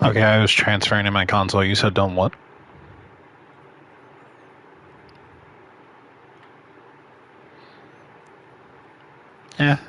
Okay, I was transferring to my console. You said don't what? Yeah.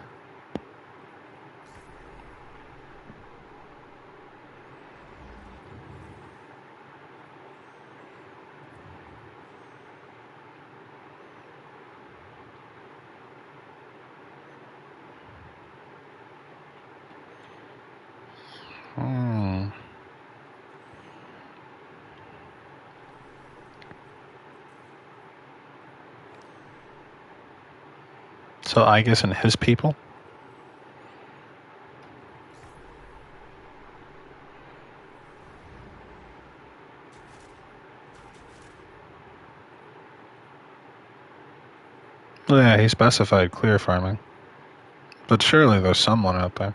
So I guess and his people? Well, yeah, he specified clear farming. But surely there's someone out there.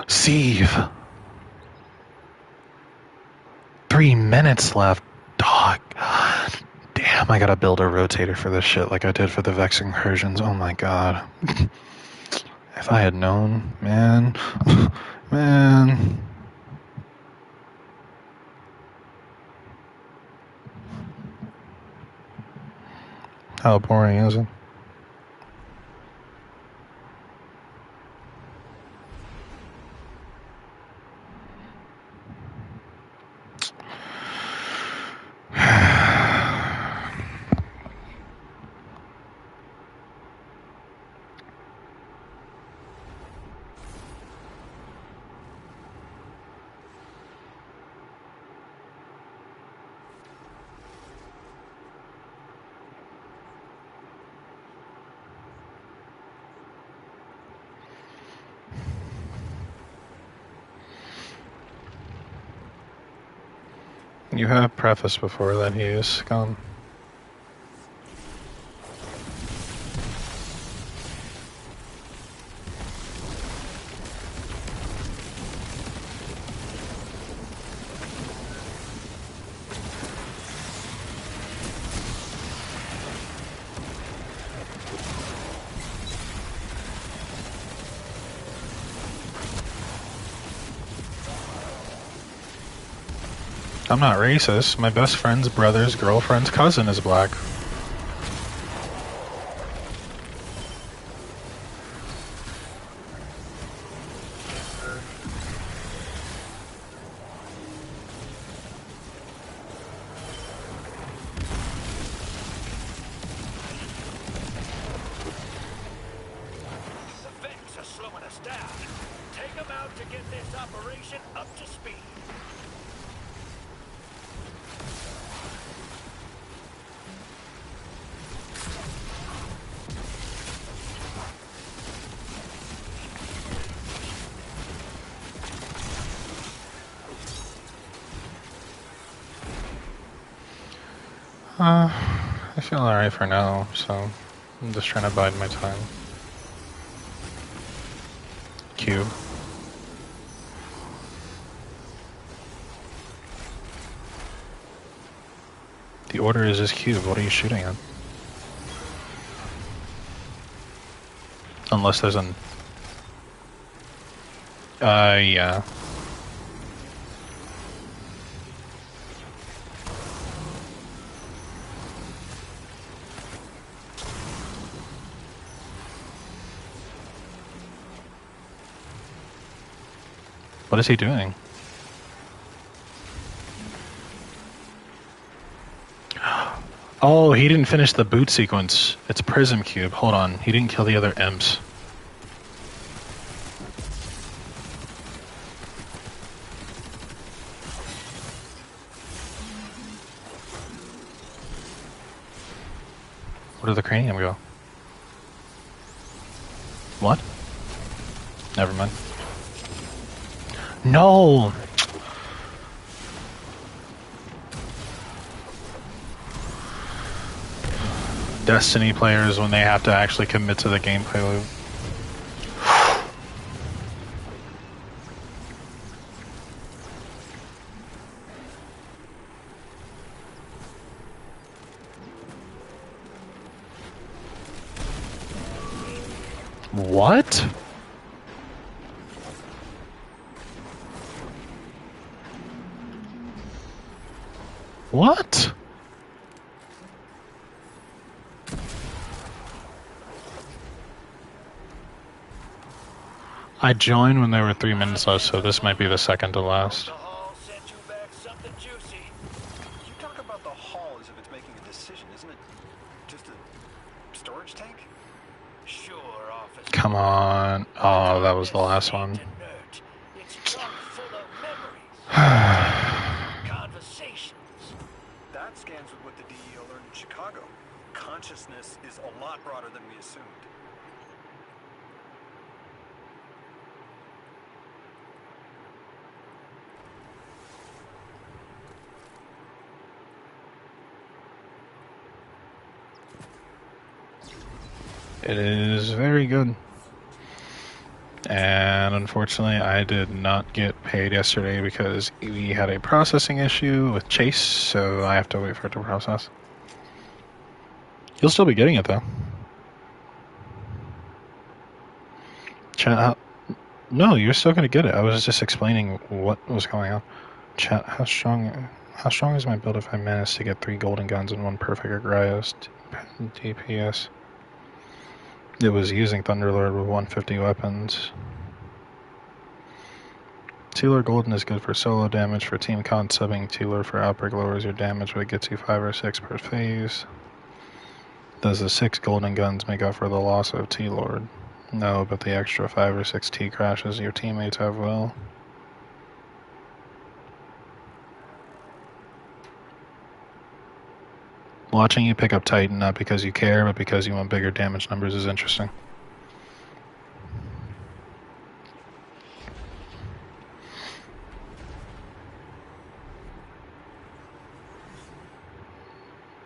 Steve! 3 minutes left. Dog. Damn, I gotta build a rotator for this shit like I did for the Vex incursions. Oh my god. If I had known, man. Man. How boring is it? You have prefaced before that he is gone. I'm not racist. My best friend's brother's girlfriend's cousin is black. The Vex are slowing us down. Take them out to get this operation up to speed. I feel alright for now, so I'm just trying to bide my time. Cube. The order is his cube. What are you shooting at? Unless there's an... yeah. What is he doing? Oh, he didn't finish the boot sequence. It's Prism Cube. Hold on. He didn't kill the other imps. Where did the cranium go? What? Never mind. No! Destiny players when they have to actually commit to the gameplay loop. What? What? I joined when there were 3 minutes left, so this might be the second to last. The hall sent you back something juicy. You talk about the hall as if it's making a decision, isn't it? Just a storage tank? Sure, officer. Come on. Oh, that was the last one. Inert. It's chock full of memories, conversations. That scans with what the DEO learned in Chicago. Consciousness is a lot broader than we assumed. It is very good. And unfortunately, I did not get paid yesterday because we had a processing issue with Chase, so I have to wait for it to process. You'll still be getting it, though. Chat, no, you're still going to get it. I was just explaining what was going on. Chat, how strong is my build if I manage to get 3 golden guns and 1 perfect Agrios DPS? It was using Thunderlord with 150 weapons. T-Lord Golden is good for solo damage. For team con, subbing T-Lord for Outbreak lowers your damage, but it gets you 5 or 6 per phase. Does the 6 golden guns make up for the loss of T-Lord? No, but the extra 5 or 6 T-crashes your teammates have will. Watching you pick up Titan, not because you care, but because you want bigger damage numbers, is interesting.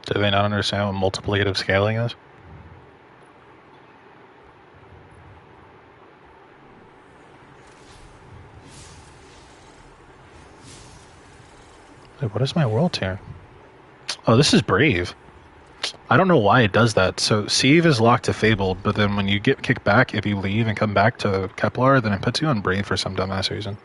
Do they not understand what multiplicative scaling is? Wait, what is my world tier? Oh, this is Brave. I don't know why it does that. So Sieve is locked to Fabled, but then when you get kicked back, if you leave and come back to Kepler, then it puts you on Brave for some dumbass reason.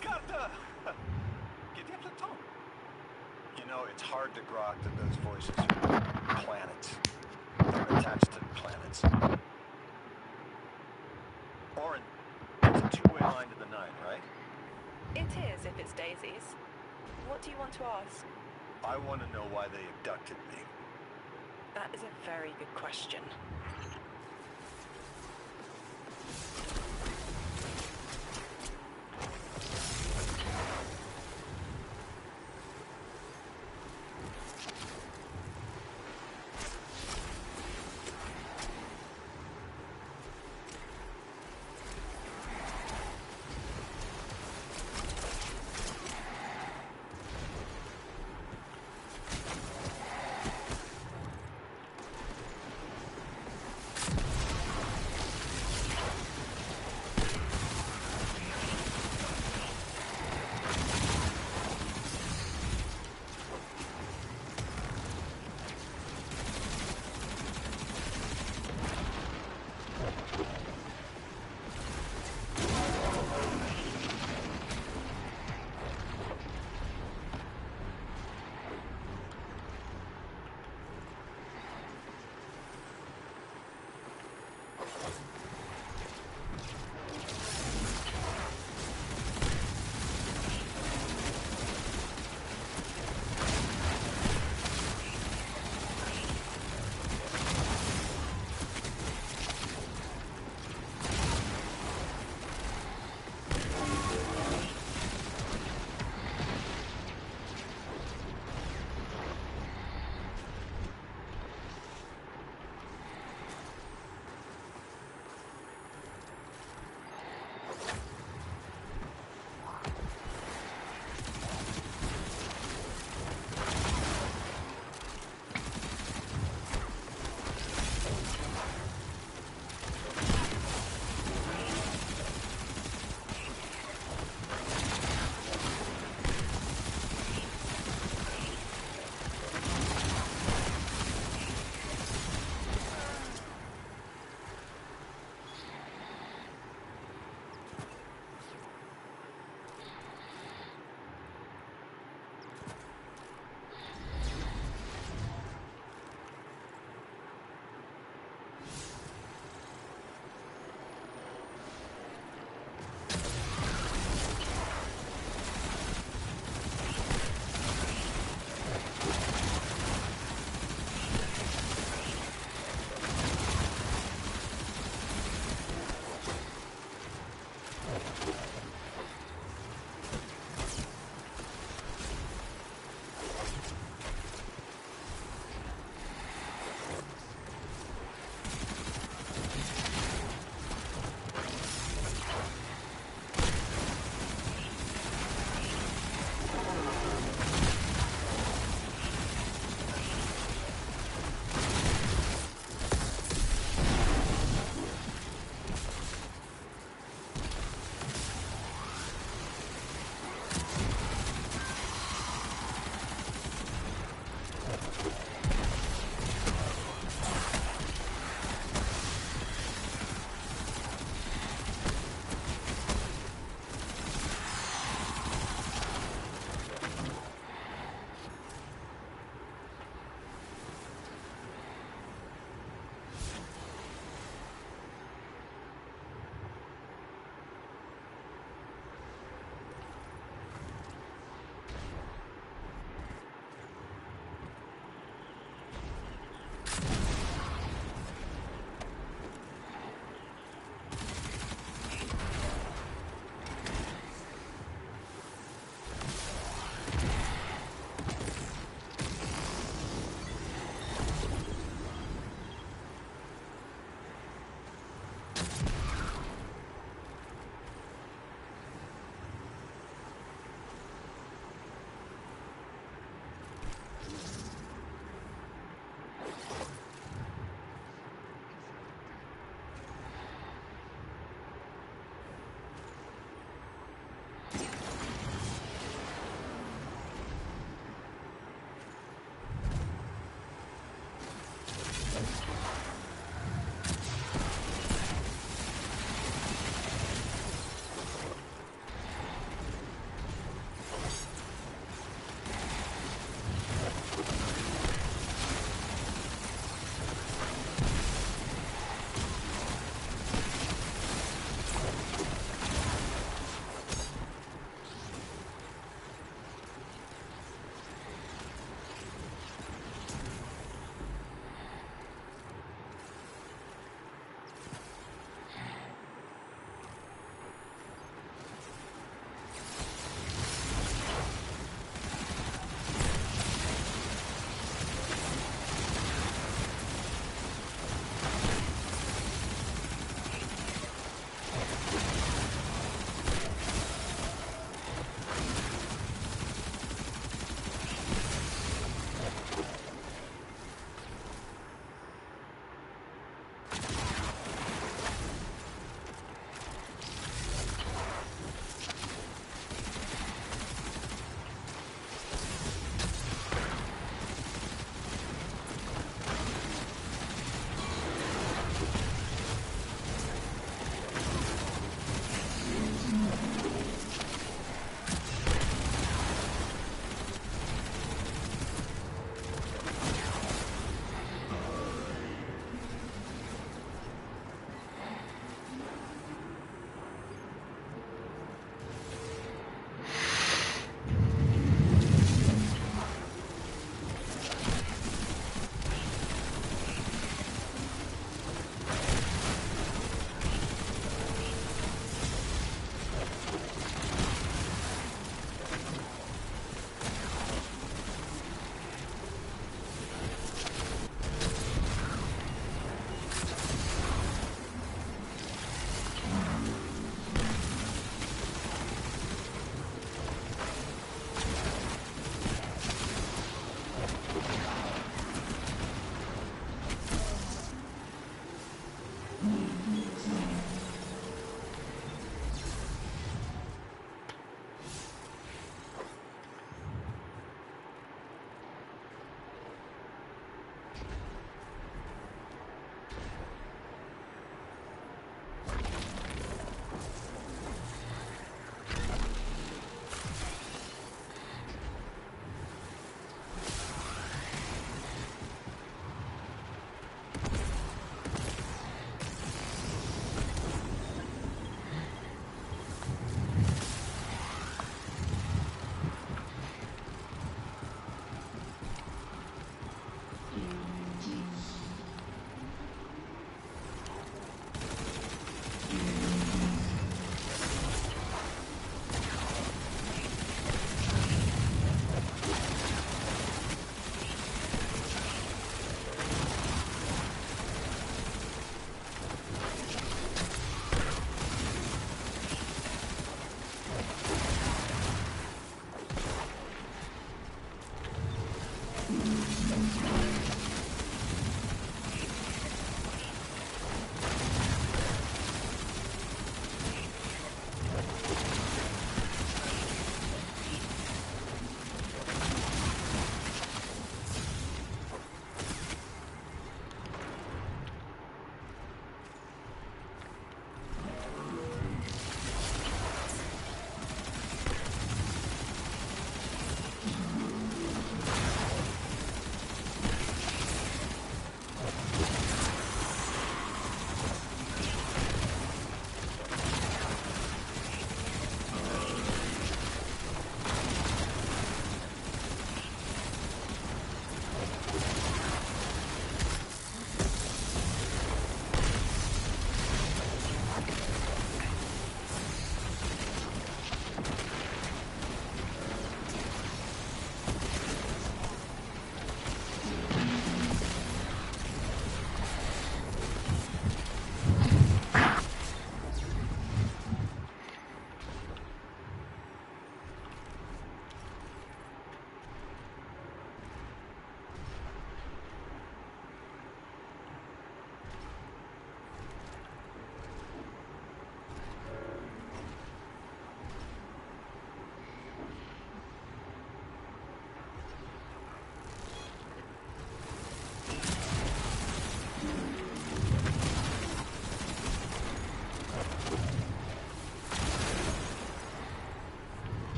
carta! Get the temps. You know, it's hard to grok that those voices are planets. They're attached to planets. Oren, it's a two-way line to the nine, right? It is if it's daisies. What do you want to ask? I want to know why they abducted me. That is a very good question.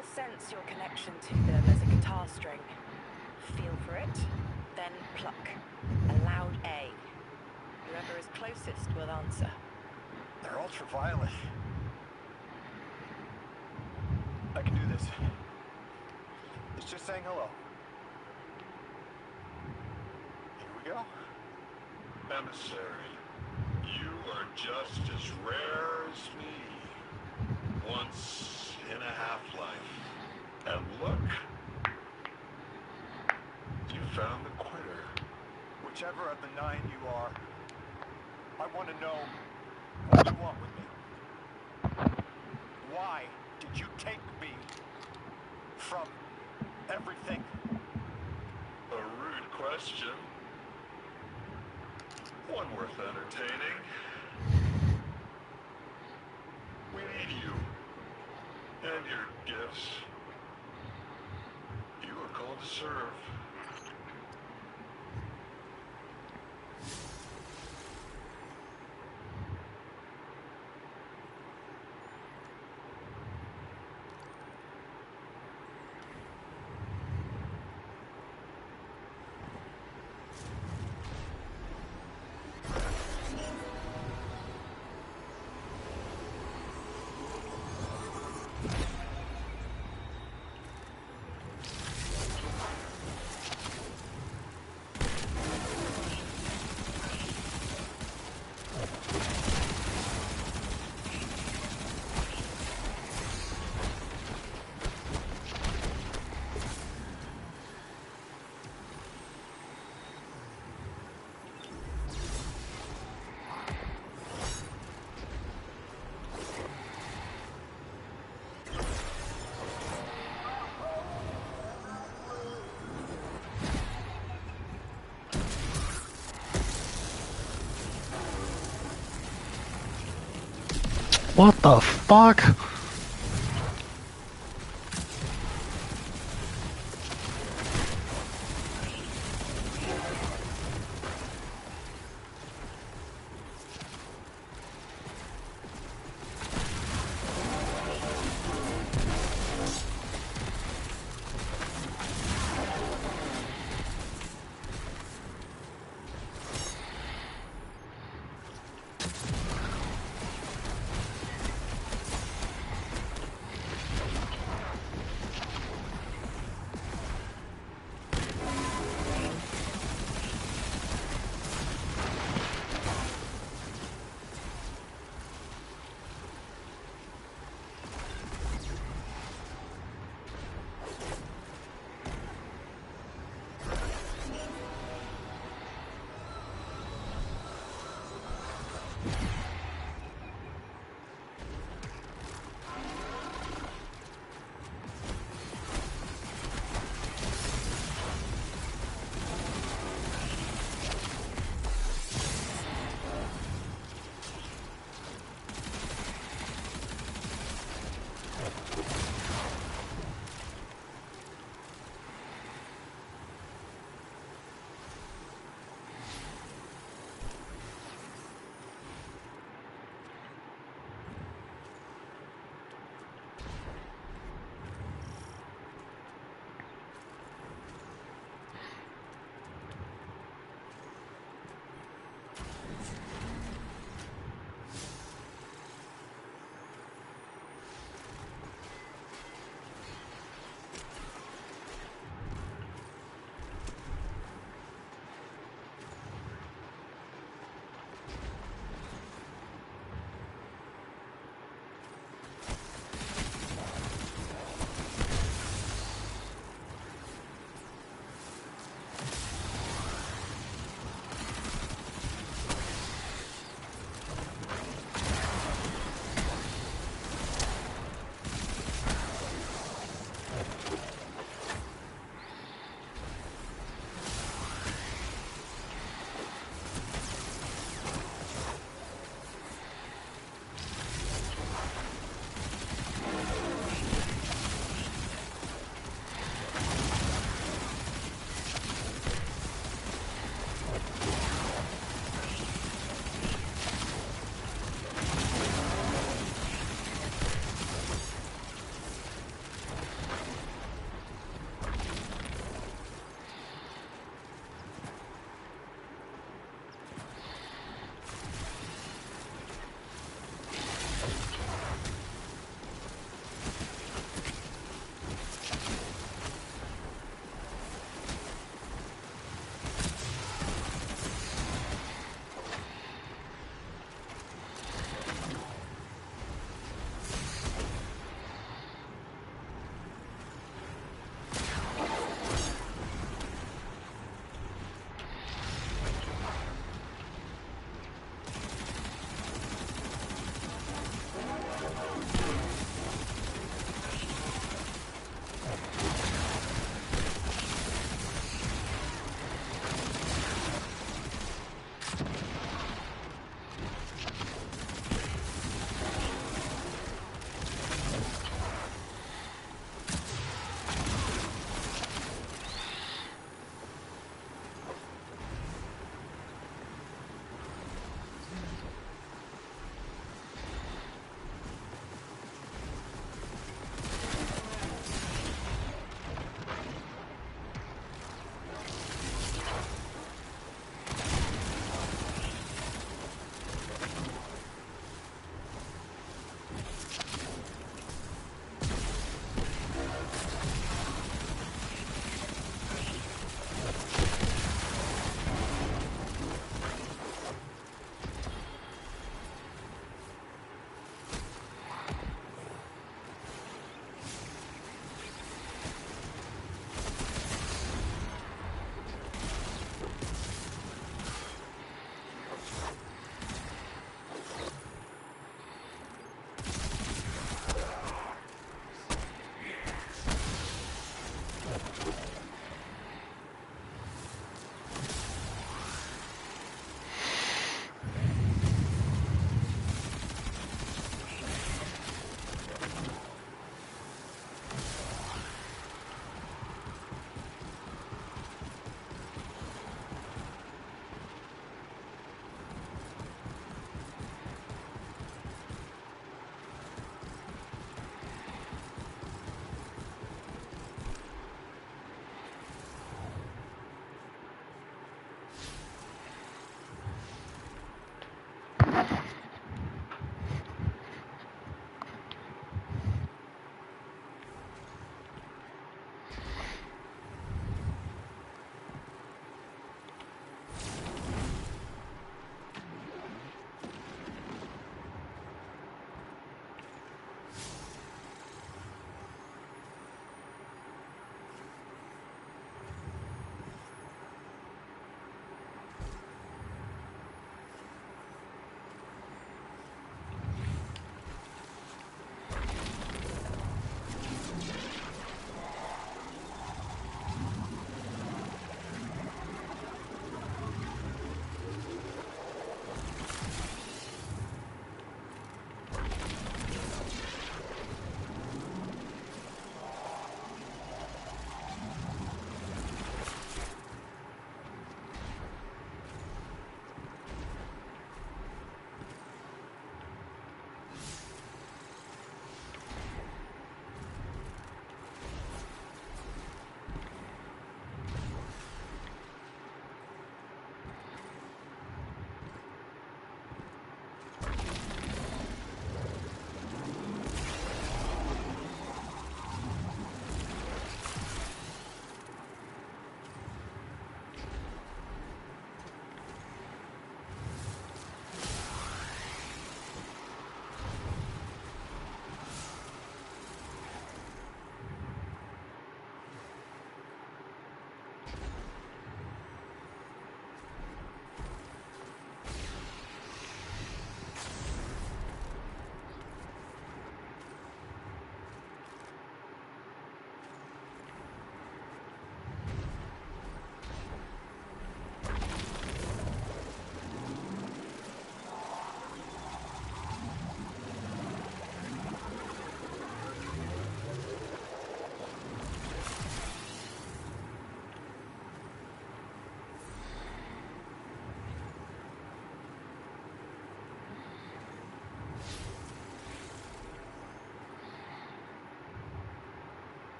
will sense your connection to them as a guitar string. Feel for it, then pluck. A loud A. Whoever is closest will answer. They're ultraviolet. I can do this. It's just saying hello. Here we go. Emissary, you are just as rare as me. Once in a half-life. And look, you found the quitter. Whichever of the 9 you are, I want to know what you want with me. Why did you take me from everything? A rude question. One worth entertaining. We need you. And your gifts. You are called to serve. What the fuck?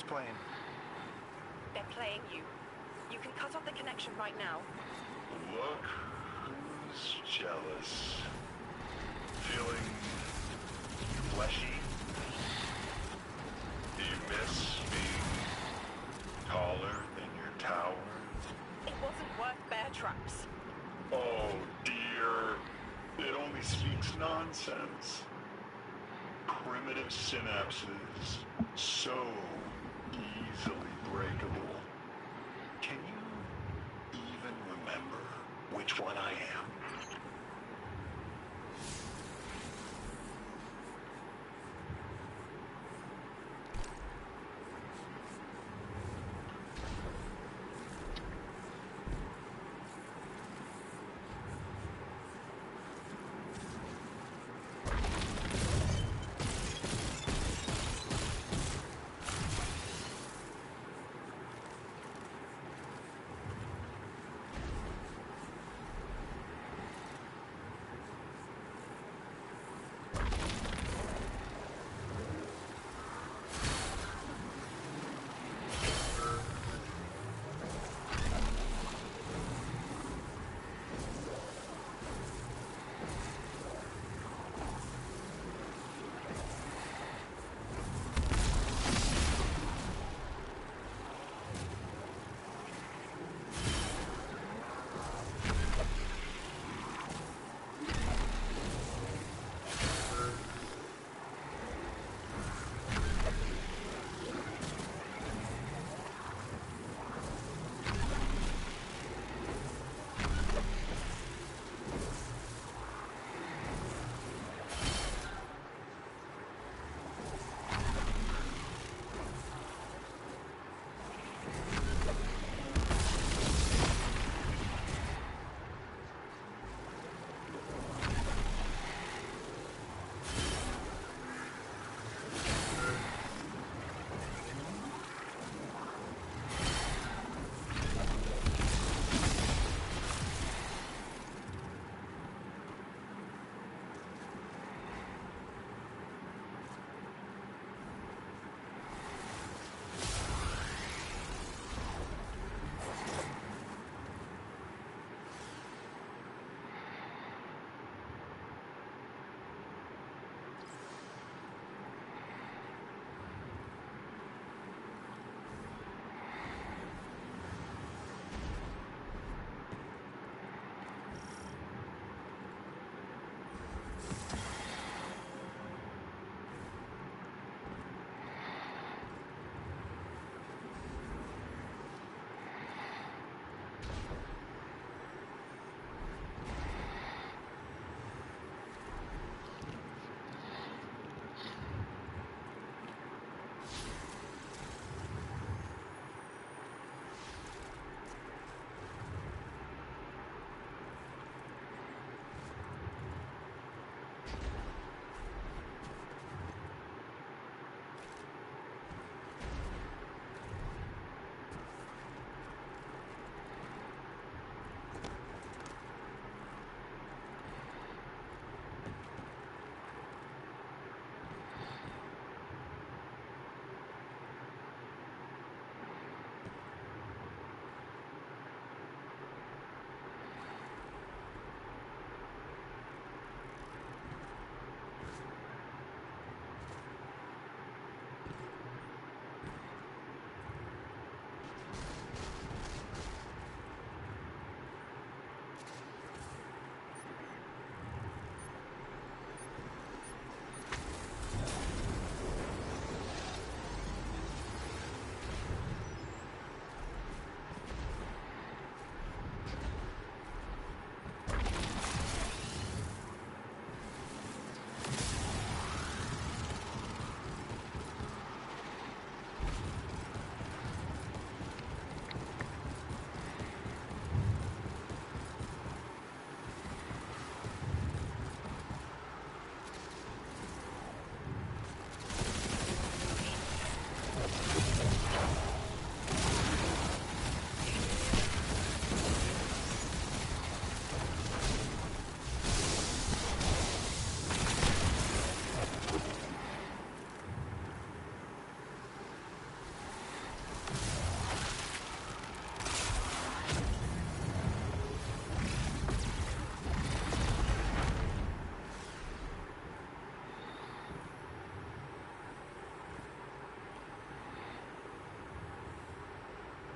Explain. They're playing you. You can cut off the connection right now. Look who's jealous. Feeling fleshy? Do you miss being taller than your tower? It wasn't worth bear traps. Oh dear, it only speaks nonsense. Primitive synapses, so easily breakable. Can you even remember which one I am?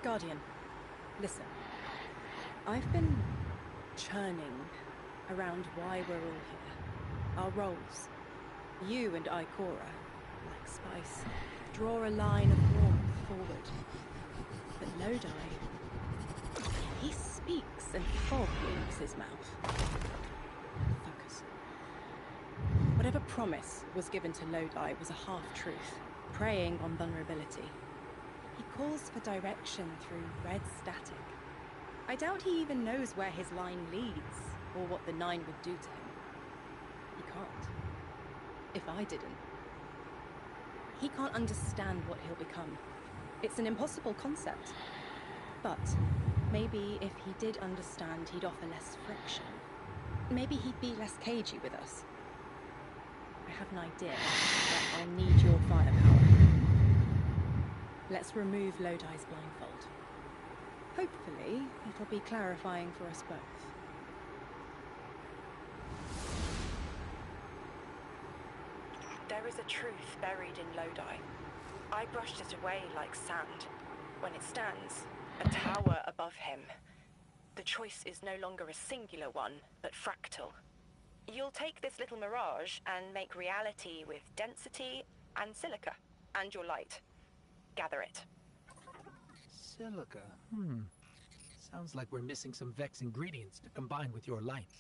Guardian, listen. I've been churning around why we're all here. Our roles. You and Ikora, like spice, draw a line of warmth forward. But Lodi, he speaks and fog leaves his mouth. Focus. Whatever promise was given to Lodi was a half-truth, preying on vulnerability. He calls for direction through red static. I doubt he even knows where his line leads, or what the Nine would do to him. He can't. If I didn't. He can't understand what he'll become. It's an impossible concept. But maybe if he did understand, he'd offer less friction. Maybe he'd be less cagey with us. I have an idea, but I'll need your firepower. Let's remove Lodi's blindfold. Hopefully, it'll be clarifying for us both. There is a truth buried in Lodi. I brushed it away like sand. When it stands, a tower above him, the choice is no longer a singular one, but fractal. You'll take this little mirage and make reality with density and silica, and your light. Gather it. Silica. Sounds like we're missing some Vex ingredients to combine with your light.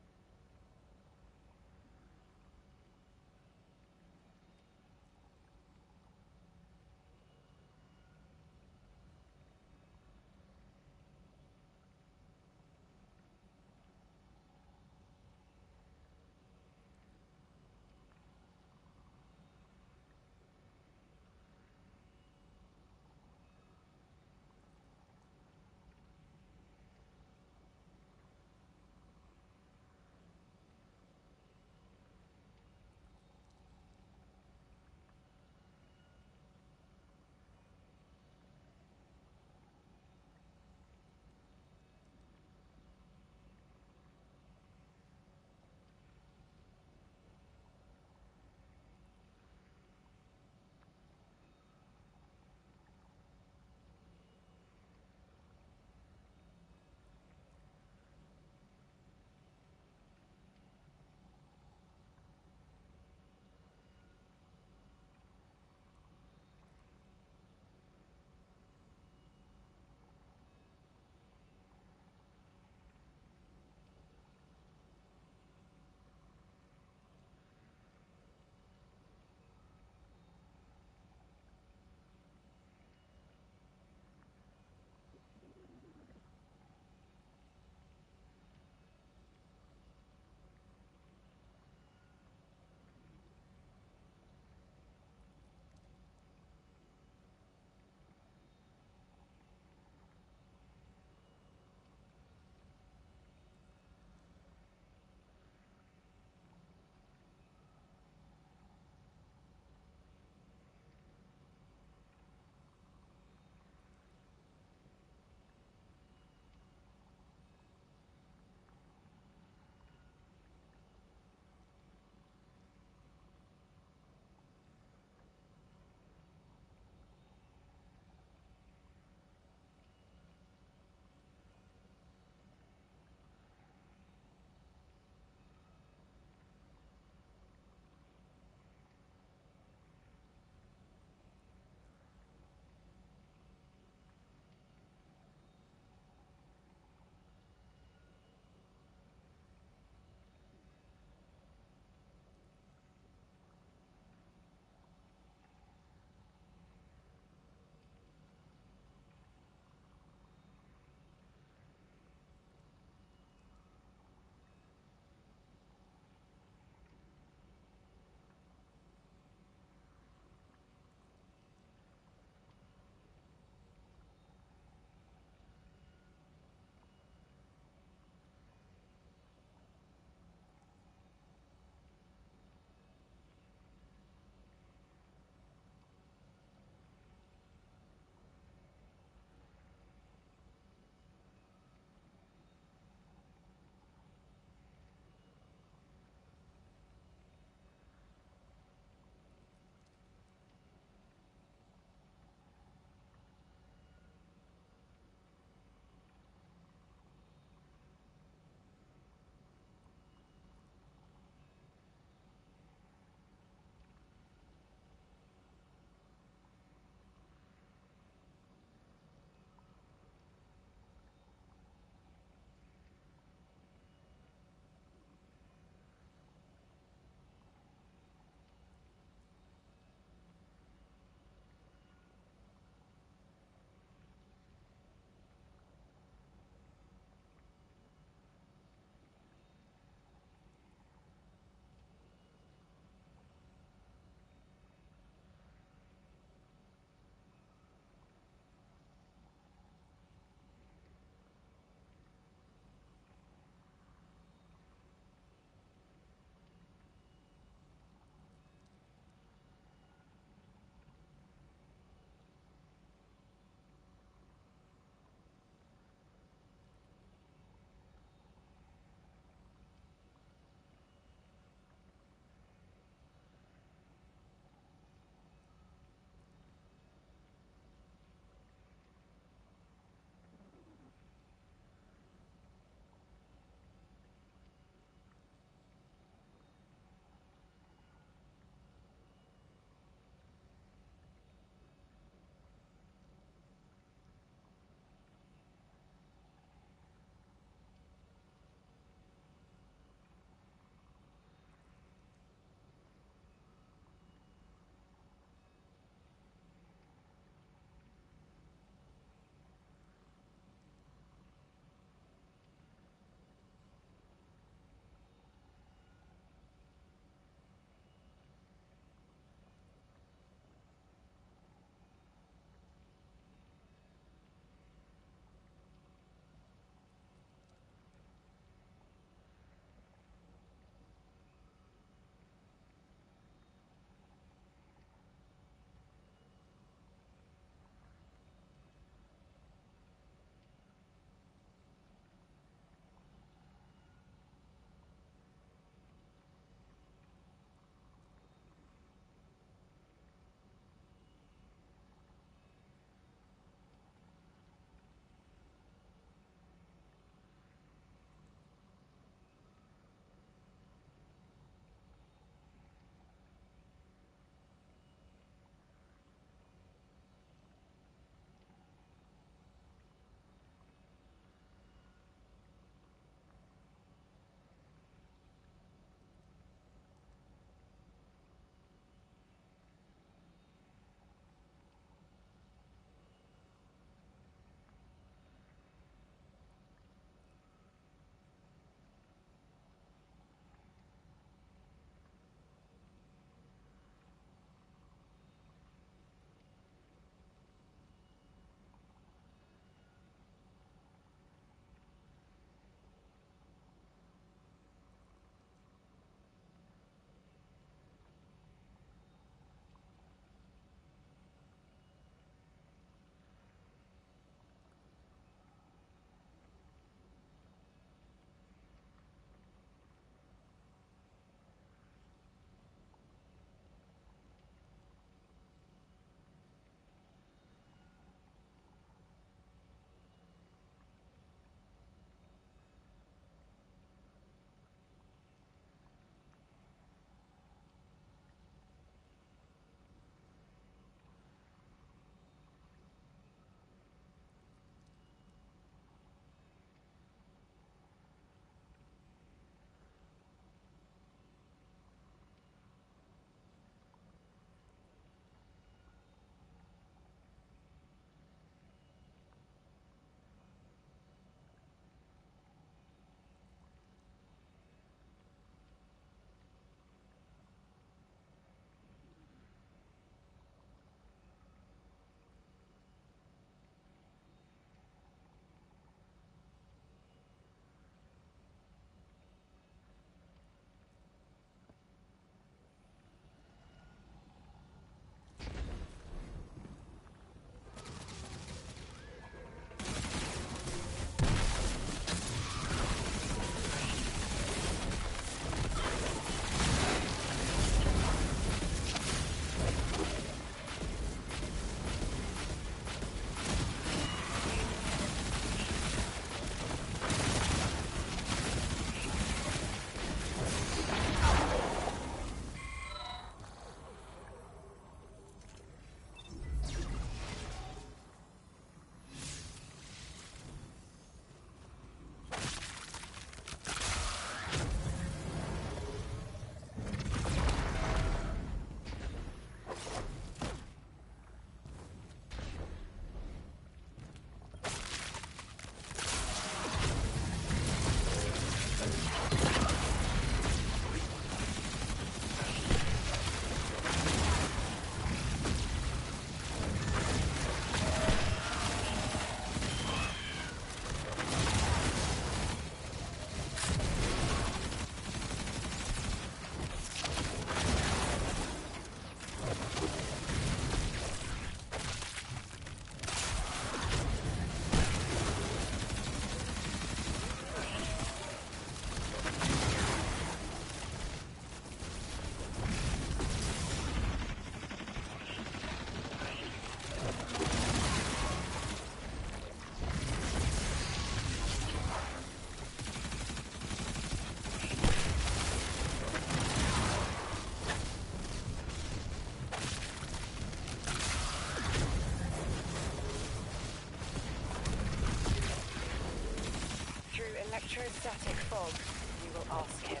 Ask him.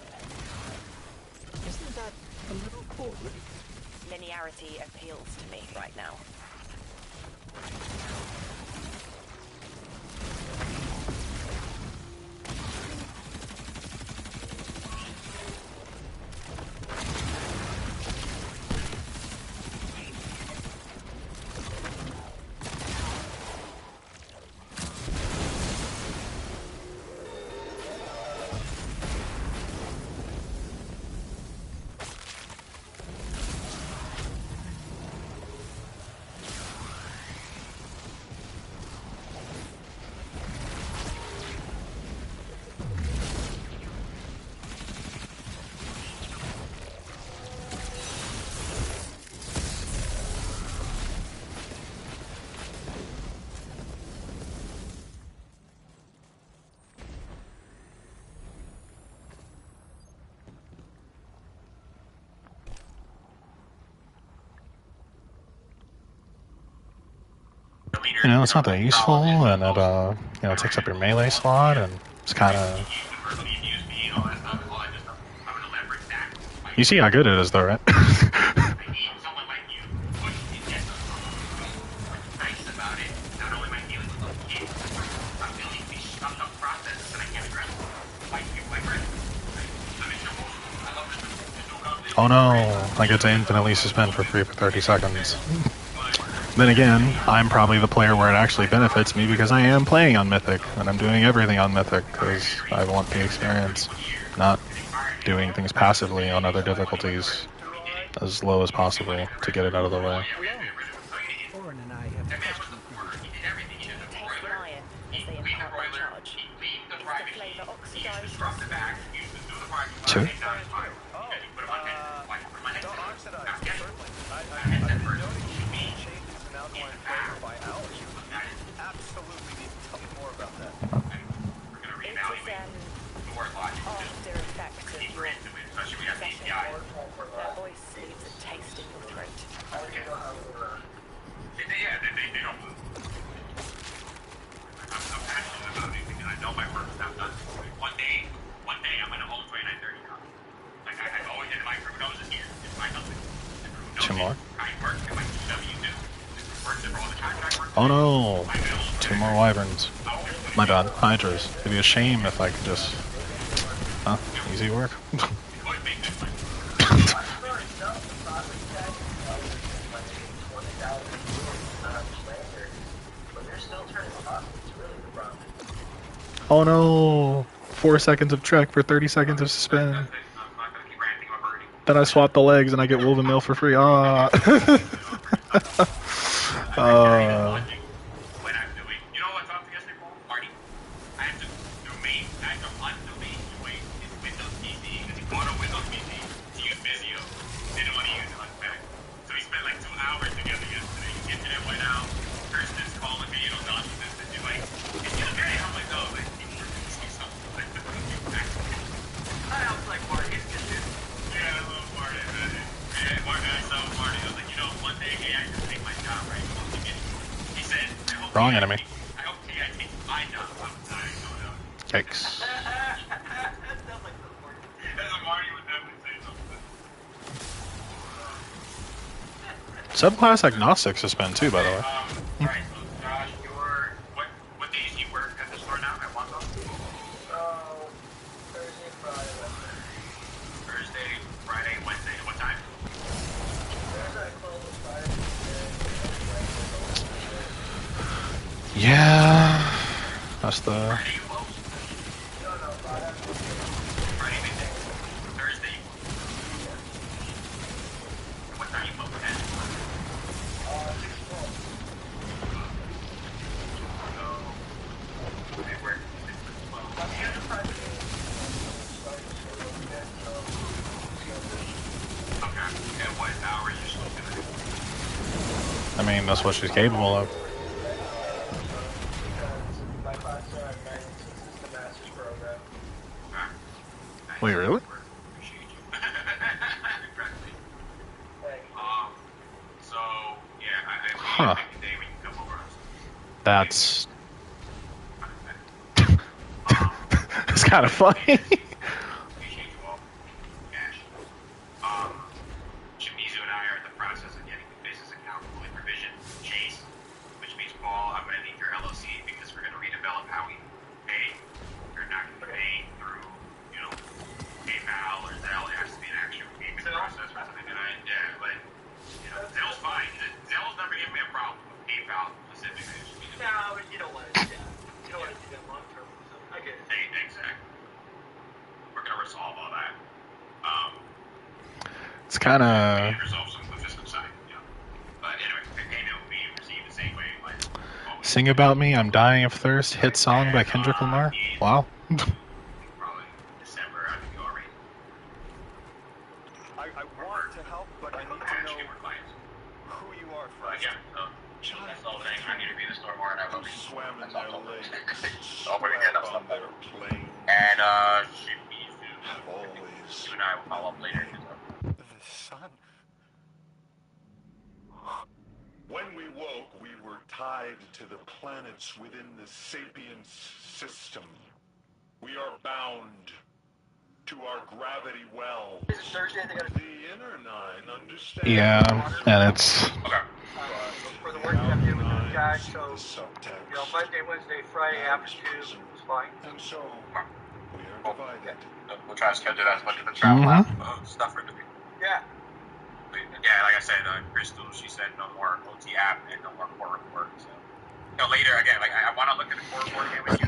Isn't that a little forward? Linearity appeals to me right now. You know, it's not that useful, and it, you know, takes up your melee slot, and it's kind of... You see how good it is, though, right? Oh no, I get to infinitely suspend for free for 30 seconds. Then again, I'm probably the player where it actually benefits me because I am playing on Mythic, and I'm doing everything on Mythic because I want the experience, not doing things passively on other difficulties as low as possible to get it out of the way. Orin and I have questions for you. Taste the iron as they impart their charge. Is the flavor oxidized or smooth? Two? Don't oxidize, certainly. I've been noticing changes in alkaline flavor by hours. You absolutely need to tell me more about that. It is an after effect of your session. Their voice leaves a taste in your throat. Two more. Oh no! Two more wyverns. My bad. Hydras. It'd be a shame if I could just... Huh? Easy work. Oh no! 4 seconds of trek for 30 seconds of suspend. Then I swap the legs and I get woven mail for free. Ah. Wrong enemy. Yikes. Subclass agnostic suspend too, by the way. Yeah, that's the... I mean, that's what she's capable of. Wait, really? Huh. That's... It's kind of funny. kind of... resolve some of the physical side, you know. But anyway, payment will be received the same way. Like, always. Sing About Me, I'm Dying of Thirst, hit song by Kendrick Lamar. Wow. Probably December, I think you already. I want to help, but I need to know who you are But first. yeah, that's all the thing. I need to be in the store more, and I will be. Swam in That's all their I'm lakes, I'll bring again, that's swam not on their plains, And should be soon. have always You and I will follow up later. The sun. When we woke, we were tied to the planets within the sapience system. We are bound to our gravity wells. Is it Thursday? They got The inner nine understand. Yeah, and it's... Okay. for the work you have to do with the guys. So, The subtext. you know, Monday, Wednesday, Friday after 2 is fine. And so, we are divided. We'll try to schedule as much of the travel stuff for the people. Yeah. Yeah, like I said, Crystal, she said no more OT app and no more core report. So, later again, like I want to look at the core report again with you.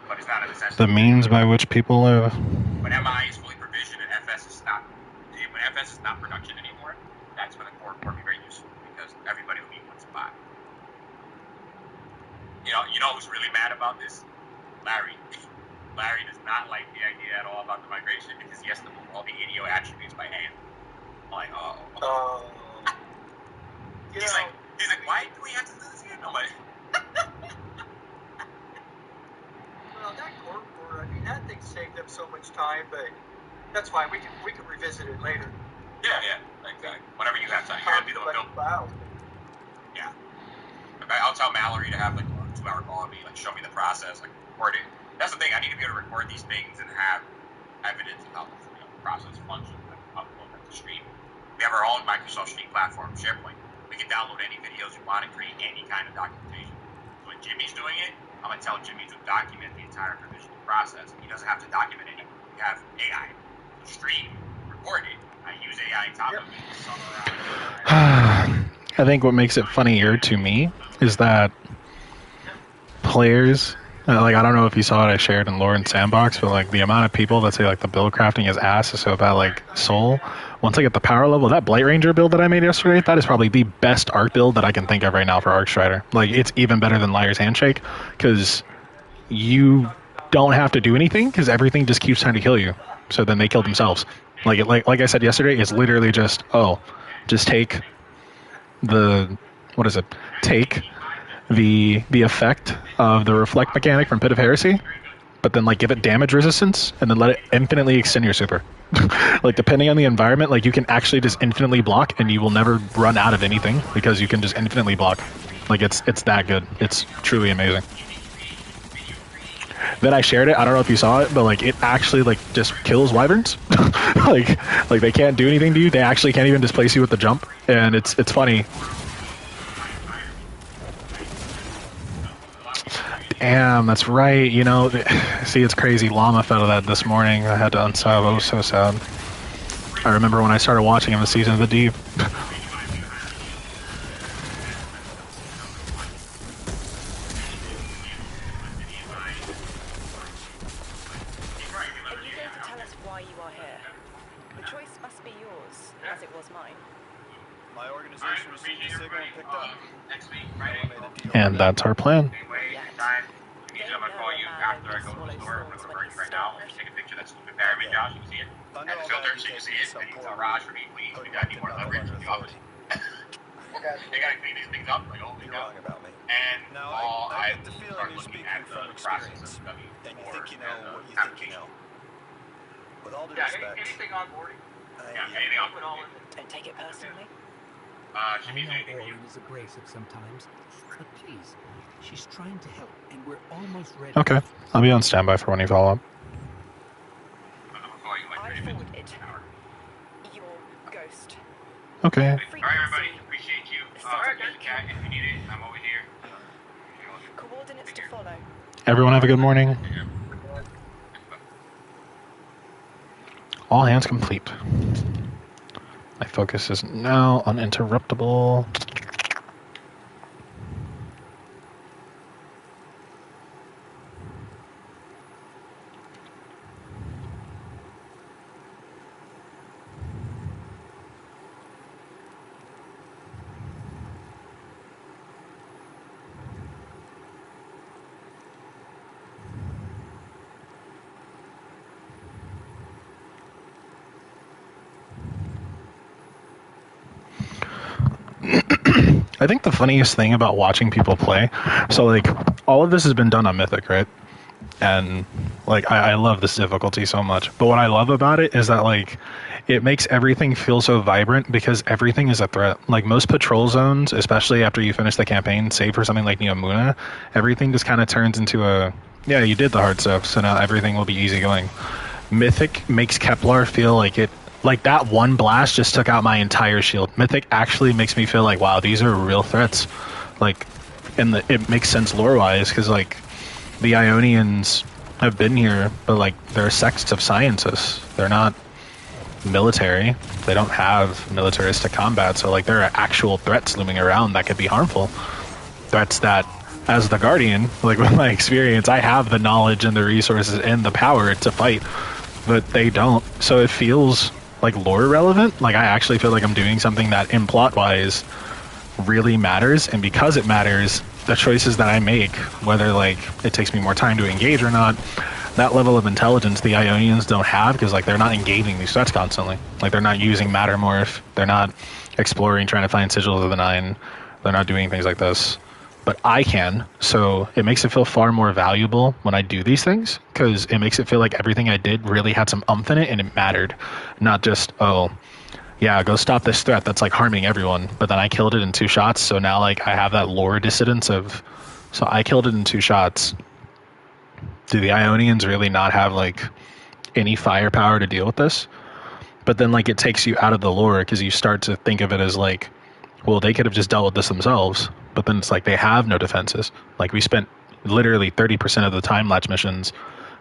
But it's not a necessity. The means by which people live. When MI is fully provisioned and FS is not, when FS is not production anymore, that's when the core report will be very useful because everybody will be in one spot. You know who's really mad about this? Larry. Larry does not like the idea at all about the migration because he has to move all the ADO attributes by hand. I'm like, he's like, why do we have to do this here? I'm like, Well, that core report, I mean, that thing saved them so much time, but that's fine. We can revisit it later. yeah, exactly. Whenever you have time, you're gonna be the one build. Wow. Yeah. I'll tell Mallory to have like a 2-hour call with me, like show me the process, like record it. That's the thing. I need to be able to record these things and have evidence of how the process functions and upload them to stream. We have our own Microsoft Stream platform, SharePoint. We can download any videos you want and create any kind of documentation. So when Jimmy's doing it, I'm gonna tell Jimmy to document the entire provisioning process. He doesn't have to document it. We have AI. So stream, record it. I use AI on top of it. I think what makes it funnier to me is that players, like I don't know if you saw it, I shared in Lauren's sandbox, but like the amount of people that say like the build crafting is ass is so bad. Like Soul, once I get the power level, that Blight Ranger build that I made yesterday, that is probably the best arc build that I can think of right now for Arc Strider. Like it's even better than Liar's Handshake because you don't have to do anything because everything just keeps trying to kill you. So then they kill themselves. Like I said yesterday, it's literally just just take the take the effect of the reflect mechanic from Pit of Heresy, but then like give it damage resistance and then let it infinitely extend your super. Like depending on the environment, like you can actually just infinitely block and you will never run out of anything because you can just infinitely block. Like it's that good. It's truly amazing. Then I shared it. I don't know if you saw it, but like it actually like just kills wyverns. like they can't do anything to you. They actually can't even displace you with the jump, and it's funny. Damn, that's right. You know, see, it's crazy. Llama fell to that this morning. I had to unsub. I was so sad. I remember when I started watching him the Season of the Deep. Are you going to tell us why you are here? The choice must be yours, as it was mine. My organization received a signal and picked up. Next week, Friday. I made a deal. And that's our plan. I'm gonna call you after I go to the store. I'm gonna burn you right now. Just take a picture of that stupid pyramid, Josh. You can see it. And the filter so you can see it. And you tell Raj for me, please. We gotta need more leverage in the office. They gotta clean these things up. Like, oh, You're wrong about me. And Now, I I get the will feeling start you're looking speaking at from the process experience. of W4 And you think you know what you think you application. know. With all due Yeah, respect, anything on boarding? Anything else? Put all in. Don't take it personally. Should I be know anything you. Orin is abrasive sometimes, but please, she's trying to help, and we're almost ready. Okay, I'll be on standby for when you follow up. I'm gonna call you like I 30 minutes. forwarded your ghost. Okay. All right, everybody. Appreciate you. Cat, if you need it, I'm over here. Coordinates to follow. Everyone have a good morning. All hands complete. My focus is now uninterruptible. I think the funniest thing about watching people play, so like all of this has been done on Mythic, right? And like I love this difficulty so much. But what I love about it is that like it makes everything feel so vibrant because everything is a threat. Like most patrol zones, especially after you finish the campaign, save for something like Neomuna, everything just kind of turns into a yeah, you did the hard stuff, so now everything will be easy going. Mythic makes Kepler feel like that one blast just took out my entire shield. Mythic actually makes me feel like wow, these are real threats. Like and it makes sense lore wise because like the Ionians have been here, but like they're sects of scientists. They're not military. They don't have militaristic combat, so like there are actual threats looming around that could be harmful. Threats that, as the Guardian, like with my experience, I have the knowledge and the resources and the power to fight, but they don't. So it feels like lore relevant. Like I actually feel like I'm doing something that, in plot wise, really matters, and because it matters, the choices that I make, whether like it takes me more time to engage or not, that level of intelligence the Ionians don't have because like they're not engaging these threats constantly. Like they're not using Mattermorph, they're not exploring, trying to find sigils of the Nine, they're not doing things like this. But I can, so it makes it feel far more valuable when I do these things because it makes it feel like everything I did really had some umph in it and it mattered, not just oh yeah, go stop this threat that's like harming everyone. But then I killed it in 2 shots, so now like I have that lore dissidence of, so I killed it in 2 shots. Do the Ionians really not have like any firepower to deal with this? But then like it takes you out of the lore because you start to think of it as like, well, they could have just dealt with this themselves. But then it's like they have no defenses. Like we spent literally 30% of the time lapse missions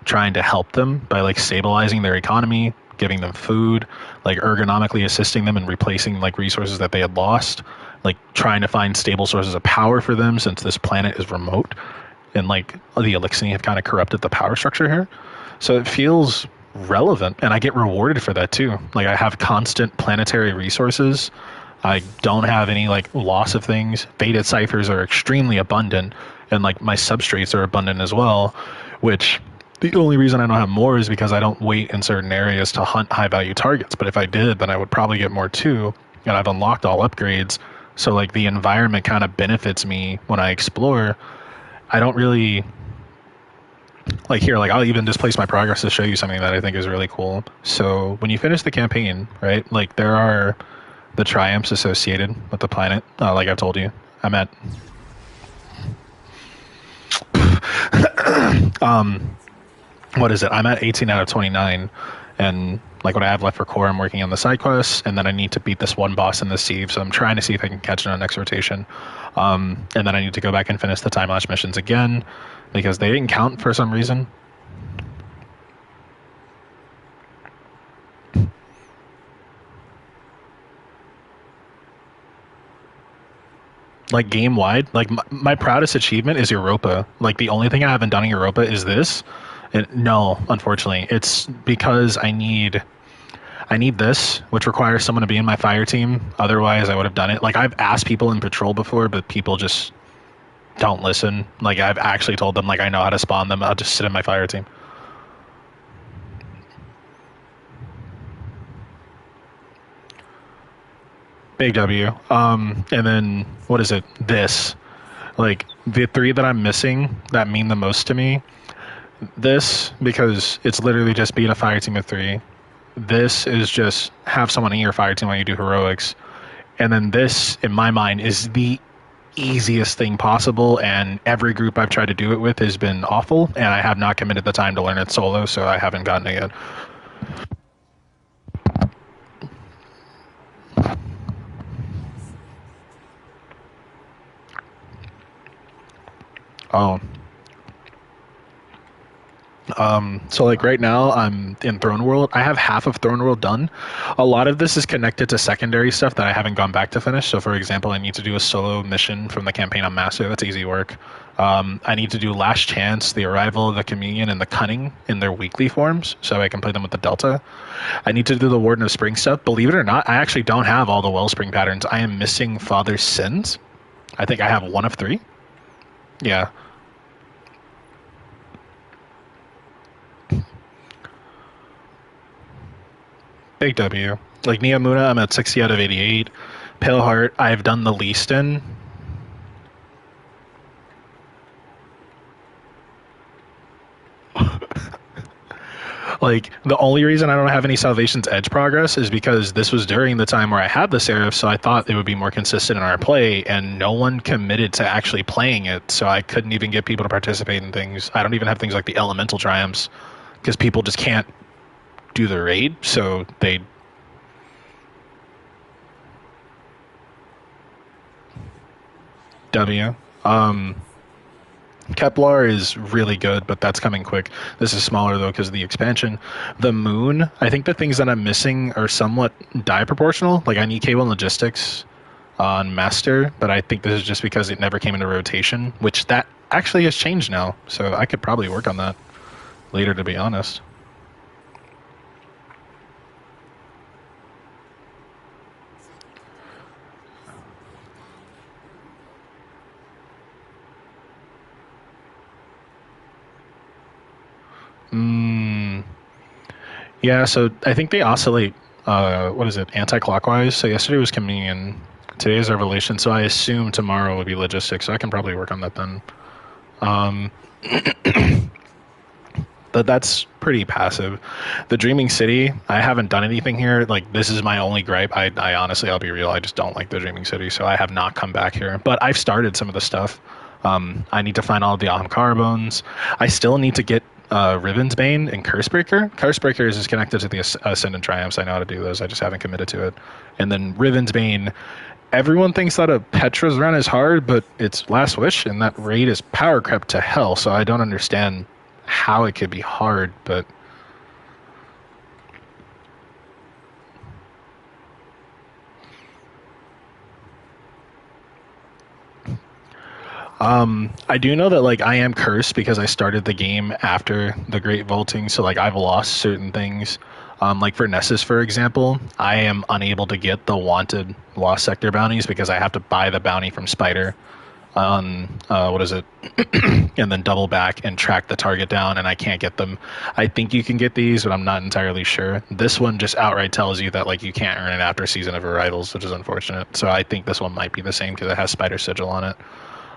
trying to help them by like stabilizing their economy, giving them food, like ergonomically assisting them and replacing like resources that they had lost, like trying to find stable sources of power for them since this planet is remote and like the Elixir have kind of corrupted the power structure here. So it feels relevant and I get rewarded for that too. Like I have constant planetary resources. I don't have any like loss of things. Faded ciphers are extremely abundant and like my substrates are abundant as well, which the only reason I don't have more is because I don't wait in certain areas to hunt high value targets. But if I did, then I would probably get more too. And I've unlocked all upgrades. So like the environment kind of benefits me when I explore. I don't really like here, like I'll even displace my progress to show you something that I think is really cool. So when you finish the campaign, right, like there are the triumphs associated with the planet. Like I've told you, I'm at what is it? I'm at 18 out of 29, and like what I have left for core, I'm working on the side quests, and then I need to beat this one boss in the sieve. So I'm trying to see if I can catch it on next rotation, and then I need to go back and finish the time lapse missions again because they didn't count for some reason. Like game wide, like my proudest achievement is Europa. Like the only thing I haven't done in Europa is this. And no, unfortunately, it's because I need this, which requires someone to be in my fire team. Otherwise, I would have done it. Like I've asked people in patrol before, but people just don't listen. Like I've actually told them like I know how to spawn them. I'll just sit in my fire team. Big W. And then what is it? This. Like the 3 that I'm missing that mean the most to me. This because it's literally just being a fire team of 3. This is just have someone in your fire team while you do heroics. And then this, in my mind, is the easiest thing possible, and every group I've tried to do it with has been awful, and I have not committed the time to learn it solo, so I haven't gotten it yet. Oh. So like right now I'm in Throne World. I have half of Throne World done. A lot of this is connected to secondary stuff that I haven't gone back to finish. So for example, I need to do a solo mission from the campaign on Master. That's easy work. I need to do Last Chance, the Arrival, the Communion, and the Cunning in their weekly forms, so I can play them with the Delta. I need to do the Warden of Spring stuff. Believe it or not, I actually don't have all the Wellspring patterns. I am missing Father's Sins. I think I have 1 of 3. Yeah. Big W. Like Neomuna, I'm at 60 out of 88. Pale Heart, I've done the least in. Like, the only reason I don't have any Salvation's Edge progress is because this was during the time where I had the Seraph, so I thought it would be more consistent in our play, and no one committed to actually playing it, so I couldn't even get people to participate in things. I don't even have things like the Elemental Triumphs, because people just can't do the raid, so they... W. Kepler is really good, but that's coming quick. This is smaller, though, because of the expansion. The Moon, I think the things that I'm missing are somewhat die proportional. Like, I need cable and logistics on Master, but I think this is just because it never came into rotation, which that actually has changed now. So I could probably work on that later, to be honest. Yeah, so I think they oscillate, what is it, anti-clockwise. So yesterday was Communion, today is Revelation, so I assume tomorrow would be Logistics, so I can probably work on that then. But that's pretty passive. The Dreaming City, I haven't done anything here. Like, this is my only gripe. I honestly, I'll be real, I just don't like the Dreaming City, so I have not come back here. But I've started some of the stuff. I need to find all of the Ahamkara bones. I still need to get Riven's Bane and Cursebreaker. Cursebreaker is connected to the Ascendant Triumphs. I know how to do those. I just haven't committed to it. And then Riven's Bane, everyone thinks that a Petra's run is hard, but it's Last Wish, and that raid is power crept to hell, so I don't understand how it could be hard, but... I do know that, like, I am cursed because I started the game after the Great Vaulting, so, like, I've lost certain things. Like for Nessus, for example, I am unable to get the wanted Lost Sector bounties because I have to buy the bounty from Spider on, what is it, and then double back and track the target down, and I can't get them. I think you can get these, but I'm not entirely sure. This one just outright tells you that, like, you can't earn it after Season of Arrivals, which is unfortunate. So I think this one might be the same because it has Spider Sigil on it.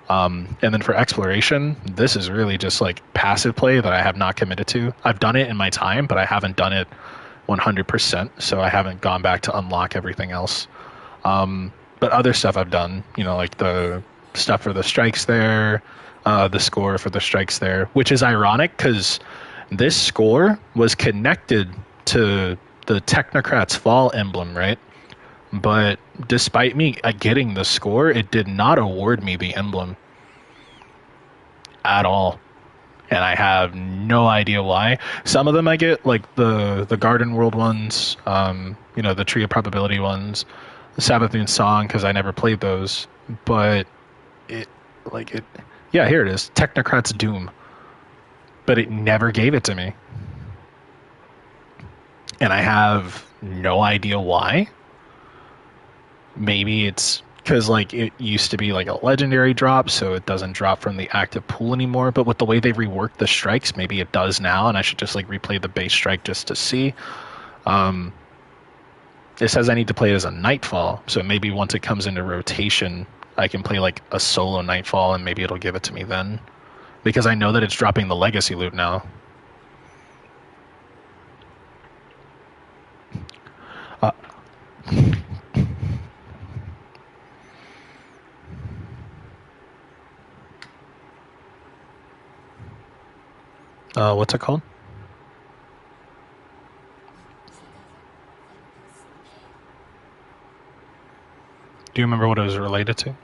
And then for exploration, this is really just like passive play that I have not committed to. I've done it in my time, but I haven't done it 100%, so I haven't gone back to unlock everything else. But other stuff I've done, you know, like the stuff for the strikes there, the score for the strikes there, which is ironic because this score was connected to the Technocrat's Fall emblem, right? But despite me getting the score, it did not award me the emblem at all. And I have no idea why. Some of them I get, like the Garden World ones, you know, the Tree of Probability ones, the Sabbath Moon Song, because I never played those. But yeah, here it is, Technocrat's Doom. But it never gave it to me. And I have no idea why. Maybe it's because, like, it used to be like a legendary drop, so it doesn't drop from the active pool anymore. But with the way they reworked the strikes, maybe it does now, and I should just like replay the base strike just to see. It says I need to play it as a Nightfall, so maybe once it comes into rotation, I can play like a solo Nightfall, and maybe it'll give it to me then. Because I know that it's dropping the Legacy loot now. What's it called? Do you remember what it was related to?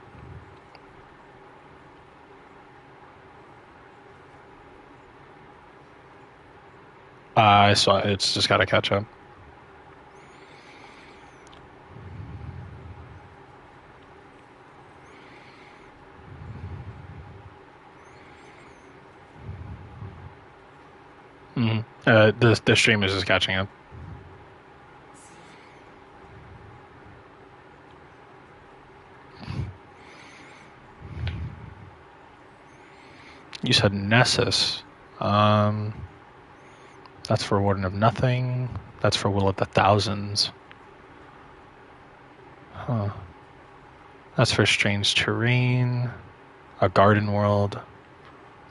I saw it. It's just got to catch up. The stream is just catching up. You said Nessus. That's for Warden of Nothing. That's for Will of the Thousands. Huh. That's for Strange Terrain. A Garden World.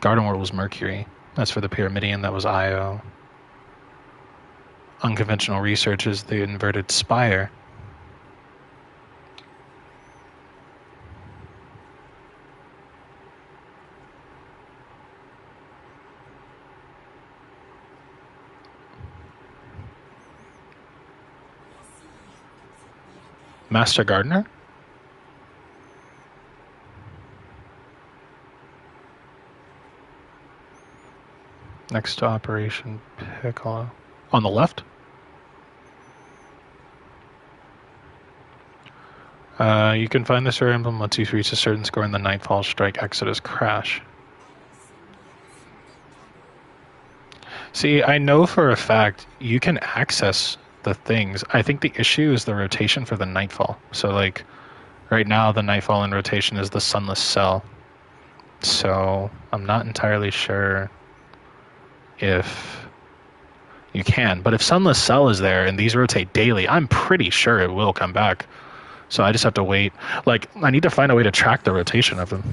Garden World was Mercury. That's for the Pyramidion. That was Io. unconventional research is the inverted spire. Master Gardener? Next to Operation Piccolo. On the left? You can find this rare emblem once you reach a certain score in the Nightfall Strike Exodus Crash. See, I know for a fact you can access the things. I think the issue is the rotation for the Nightfall. So, like, right now the Nightfall in rotation is the Sunless Cell. So, I'm not entirely sure if you can. But if Sunless Cell is there and these rotate daily, I'm pretty sure it will come back. So I just have to wait. Like, I need to find a way to track the rotation of them.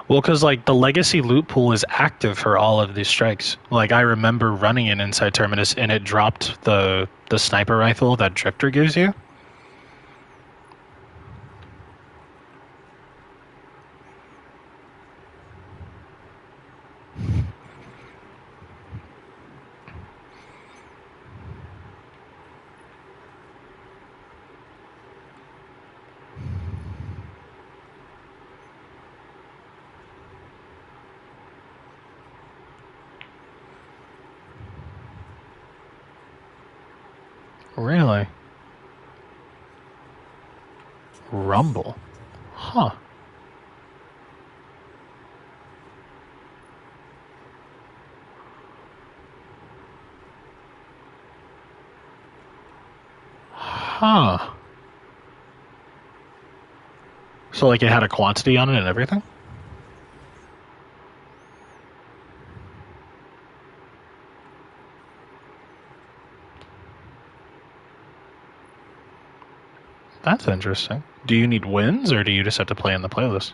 Well, because, like, the legacy loot pool is active for all of these strikes. Like, I remember running it inside Terminus, and it dropped the sniper rifle that Drifter gives you. Really? Rumble? Huh. Huh. So, like, it had a quantity on it and everything? That's interesting. Do you need wins, or do you just have to play in the playlist?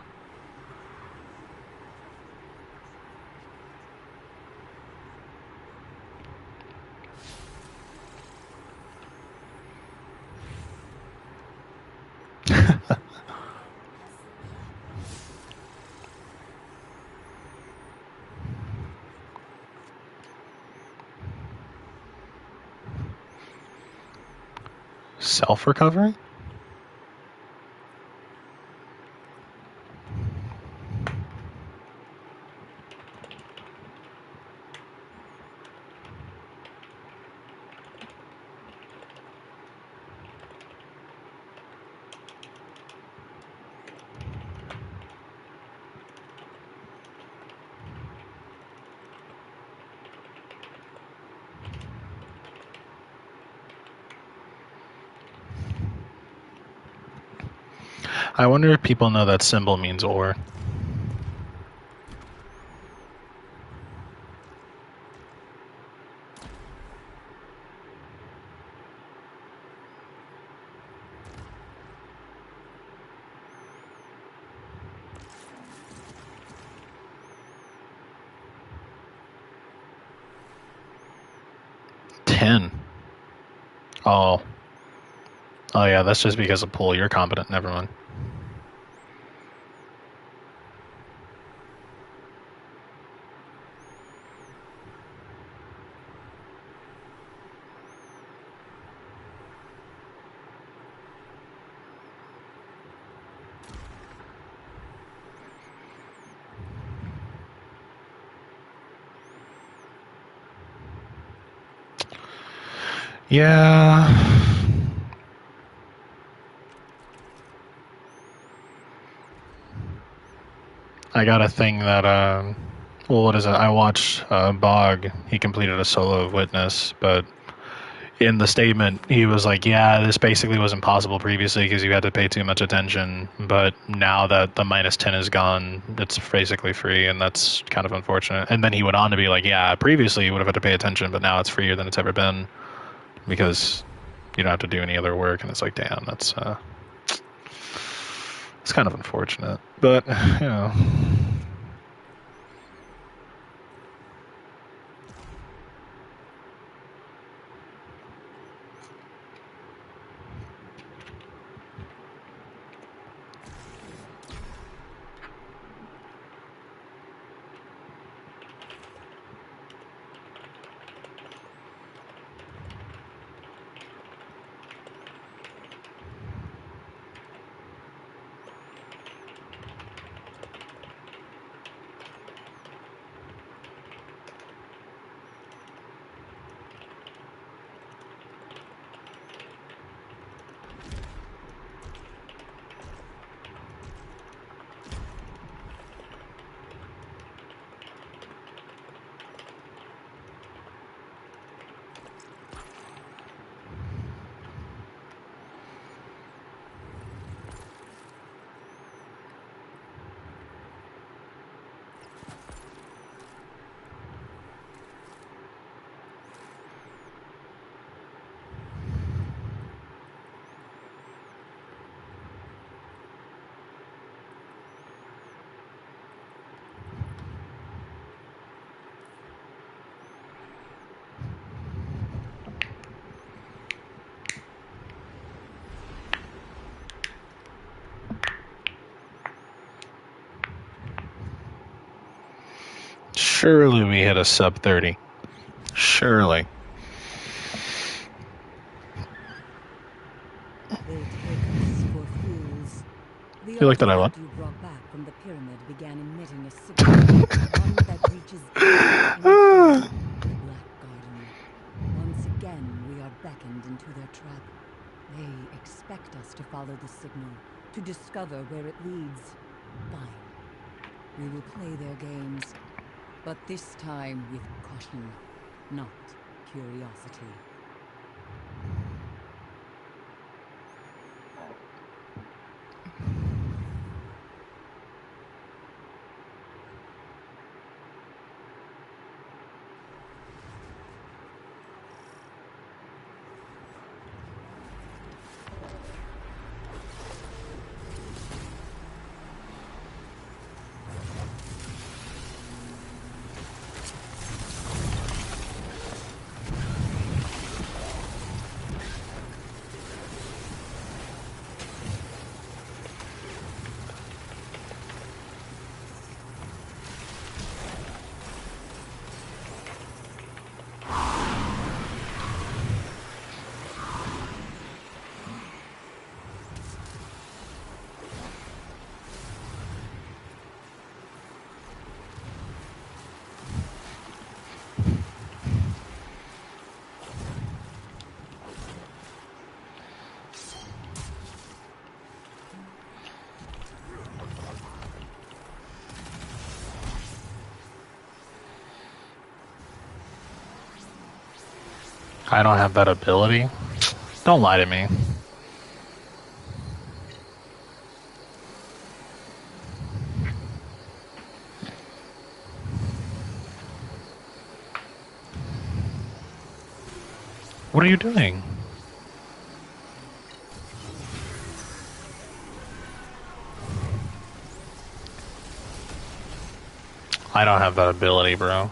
Self-recovery? I wonder if people know that symbol means ore. Oh. Oh yeah, that's just because of pool. You're competent. Never mind. Yeah. I got a thing that, well, what is it? I watched Bog. He completed a solo of Witness, but in the statement, he was like, yeah, this basically was impossible previously because you had to pay too much attention, but now that the -10 is gone, it's basically free, and that's kind of unfortunate. And then he went on to be like, yeah, previously you would have had to pay attention, but now it's freer than it's ever been because you don't have to do any other work. And it's like, damn, that's it's kind of unfortunate, but you know. Surely we hit a sub 30. Surely. They take us for fools. The You like that I won? artifact you brought back from the pyramid began emitting a signal, one that reaches deep into the Black Garden. Once again, we are beckoned into their trap. They expect us to follow the signal, to discover where it leads. Fine. We will play their games, but this time with caution, not curiosity. I don't have that ability. Don't lie to me. What are you doing? I don't have that ability, bro.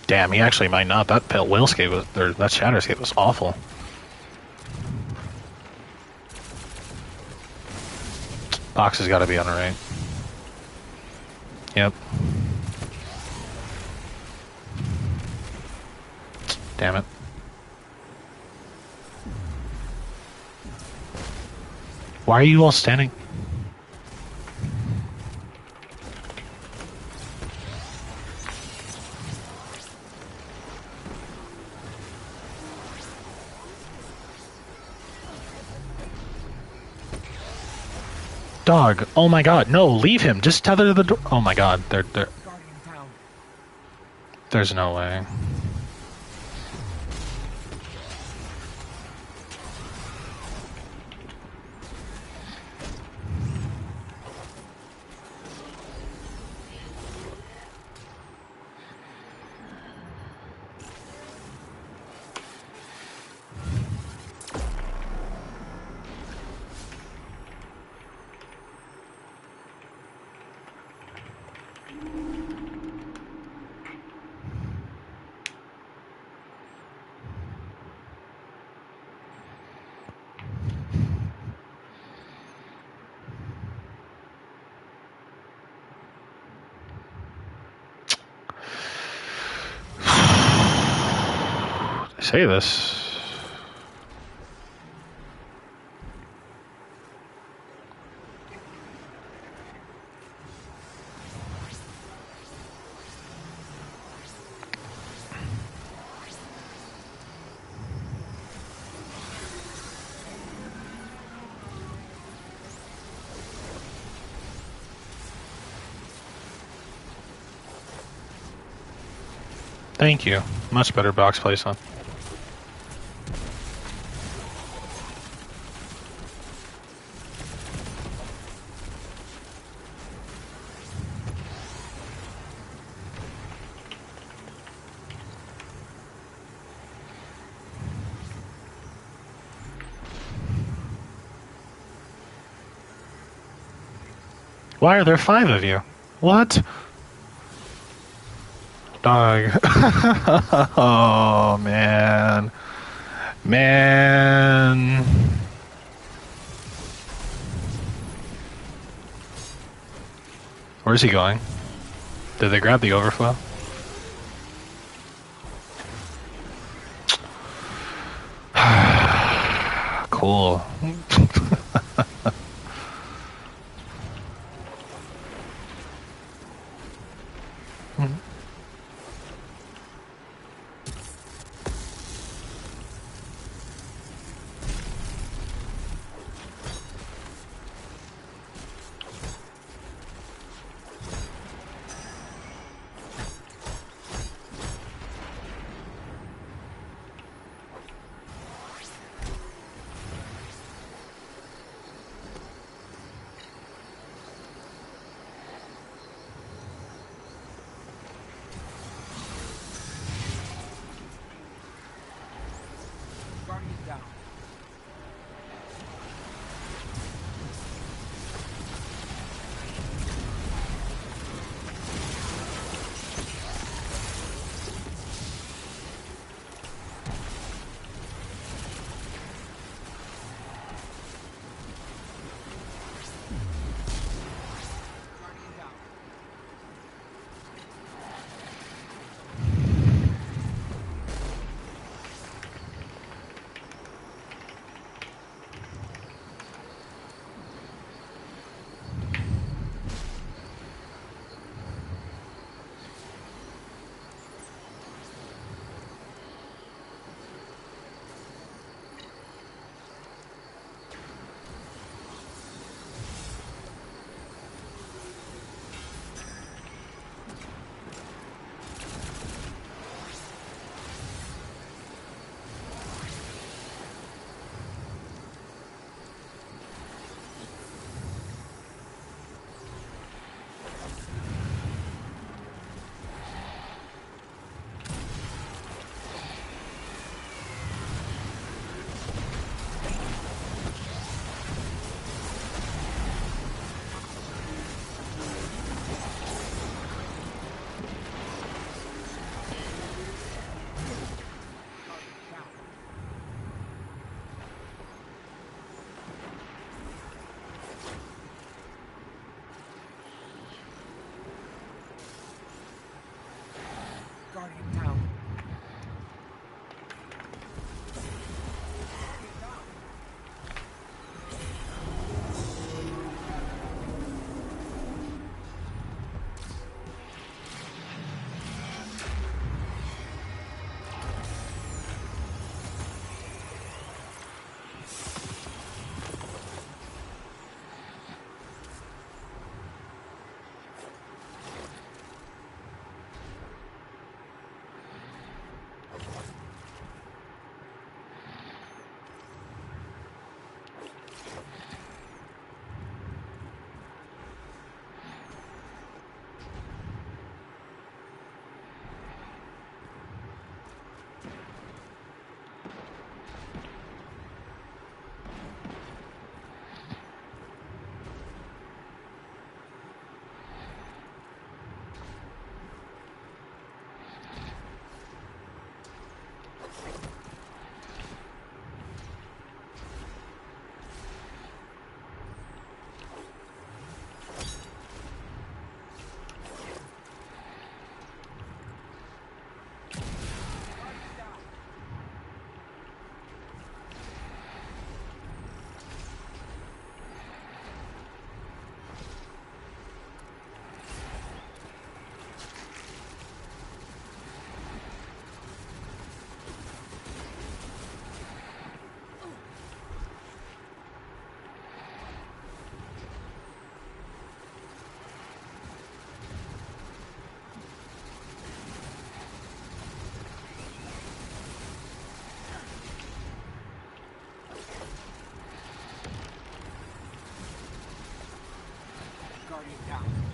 Damn, he actually might not. That pale whalescape was, or that shatterscape was awful. Box has got to be on the right. Yep. Damn it. Why are you all standing? Dog, oh my god, no, leave him. Just tether to the door. Oh my god, there's no way. Say this. Thank you. Much better box placement. Why are there 5 of you? What? Dog. Oh, man. Man. Where's he going? Did they grab the overflow? Cool. Guardian down.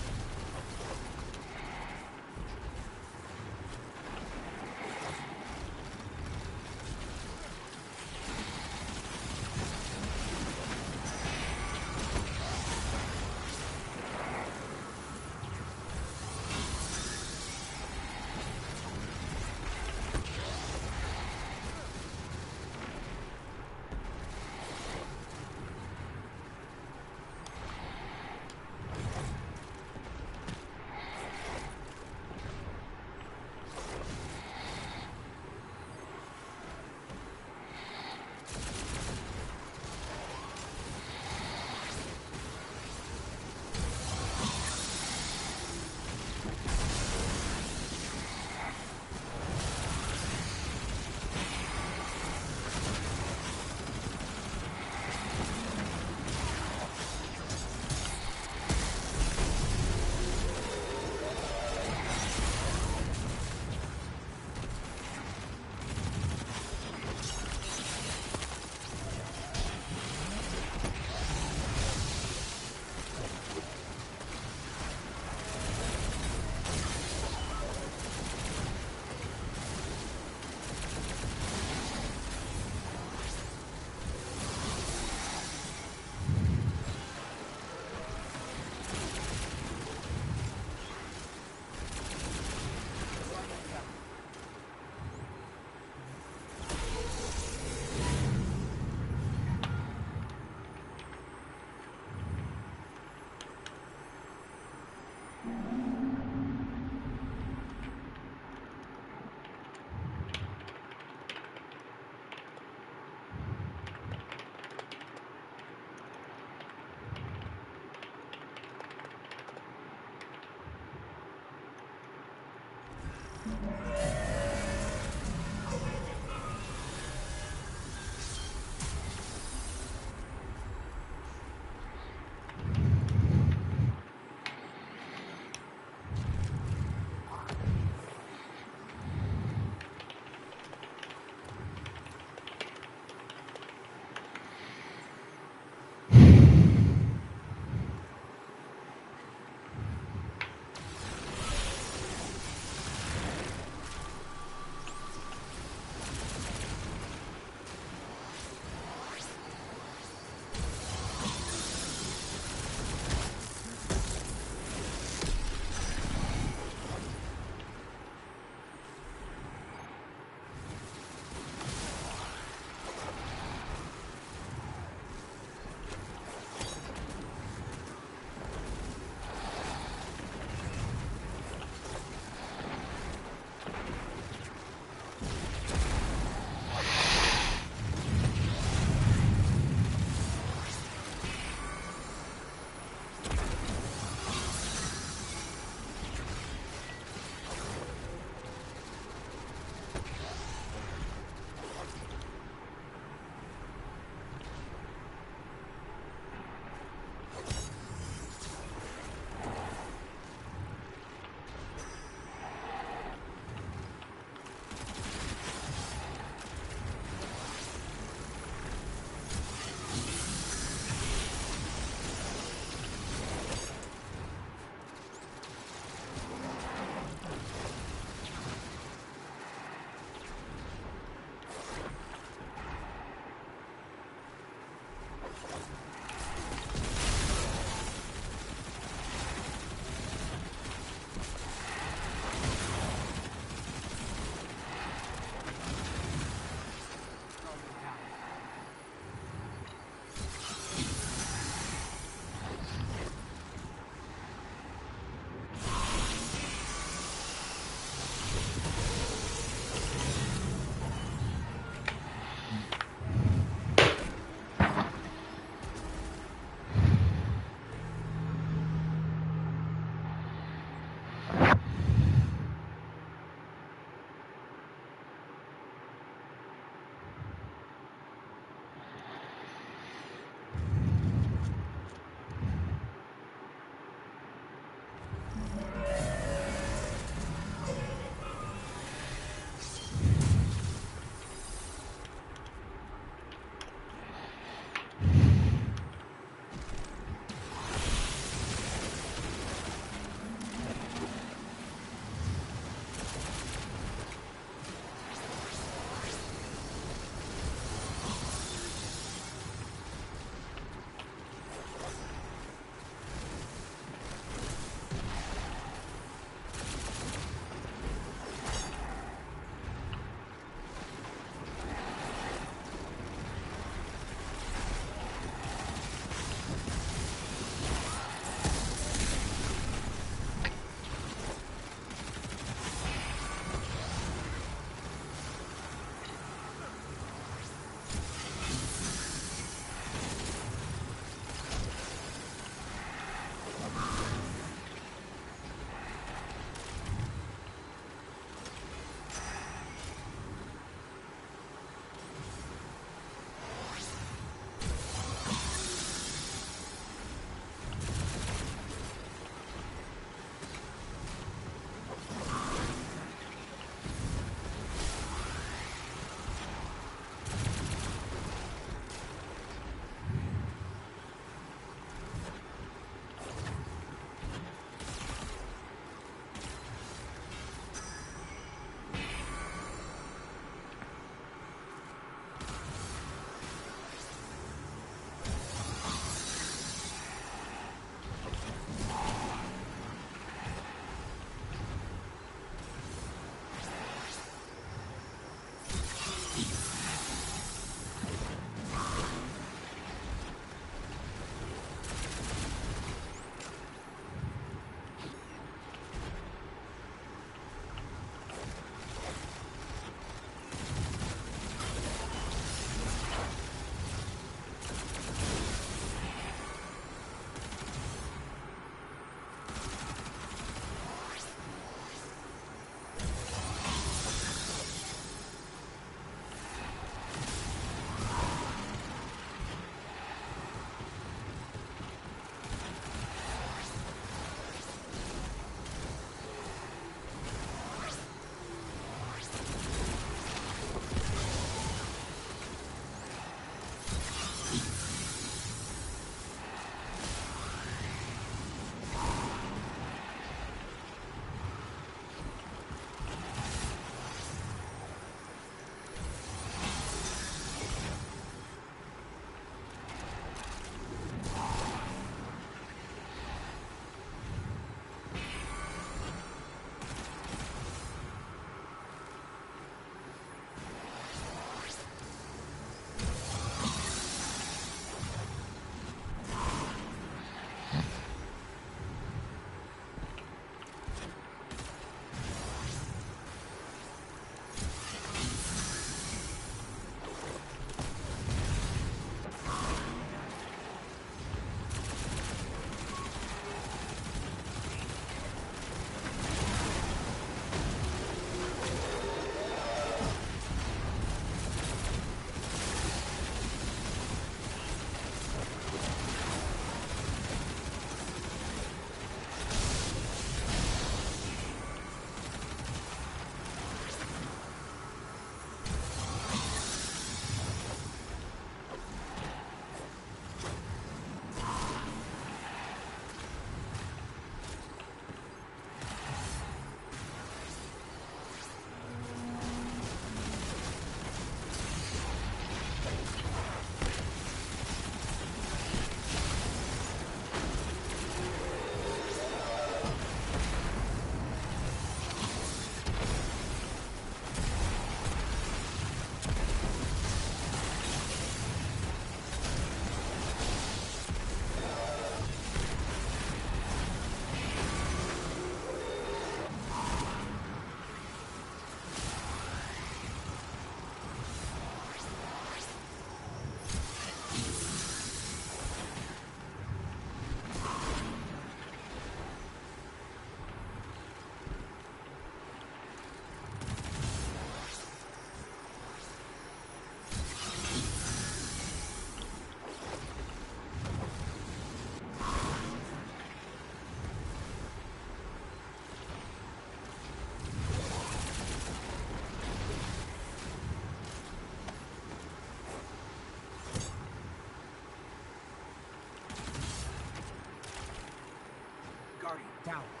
tower.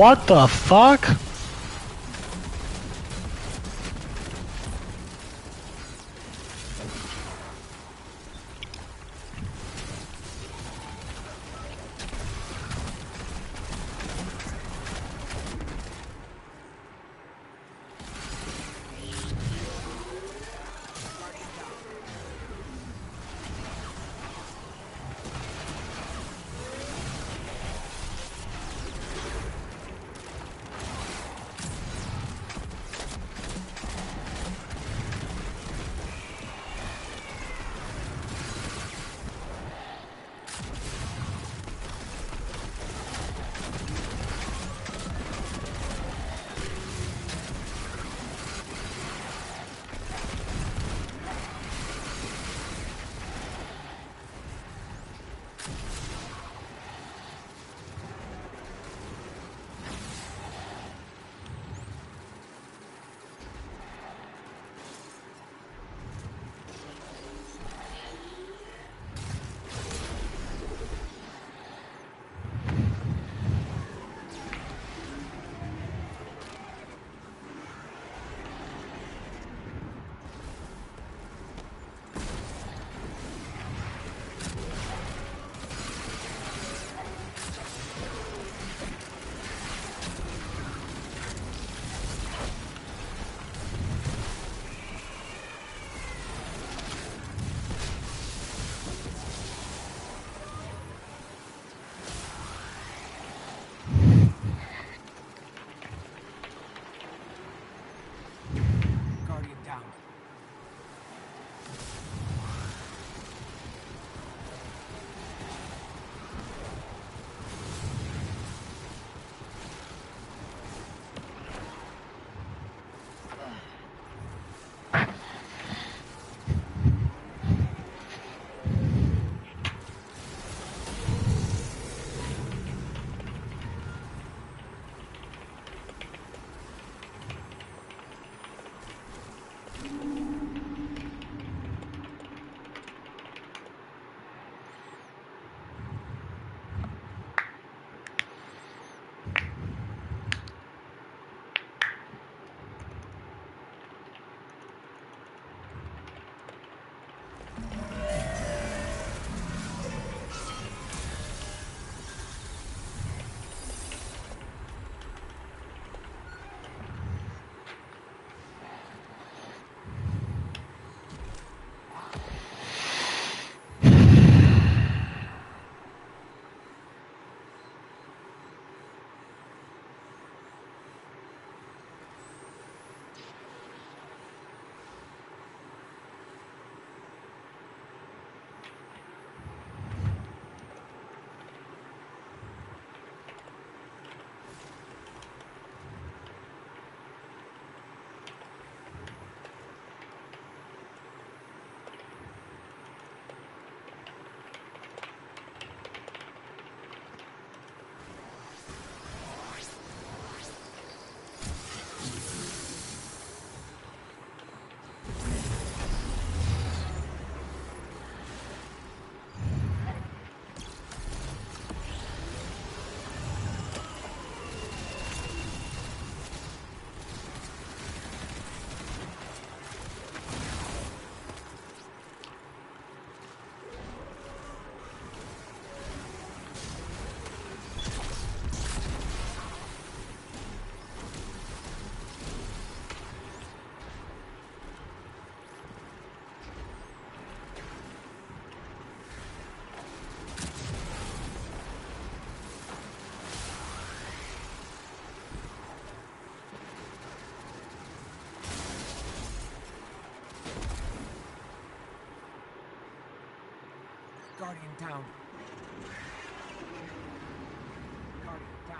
What the fuck? Guardian down. Guardian down. Guardian down.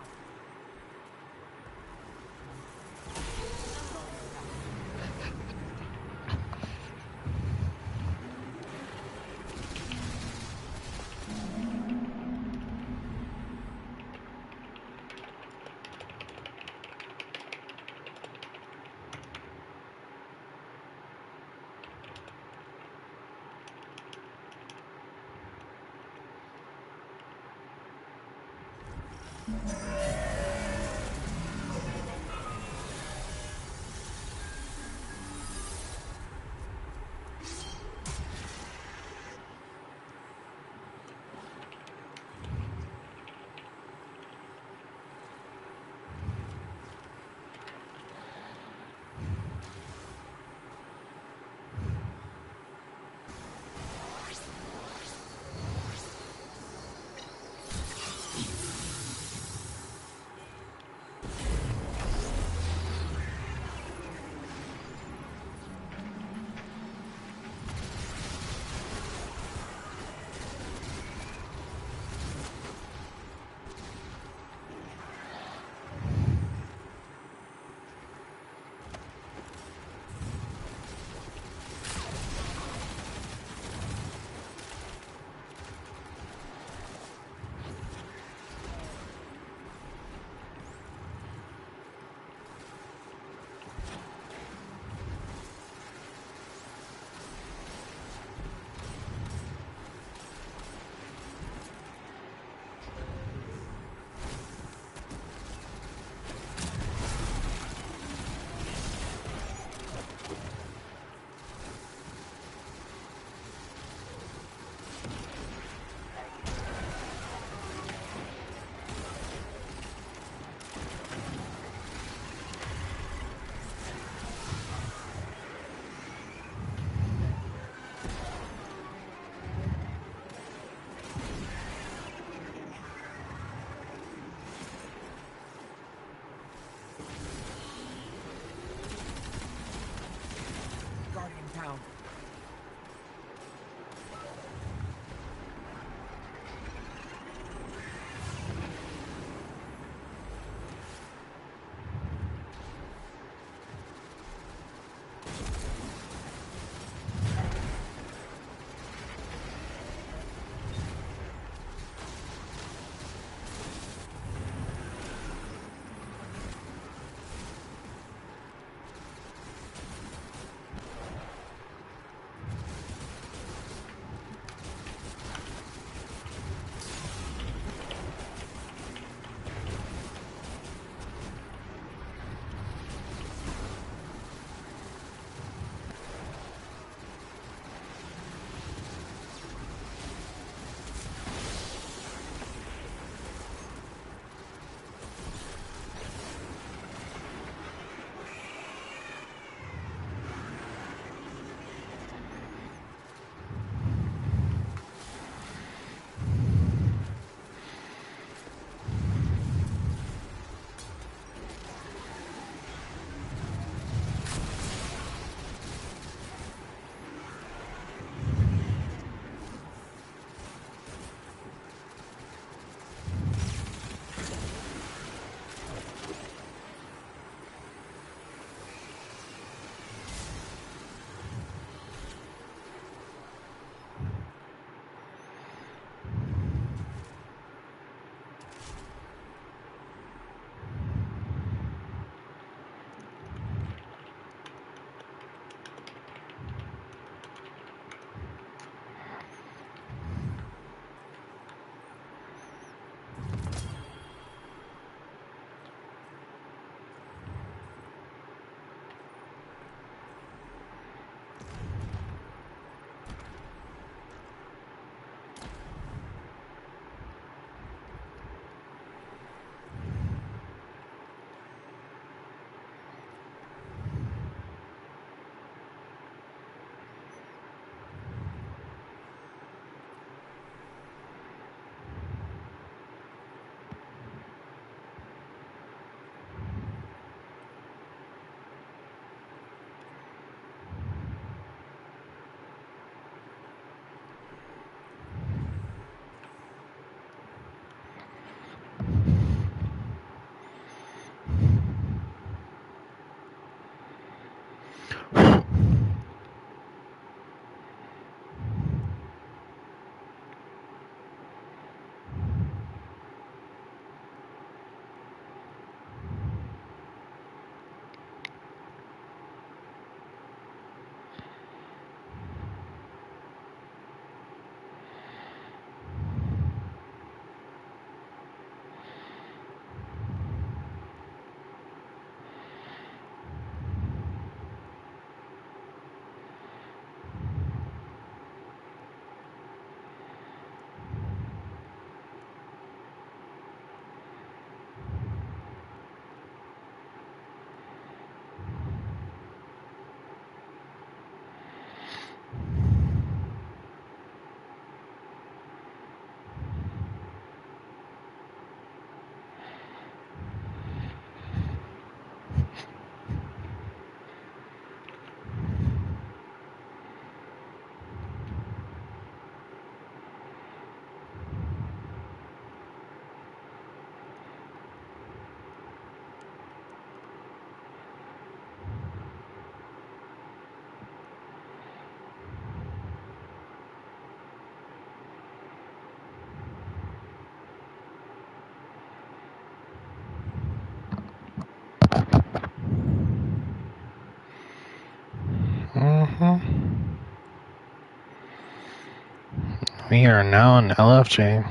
We are now in LFJ.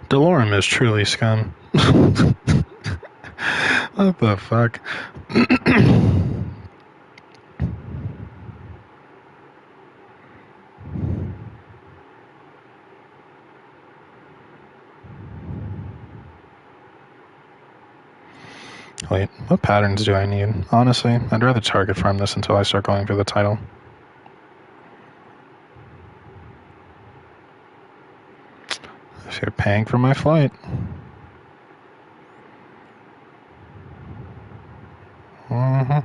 Delorum is truly scum. What the fuck? Wait, what patterns do I need? Honestly, I'd rather target farm this until I start going for the title. If you're paying for my flight. Mm-hmm.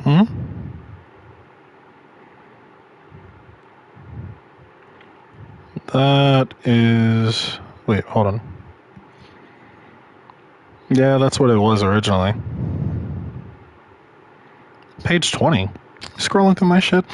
Hmm? That is... Wait, hold on. Yeah, that's what it was originally. Page 20. Scrolling through my shit.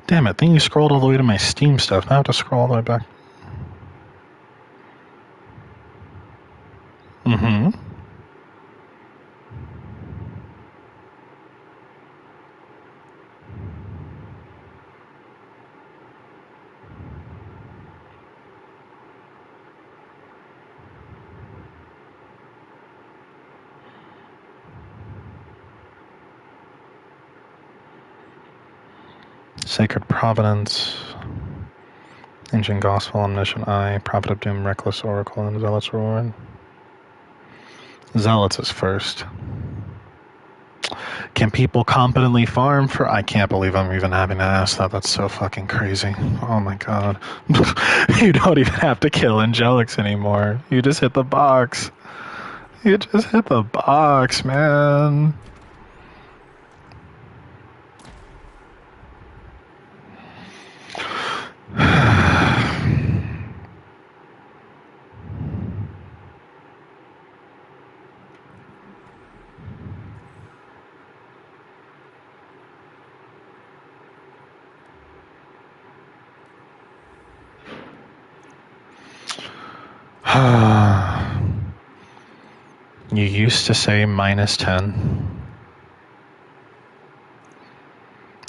Damn it, then you scrolled all the way to my Steam stuff. Now I have to scroll all the way back. Mm-hmm. Sacred Providence, Ancient Gospel, Omniscient Eye, Prophet of Doom, Reckless Oracle, and Zealot's Reward. Zealots is first. Can people competently farm for... I can't believe I'm even having to ask that. That's so fucking crazy. Oh my god. You don't even have to kill Angelics anymore. You just hit the box. You just hit the box, man. You used to say -10.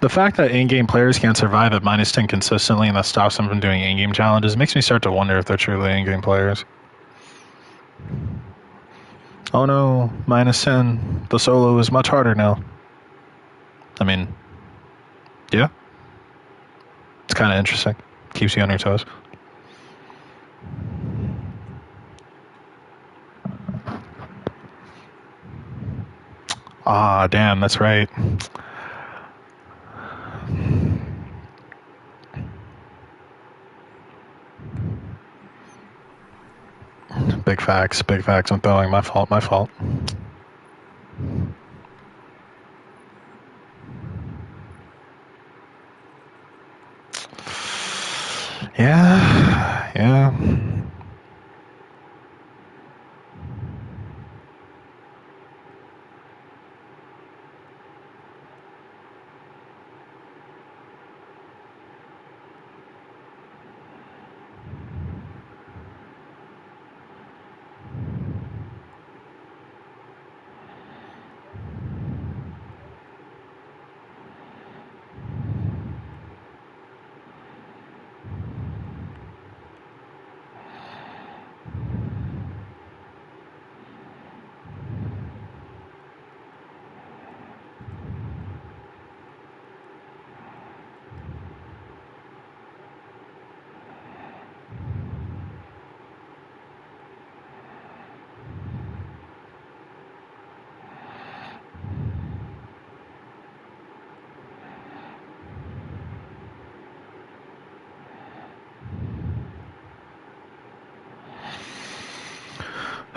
The fact that in-game players can't survive at -10 consistently and that stops them from doing in-game challenges makes me start to wonder if they're truly in-game players. Oh no, -10. The solo is much harder now. I mean, yeah. It's kind of interesting. Keeps you on your toes. Ah, damn, that's right. Big facts, big facts. I'm throwing. My fault, my fault. Yeah, yeah.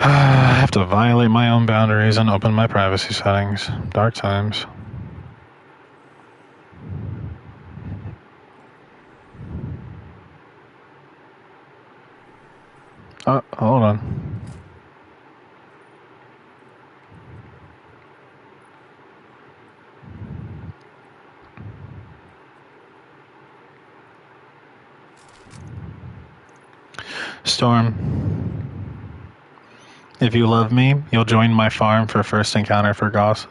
I have to violate my own boundaries and open my privacy settings. Dark times. Oh, hold on. Storm. If you love me, you'll join my farm for first encounter for Goss.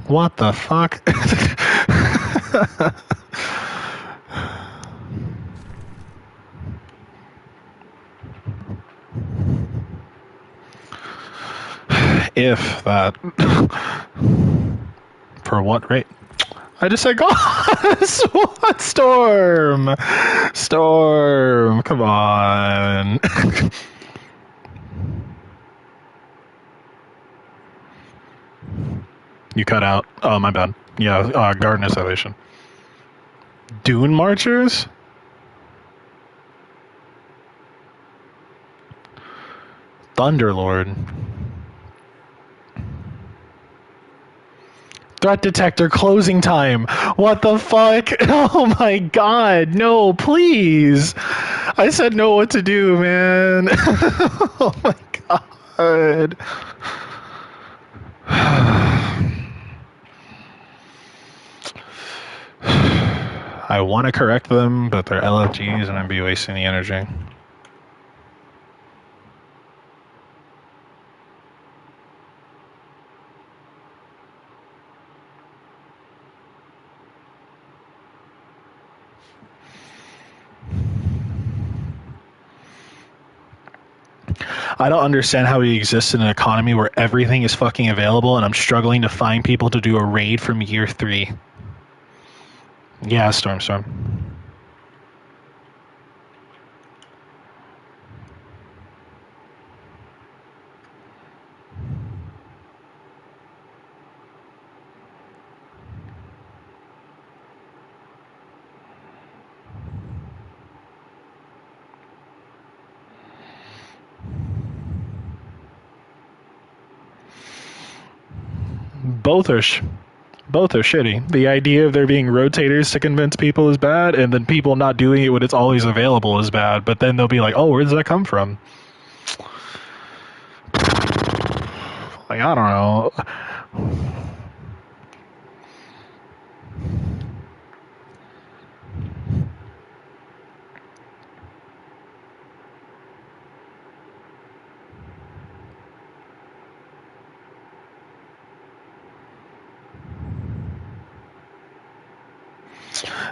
What the fuck? If that. For what rate? I just said Goss! What? Storm! Storm! Come on. You cut out. Oh, my bad. Yeah, Garden Salvation. Dune Marchers? Thunderlord. Threat detector closing time. What the fuck? Oh my god. No, please. I said know what to do, man. Oh my god. God. I want to correct them, but they're LFGs and I'd be wasting the energy. I don't understand how we exist in an economy where everything is fucking available and I'm struggling to find people to do a raid from year 3. Yeah, Storm. Both are shitty. The idea of there being rotators to convince people is bad, and then people not doing it when it's always available is bad. But then they'll be like, "Oh, where does that come from?" Like, I don't know.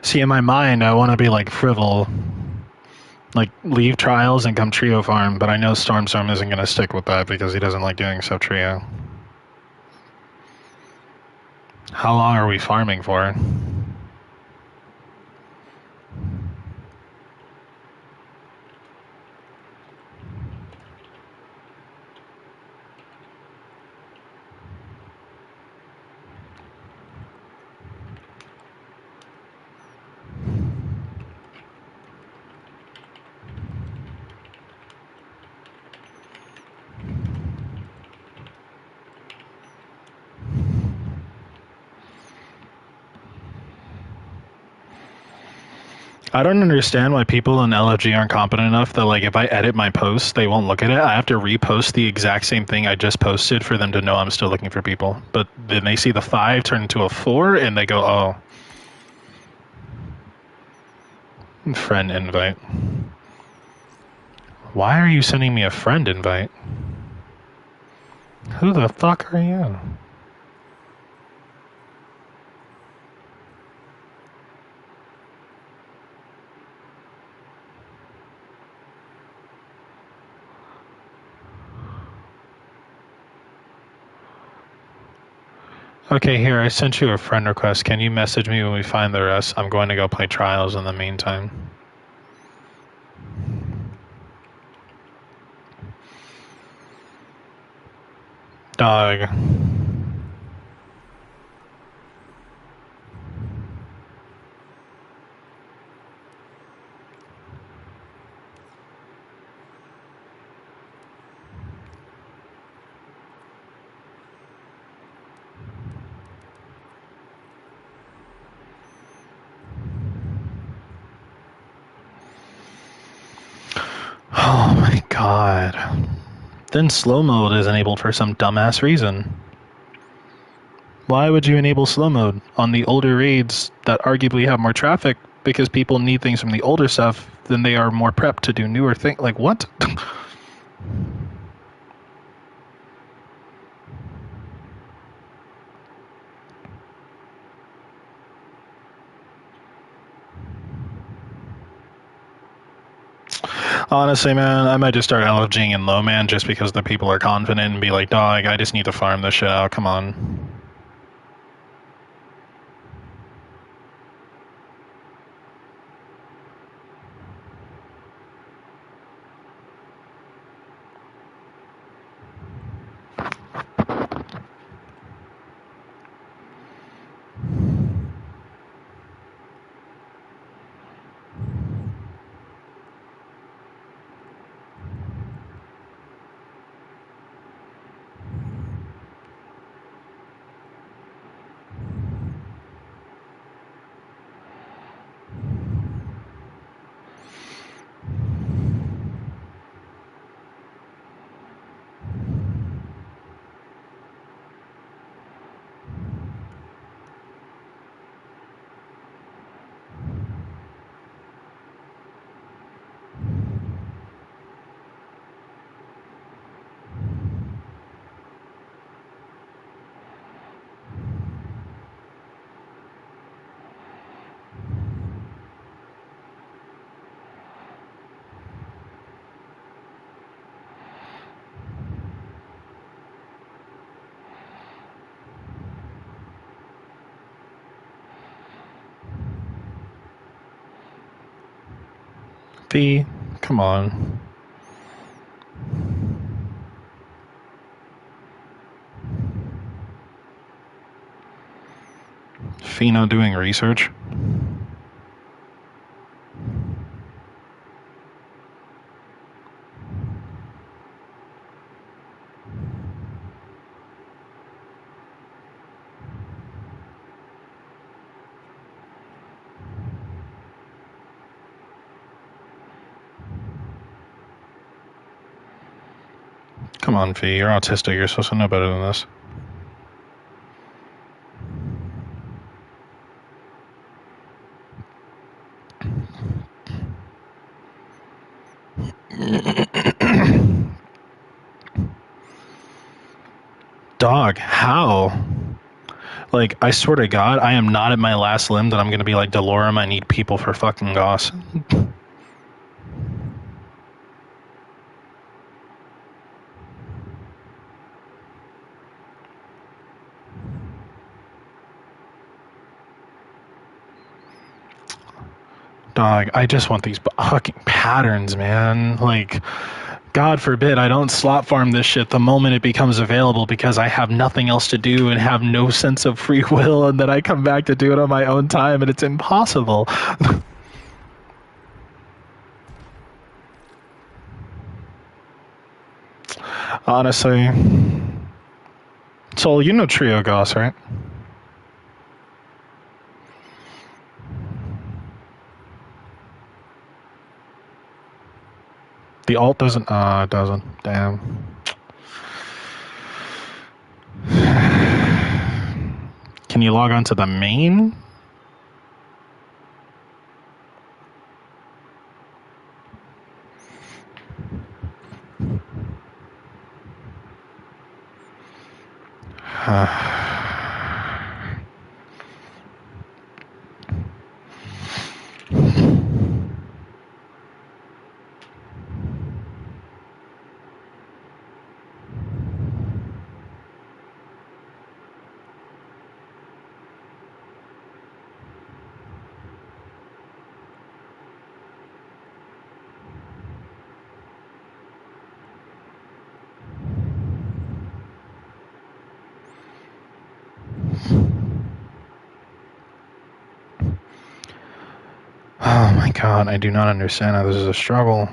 See, in my mind, I want to be like Frivol, like leave trials and come trio farm. But I know Storm isn't going to stick with that because he doesn't like doing sub trio. How long are we farming for? I don't understand why people in LFG aren't competent enough that, like, if I edit my post, they won't look at it. I have to repost the exact same thing I just posted for them to know I'm still looking for people. But then they see the 5 turn into a 4, and they go, oh. Friend invite. Why are you sending me a friend invite? Who the fuck are you? Okay, here, I sent you a friend request. Can you message me when we find the rest? I'm going to go play trials in the meantime. Dog. Oh my god. Then slow mode is enabled for some dumbass reason. Why would you enable slow mode on the older raids that arguably have more traffic because people need things from the older stuff than they are more prepped to do newer things? Like, what? Honestly, man, I might just start LFGing in low man just because the people are confident and be like, dog, I just need to farm this shit out, come on. Fee, come on. Fino doing research. Come on, Fee, you're autistic. You're supposed to know better than this. Dog, how? Like, I swear to God, I am not at my last limb that I'm gonna be like, Delorem, I need people for fucking Goss. Dog, I just want these fucking patterns, man. Like, God forbid I don't slot farm this shit the moment it becomes available because I have nothing else to do and have no sense of free will, and then I come back to do it on my own time, and it's impossible. Honestly. So, you know Trio Goss, right? The alt doesn't, it doesn't. Damn. Can you log on to the main? Oh my God, I do not understand how this is a struggle.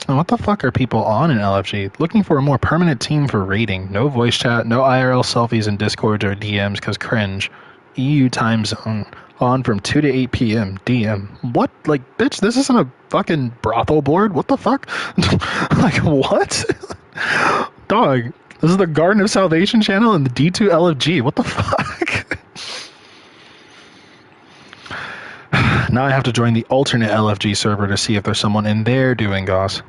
And what the fuck are people on in LFG? Looking for a more permanent team for raiding. No voice chat, no IRL selfies in Discord or DMs because cringe. EU time zone. On from 2 to 8 p.m. DM. What? Like, bitch, this isn't a fucking brothel board? What the fuck? Like, what? Dog, this is the Garden of Salvation channel and the D2 LFG. What the fuck? Now I have to join the alternate LFG server to see if there's someone in there doing Goss.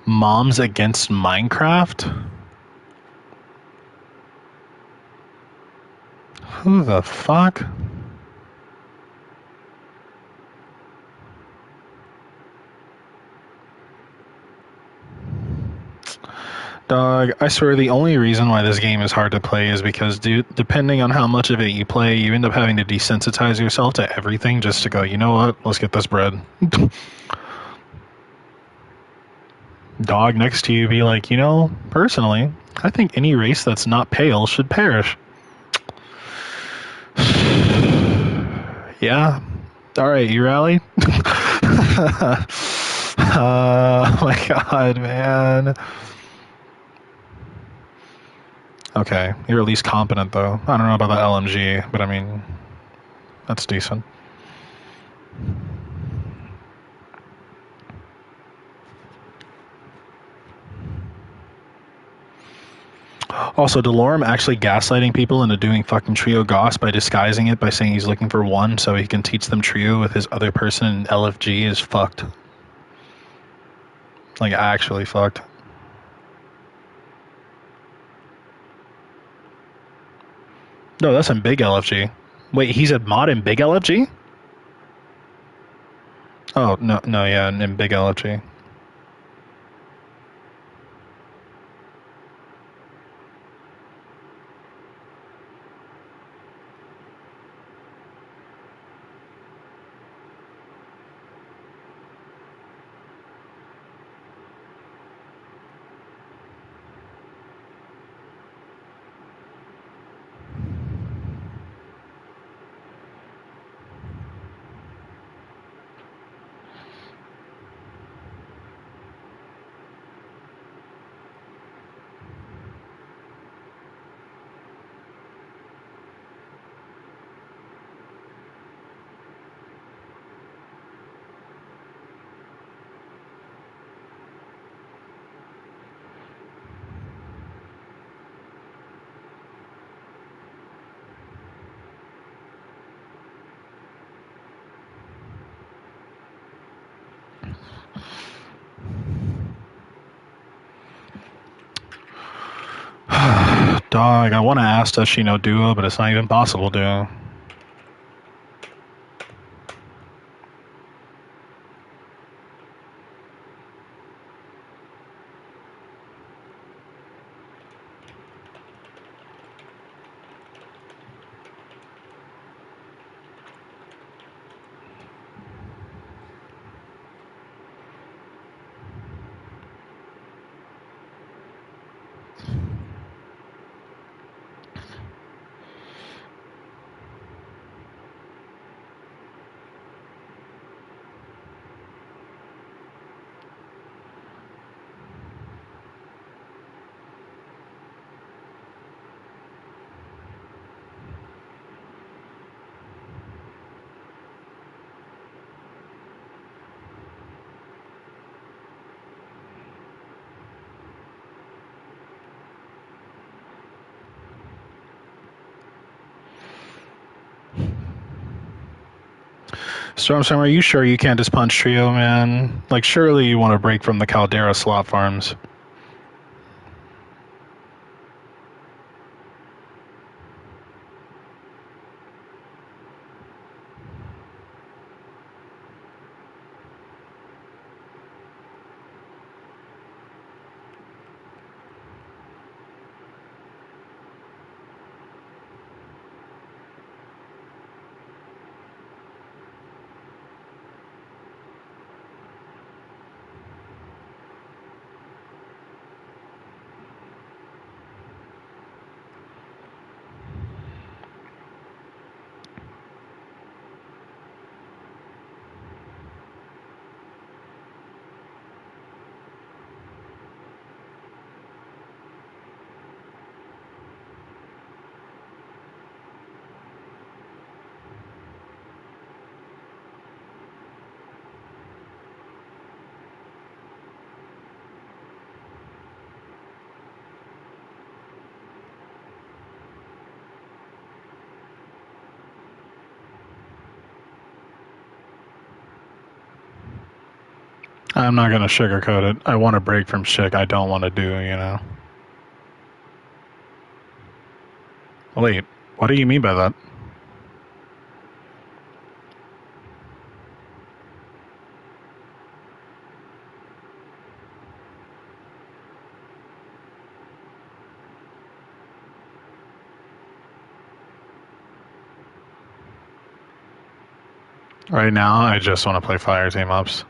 Moms against Minecraft? Who the fuck? Dog, I swear the only reason why this game is hard to play is because, dude, depending on how much of it you play, you end up having to desensitize yourself to everything just to go, you know what, let's get this bread. Dog next to you be like, you know, personally, I think any race that's not pale should perish. Yeah. Alright, you rally? Oh my God, man. Okay, you're at least competent, though. I don't know about the LMG, but I mean, that's decent. Also, Delorme actually gaslighting people into doing fucking Trio Goss by disguising it by saying he's looking for one so he can teach them Trio with his other person in LFG is fucked. Like, actually fucked. No, that's in big LFG. Wait, he's a mod in big LFG? Oh, no, no, yeah, in big LFG. Dog, I want to ask does she know Duo, but it's not even possible, Duo. Stormstorm, are you sure you can't just punch Trio, man? Like, surely you want to break from the Caldera slot farms. I'm not going to sugarcoat it. I want to break from shit I don't want to do, you know? Wait, what do you mean by that? Right now, I just want to play fire team ups.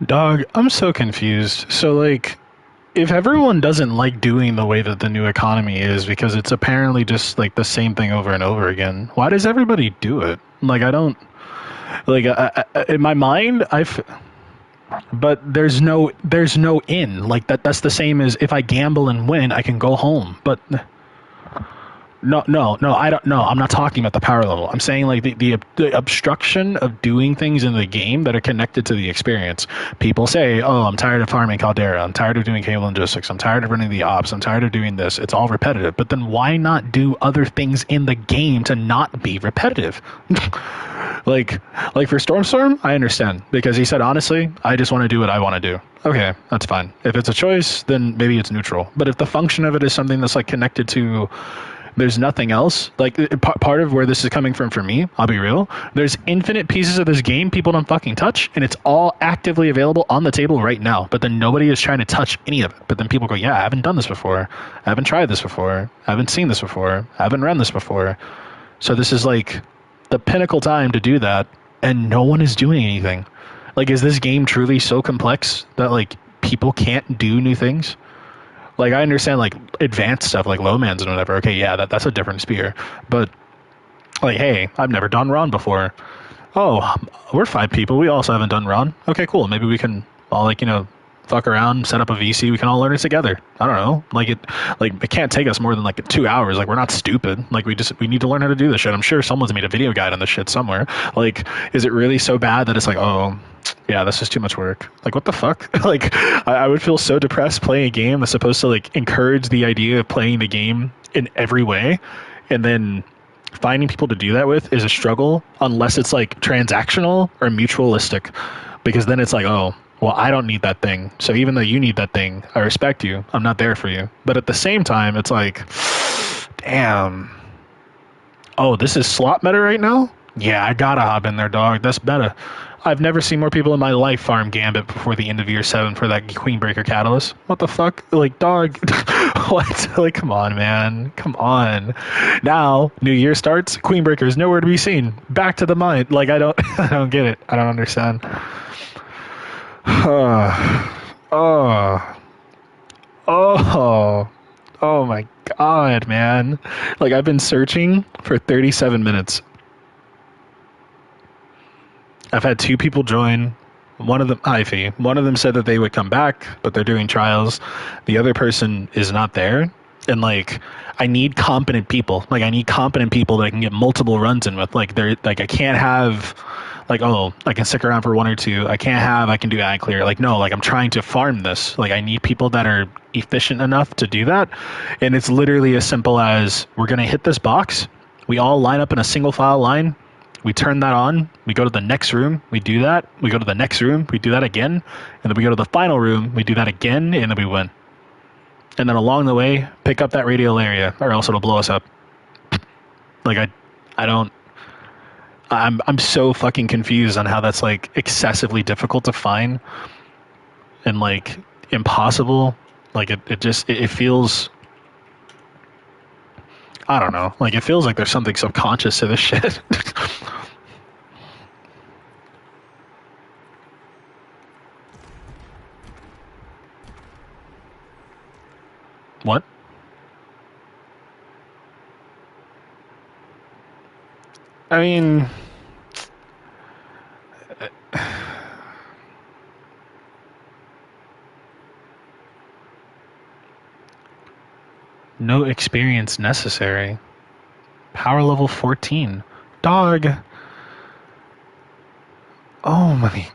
Dog, I'm so confused. So, like, if everyone doesn't like doing the way that the new economy is because it's apparently just, like, the same thing over and over again, why does everybody do it? Like, I don't... Like, in my mind, but there's no in. Like, that's the same as if I gamble and win, I can go home. But... No. I don't. No, I'm not talking about the power level. I'm saying like the obstruction of doing things in the game that are connected to the experience. People say, "Oh, I'm tired of farming Caldera. I'm tired of doing cable logistics. I'm tired of running the ops. I'm tired of doing this." It's all repetitive. But then why not do other things in the game to not be repetitive? like for Storm, I understand because he said honestly, I just want to do what I want to do. Okay, that's fine. If it's a choice, then maybe it's neutral. But if the function of it is something that's like connected to There's nothing else. Like part of where this is coming from for me, I'll be real. There's infinite pieces of this game people don't fucking touch, and it's all actively available on the table right now. But then nobody is trying to touch any of it. But then people go, yeah, I haven't done this before. I haven't tried this before. I haven't seen this before. I haven't run this before. So this is like the pinnacle time to do that, and no one is doing anything. Like, is this game truly so complex that like people can't do new things? Like, I understand like advanced stuff like low mans and whatever. Okay, yeah, that's a different spear. But like, hey, I've never done Ron before. Oh, we're 5 people. We also haven't done Ron. Okay, cool. Maybe we can all like, fuck around, set up a VC. We can all learn it together. I don't know. Like it can't take us more than like 2 hours. Like, we're not stupid. Like, we need to learn how to do this shit. I'm sure someone's made a video guide on this shit somewhere. Like, is it really so bad that it's like, oh, yeah, this is too much work? Like, what the fuck? Like, I would feel so depressed playing a game that's supposed to like encourage the idea of playing the game in every way, and then finding people to do that with is a struggle unless it's like transactional or mutualistic, because then it's like, oh, well, I don't need that thing, so even though you need that thing, I respect you, I'm not there for you. But at the same time, it's like, damn, oh, this is slot meta right now? Yeah, I gotta hop in there, dog. That's meta. I've never seen more people in my life farm Gambit before the end of year 7 for that Queenbreaker Catalyst. What the fuck? Like, dog, what? Like, come on, man. Come on. Now, New Year starts, Queenbreaker is nowhere to be seen. Back to the mind. Like, I don't I don't get it. I don't understand. Oh. Oh. Oh my god, man. Like, I've been searching for 37 minutes. I've had 2 people join. One of them, Ivy, one of them said that they would come back, but they're doing trials. The other person is not there. And like, I need competent people. Like, I need competent people that I can get multiple runs in with. Like, they're like, I can't have like, oh, I can stick around for 1 or 2. I can't have, I can do ag clear. Like, no, like, I'm trying to farm this. Like, I need people that are efficient enough to do that. And it's literally as simple as, we're going to hit this box. We all line up in a single file line. We turn that on, we go to the next room, we do that, we go to the next room, we do that again, and then we go to the final room, we do that again, and then we win. And then along the way, pick up that radial area, or else it'll blow us up. Like, I'm so fucking confused on how that's like excessively difficult to find and like impossible. Like, it feels, I don't know, like, it feels like there's something subconscious to this shit. What? I mean, no experience necessary. Power level 14. Dog. Oh my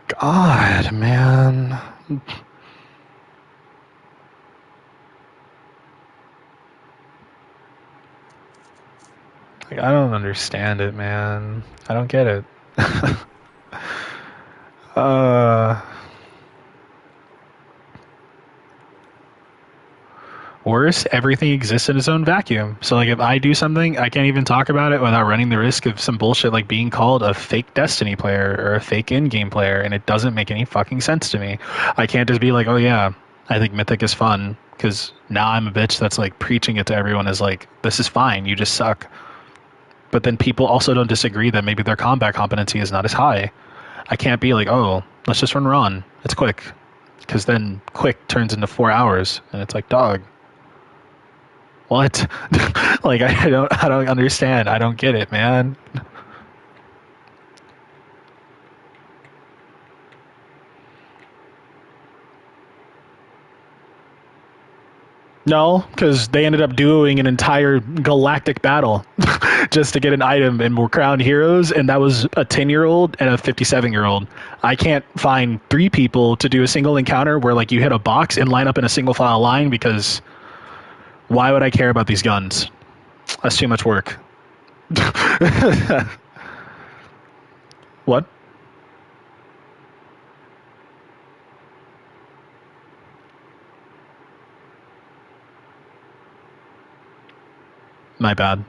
god, man. Like, I don't understand it, man. I don't get it. Worse, everything exists in its own vacuum. So like, if I do something, I can't even talk about it without running the risk of some bullshit like being called a fake Destiny player or a fake in-game player, and it doesn't make any fucking sense to me. I can't just be like, oh yeah, I think Mythic is fun, because now I'm a bitch that's like preaching it to everyone as like, this is fine, you just suck. But then people also don't disagree that maybe their combat competency is not as high. I can't be like, oh, let's just run Ron. It's quick. Because then quick turns into 4 hours, and it's like, dog. What? Like, I don't understand. I don't get it, man. No, because they ended up doing an entire galactic battle just to get an item and were crowned heroes, and that was a 10-year-old and a 57-year-old. I can't find 3 people to do a single encounter where like you hit a box and line up in a single file line, because why would I care about these guns? That's too much work. What? My bad.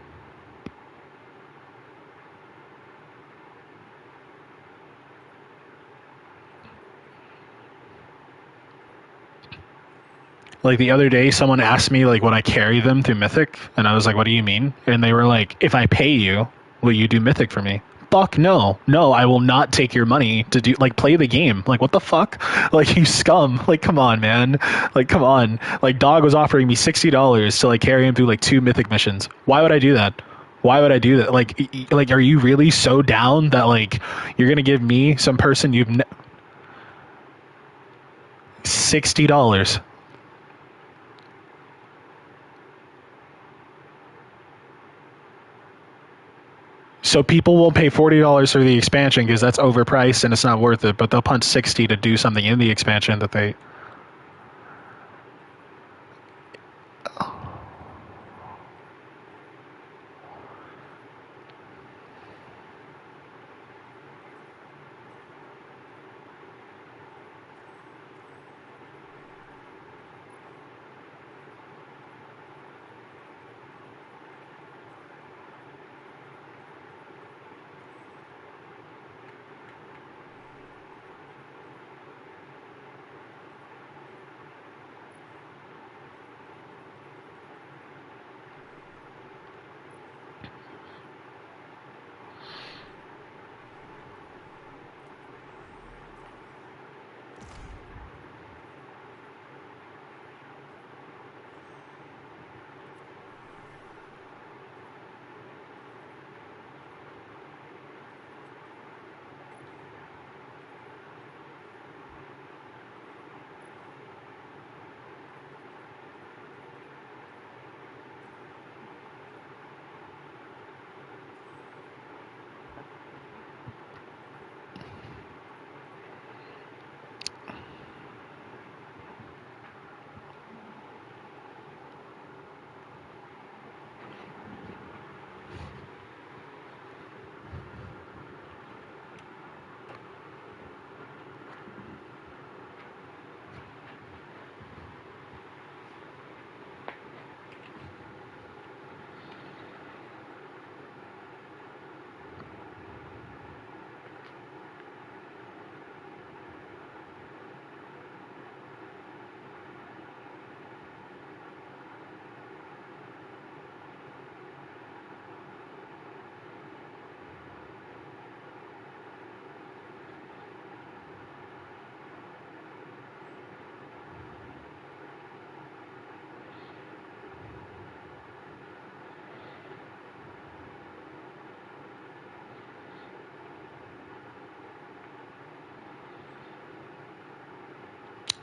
Like the other day, someone asked me like would I carry them through Mythic, and I was like, "What do you mean?" And they were like, "If I pay you, will you do Mythic for me?" Fuck no, no, I will not take your money to do like play the game. Like what the fuck? Like you scum. Like come on, man. Like come on. Like Dog was offering me $60 to like carry him through like 2 Mythic missions. Why would I do that? Why would I do that? Like are you really so down that like you're gonna give me some person $60? So people will pay $40 for the expansion because that's overpriced and it's not worth it, but they'll punch 60 to do something in the expansion that they.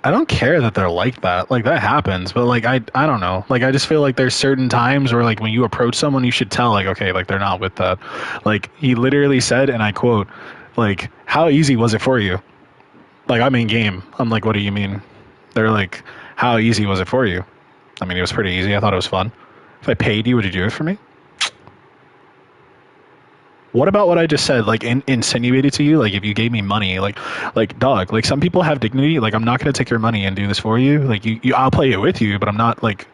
I don't care that they're like that. Like that happens, but like I don't know. Like I just feel like there's certain times where like when you approach someone, you should tell like okay, like they're not with that. Like he literally said, and I quote, like how easy was it for you? Like I'm in game. I'm like, what do you mean? They're like, how easy was it for you? I mean, it was pretty easy. I thought it was fun. If I paid you, would you do it for me? What about what I just said? Like insinuated to you, like if you gave me money, like dog, like some people have dignity. Like I'm not gonna take your money and do this for you. Like I'll play it with you, but I'm not like.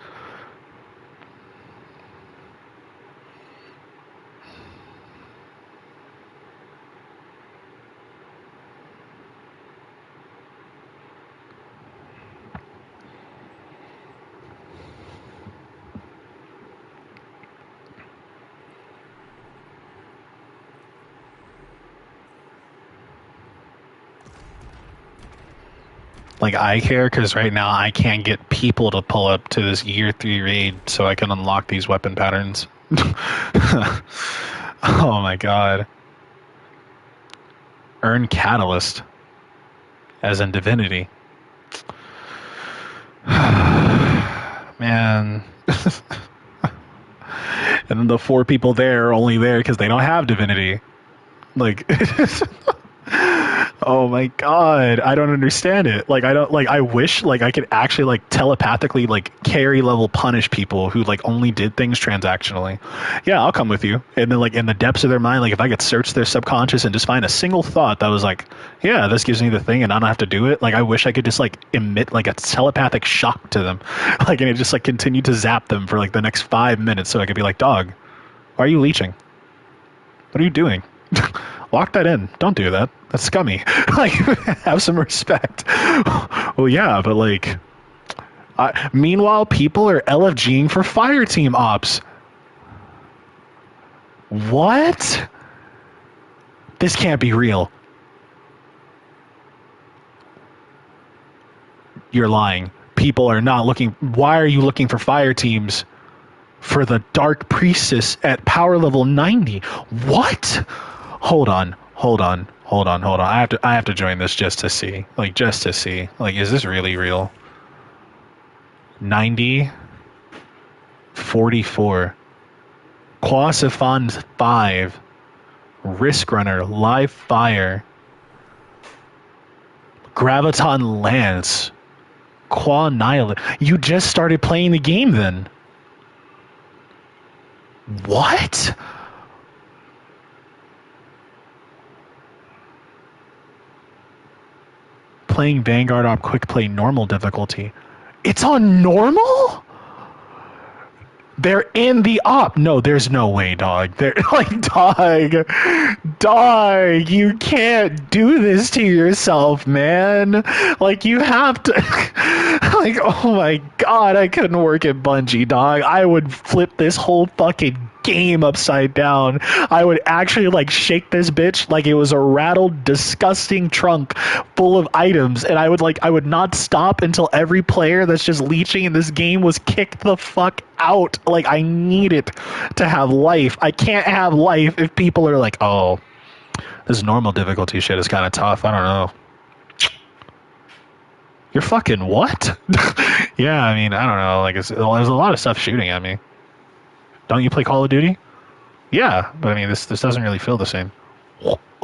Like I care because right now I can't get people to pull up to this year 3 raid so I can unlock these weapon patterns. Oh my god. Earn catalyst as in divinity. Man. And then the 4 people there are only there because they don't have divinity. Like Oh my god, I don't understand it. Like I don't like I wish like I could actually like telepathically like carry level punish people who like only did things transactionally. Yeah, I'll come with you. And then like in the depths of their mind, like if I could search their subconscious and just find a single thought that was like, yeah, this gives me the thing and I don't have to do it. Like I wish I could just like emit like a telepathic shock to them. Like and it just like continue to zap them for like the next 5 minutes so I could be like, "Dog, why are you leeching? What are you doing?" Lock that in. Don't do that. That's scummy. Like, have some respect. Well, yeah, but like, meanwhile, people are LFGing for fire team ops. What? This can't be real. You're lying. People are not looking. Why are you looking for fire teams for the Dark Priestess at power level 90? What? Hold on. I have to join this just to see. Like, just to see. Like, is this really real? 90, 44. Quasifon 5. Risk Runner, Live Fire. Graviton Lance. Qua Nihilus. You just started playing the game then. What? Playing Vanguard on quick play normal difficulty. It's on normal? They're in the op. No, there's no way, dog. They're like, dog, you can't do this to yourself, man. Like, you have to, like, oh my god, I couldn't work at Bungie, dog. I would flip this whole fucking game upside down. I would actually like shake this bitch like it was a rattled, disgusting trunk full of items, and I would not stop until every player that's just leeching in this game was kicked the fuck out. Like, I need it to have life. I can't have life if people are like, oh, this normal difficulty shit is kind of tough. I don't know. You're fucking what? Yeah, I mean, I don't know. Like, there's a lot of stuff shooting at me. Don't you play Call of Duty? Yeah, but I mean, this doesn't really feel the same. What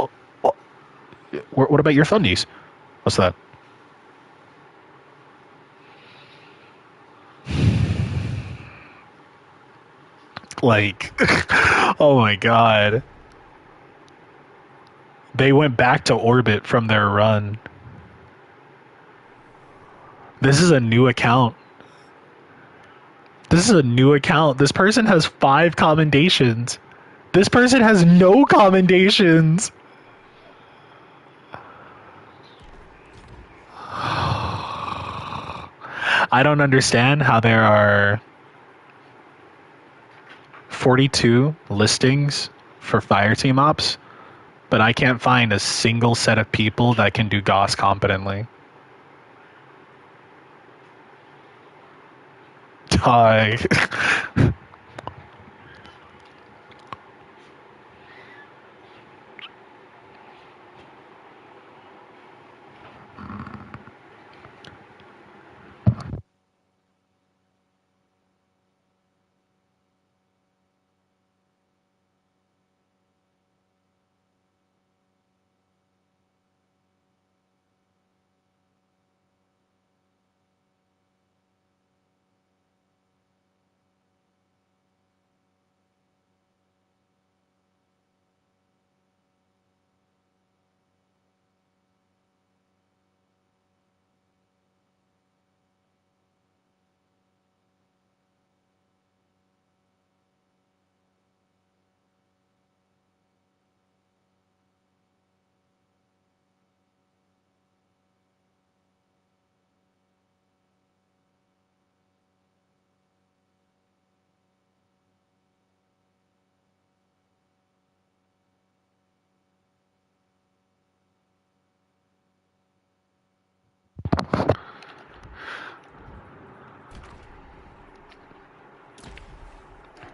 about your fundies? What's that? Like, oh my god. They went back to orbit from their run. This is a new account. This is a new account. This person has 5 commendations. This person has no commendations. I don't understand how there are 42 listings for Fireteam Ops, but I can't find a single set of people that can do GOS competently. Die.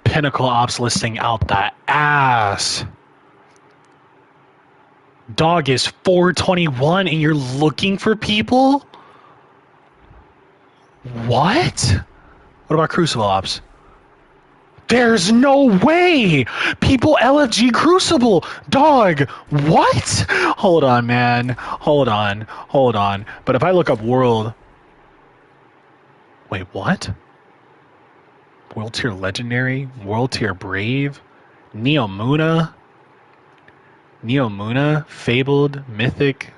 Pinnacle Ops listing out the ass. Dog is 421 and you're looking for people? What? What about Crucible Ops? There's no way! People LFG Crucible! Dog! What? Hold on, man. Hold on. But if I look up World... Wait, what? World Tier Legendary? World Tier Brave? Neomuna? Fabled? Mythic?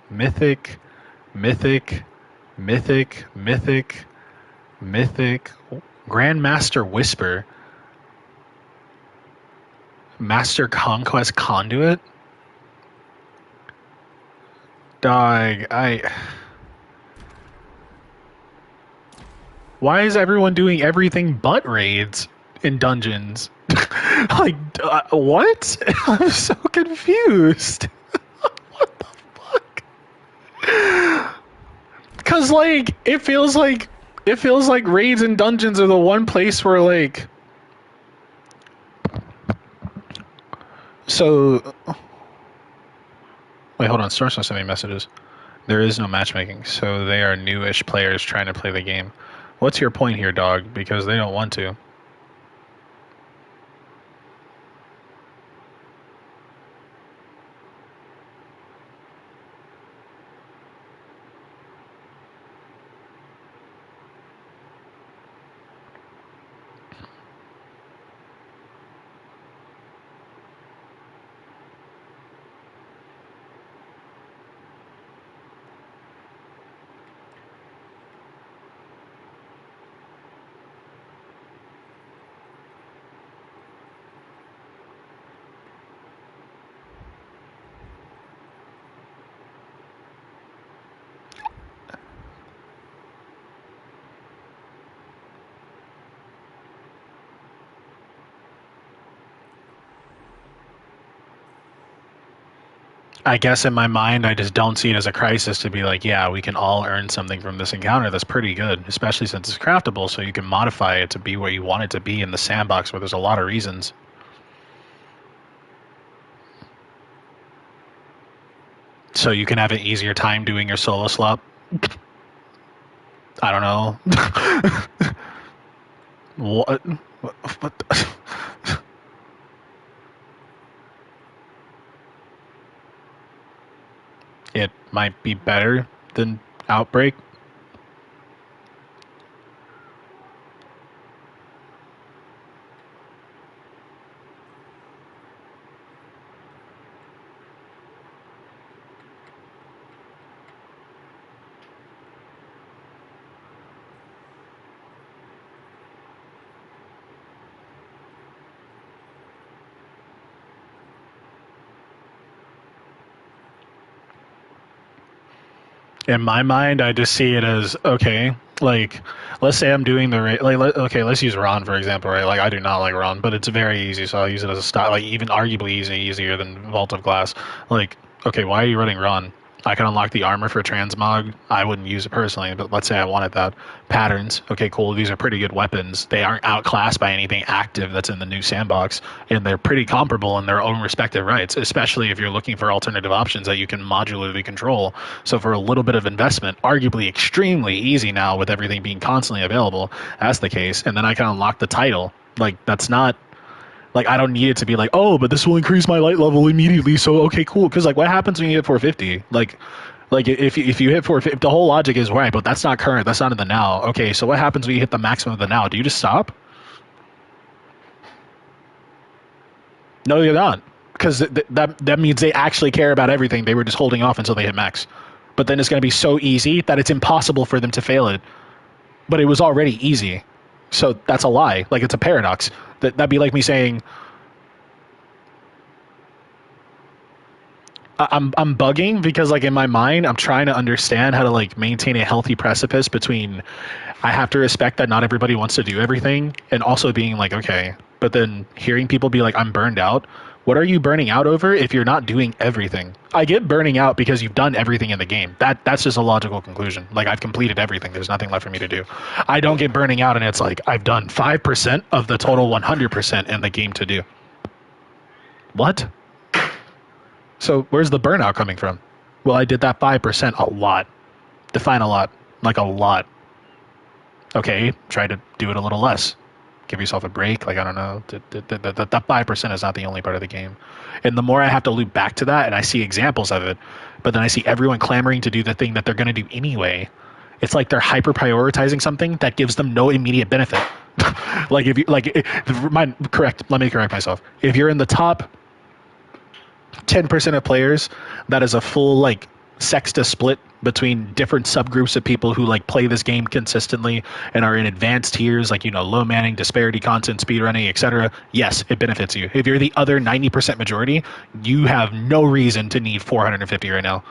Grandmaster Whisper? Master Conquest Conduit? Dog, Why is everyone doing everything but raids in dungeons? Like, what? I'm so confused. What the fuck? Because, like, it feels like raids and dungeons are the one place where, like... So... Wait, hold on. Storm's not sending messages. There is no matchmaking, so they are newish players trying to play the game. What's your point here, dog? Because they don't want to. I guess in my mind, I just don't see it as a crisis to be like, yeah, we can all earn something from this encounter that's pretty good, especially since it's craftable, so you can modify it to be where you want it to be in the sandbox where there's a lot of reasons. So you can have an easier time doing your solo slop. I don't know. What? What? It might be better than Outbreak. In my mind, I just see it as, okay, like, let's say I'm doing okay, let's use Ron, for example, right? Like, I do not like Ron, but it's very easy, so I'll use it as a style, like, even arguably easier than Vault of Glass. Like, okay, why are you running Ron? I can unlock the armor for transmog. I wouldn't use it personally, but let's say I wanted that. Patterns. Okay, cool. These are pretty good weapons. They aren't outclassed by anything active that's in the new sandbox, and they're pretty comparable in their own respective rights, especially if you're looking for alternative options that you can modularly control. So for a little bit of investment, arguably extremely easy now with everything being constantly available, that's the case. And then I can unlock the title. Like, that's not... Like, I don't need it to be like, oh, but this will increase my light level immediately, so okay, cool. Because, like, what happens when you hit 450? Like if you hit 450, the whole logic is, right, but that's not current. That's not in the now. Okay, so what happens when you hit the maximum of the now? Do you just stop? No, you're not. Because that means they actually care about everything. They were just holding off until they hit max. But then it's going to be so easy that it's impossible for them to fail it. But it was already easy. So that's a lie. Like, it's a paradox. That'd be like me saying, I'm bugging because, like, in my mind, I'm trying to understand how to, like, maintain a healthy precipice between I have to respect that not everybody wants to do everything, and also being like, okay, but then hearing people be like, I'm burned out. What are you burning out over if you're not doing everything? I get burning out because you've done everything in the game. That's just a logical conclusion. Like, I've completed everything. There's nothing left for me to do. I don't get burning out and it's like, I've done 5% of the total 100% in the game to do. What? So where's the burnout coming from? Well, I did that 5% a lot. Define a lot. Like, a lot. Okay, try to do it a little less. Give yourself a break. Like, I don't know. That 5% is not the only part of the game. And the more I have to loop back to that, and I see examples of it, but then I see everyone clamoring to do the thing that they're going to do anyway. It's like they're hyper prioritizing something that gives them no immediate benefit. Like, if you like, let me correct myself. If you're in the top 10% of players, that is a full like sexta split between different subgroups of people who like play this game consistently and are in advanced tiers, like, you know, low manning, disparity content, speedrunning, etc. Yes, it benefits you. If you're the other 90% majority, you have no reason to need 450 right now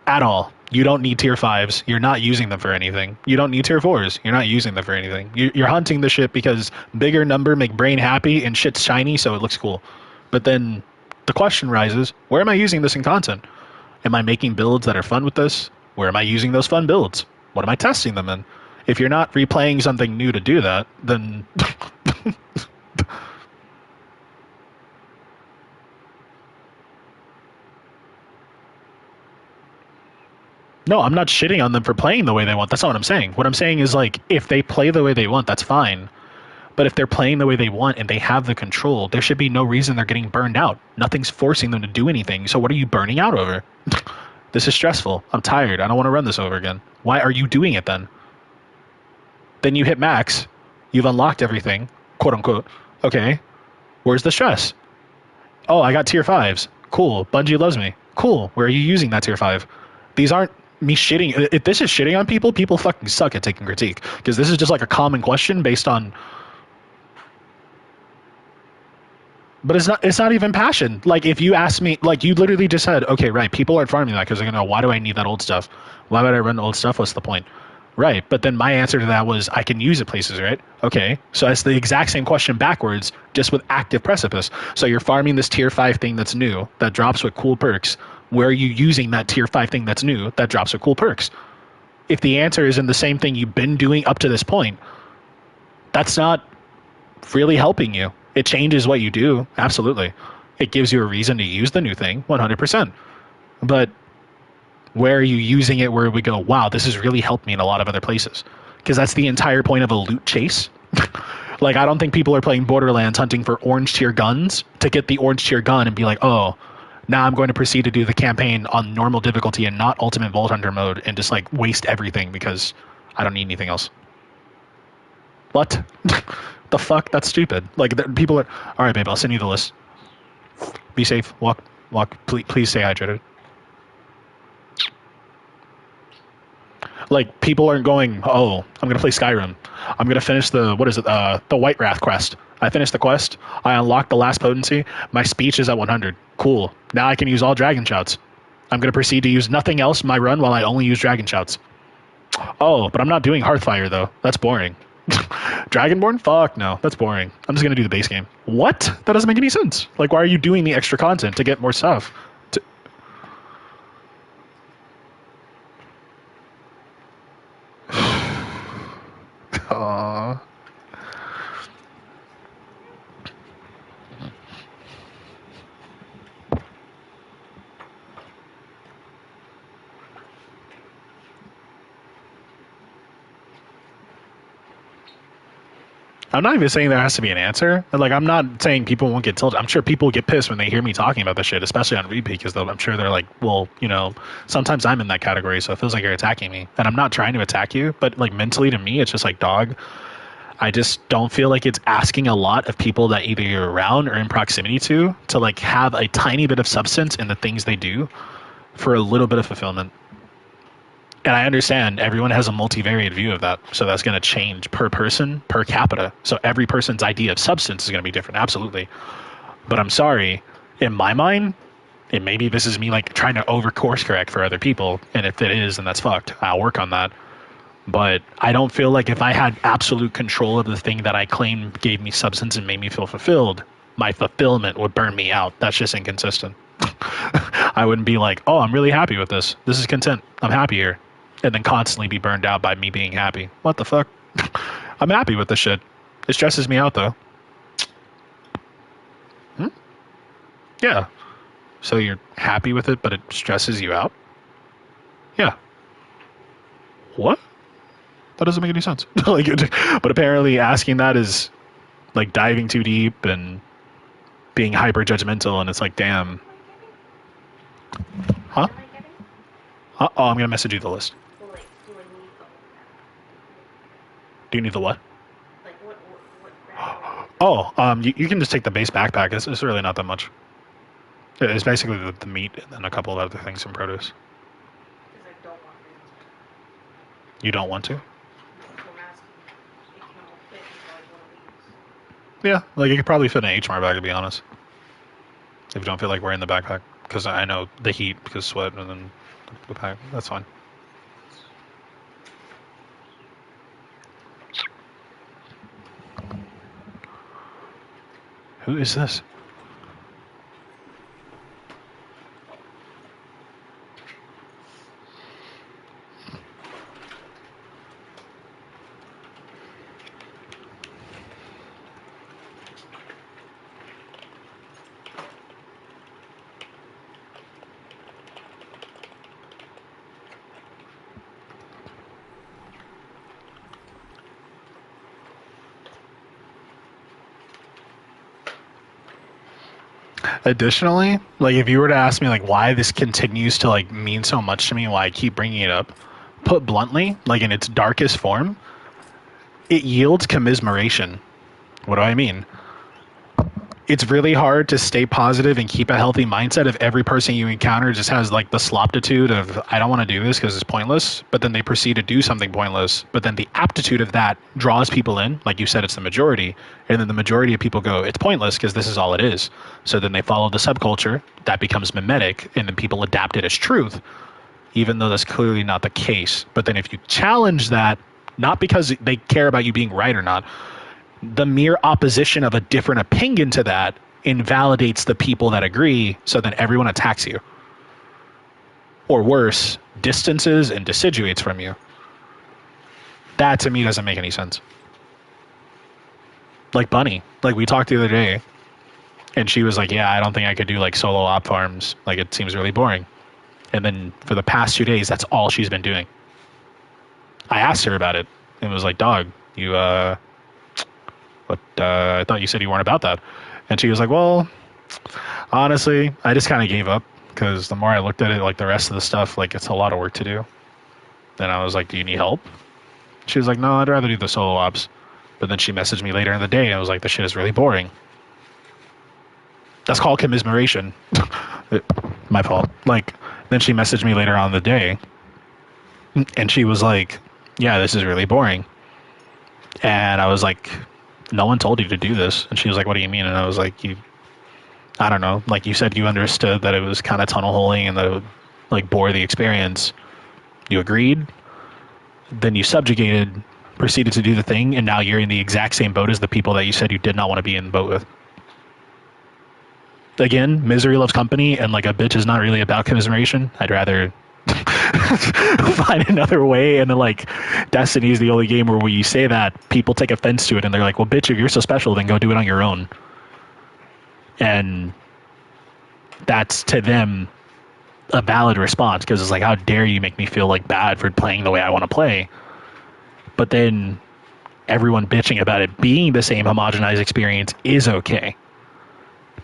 at all. You don't need tier 5s. You're not using them for anything. You don't need tier 4s. You're not using them for anything. You're hunting the shit because bigger number make brain happy and shit's shiny, so it looks cool. But then the question rises, where am I using this in content? Am I making builds that are fun with this? Where am I using those fun builds? What am I testing them in? If you're not replaying something new to do that, then no, I'm not shitting on them for playing the way they want. That's not what I'm saying. What I'm saying is, like, if they play the way they want, that's fine. But if they're playing the way they want and they have the control, there should be no reason they're getting burned out. Nothing's forcing them to do anything. So what are you burning out over? This is stressful. I'm tired. I don't want to run this over again. Why are you doing it then? Then you hit max. You've unlocked everything, quote unquote. Okay. Where's the stress? Oh, I got tier 5s. Cool. Bungie loves me. Cool. Where are you using that tier 5? These aren't me shitting. If this is shitting on people, people fucking suck at taking critique. Because this is just like a common question based on. But it's not even passion. Like, if you ask me, like, you literally just said, okay, right, people aren't farming that because they're going to know, why do I need that old stuff? Why would I run the old stuff? What's the point? Right. But then my answer to that was, I can use it places, right? Okay. So it's the exact same question backwards, just with active precipice. So you're farming this tier 5 thing that's new, that drops with cool perks. Where are you using that tier 5 thing that's new, that drops with cool perks? If the answer is in the same thing you've been doing up to this point, that's not really helping you. It changes what you do, absolutely. It gives you a reason to use the new thing, 100%. But where are you using it where we go, wow, this has really helped me in a lot of other places? Because that's the entire point of a loot chase. Like, I don't think people are playing Borderlands hunting for orange tier guns to get the orange tier gun and be like, oh, now I'm going to proceed to do the campaign on normal difficulty and not ultimate Vault Hunter mode and just like waste everything because I don't need anything else. What? The fuck? That's stupid. Like, people are, all right, babe, I'll send you the list. Be safe. Walk. Please stay hydrated. Like, people aren't going, oh, I'm going to play Skyrim. I'm going to finish the White Wrath quest. I finished the quest. I unlocked the last potency. My speech is at 100. Cool. Now I can use all dragon shouts. I'm going to proceed to use nothing else in my run while I only use dragon shouts. Oh, but I'm not doing Hearthfire, though. That's boring. Dragonborn? Fuck no. That's boring. I'm just going to do the base game. What? That doesn't make any sense. Like, why are you doing the extra content to get more stuff? Aww. I'm not even saying there has to be an answer. Like, I'm not saying people won't get tilted. I'm sure people get pissed when they hear me talking about this shit, especially on repeat, because I'm sure they're like, well, you know, sometimes I'm in that category, so it feels like you're attacking me. And I'm not trying to attack you, but like mentally to me, it's just like, dog, I just don't feel like it's asking a lot of people that either you're around or in proximity to like have a tiny bit of substance in the things they do for a little bit of fulfillment. And I understand everyone has a multivariate view of that. So that's going to change per person, per capita. So every person's idea of substance is going to be different. Absolutely. But I'm sorry, in my mind, and maybe this is me like trying to over course correct for other people. And if it is, then that's fucked. I'll work on that. But I don't feel like if I had absolute control of the thing that I claim gave me substance and made me feel fulfilled, my fulfillment would burn me out. That's just inconsistent. I wouldn't be like, oh, I'm really happy with this. This is content. I'm happy here. And then constantly be burned out by me being happy. What the fuck? I'm happy with this shit. It stresses me out, though. Yeah. So you're happy with it, but it stresses you out? Yeah. What? That doesn't make any sense. Like, but apparently asking that is like diving too deep and being hyper judgmental, and it's like, damn. Huh? Oh, I'm gonna message you the list. Do you need the what? Oh, you can just take the base backpack. It's really not that much. It's basically the meat and then a couple of other things in produce. You don't want to? Yeah, like you could probably fit an HMAR bag, to be honest. If you don't feel like wearing the backpack. Because I know the heat, because sweat, and then the pack. That's fine. Who is this? Additionally, like if you were to ask me like why this continues to like mean so much to me, why I keep bringing it up, put bluntly, like in its darkest form, it yields commiseration. What do I mean? It's really hard to stay positive and keep a healthy mindset if every person you encounter just has like the sloptitude of I don't want to do this because it's pointless, but then they proceed to do something pointless, but then the aptitude of that draws people in. Like you said, it's the majority, and then the majority of people go it's pointless because this is all it is. So then they follow the subculture, that becomes mimetic, and then people adapt it as truth, even though that's clearly not the case. But then if you challenge that, not because they care about you being right or not, the mere opposition of a different opinion to that invalidates the people that agree, so then everyone attacks you. Or worse, distances and deciduates from you. That to me doesn't make any sense. Like Bunny, like we talked the other day, and she was like, yeah, I don't think I could do like solo op farms. Like it seems really boring. And then for the past 2 days, that's all she's been doing. I asked her about it, and was like, dog, you, but I thought you said you weren't about that. And she was like, well, honestly, I just kind of gave up because the more I looked at it, like the rest of the stuff, like it's a lot of work to do. Then I was like, do you need help? She was like, no, I'd rather do the solo ops. But then she messaged me later in the day and was like, this shit is really boring. That's called commiseration. My fault. Like, then she messaged me later on in the day and she was like, yeah, this is really boring. And I was like, no one told you to do this. And she was like, what do you mean? And I was like, I don't know. Like you said, you understood that it was kind of tunnel holing and that it would like bore the experience. You agreed. Then you subjugated, proceeded to do the thing. And now you're in the exact same boat as the people that you said you did not want to be in the boat with. Again, misery loves company. And like a bitch is not really about commiseration. I'd rather find another way. And then like Destiny is the only game where when you say that, people take offense to it and they're like, well, bitch, if you're so special, then go do it on your own. And that's to them a valid response because it's like, how dare you make me feel like bad for playing the way I want to play. But then everyone bitching about it being the same homogenized experience is okay.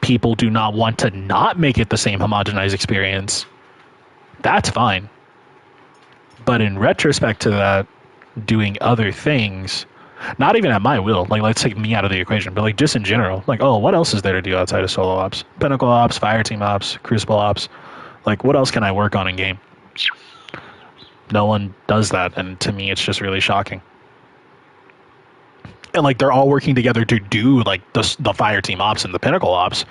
People do not want to not make it the same homogenized experience. That's fine. But in retrospect to that, doing other things, not even at my will, like let's take me out of the equation, but like just in general, like, oh, what else is there to do outside of solo ops? Pinnacle ops, Fireteam ops, Crucible ops. Like, what else can I work on in game? No one does that, and to me, it's just really shocking. And like, they're all working together to do like the Fireteam ops and the Pinnacle ops,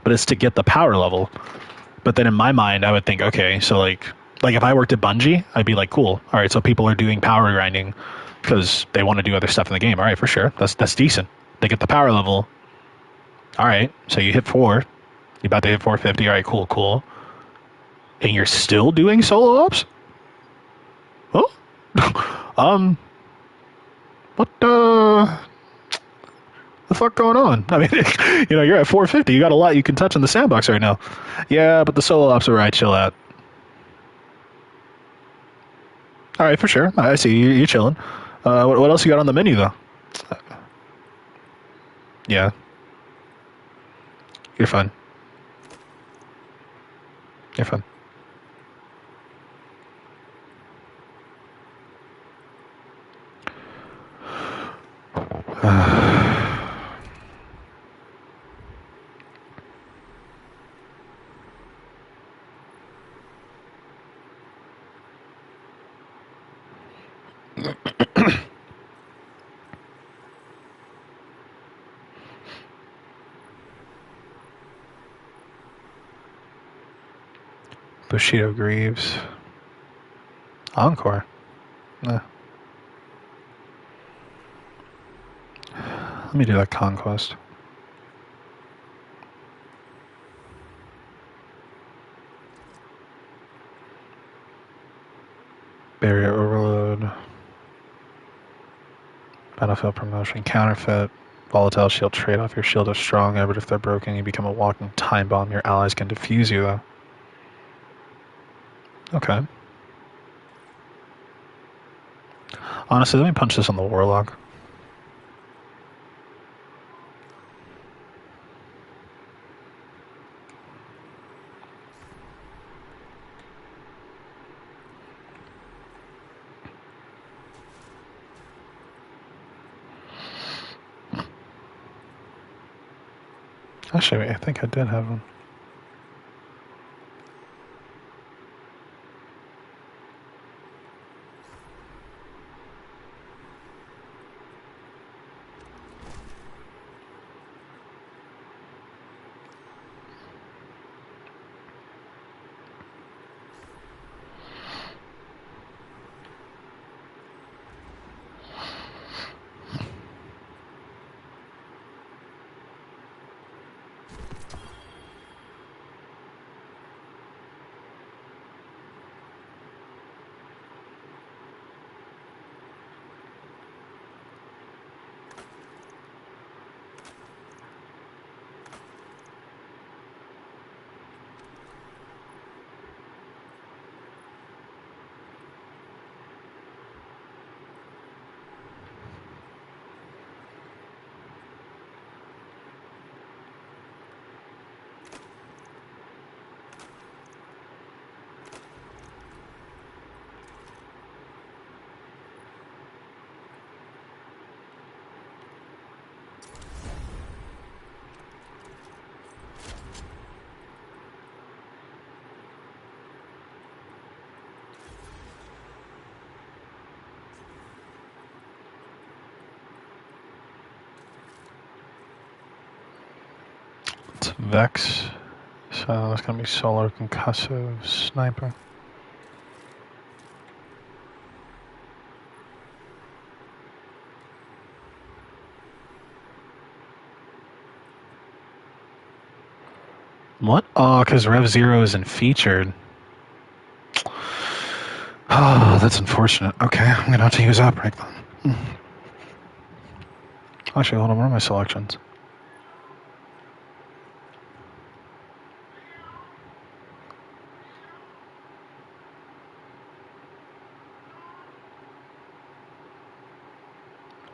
but it's to get the power level. But then in my mind, I would think, okay, so like if I worked at Bungie, I'd be like, cool. All right, so people are doing power grinding because they want to do other stuff in the game. All right, for sure. That's decent. They get the power level. All right, so you hit 4. You're about to hit 450. All right, cool. And you're still doing solo ops? Huh? What the fuck going on? I mean, you're at 450. You got a lot you can touch in the sandbox right now. Yeah, but the solo ops are where I chill at. All right, for sure. I see you're chilling. What else you got on the menu though? Yeah. You're fine. You're fine. Bushido Greaves. Encore. Nah. Let me do that Conquest. Barrier Overload. Battlefield Promotion. Counterfeit. Volatile Shield. Trade off your shield is stronger, but if they're broken, you become a walking time bomb. Your allies can defuse you, though. Okay. Honestly, let me punch this on the Warlock. Actually, I think I did have one. It's Vex. So it's going to be Solar Concussive Sniper. What? Oh, because Rev Zero isn't featured. Oh, that's unfortunate. Okay, I'm going to have to use Outbreak then. Actually, hold on, what are my selections?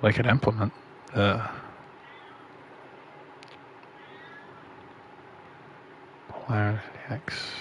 I could implement. Polarity X.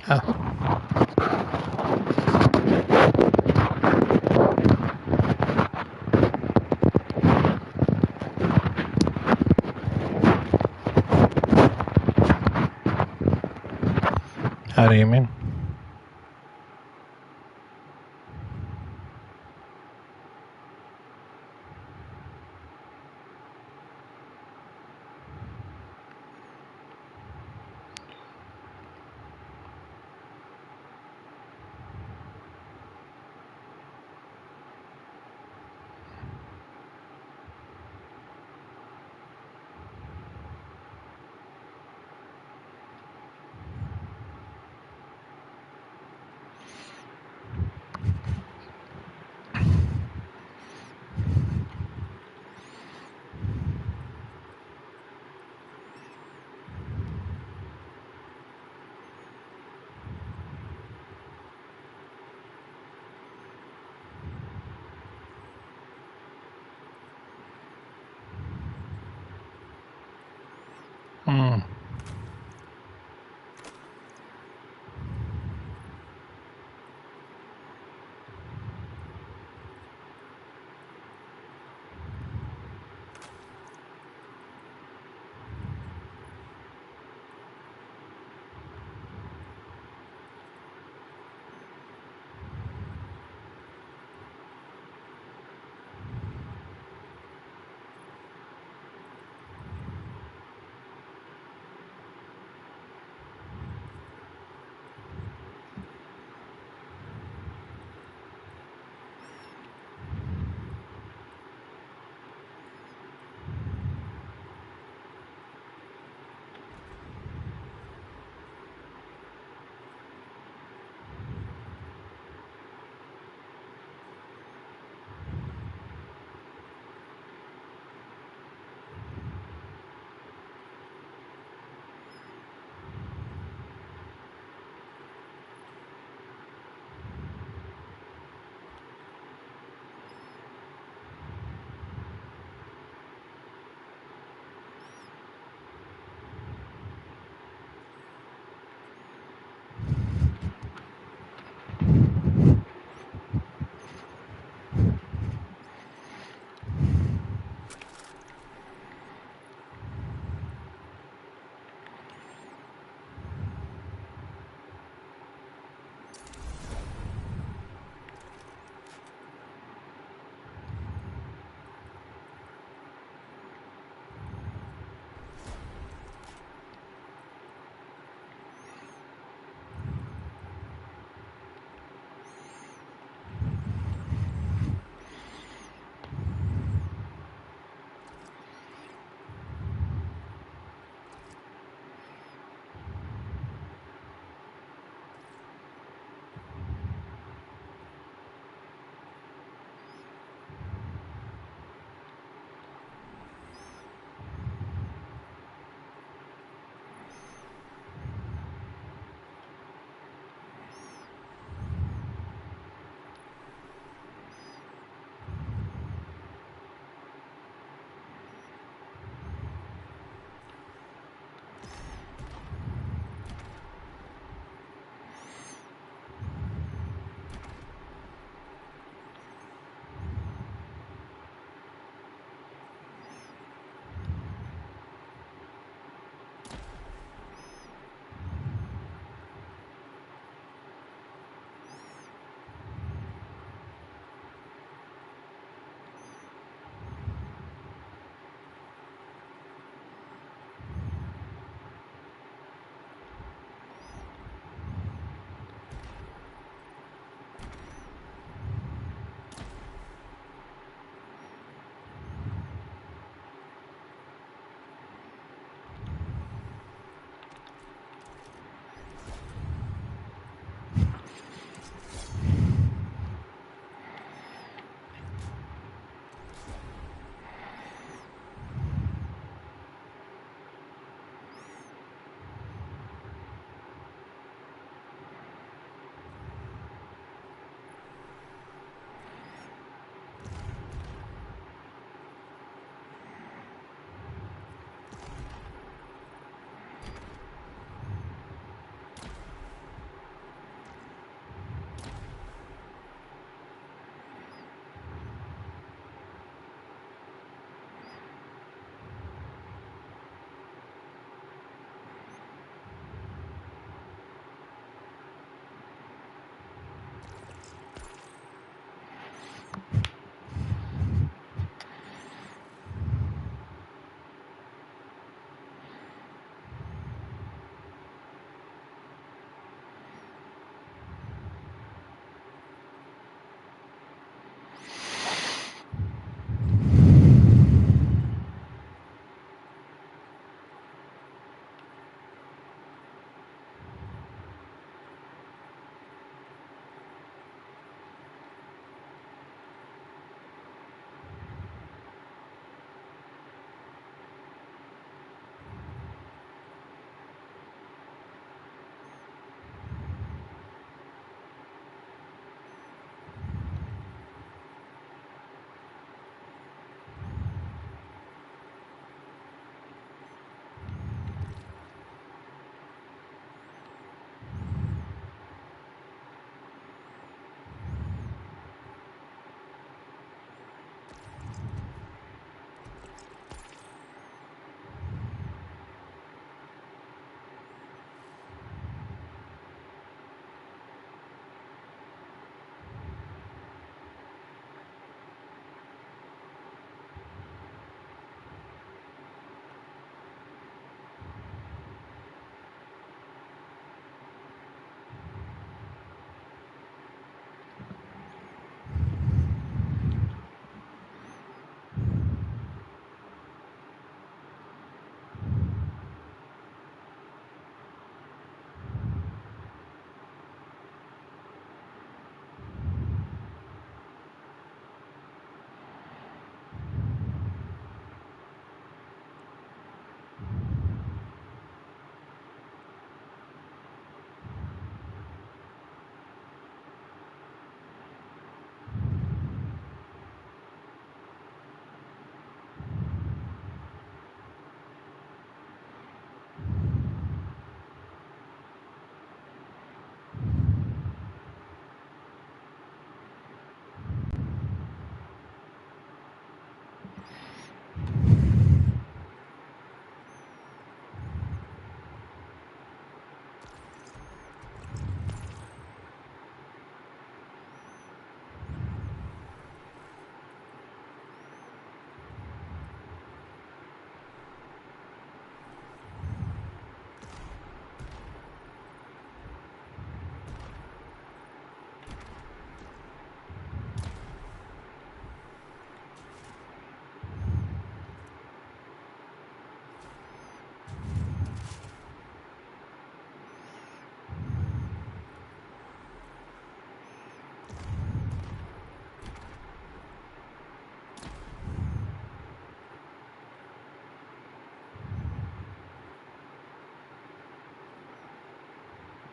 How do you mean? Hmm.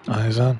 Eyes on.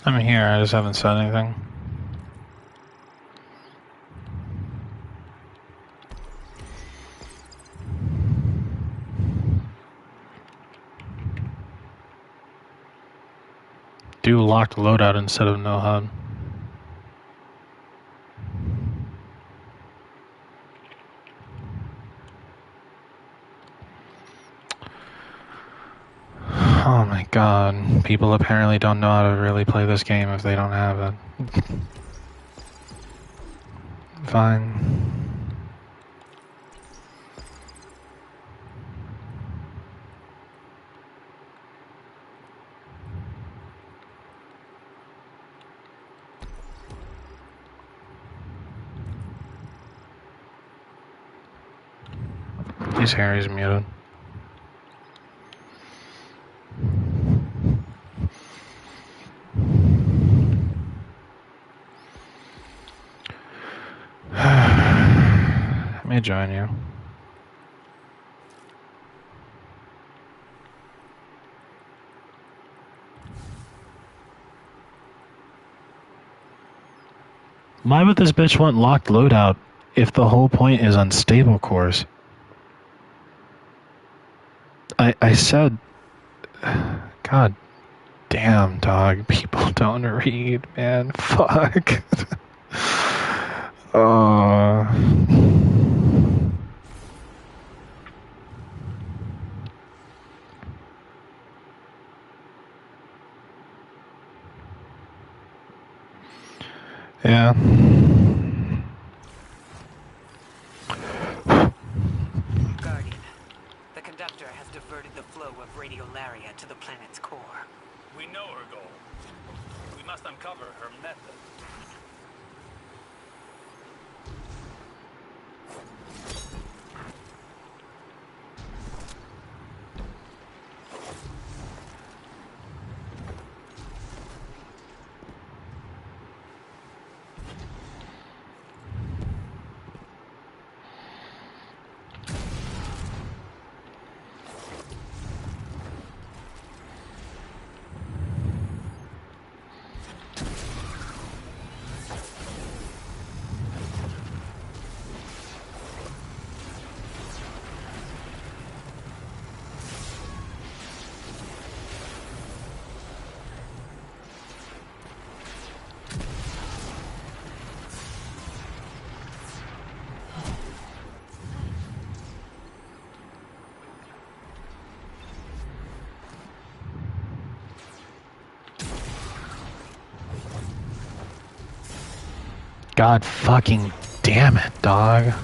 I'm here, I just haven't said anything. Do locked loadout instead of no HUD. Oh my god, people apparently don't know how to really play this game if they don't have it. Fine. He's Harry's muted. Let me join you. Why would this bitch want locked loadout if the whole point is unstable cores? I said, god damn, dog, people don't read, man, fuck. Yeah. Guardian, the conductor has diverted the flow of radiolaria to the planet's core. We know her goal. We must uncover her method. God fucking damn it, dog.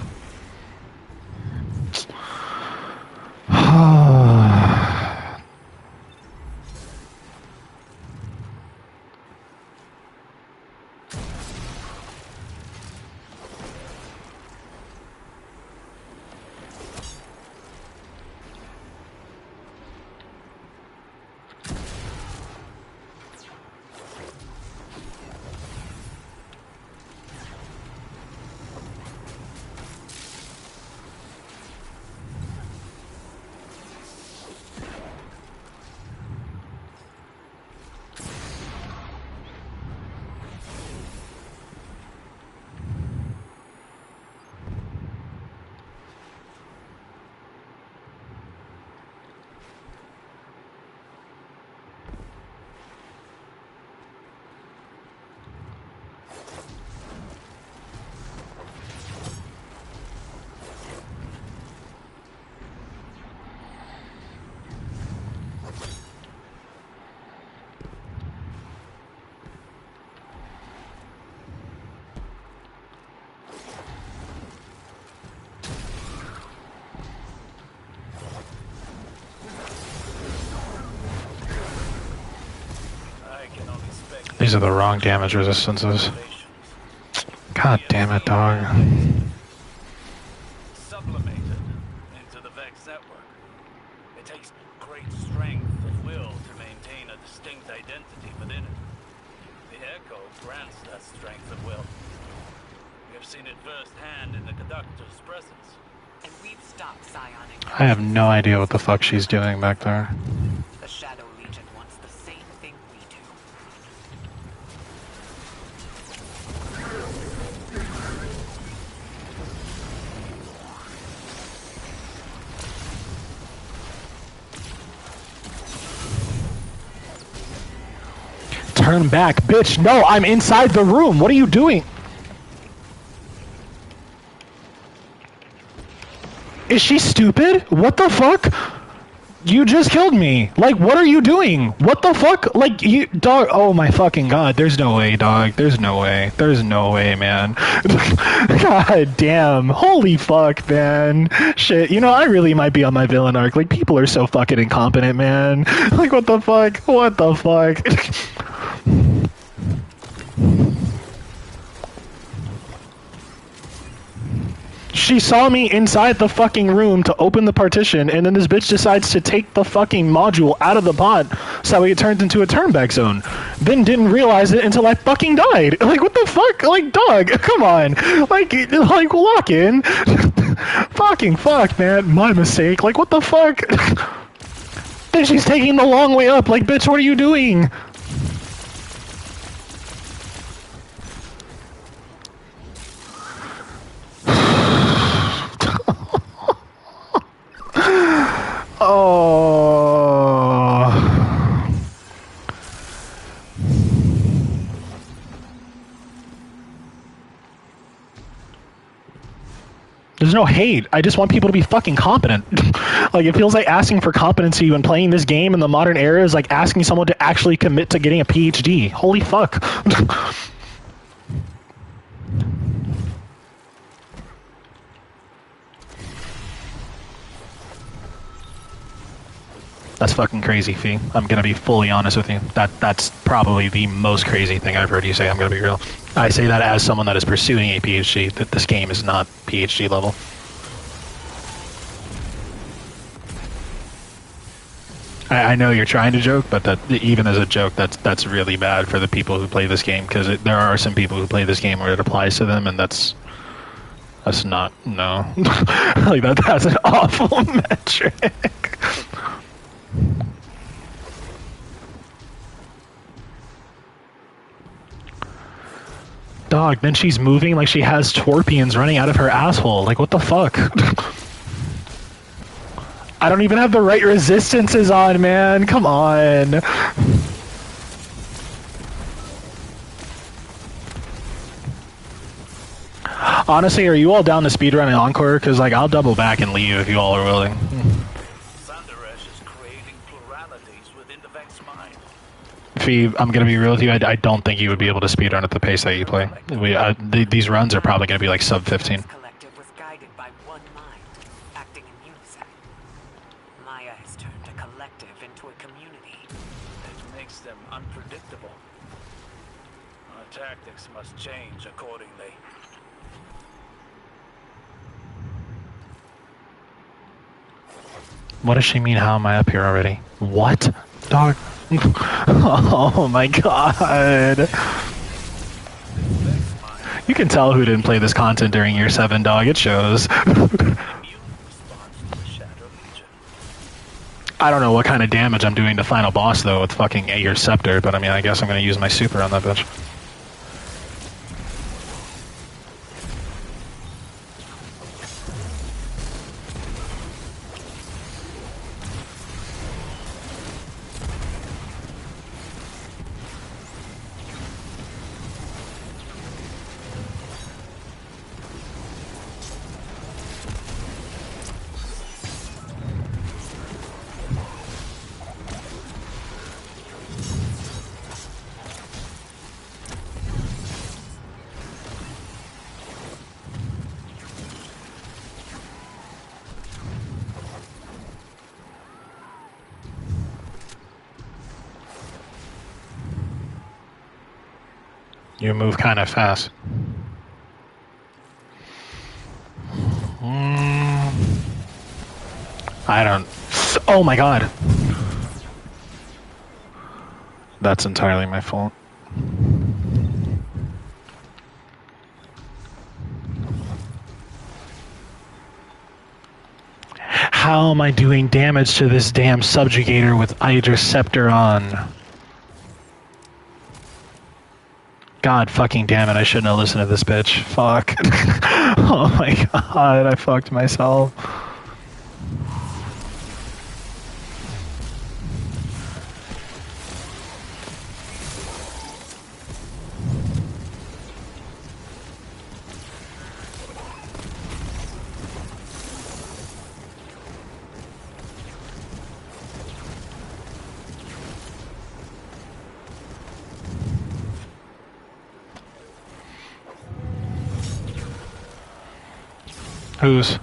These are the wrong damage resistances. God damn it, dog. Sublimated into the Vex network. It takes great strength of will to maintain a distinct identity within it. The Echo grants that strength of will. We have seen it firsthand in the conductor's presence. And we've stopped psionic. I have no idea what the fuck she's doing back there. The Shadow Legion wants the same thing we do. turn back. Bitch, no, I'm inside the room. What are you doing? Is she stupid? What the fuck? You just killed me. Like, what are you doing? What the fuck? Like, you, dog, oh my fucking god, there's no way, dog. There's no way. There's no way, man. God damn. Holy fuck, man. Shit, you know, I really might be on my villain arc. Like, people are so fucking incompetent, man. Like, what the fuck? What the fuck? She saw me inside the fucking room to open the partition, and then this bitch decides to take the fucking module out of the pod so it turns into a turnback zone. Then didn't realize it until I fucking died. Like, what the fuck? Like, dog, come on. Like lock in. Fucking fuck, man. My mistake. Like, what the fuck? Then she's taking the long way up. Like, bitch, what are you doing? Oh. There's no hate. I just want people to be fucking competent. Like, it feels like asking for competency when playing this game in the modern era is like asking someone to actually commit to getting a PhD. Holy fuck. That's fucking crazy, Fee. I'm gonna be fully honest with you. That's probably the most crazy thing I've heard you say. I'm gonna be real. I say that as someone that is pursuing a PhD, that this game is not PhD level. I know you're trying to joke, but that even as a joke, that's really bad for the people who play this game, because there are some people who play this game where it applies to them, and that's not, no. Like, that's an awful metric. Dog, then she's moving like she has torpions running out of her asshole. Like, what the fuck? I don't even have the right resistances on, man. Come on. Honestly, are you all down to speedrun and Encore? Because, like, I'll double back and leave if you all are willing. Fee, I'm gonna be real with you. I don't think you would be able to speedrun at the pace that you play. These runs are probably gonna be like sub 15. Collective was guided by one mind, acting in unison. Maya has turned a collective into a community. It makes them unpredictable. Our tactics must change accordingly. What does she mean? How am I up here already? What? Dog. Oh my god. You can tell who didn't play this content during year 7, dog. It shows. I don't know what kind of damage I'm doing to final boss though with fucking your scepter, but I mean, I guess I'm gonna use my super on that bitch. You move kind of fast. I don't... Oh my god! That's entirely my fault. How am I doing damage to this damn subjugator with Idris Scepter on? God fucking damn it, I shouldn't have listened to this bitch. Fuck. Oh my god, I fucked myself. Who's?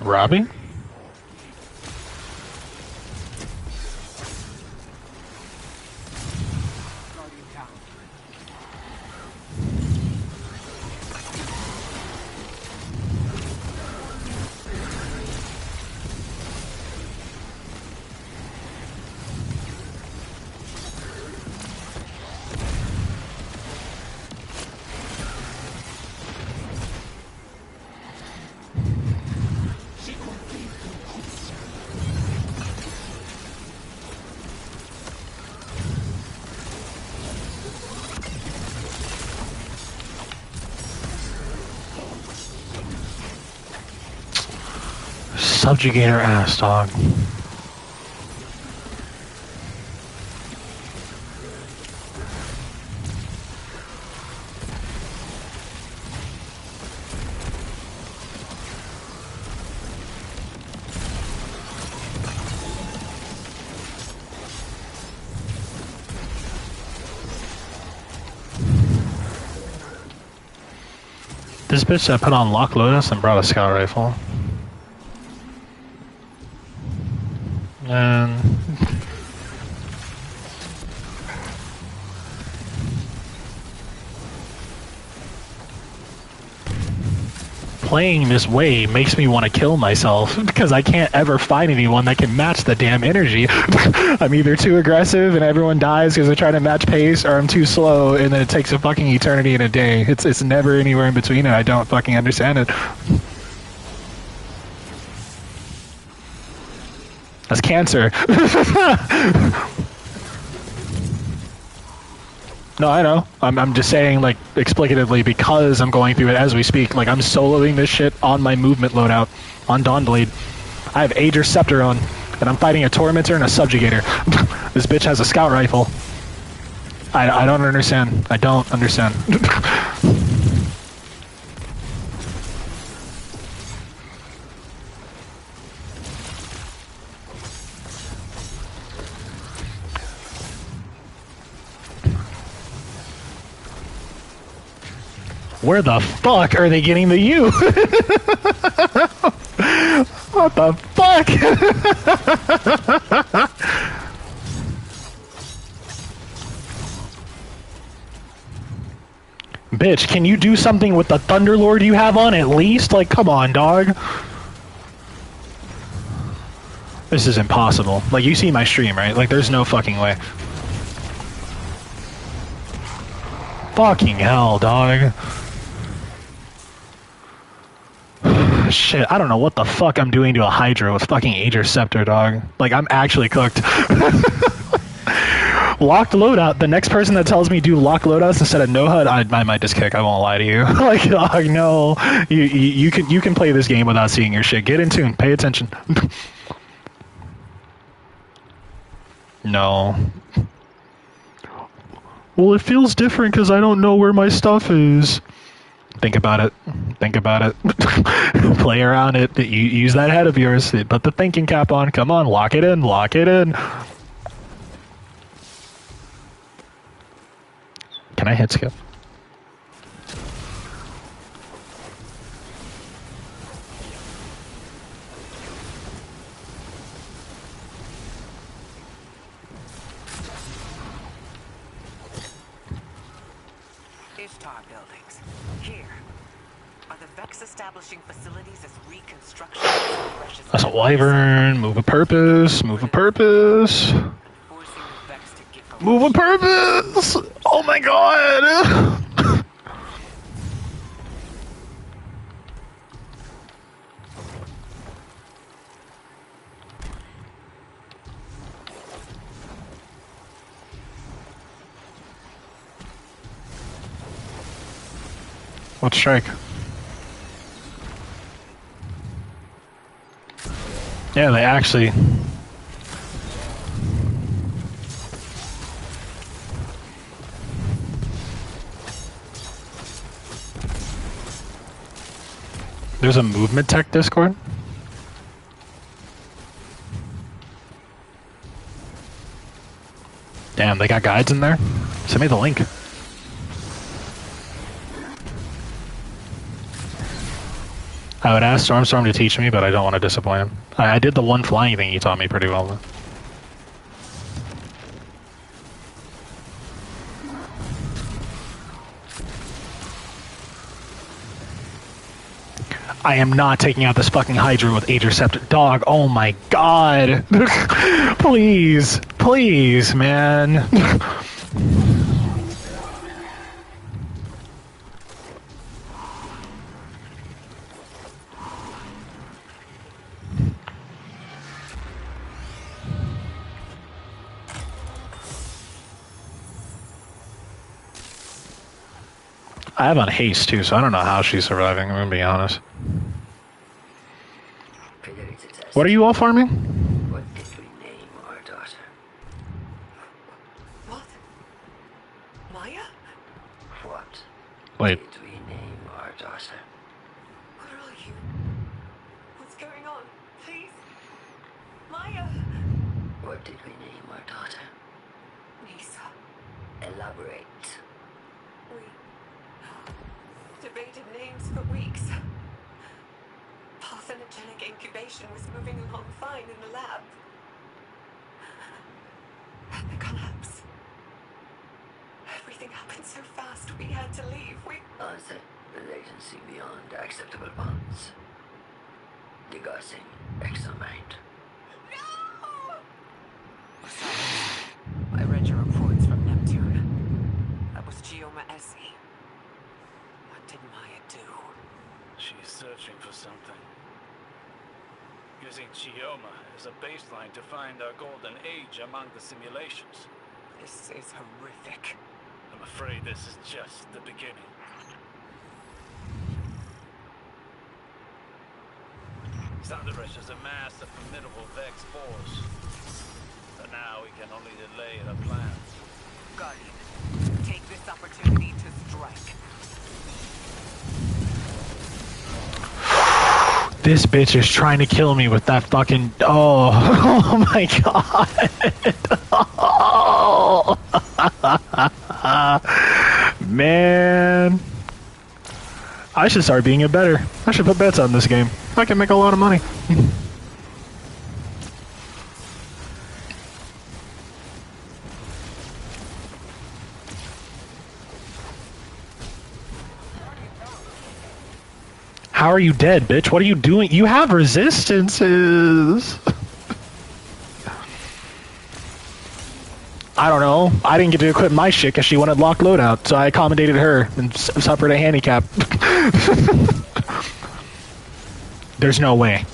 Robbie? Subjugator ass, dog. This bitch that put on Lock Lotus and brought a scout rifle. And playing this way makes me want to kill myself because I can't ever find anyone that can match the damn energy. I'm either too aggressive and everyone dies because they're trying to match pace, or I'm too slow and then it takes a fucking eternity and a day. It's never anywhere in between, and I don't fucking understand it. That's cancer. No, I know. I'm just saying, like, explicatively, because I'm going through it as we speak. Like, I'm soloing this shit on my movement loadout on Dawnblade. I have Aegir Scepter on, and I'm fighting a Tormentor and a Subjugator. This bitch has a Scout Rifle. I don't understand. I don't understand. Where the fuck are they getting the U? What the fuck? Bitch, can you do something with the Thunderlord you have on at least? Like, come on, dog. This is impossible. Like, you see my stream, right? Like, there's no fucking way. Fucking hell, dog. shit, I don't know what the fuck I'm doing to a Hydra with fucking Aegir Scepter, dog. Like, I'm actually cooked. Locked loadout, the next person that tells me do locked loadouts instead of no HUD, I might just kick, I won't lie to you. Like, dog, no. You can play this game without seeing your shit. Get in tune, pay attention. No. Well, it feels different because I don't know where my stuff is. Think about it. Think about it. Play around it. Use that head of yours. Put the thinking cap on. Come on, lock it in. Lock it in. Can I hit skip? Ishtar buildings. Here. Are the Vex establishing facilities as reconstruction? That's a wyvern. Move a purpose. Move a purpose. Move a purpose! Oh my god! What strike? Yeah, they actually... There's a movement tech Discord? Damn, they got guides in there? Send me the link. I would ask Stormstorm to teach me, but I don't want to disappoint him. I did the one flying thing he taught me pretty well, though. I am not taking out this fucking Hydra with Aegir Scepter. Dog, oh my god. Please. Please, man. I have on haste too, so I don't know how she's surviving, I'm gonna be honest. What are you all farming? What did we name our daughter? What? Maya? What Wait. did we name our daughter? Where are you? What's going on? Please? Maya? What did we name our daughter? Nisa. Elaborate. We debated names for weeks. Parthenogenic incubation was moving along fine in the lab. And the collapse. Everything happened so fast, we had to leave. Onset latency beyond acceptable bounds. Degassing exomind. No! I read your reports from Neptune. That was Gioma Essie. What did Maya do? She's searching for something. Using Chioma as a baseline to find our golden age among the simulations. This is horrific. I'm afraid this is just the beginning. Thunderrush has amassed a formidable Vex force. But now we can only delay our plans. Guardian, take this opportunity to strike. This bitch is trying to kill me with that fucking... Oh, oh my god. Man. I should start being a better. I should put bets on this game. I can make a lot of money. How are you dead, bitch? What are you doing? You have resistances. I don't know. I didn't get to equip my shit because she wanted locked loadout, so I accommodated her and suffered a handicap. There's no way.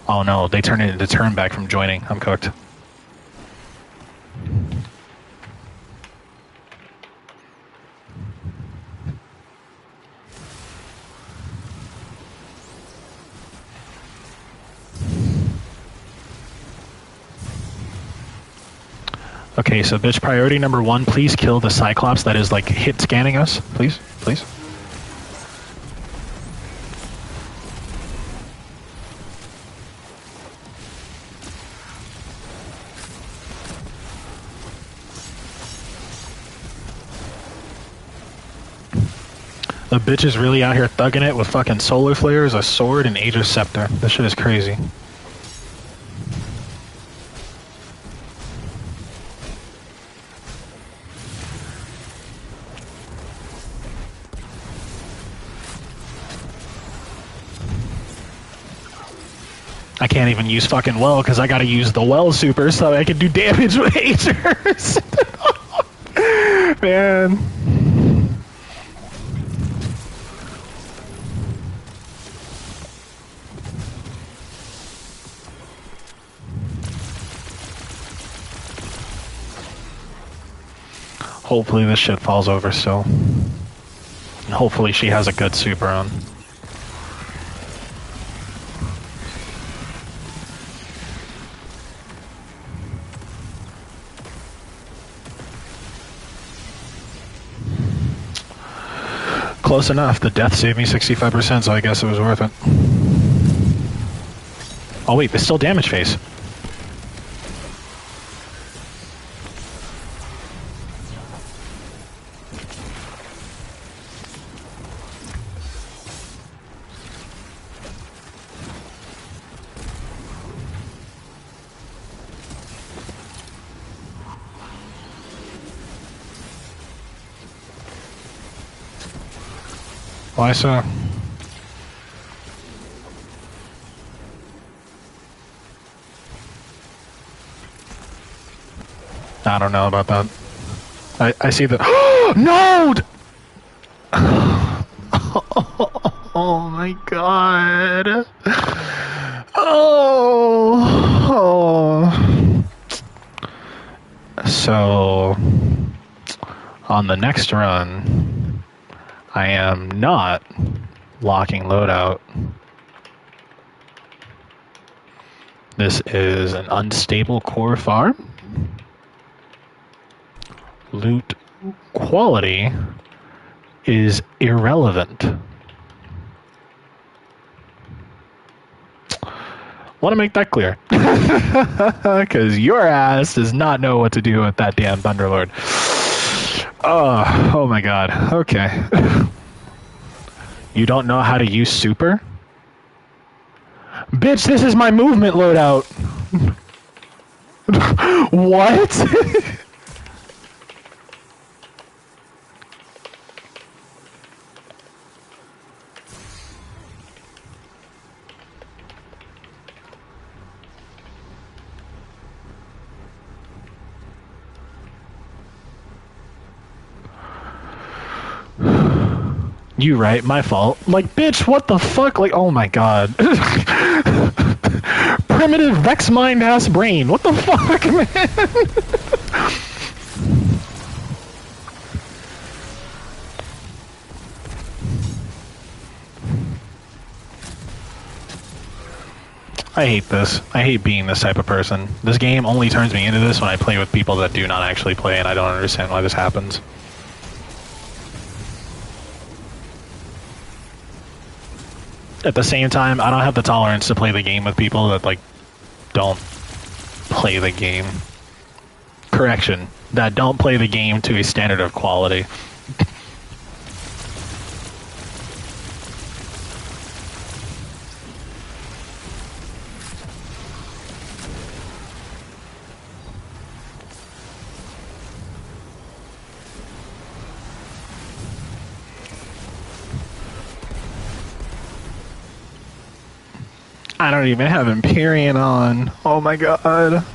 Oh no, they turned it into turn back from joining. I'm cooked. Okay, so bitch, priority number 1, please kill the Cyclops that is like hit scanning us. Please, please. The bitch is really out here thugging it with fucking solar flares, a sword, and Aegis Scepter. This shit is crazy. I can't even use fucking well because I gotta use the well super so I can do damage with Aegis. Man. Hopefully this shit falls over still. And hopefully she has a good super on. Close enough. The death saved me 65%, so I guess it was worth it. Oh wait, there's still damage phase. Why so? I don't know about that. I see the no! Oh my god. Oh. So on the next run, I am not locking loadout. This is an unstable core farm. Loot quality is irrelevant. Want to make that clear. Because your ass does not know what to do with that damn Thunderlord. Oh my god. Okay. You don't know how to use super? Bitch, this is my movement loadout. What? You right, my fault. Like, bitch, what the fuck? Like, oh my god. Primitive Vex mind ass brain. What the fuck, man? I hate this. I hate being this type of person. This game only turns me into this when I play with people that do not actually play, and I don't understand why this happens. At the same time, I don't have the tolerance to play the game with people that, like, don't play the game. Correction, that don't play the game to a standard of quality. I don't even have Empyrean on. Oh my god.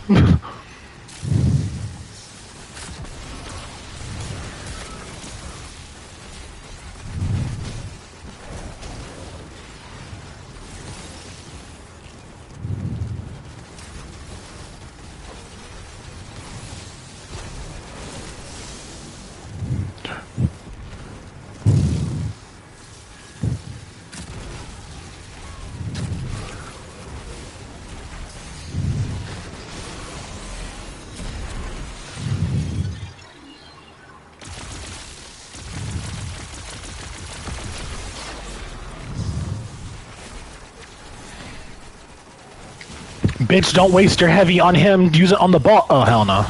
Bitch, don't waste your heavy on him. Use it on the ball. Oh, hell no.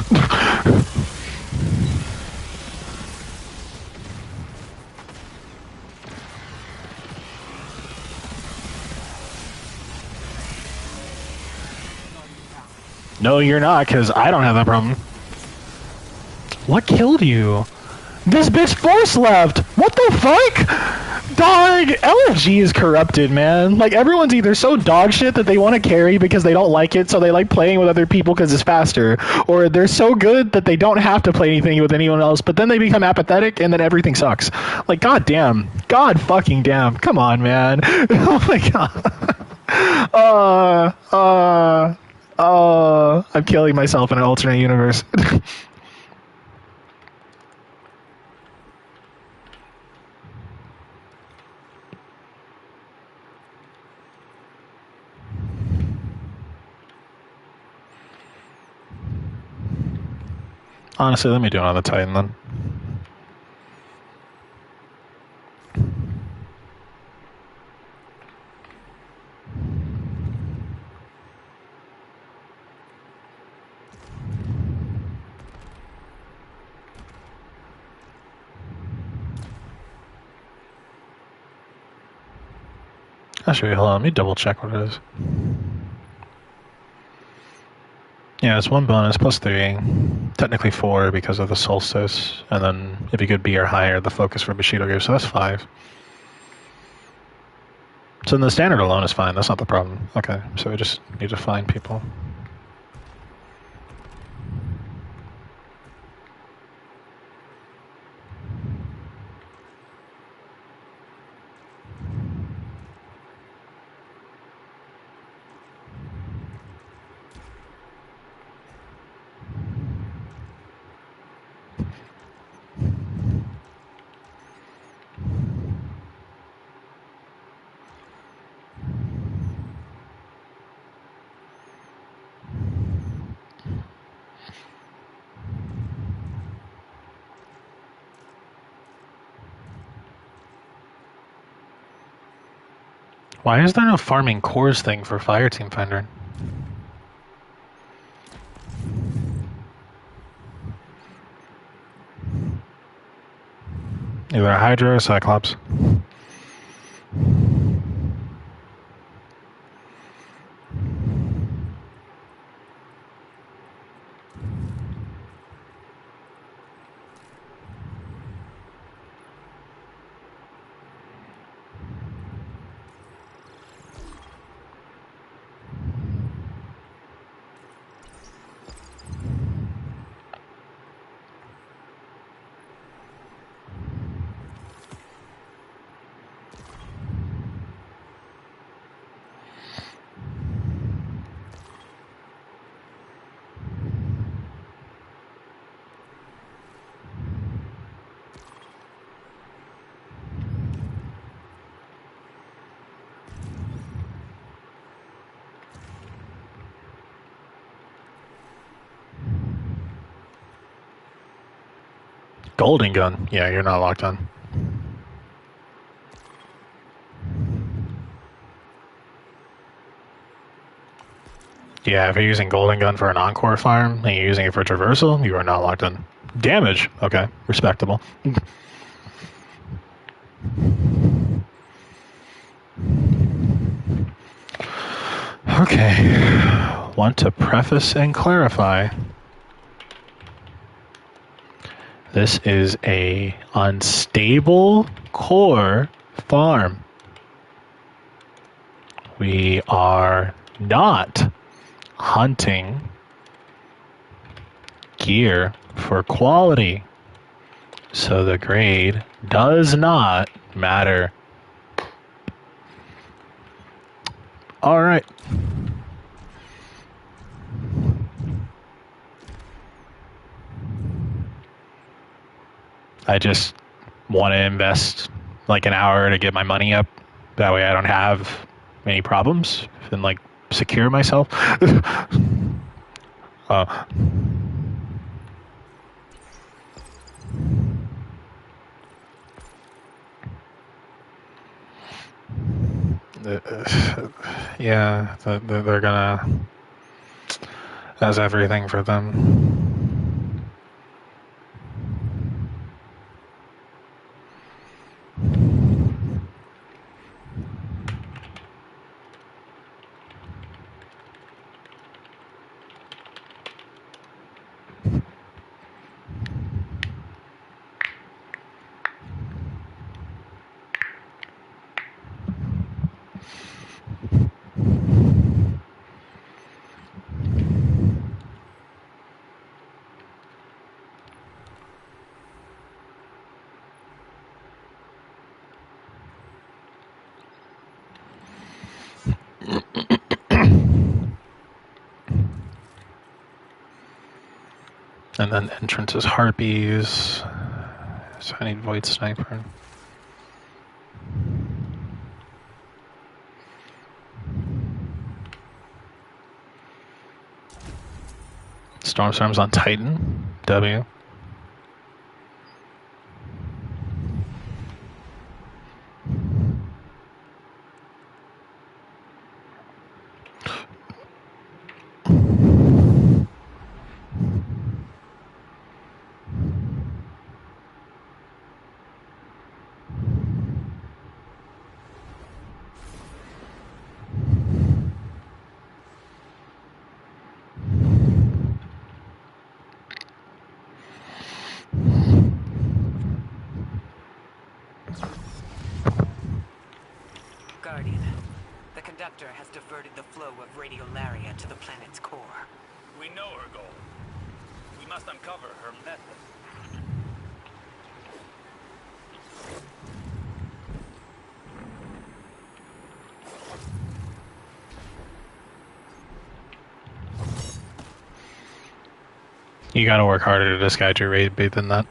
No, you're not, because I don't have that problem. What killed you? This bitch force left! What the fuck? Dog, LFG is corrupted, man. Like, everyone's either so dog shit that they want to carry because they don't like it, so they like playing with other people because it's faster, or they're so good that they don't have to play anything with anyone else, but then they become apathetic and then everything sucks. Like, god damn. God fucking damn. Come on, man. Oh my god. I'm killing myself in an alternate universe. Honestly, let me do it on the Titan then. Actually, hold on, let me double check what it is. Yeah, it's 1 bonus plus 3. Technically 4 because of the solstice. And then if you could B or higher, the focus for Bushido gear, so that's 5. So then the standard alone is fine, that's not the problem. Okay, so we just need to find people. Why is there no farming cores thing for Fireteam Finder? Either a Hydra or Cyclops. Golden Gun? Yeah, you're not locked on. Yeah, if you're using Golden Gun for an Encore farm, and you're using it for Traversal, you are not locked in. Damage? Okay, respectable. Okay, want to preface and clarify. This is a unstable core farm. We are not hunting gear for quality, so the grade does not matter. All right. I just want to invest like an hour to get my money up. That way I don't have any problems and like secure myself. Yeah, they're gonna as everything for them. And then entrance is harpies. So I need void sniper. Storm's on Titan. W. Guardian, the conductor has diverted the flow of radiolaria to the planet's core. We know her goal. We must uncover her method. You gotta work harder to disguise your raid bait than that.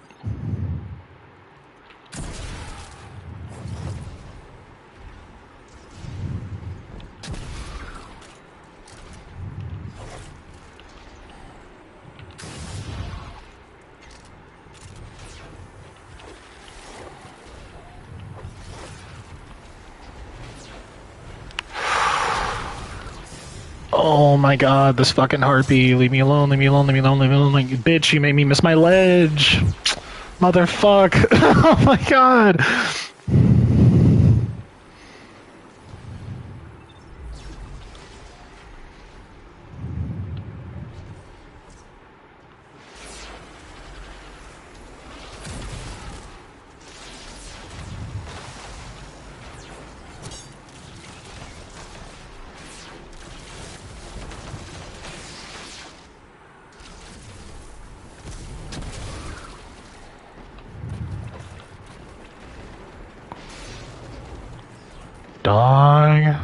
Oh my god, this fucking harpy. Leave me alone, leave me alone, leave me alone, leave me alone. Like, bitch, you made me miss my ledge. Motherfuck. Oh my god. Dog.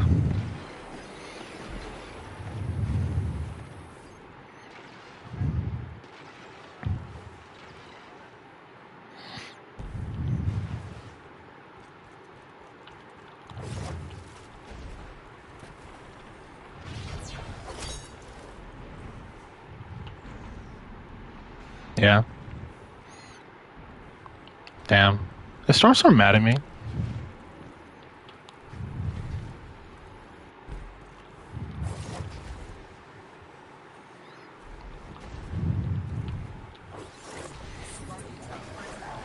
Yeah. Damn. Is Stormstorm mad at me?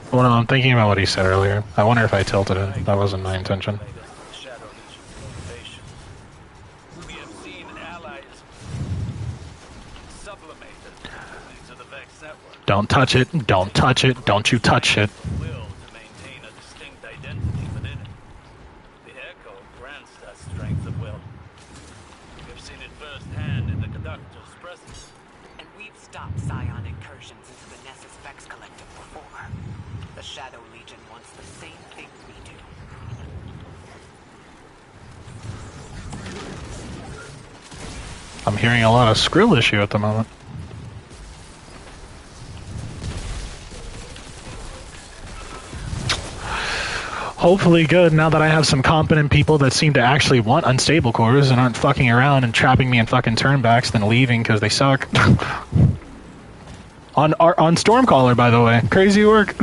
Well, no, I'm thinking about what he said earlier. I wonder if I tilted it. That wasn't my intention. We have seen allies sublimated into the Vex network. Don't touch it. Don't touch it. Don't you touch it. Will to maintain a distinct identity within it. The Echo grants that strength of will. We have seen it firsthand in the conductor's presence. And we've stopped Scion incursions into the Nessus Vex Collective before. The Shadow Legion wants the same thing we do. I'm hearing a lot of Skrill issue at the moment. Hopefully good, now that I have some competent people that seem to actually want unstable cores and aren't fucking around and trapping me in fucking turnbacks, then leaving because they suck. on Stormcaller, by the way. Crazy work.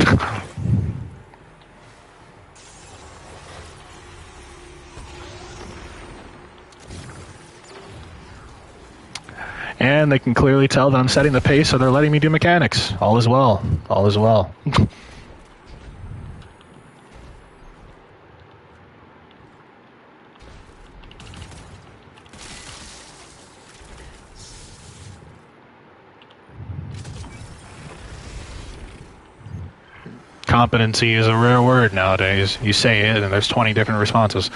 And they can clearly tell that I'm setting the pace, so they're letting me do mechanics. All is well. All is well. Competency is a rare word nowadays. You say it, and there's 20 different responses.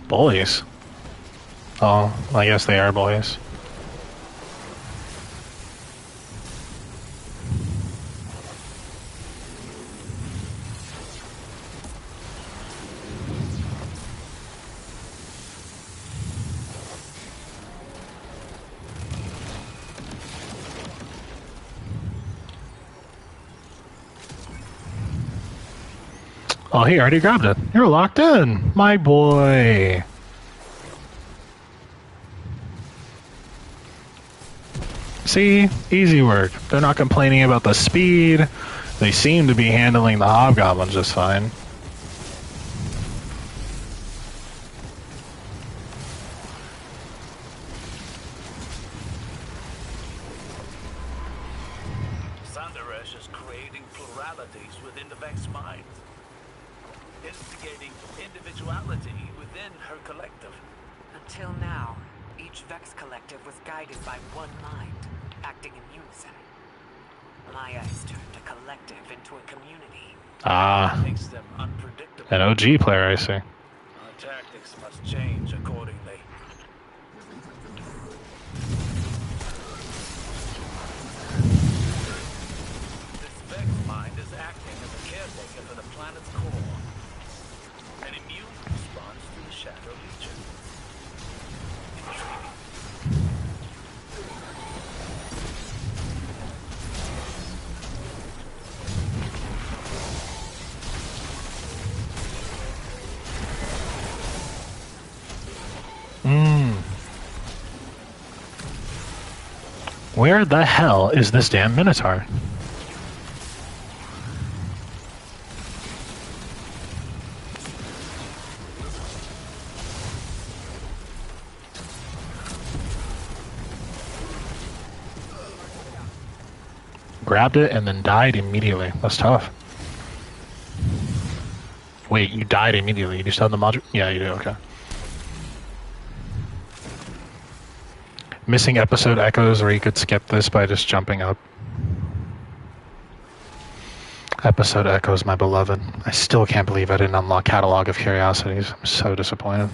Bullies? Oh, I guess they are bullies. Oh, he already grabbed it. You're locked in, my boy. See? Easy work. They're not complaining about the speed. They seem to be handling the hobgoblins just fine. Sandaresh is creating pluralities within the Vex mind, instigating individuality within her collective. Until now, each Vex collective was guided by one mind, acting in unison. Maya has turned a collective into a community. Ah, Makes them unpredictable. an OG player, I see. Our tactics must change accordingly. This Vex mind is acting as a caretaker for the planet's core. An immune response to the Shadow Legion. Intriguing. Where the hell is this damn Minotaur? Grabbed it and then died immediately. That's tough. Wait, you died immediately. You just had the module? Yeah, you do. Okay. Missing episode echoes where you could skip this by just jumping up. Episode echoes, my beloved. I still can't believe I didn't unlock Catalog of Curiosities. I'm so disappointed.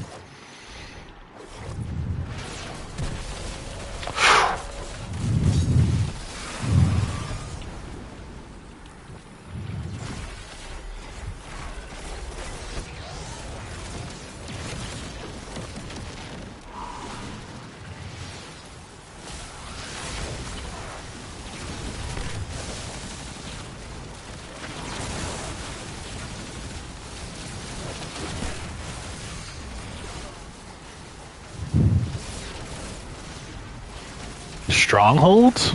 Strongholds?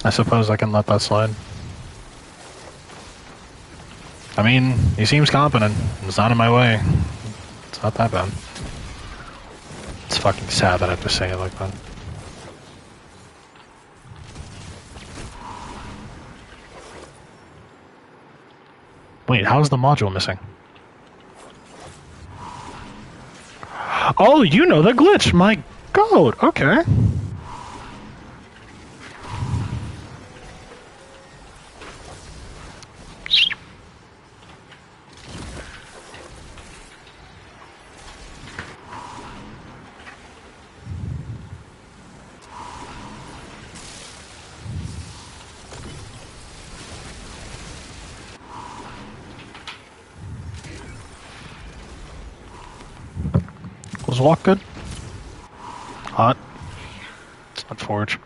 I suppose I can let that slide. I mean, he seems competent. It's not in my way. It's not that bad. It's fucking sad that I have to say it like that. Wait, how's the module missing? Oh, you know the glitch! My god, okay. Was walk good? Hot. It's not forge.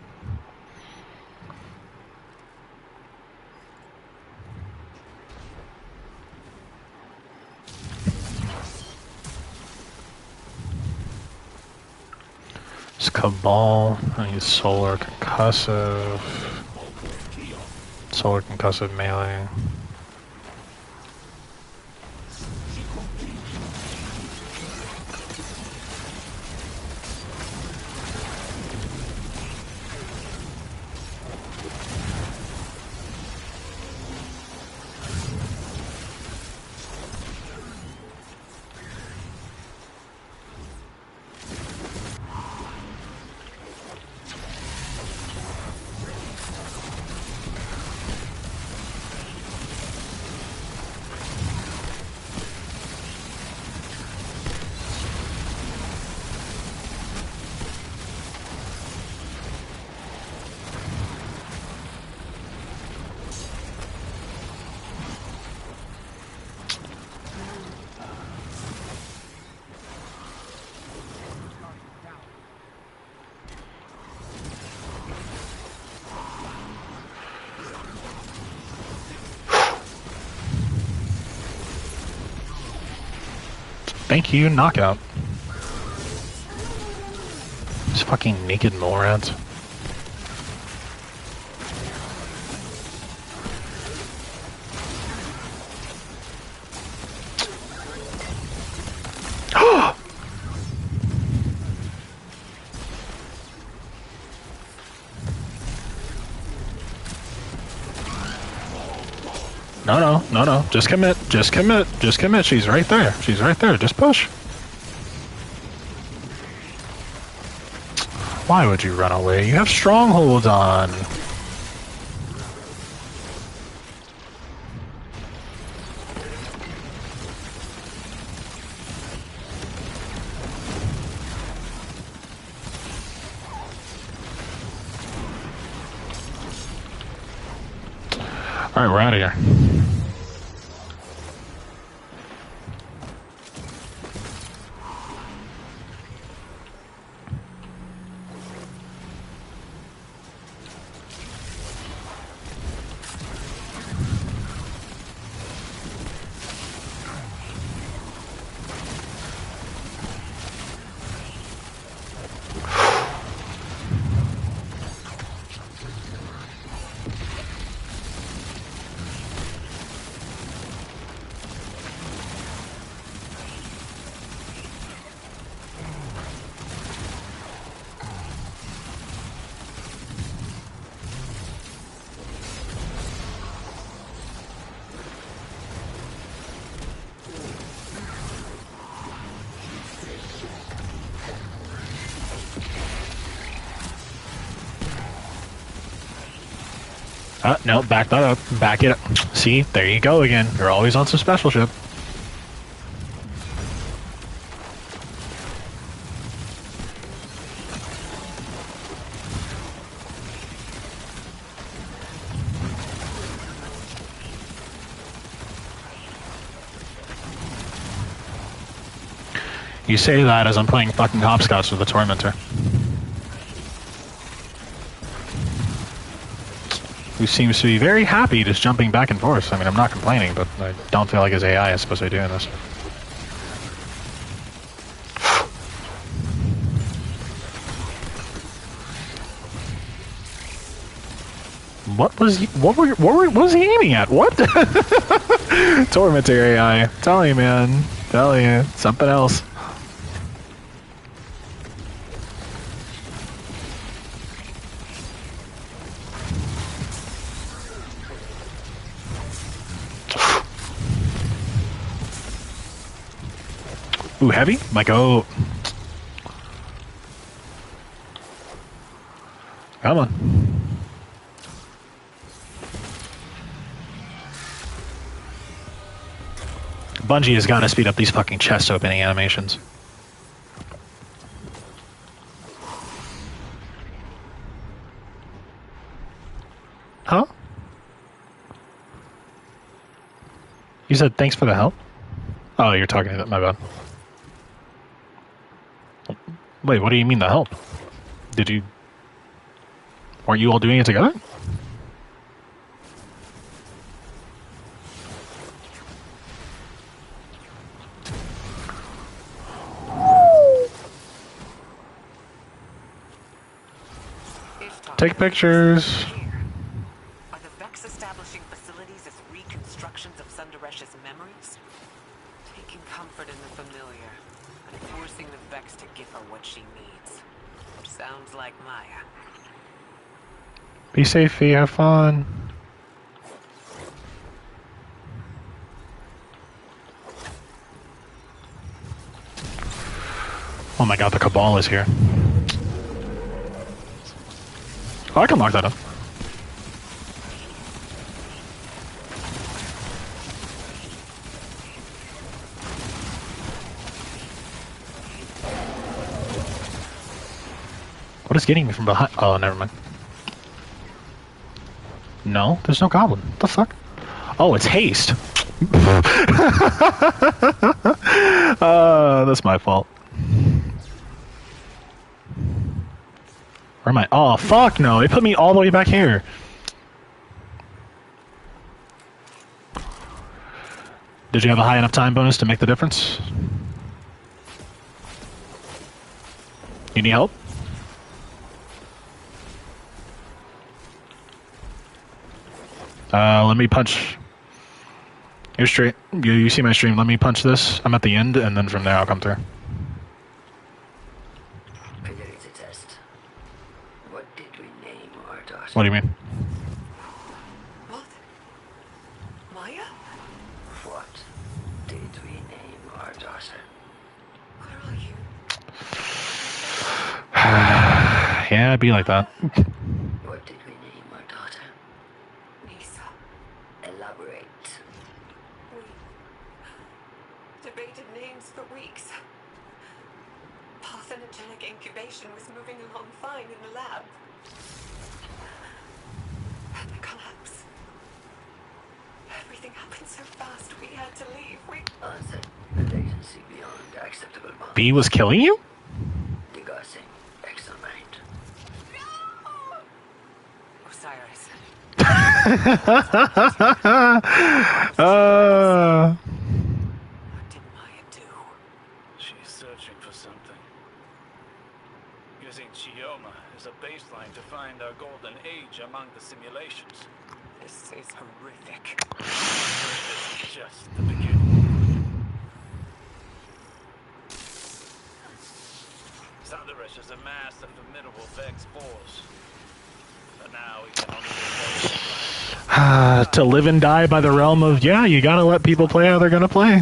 It's Cabal. I use Solar Concussive. Solar Concussive melee. Thank you, knockout. These fucking naked mole rats. No. Just commit. Just commit. Just commit. She's right there. She's right there. Just push. Why would you run away? You have strongholds on. Alright, we're out of here. No, back that up. Back it up. See, there you go again. You're always on some special shit. You say that as I'm playing fucking hopscotch with the Tormentor. Who seems to be very happy just jumping back and forth. I mean, I'm not complaining, but I don't feel like his AI is supposed to be doing this. What was he aiming at? What? Tormentor AI. Tell you, man. Tell you. Something else. Ooh, heavy? Might go. Come on. Bungie has got to speed up these fucking chest opening animations. Huh? You said thanks for the help? Oh, you're talking about my bad. Wait, what do you mean the help? Did you... Weren't you all doing it together? Take pictures. Are the Vex establishing facilities as reconstructions of Sundaresh's memories? Taking comfort in the familiar and forcing the Vex to give her what she needs. Sounds like Maya. Be safe, Fee. Have fun. Oh my god, the Cabal is here. Oh, I can lock that up. What is getting me from behind? Oh, never mind. No, there's no goblin. What the fuck? Oh, it's haste. That's my fault. Where am I? Oh, fuck no. They put me all the way back here. Did you have a high enough time bonus to make the difference? You need help? Let me punch. You're straight. You see my stream. Let me punch this. I'm at the end, and then from there I'll come through. Fidelity test. What did we name our daughter? What do you mean? What? Maya? What did we name our daughter? Where are you? Yeah, it'd be like that. What did we name our daughter? Nisa. Elaborate. We debated names for weeks. Parthenogenic incubation was moving along fine in the lab. And the collapse. Everything happened so fast we had to leave. Answer. The latency beyond acceptable bounds. B was killing you? Degassing. Examined. Osiris. What did Maya do? She's searching for something. Using Chioma as a baseline to find our golden age among the simulations. This is horrific. This is just the beginning. Sundaresh has amassed a formidable Vex force. But now he can only To live and die by the realm of, yeah, you gotta let people play how they're gonna play.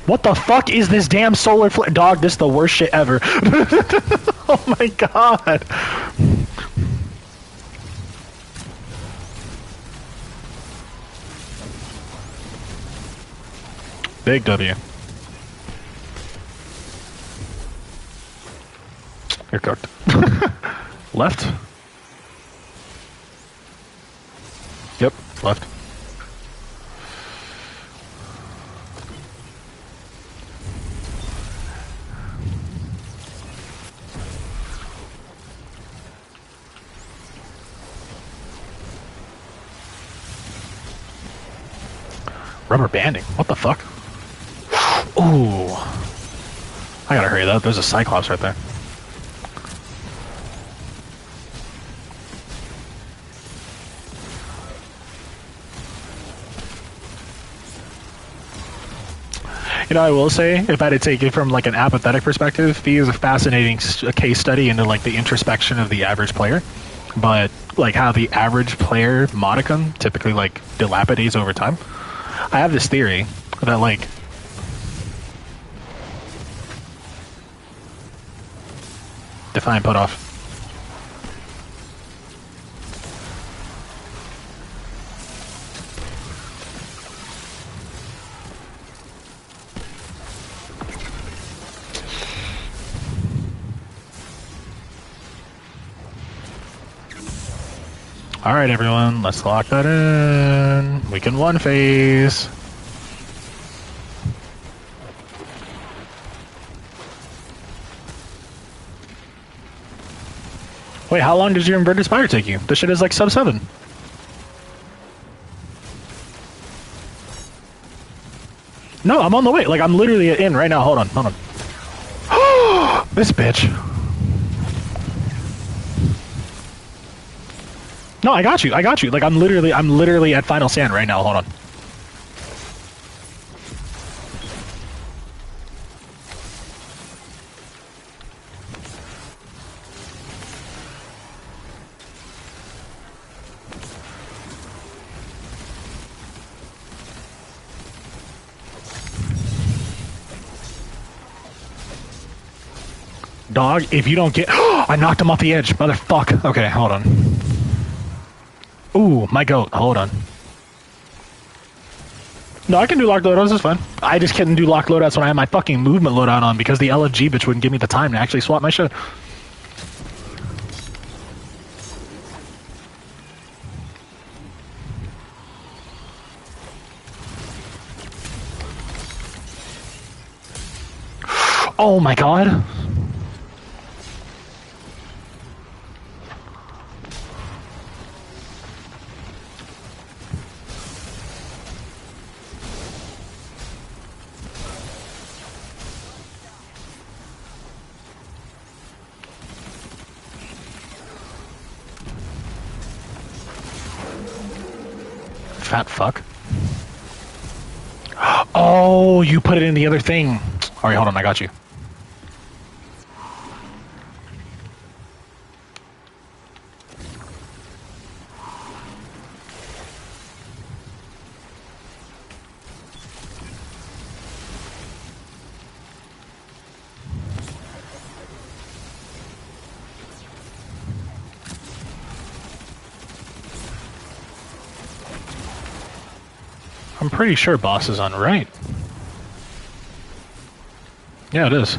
What the fuck is this damn solar flare? Dog, this is the worst shit ever. Oh my god. Big W. You're cooked. Left? Yep, left. Rubber banding? What the fuck? Ooh. I gotta hurry up. There's a Cyclops right there. You know, I will say, if I had to take it from like an apathetic perspective, Fee is a fascinating case study into like the introspection of the average player. But like how the average player modicum typically like dilapidates over time. I have this theory that like define put off. Alright everyone, let's lock that in. We can one phase. Wait, how long does your inverted spire take you? This shit is like sub 7. No, I'm on the way. Like, I'm literally in right now. Hold on. This bitch. No, I got you. Like, I'm literally at final stand right now. Hold on. Dog, if you don't get... I knocked him off the edge, motherfucker. Okay, hold on. Ooh, my goat. Hold on. No, I can do locked loadouts, that's fine. I just couldn't do locked loadouts when I had my fucking movement loadout on because the LFG bitch wouldn't give me the time to actually swap my shit. Oh my god. Fat fuck. Oh, you put it in the other thing. Alright, hold on, I got you. I'm pretty sure boss is on right. Yeah, it is.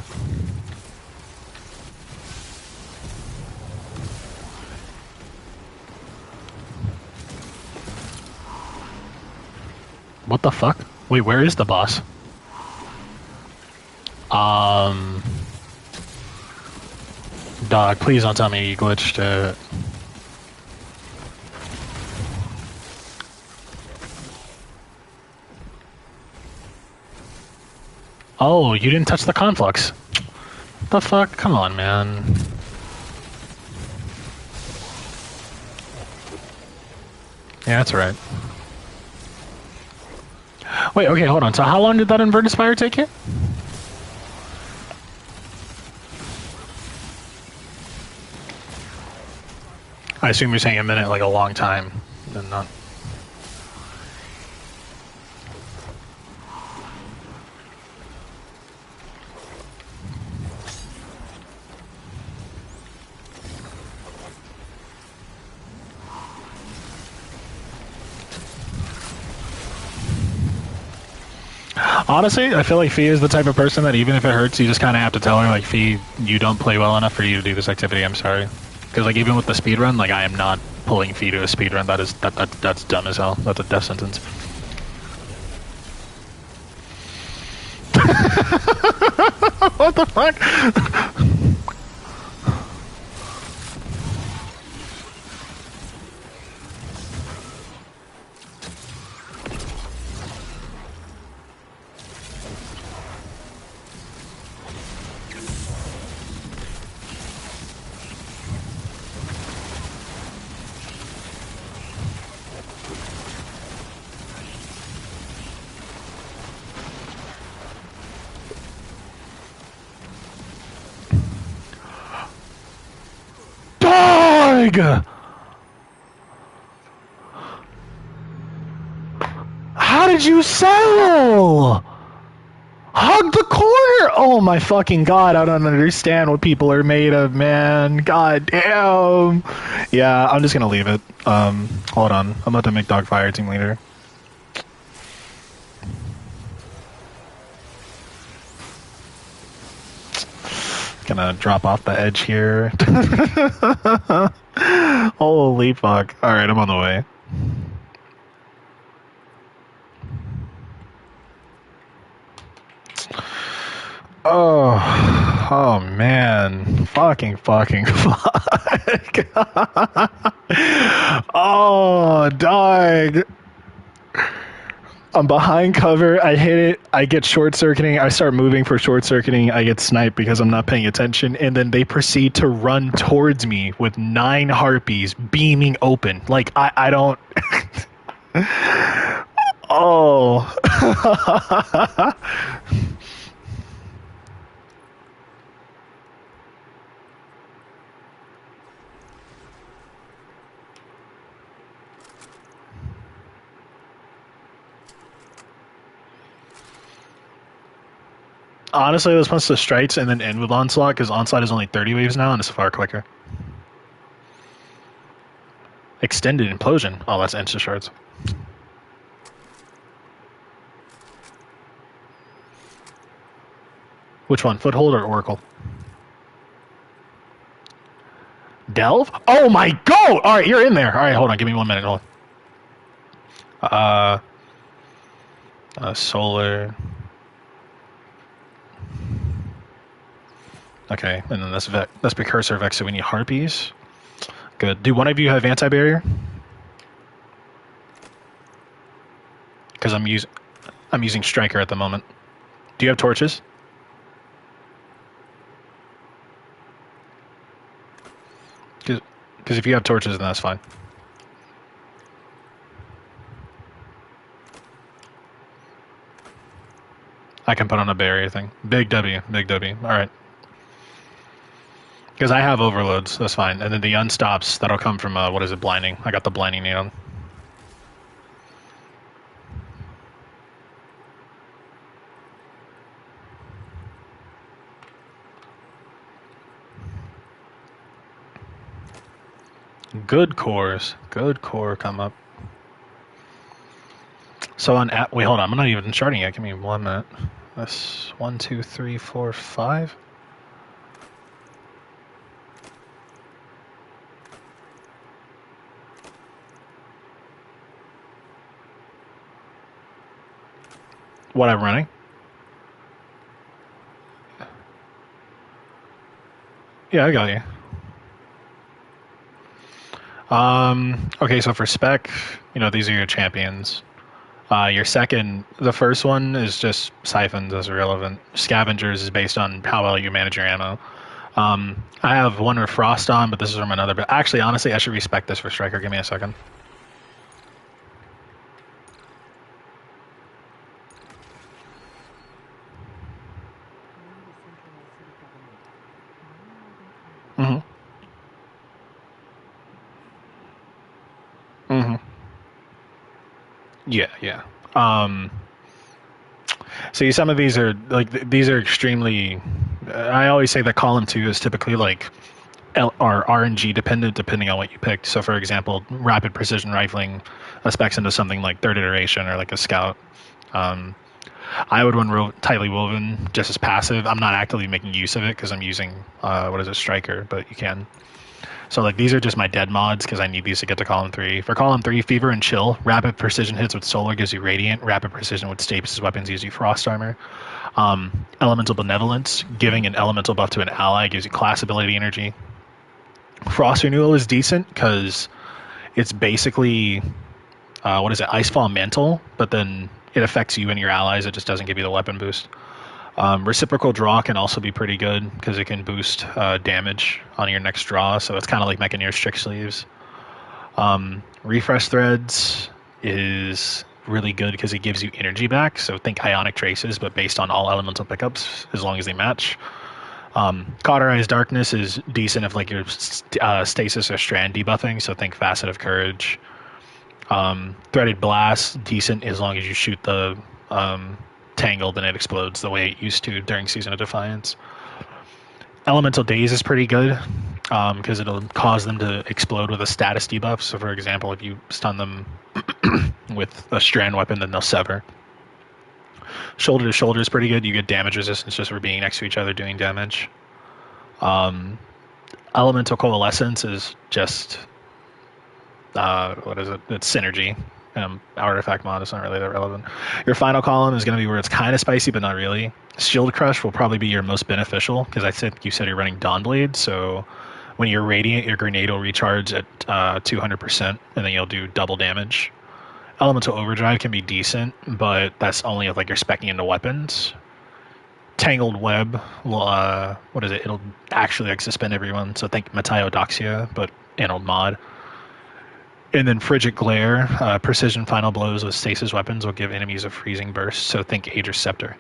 What the fuck? Wait, where is the boss? Dog, please don't tell me you glitched it. Oh, you didn't touch the conflux. What the fuck? Come on, man. Yeah, that's right. Wait, okay, hold on. So how long did that inverted spire take you? I assume you're saying a minute, like a long time, and not... Honestly, I feel like Fee is the type of person that even if it hurts, you just kind of have to tell her, like, Fee, you don't play well enough for you to do this activity, I'm sorry. Because, like, even with the speedrun, like, I am not pulling Fee to a speedrun. That's dumb as hell. That's a death sentence. What the fuck? How did you settle? Hug the corner! Oh my fucking god, I don't understand what people are made of, man. God damn. Yeah, I'm just gonna leave it. Hold on. I'm about to make Dog Fire team leader. Gonna drop off the edge here. Holy fuck. Alright, I'm on the way. Oh man. Fucking fuck. Oh, dog. I'm behind cover. I hit it. I get short circuiting. I start moving for short circuiting. I get sniped because I'm not paying attention. And then they proceed to run towards me with 9 harpies beaming open. Like, I don't. Oh. Honestly, this wants to strikes and then end with Onslaught, because Onslaught is only 30 waves now and it's far quicker. Extended Implosion. Oh, that's insta shards. Which one? Foothold or Oracle? Delve? Oh my god! Alright, you're in there. Alright, hold on. Give me 1 minute. Hold on. Solar. Okay, and then that's Precursor Vex, so we need Harpies. Good. Do one of you have anti-barrier? Because I'm using Striker at the moment. Do you have torches? Because if you have torches, then that's fine. I can put on a barrier thing. Big W, big W. Alright. Because I have overloads, that's fine. And then the unstops, that'll come from, what is it, blinding. I got the blinding neon. Good cores. Good core come up. So on wait, hold on. I'm not even starting yet. Give me 1 minute. That's 1, 2, 3, 4, 5. What I'm running? Yeah, I got you. Okay, so for spec, these are your champions. Your second, the first one is just siphons as irrelevant. Scavengers is based on how well you manage your ammo. I have one with Frost on, but this is from another. But actually, honestly, I should respec this for Striker. Give me a second. Mm-hmm. Mm-hmm. Yeah, yeah. See, some of these are these are extremely. I always say that column 2 is typically like or RNG dependent, depending on what you picked. So, for example, rapid precision rifling specs into something like third iteration or like a scout. I would run tightly woven just as passive. I'm not actively making use of it because I'm using Striker, but you can. So like these are just my dead mods because I need these to get to column 3. For column 3, Fever and Chill, rapid precision hits with Solar gives you Radiant, rapid precision with Stasis weapons gives you Frost armor. Elemental Benevolence, giving an elemental buff to an ally gives you class ability energy. Frost Renewal is decent because it's basically Icefall Mantle, but then it affects you and your allies. It just doesn't give you the weapon boost. Reciprocal Draw can also be pretty good because it can boost damage on your next draw, so it's kind of like making your Strict Sleeves. Refresh Threads is really good because it gives you energy back, so think Ionic Traces, but based on all elemental pickups, as long as they match. Cauterized Darkness is decent if like your stasis or strand debuffing, so think Facet of Courage. Threaded Blast, decent as long as you shoot the Tangle, then it explodes the way it used to during Season of Defiance. Elemental Daze is pretty good because it'll cause them to explode with a status debuff. So, for example, if you stun them with a strand weapon, then they'll sever. Shoulder to Shoulder is pretty good. You get damage resistance just for being next to each other doing damage. Elemental Coalescence is just it's synergy. Artifact mod is not really that relevant. Your final column is going to be where it's kind of spicy, but not really. Shield Crush will probably be your most beneficial because you said you're running Dawnblade, so when you're Radiant, your grenade will recharge at 200%, and then you'll do double damage. Elemental Overdrive can be decent, but that's only if like you're speccing into weapons. Tangled Web will, what is it? It'll actually like suspend everyone. So think Metiodoxia, but an old mod. And then Frigid Glare, precision final blows with stasis weapons will give enemies a freezing burst. So think Aegis Scepter.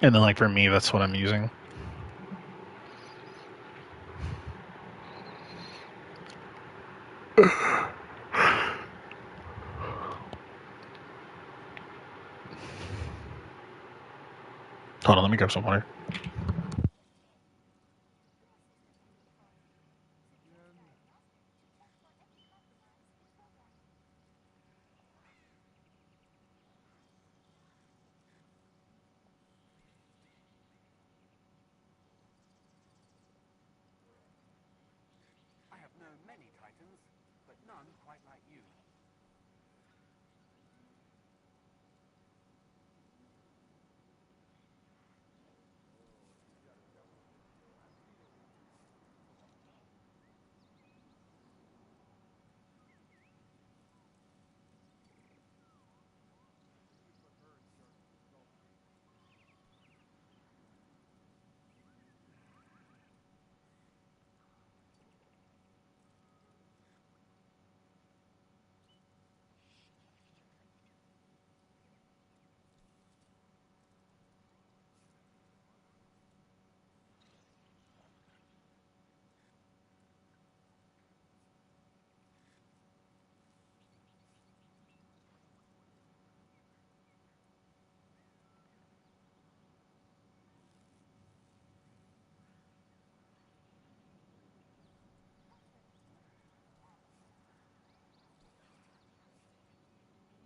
And then like for me, that's what I'm using. Hold on, let me grab some water. I have known many Titans, but none quite like you.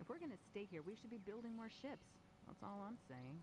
If we're gonna stay here, we should be building more ships. That's all I'm saying.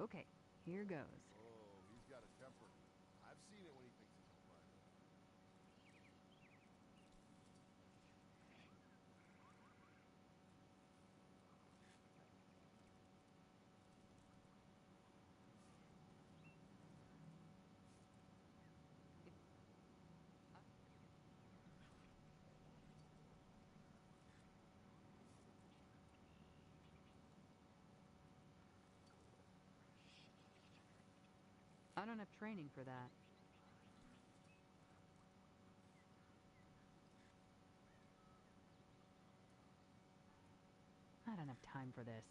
Okay, here goes. Oh, he's got a temper. I've seen it when he thinks he's on fire. I don't have training for that. I don't have time for this.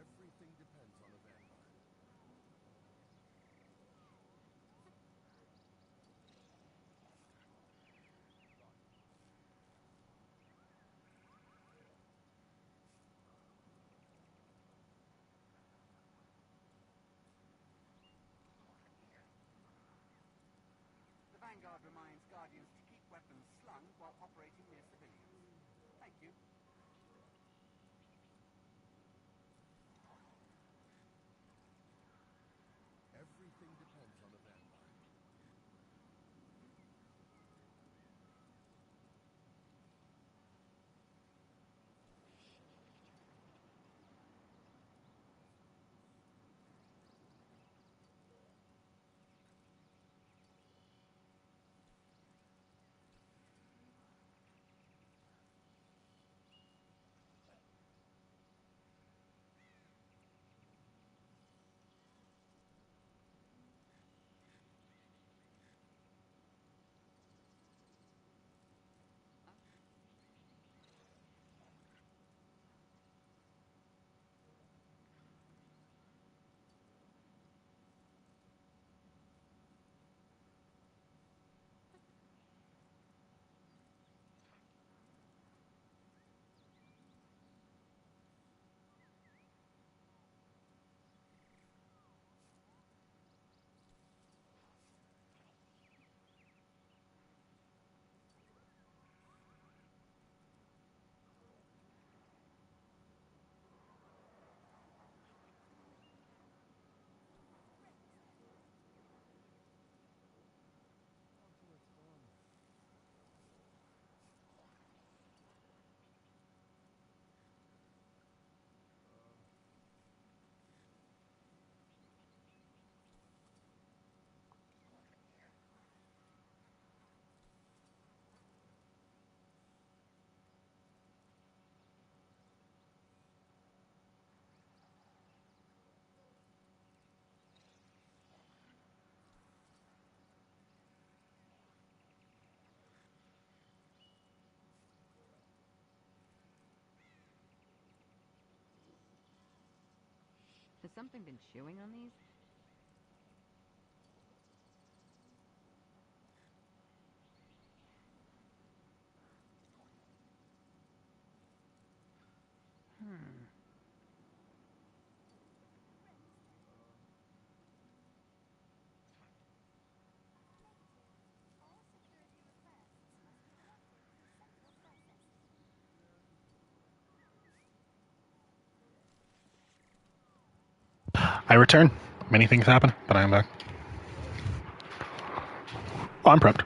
Everything depends on a vanguard. The Vanguard reminds Guardians to keep weapons slung while operating near civilians. Thank you. Everything depends on a vanguard. Has something been chewing on these? Hmm. I return. Many things happen, but I am back. Oh, I'm prepped.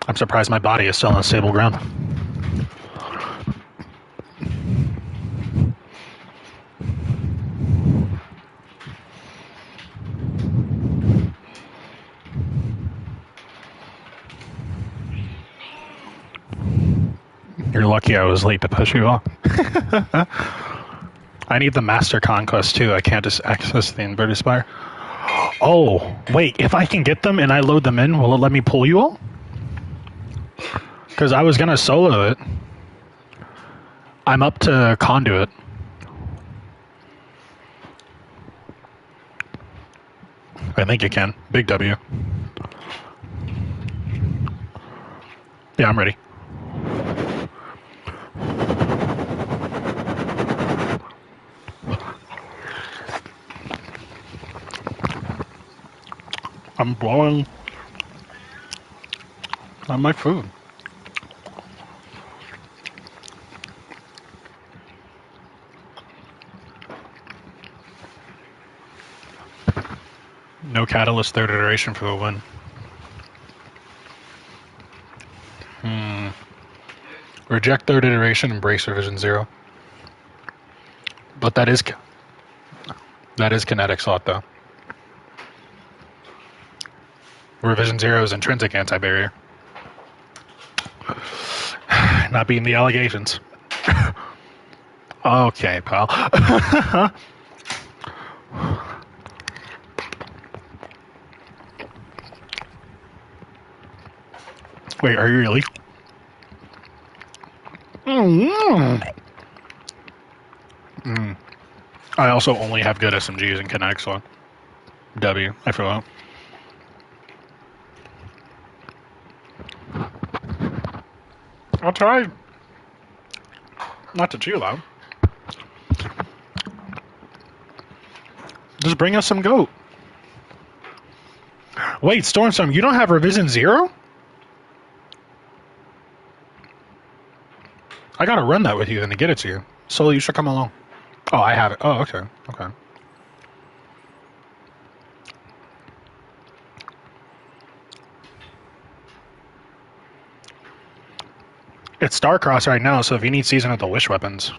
I'm surprised my body is still on stable ground. You're lucky I was late to push you off. I need the Master Conquest too. I can't just access the Inverted Spire. Oh, wait. If I can get them and I load them in, will it let me pull you all? Because I was going to solo it. I'm up to Conduit. I think you can. Big W. Yeah, I'm ready. I'm blowing on my food. No catalyst third iteration for the win. Reject third iteration, embrace revision 0. But that is kinetic thought though. Revision 0 is intrinsic anti-barrier. Not being the allegations. Okay, pal. Wait, are you really? I also only have good SMGs and kinetic slot. W, I forgot. I'll try not to chew loud. Just bring us some goat. Wait, Stormstorm, you don't have revision 0? I gotta run that with you then to get it to you. Sully, you should come along. Oh, I have it. Oh, okay. Okay. It's Starcross right now, so if you need Season of the Wish weapons.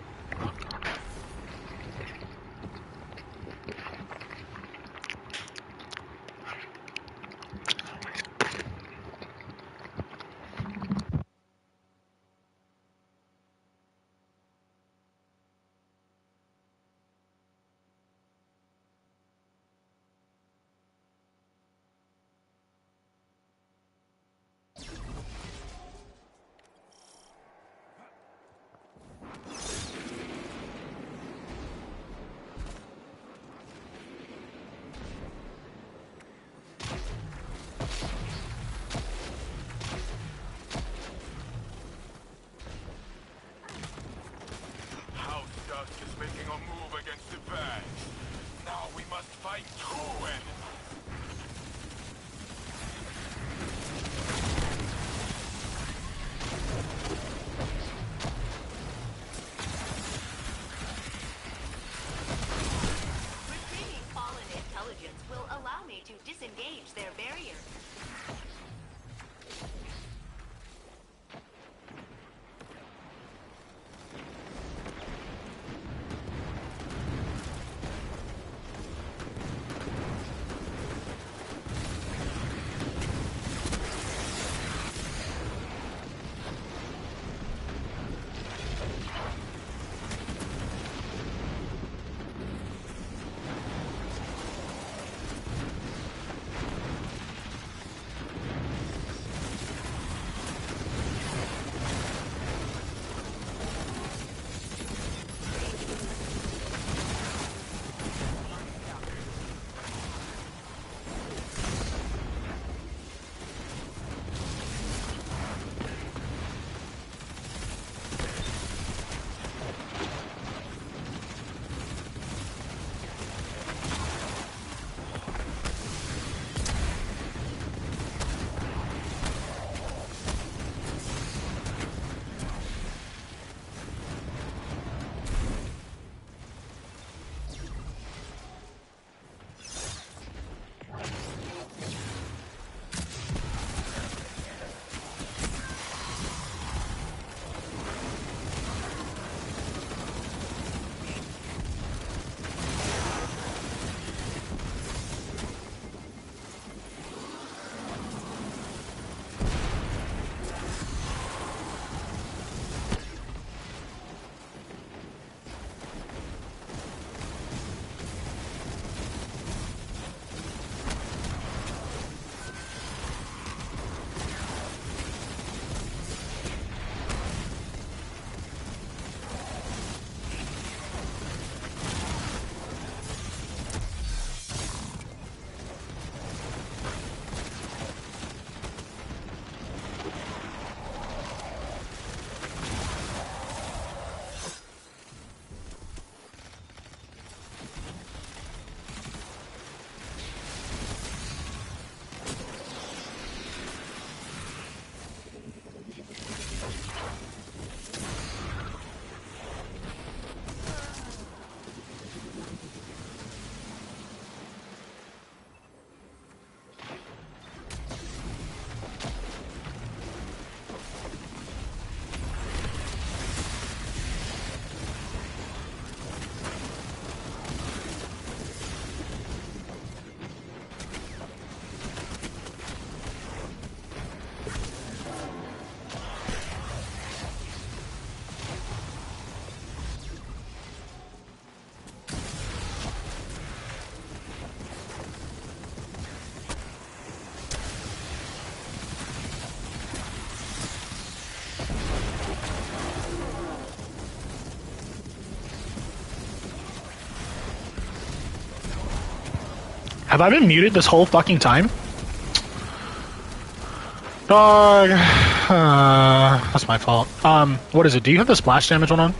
Have I been muted this whole fucking time? Dog. That's my fault. What is it? Do you have the splash damage one on?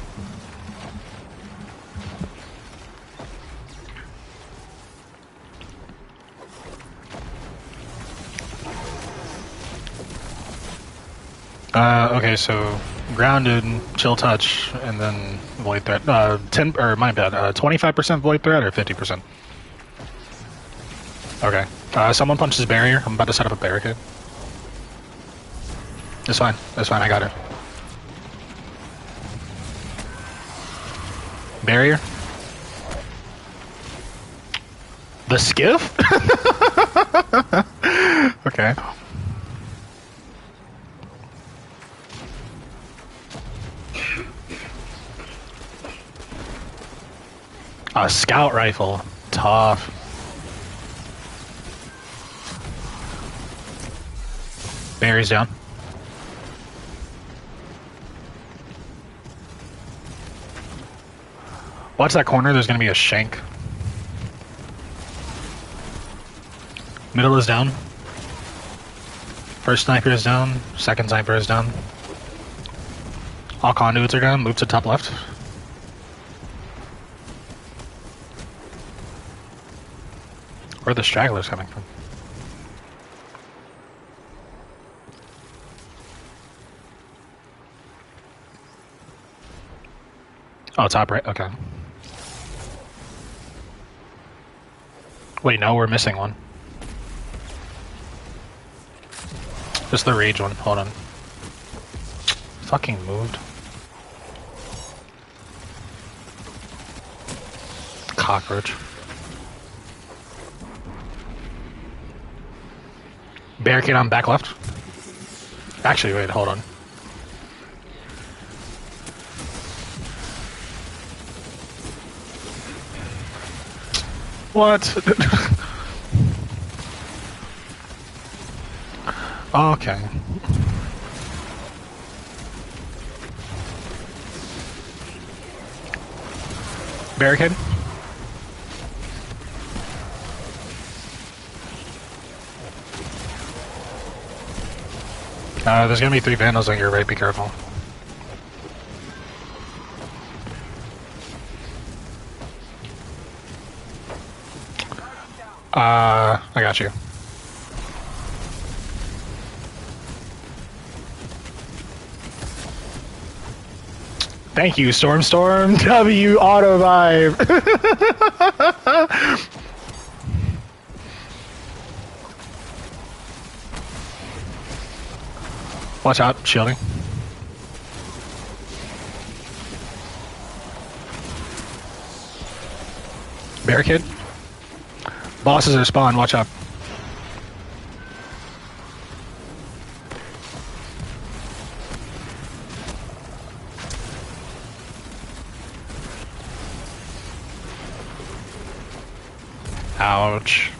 Okay, so grounded, chill touch, and then void threat. 10 or my bad. 25% void threat or 50%. Okay. Someone punches barrier. I'm about to set up a barricade. It's fine. It's fine. I got it. Barrier. The skiff? Okay. A scout rifle. Tough. Barry's down. Watch that corner, there's gonna be a shank. Middle is down. First sniper is down. Second sniper is down. All conduits are down. Move to top left. Where are the stragglers coming from? Oh, top right? Okay. Wait, no, we're missing one. Just the rage one. Hold on. Fucking moved. Cockroach. Barricade on back left. Actually, wait, hold on. What? Okay. Barricade. There's gonna be 3 vandals on your right, be careful. I got you. Thank you, Storm. W auto vibe. Watch out, shielding. Barricade. Bosses are spawned, watch out. Ouch.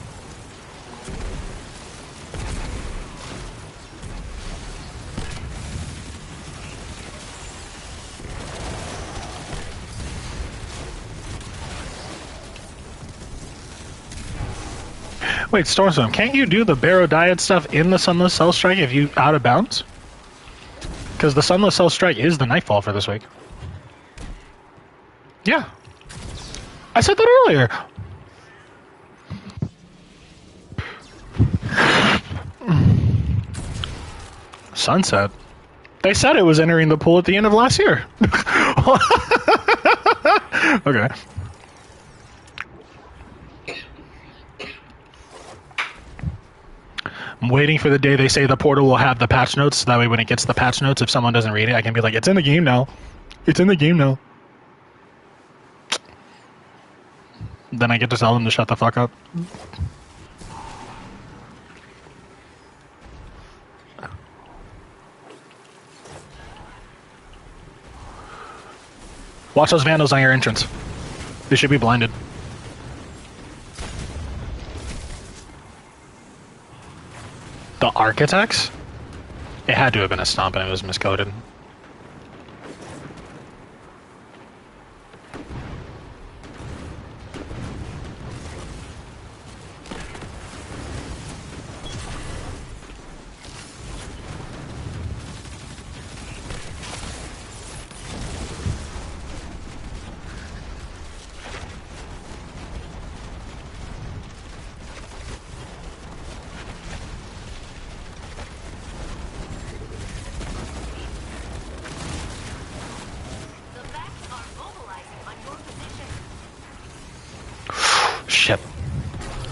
Wait, Stormstorm, can't you do the Barrow Diet stuff in the Sunless Cell Strike if you out of bounds? Because the Sunless Cell Strike is the Nightfall for this week. Yeah. I said that earlier. Sunset. They said it was entering the pool at the end of last year. Okay. I'm waiting for the day they say the portal will have the patch notes, so that way when it gets the patch notes, if someone doesn't read it, I can be like, it's in the game now. It's in the game now. Then I get to tell them to shut the fuck up. Watch those vandals on your entrance. They should be blinded. The architects? It had to have been a stomp and it was miscoded.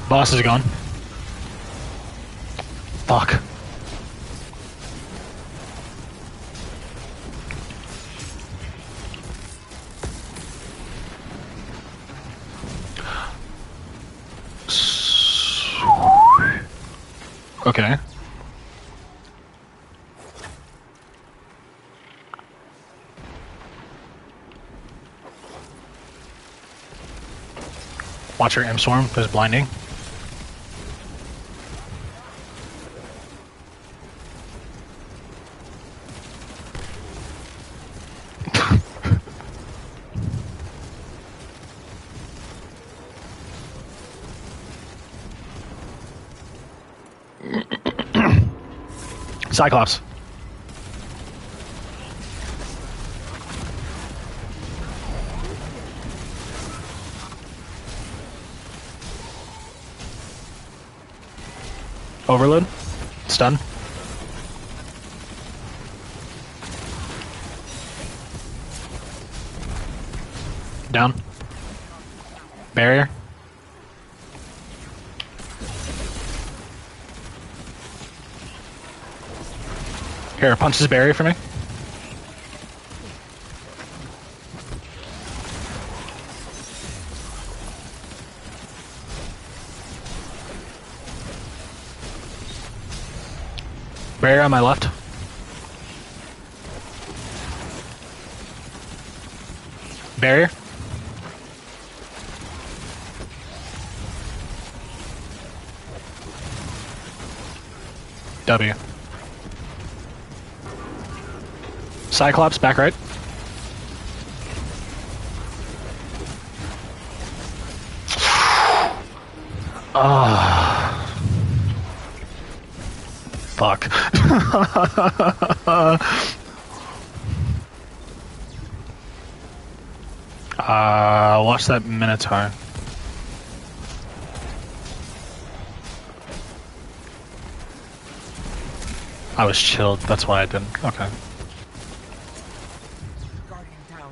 Boss is gone. Fuck. Okay. Watch your M swarm. There's blinding. Cyclops. Overload. Stun. Down. Barrier. Here, punch this barrier for me. Barrier on my left. Barrier. W. Cyclops, back right. Ah. Fuck. Watch that Minotaur. I was chilled, that's why I didn't. Okay. Guardian down.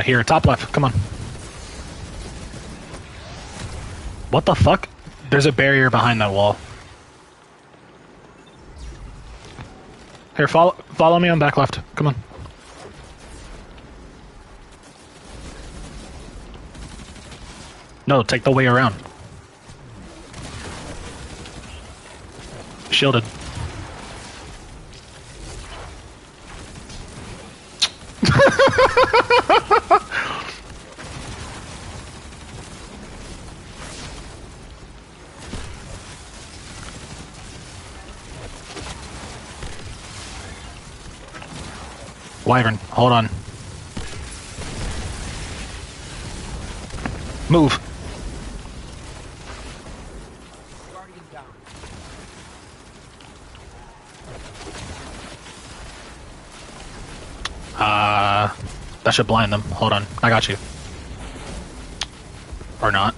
Here, top left, come on. What the fuck? There's a barrier behind that wall. Here, follow me on back left. Come on. No, take the way around. Shielded. Wyvern, hold on. Move. Guardian down. That should blind them. Hold on, I got you. Or not.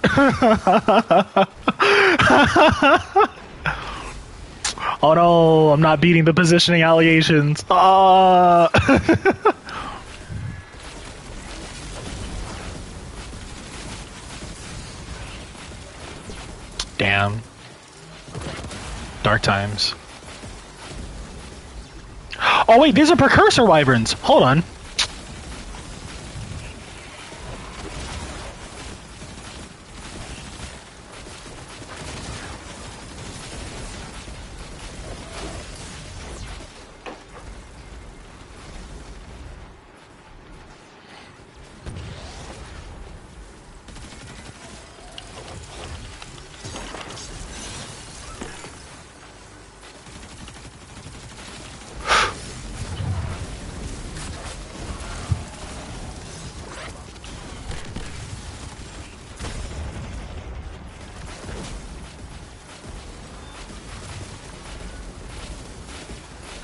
Oh no, I'm not beating the positioning allegations. Damn. Dark times. Oh wait, these are precursor wyverns. Hold on.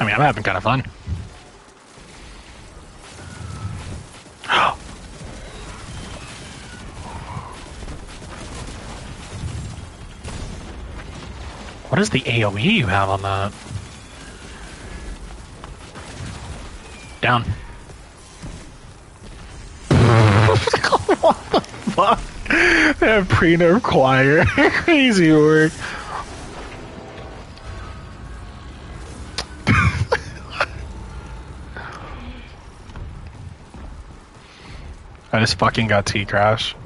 I mean, I'm having kind of fun. What is the AoE you have on that? Down. What the fuck? That pre-nerf choir. Crazy work. I just fucking got T-Crash.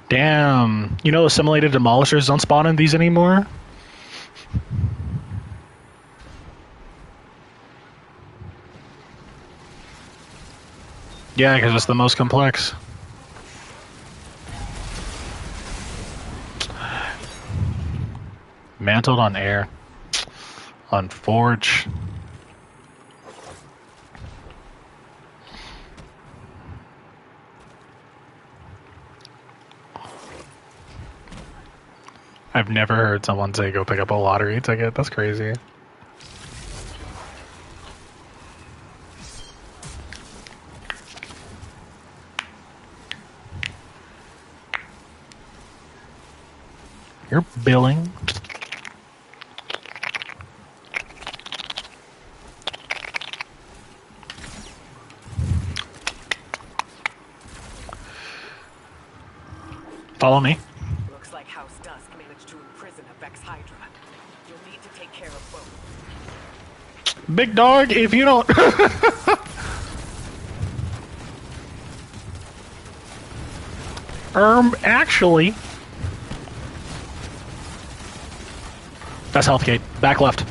Damn. You know assimilated demolishers don't spawn in these anymore? Yeah, because it's the most complex. Mantled on air. On forge. I've never heard someone say go pick up a lottery ticket. That's crazy. You're billing. Follow me. Looks like House Dusk managed to imprison a Vex Hydra. You'll need to take care of both. Big dog, if you don't... actually... That's health gate. Back left.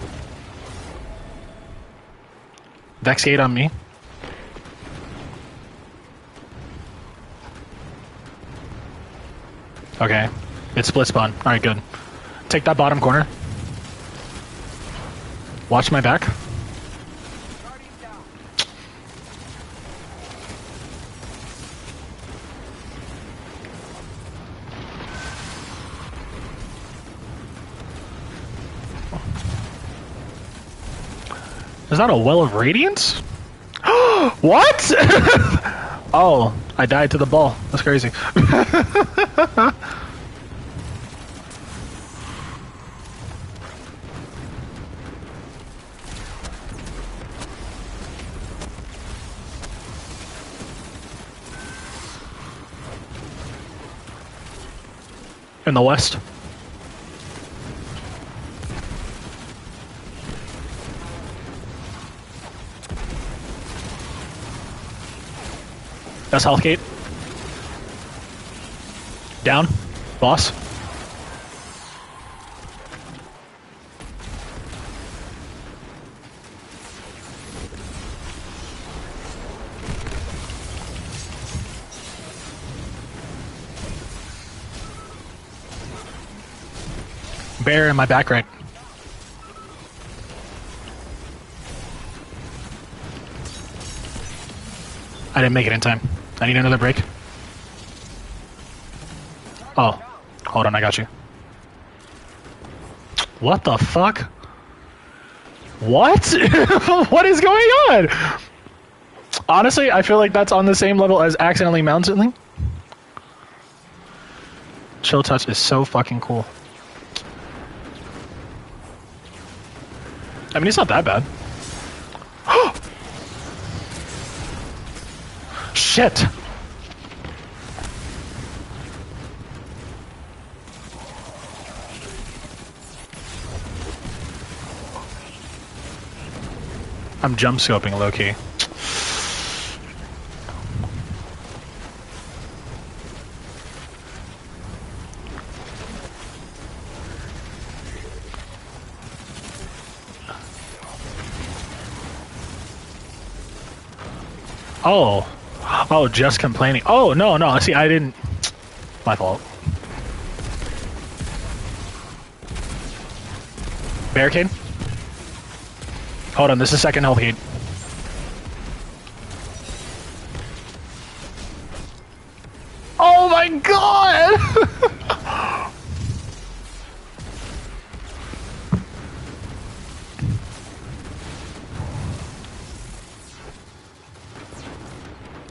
Vex gate on me. Okay. It's split spawn. Alright, good. Take that bottom corner. Watch my back. Is that a well of radiance? What? Oh, I died to the ball. That's crazy. In the west. That's Healthgate. Down. Boss. Bear in my back right. I didn't make it in time. I need another break. Oh, hold on, I got you. What the fuck? What? What is going on? Honestly, I feel like that's on the same level as accidentally mounting. Chill touch is so fucking cool. I mean, it's not that bad. Shit! I'm jump scoping low-key. Oh. Oh, just complaining. Oh, no, no. See, I didn't... My fault. Barricade. Hold on, this is second health gate. Oh my god!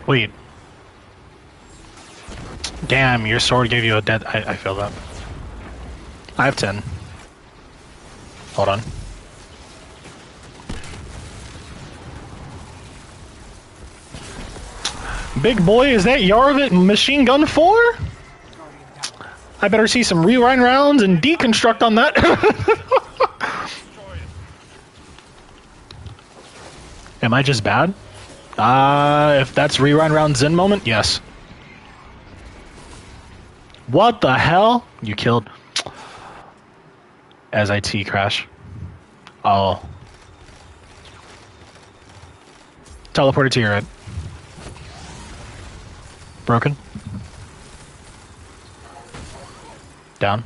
Wait. Damn, your sword gave you a dead... I feel that. I have 10. Hold on. Big boy, is that Yarvit machine gun 4? I better see some rewind rounds and deconstruct on that. Am I just bad? If that's rewind round Zen moment, yes. What the hell? You killed... As I T-crash. Oh. Teleported to your right. Broken. Down.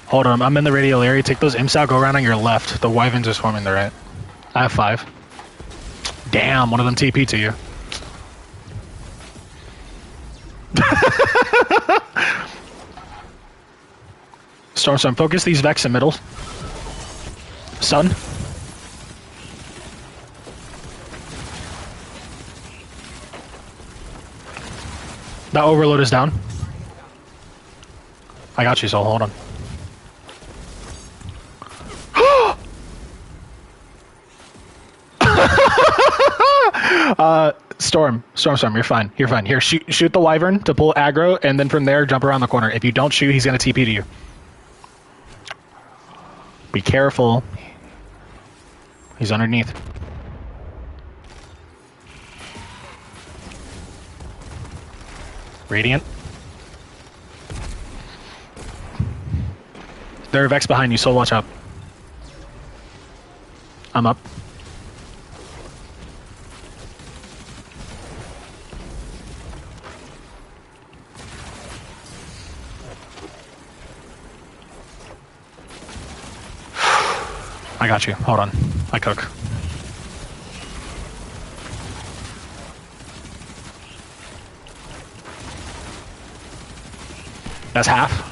Hold on, I'm in the radial area. Take those imps out, go around on your left. The wyverns are swarming the right. I have 5. Damn, one of them TP to you. Storm, focus these Vex in middle. Sun. That overload is down. I got you, Soul. Hold on. Storm, you're fine. You're fine. Here, shoot the wyvern to pull aggro, and then from there, jump around the corner. If you don't shoot, he's gonna TP to you. Be careful. He's underneath. Radiant. There are Vex behind you, so watch out. I'm up. I got you. Hold on. I cook. That's half.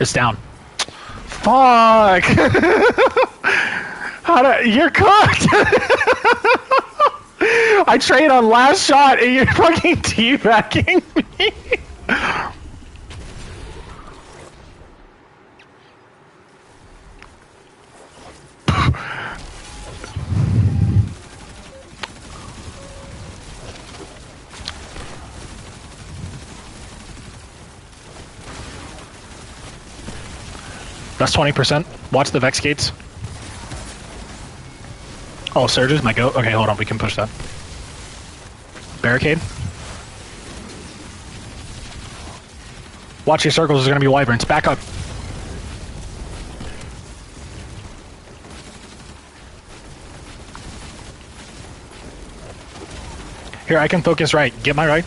It's down. Fuck! You're cooked! I trade on last shot and you're fucking teabagging me. That's 20%. Watch the Vex gates. Oh, Surges might go. Okay, hold on. We can push that. Barricade. Watch your circles. There's going to be wyverns. Back up. Here, I can focus right. Get my right.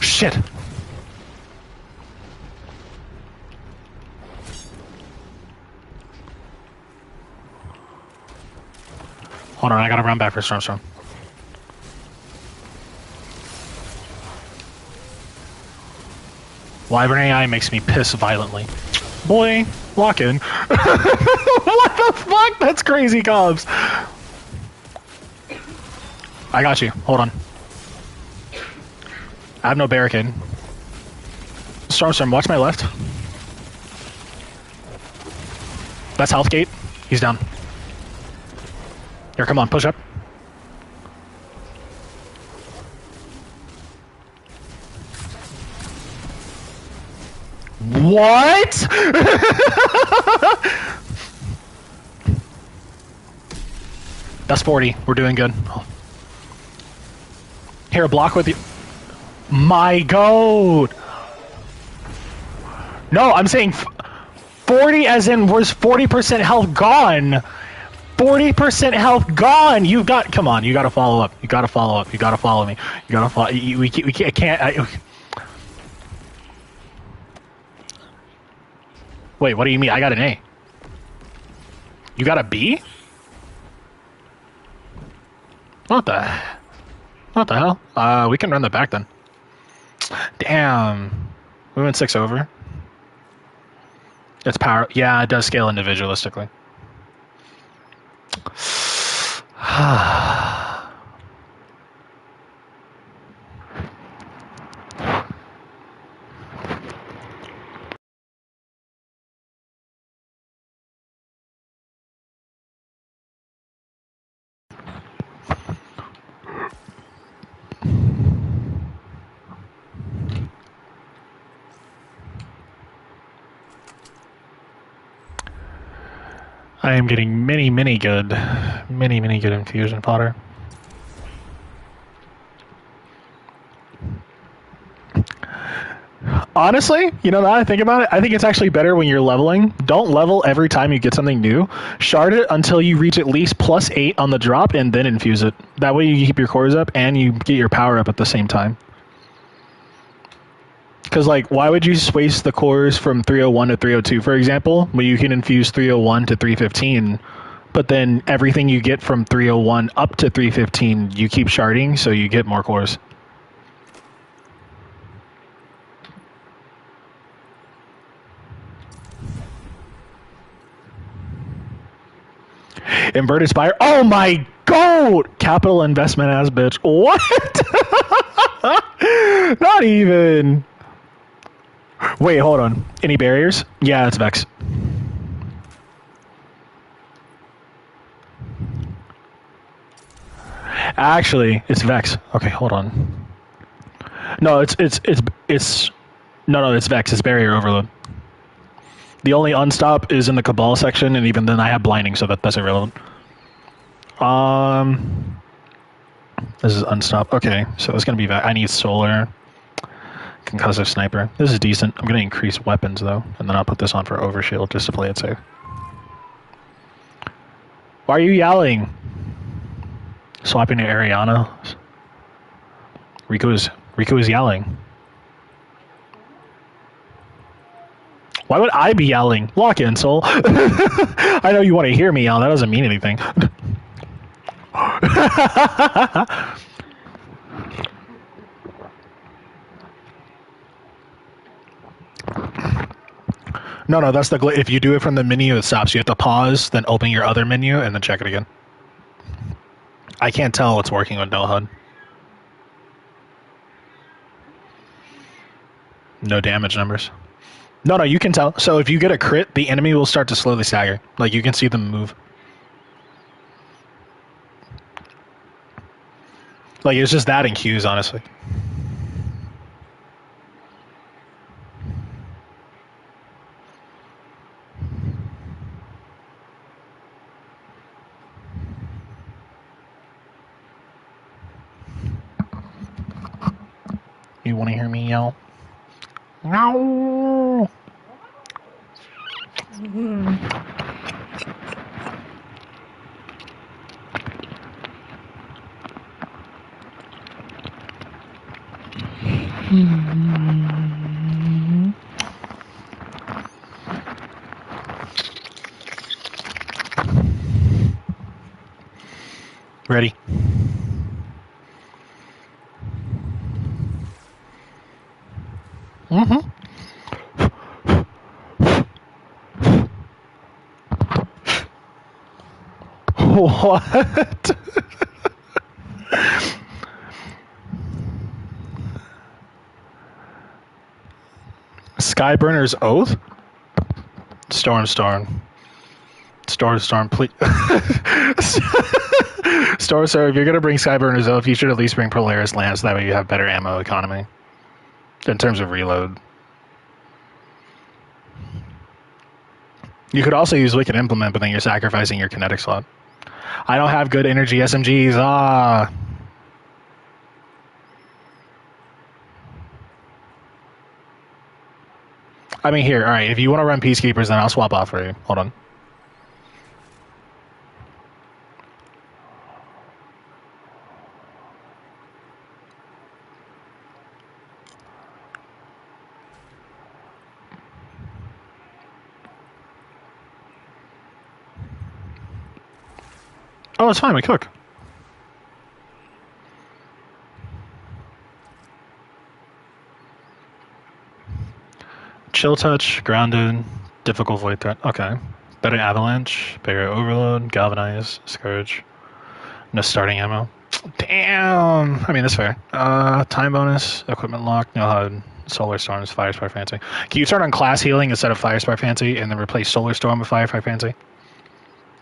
Shit. Hold on, I gotta run back for Storm. Wyvern AI makes me piss violently. Boy, lock in. What the fuck? That's crazy, Cobbs. I got you. Hold on. I have no barricade. Storm, watch my left. That's health gate. He's down. Here, come on, push up. What? That's 40. We're doing good. Here, block with you. My goat. No, I'm saying 40 as in was 40% health gone. 40% health gone. You've got. Come on. You got to follow up. You got to follow up. You got to follow me. You got to follow. We can't. Wait. What do you mean? I got an A. You got a B? What the hell? We can run that back then. Damn. We went 6 over. It's power. Yeah, it does scale individualistically. I am getting many good infusion fodder. Honestly, you know, now that I think about it, I think it's actually better when you're leveling. Don't level every time you get something new. Shard it until you reach at least +8 on the drop and then infuse it. That way you keep your cores up and you get your power up at the same time. Because, like, why would you waste the cores from 301 to 302, for example, when you can infuse 301 to 315, but then everything you get from 301 up to 315, you keep sharding, so you get more cores. Inverted Spire. Oh my god! Capital investment ass bitch. What? Not even. Wait, hold on. Any barriers? Yeah, it's Vex. Actually, it's Vex. Okay, hold on. No, it's no, it's Vex. It's barrier overload. The only unstop is in the Cabal section, and even then I have blinding, so that's irrelevant. This is unstop. Okay, so it's gonna be Vex. I need solar. Concussive sniper. This is decent. I'm gonna increase weapons though, and then I'll put this on for overshield just to play it safe. Why are you yelling? Swapping to Ariana. Rico is yelling. Why would I be yelling? Lock in, soul. I know you want to hear me yell. That doesn't mean anything. No, that's the glitch. If you do it from the menu, it stops. You have to pause, then open your other menu, and then check it again. I can't tell what's working with no HUD. No damage numbers. No, you can tell. So if you get a crit, the enemy will start to slowly stagger. Like, you can see them move. Like, it's just that in queues, honestly. You want to hear me yell? No. Ready. What? Skyburner's Oath? Storm, please. Storm, if you're gonna bring Skyburner's Oath, you should at least bring Polaris Lance. That way you have better ammo economy in terms of reload. You could also use Wicked Implement, but then you're sacrificing your kinetic slot. I don't have good energy SMGs. Ah. I mean, here, alright, if you want to run Peacekeepers, then I'll swap off for you. Hold on. Oh, it's fine, we cook. Chill touch, grounded, difficult void threat. Okay. Better avalanche, bigger overload, galvanize, scourge. No starting ammo. Damn! I mean, that's fair. Time bonus, equipment lock, no HUD, solar storms, fire spire fancy. Can you turn on class healing instead of fire spire fancy and then replace solar storm with fire spire fancy?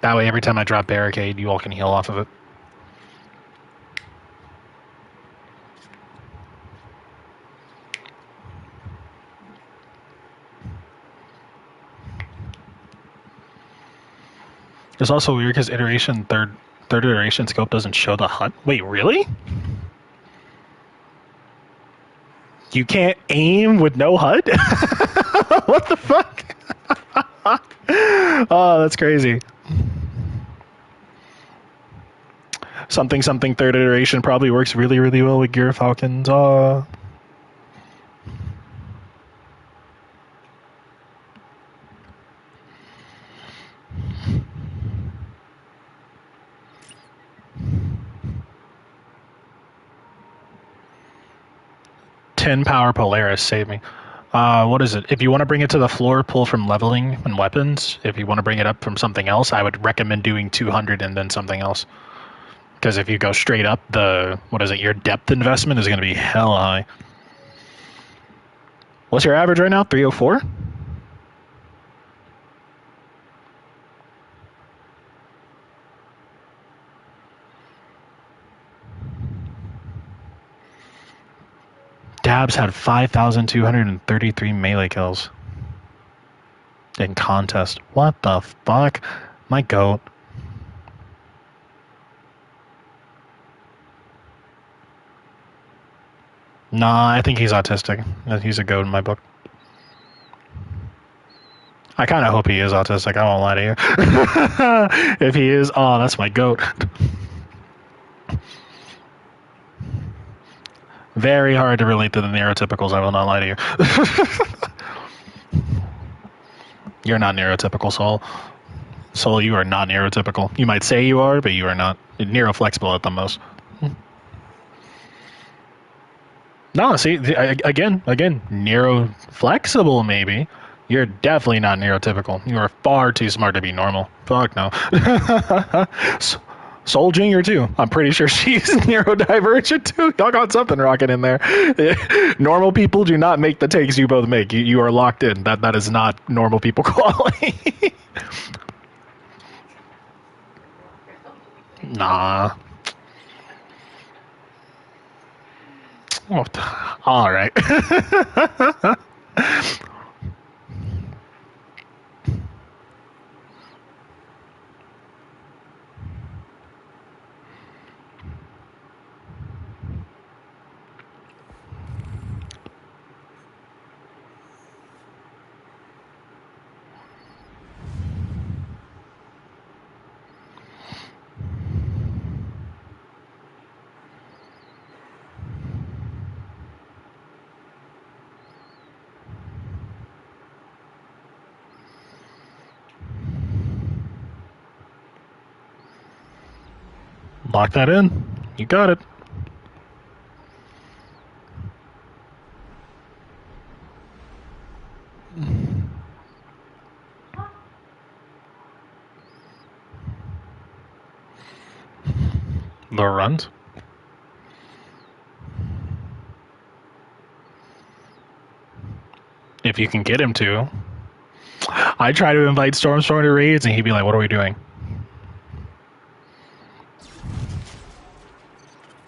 That way, every time I drop barricade, you all can heal off of it. It's also weird because third iteration scope doesn't show the HUD. Wait, really? You can't aim with no HUD? What the fuck? Oh, that's crazy. Something third iteration probably works really, really well with Gear Falcons. 10 power Polaris, save me. What is it? If you want to bring it to the floor, pull from leveling and weapons. If you want to bring it up from something else, I would recommend doing 200 and then something else. Because if you go straight up, your depth investment is going to be hella high. What's your average right now? 304? Dabs had 5,233 melee kills in contest. What the fuck? My goat. Nah, I think he's autistic. He's a goat in my book. I kind of hope he is autistic, I won't lie to you. If he is, oh, that's my goat. Very hard to relate to the neurotypicals, I will not lie to you. You're not neurotypical, Soul. Soul, you are not neurotypical. You might say you are, but you are not. Neuroflexible at the most. No, see, again, neuroflexible maybe. You're definitely not neurotypical. You are far too smart to be normal. Fuck no. Soul Junior too. I'm pretty sure she's neurodivergent too. Y'all got something rocking in there. Normal people do not make the takes you both make. You are locked in. That is not normal people quality. Nah. Oh, all right. Lock that in. You got it. The runs. If you can get him to. I try to invite Stormstorm to raids, and he'd be like, "What are we doing?"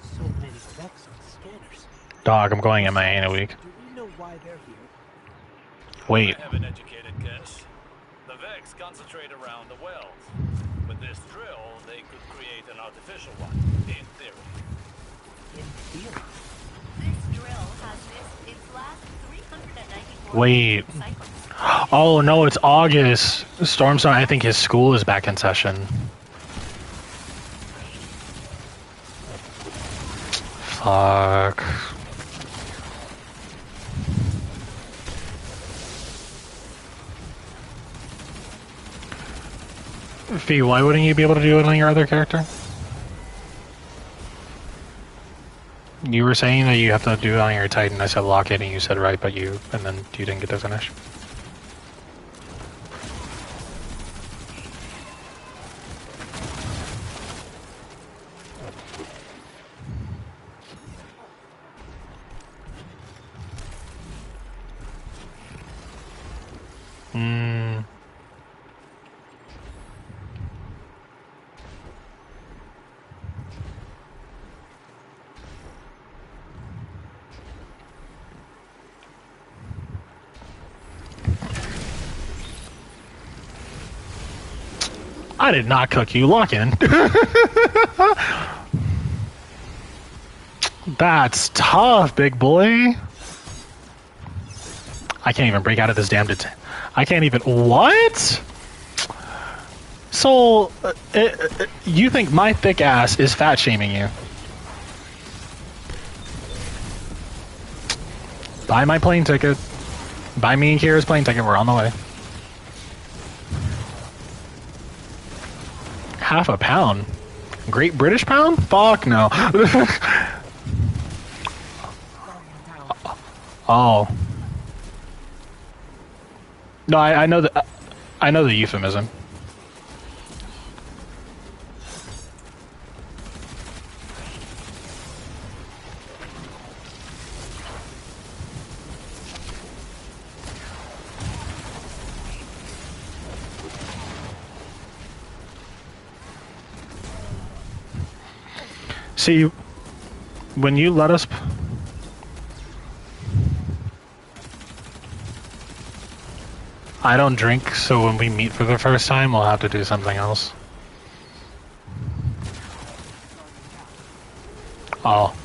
So many Vex on scanners. Dog, I'm going MIA in a week. Do we know why they're here? Wait. I have an educated guess. The Vex concentrate around the wells. With this drill, they could create an artificial one, in theory. In theory? This drill has missed its last 394 Wait. cycles. Oh no, it's August. Stormstone, I think his school is back in session. Fuck. Fee, why wouldn't you be able to do it on your other character? You were saying that you have to do it on your Titan. I said lock it, and you said right, and then you didn't get to finish. I did not cook you. Lock in. That's tough, big boy. I can't even break out of this damn I can't even... What? So, you think my thick ass is fat-shaming you? Buy my plane ticket. Buy me and Kira's plane ticket. We're on the way. Half a pound? Great British pound? Fuck no. Oh. No, I know that. I know the euphemism. See, when you let us... I don't drink, so when we meet for the first time, we'll have to do something else. Oh.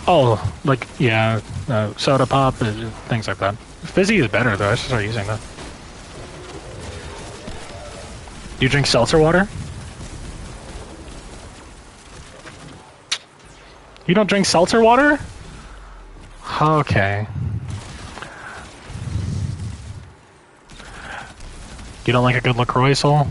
Oh, like, yeah, soda pop, things like that. Fizzy is better, though. I should start using that. Do you drink seltzer water? You don't drink seltzer water? Okay. You don't like a good LaCroix, Soul?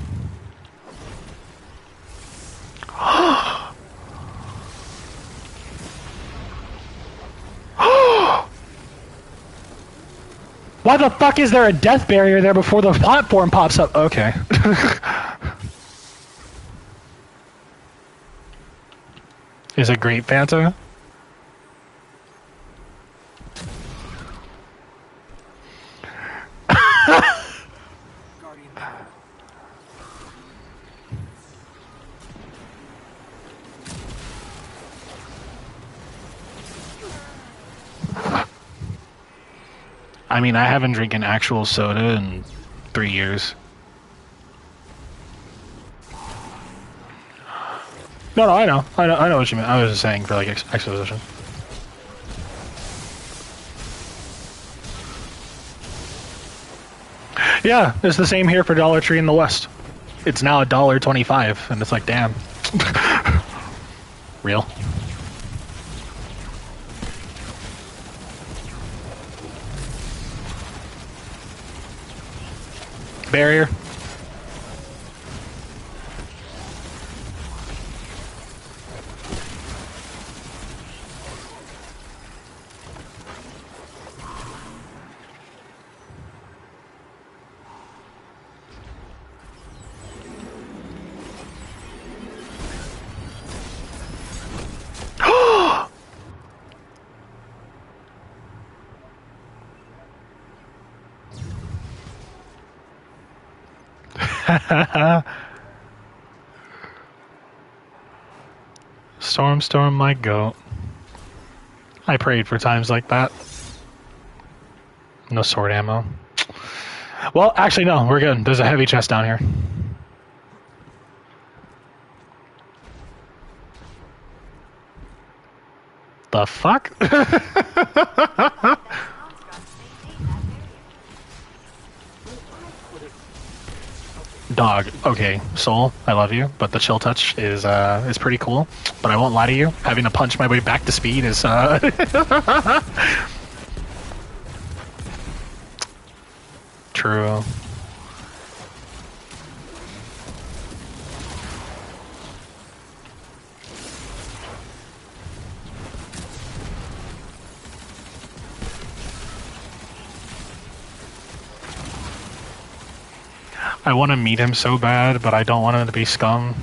Why the fuck is there a death barrier there before the platform pops up? Okay. Is it grape Fanta? I mean, I haven't drinking actual soda in 3 years. No, I know what you mean. I was just saying for like exposition. Yeah, it's the same here for Dollar Tree in the West. It's now $1.25, and it's like, damn. Real. Barrier. Storm, my goat. I prayed for times like that. No sword ammo. Well, actually, no, we're good. There's a heavy chest down here. the fuck? Dog, okay, Soul, I love you, but the chill touch is pretty cool. But I won't lie to you, having to punch my way back to speed is true. I want to meet him so bad, but I don't want him to be scum.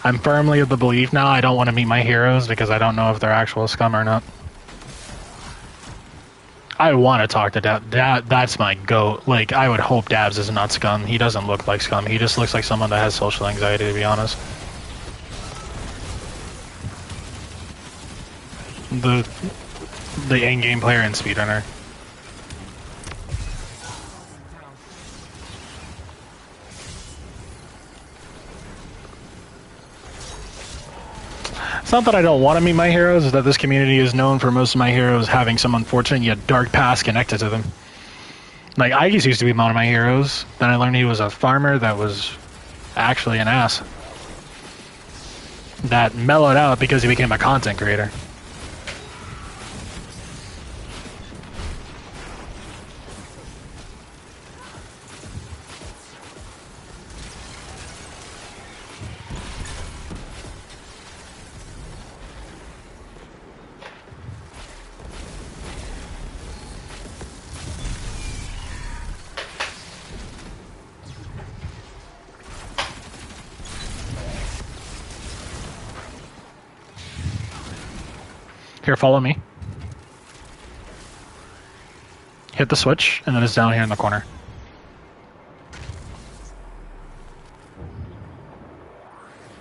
I'm firmly of the belief now I don't want to meet my heroes because I don't know if they're actual scum or not. I want to talk to Dab. That's my goat. Like, I would hope Dabs is not scum. He doesn't look like scum. He just looks like someone that has social anxiety, to be honest. The in-game player and speedrunner. It's not that I don't want to meet my heroes, it's that this community is known for most of my heroes having some unfortunate yet dark past connected to them. Like, Aegis used to be one of my heroes, then I learned he was a farmer that was actually an ass. That mellowed out because he became a content creator. Here, follow me. Hit the switch, and then it's down here in the corner.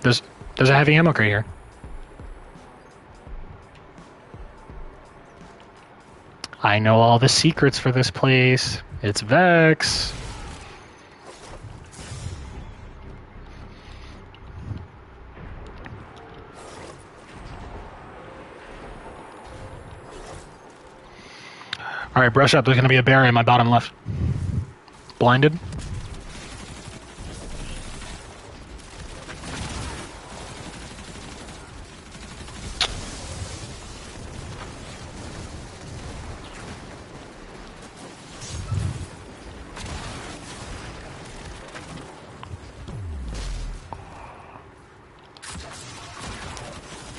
There's a heavy ammo crate here. I know all the secrets for this place. It's Vex. Alright, brush up. There's going to be a barrier in my bottom left. Blinded.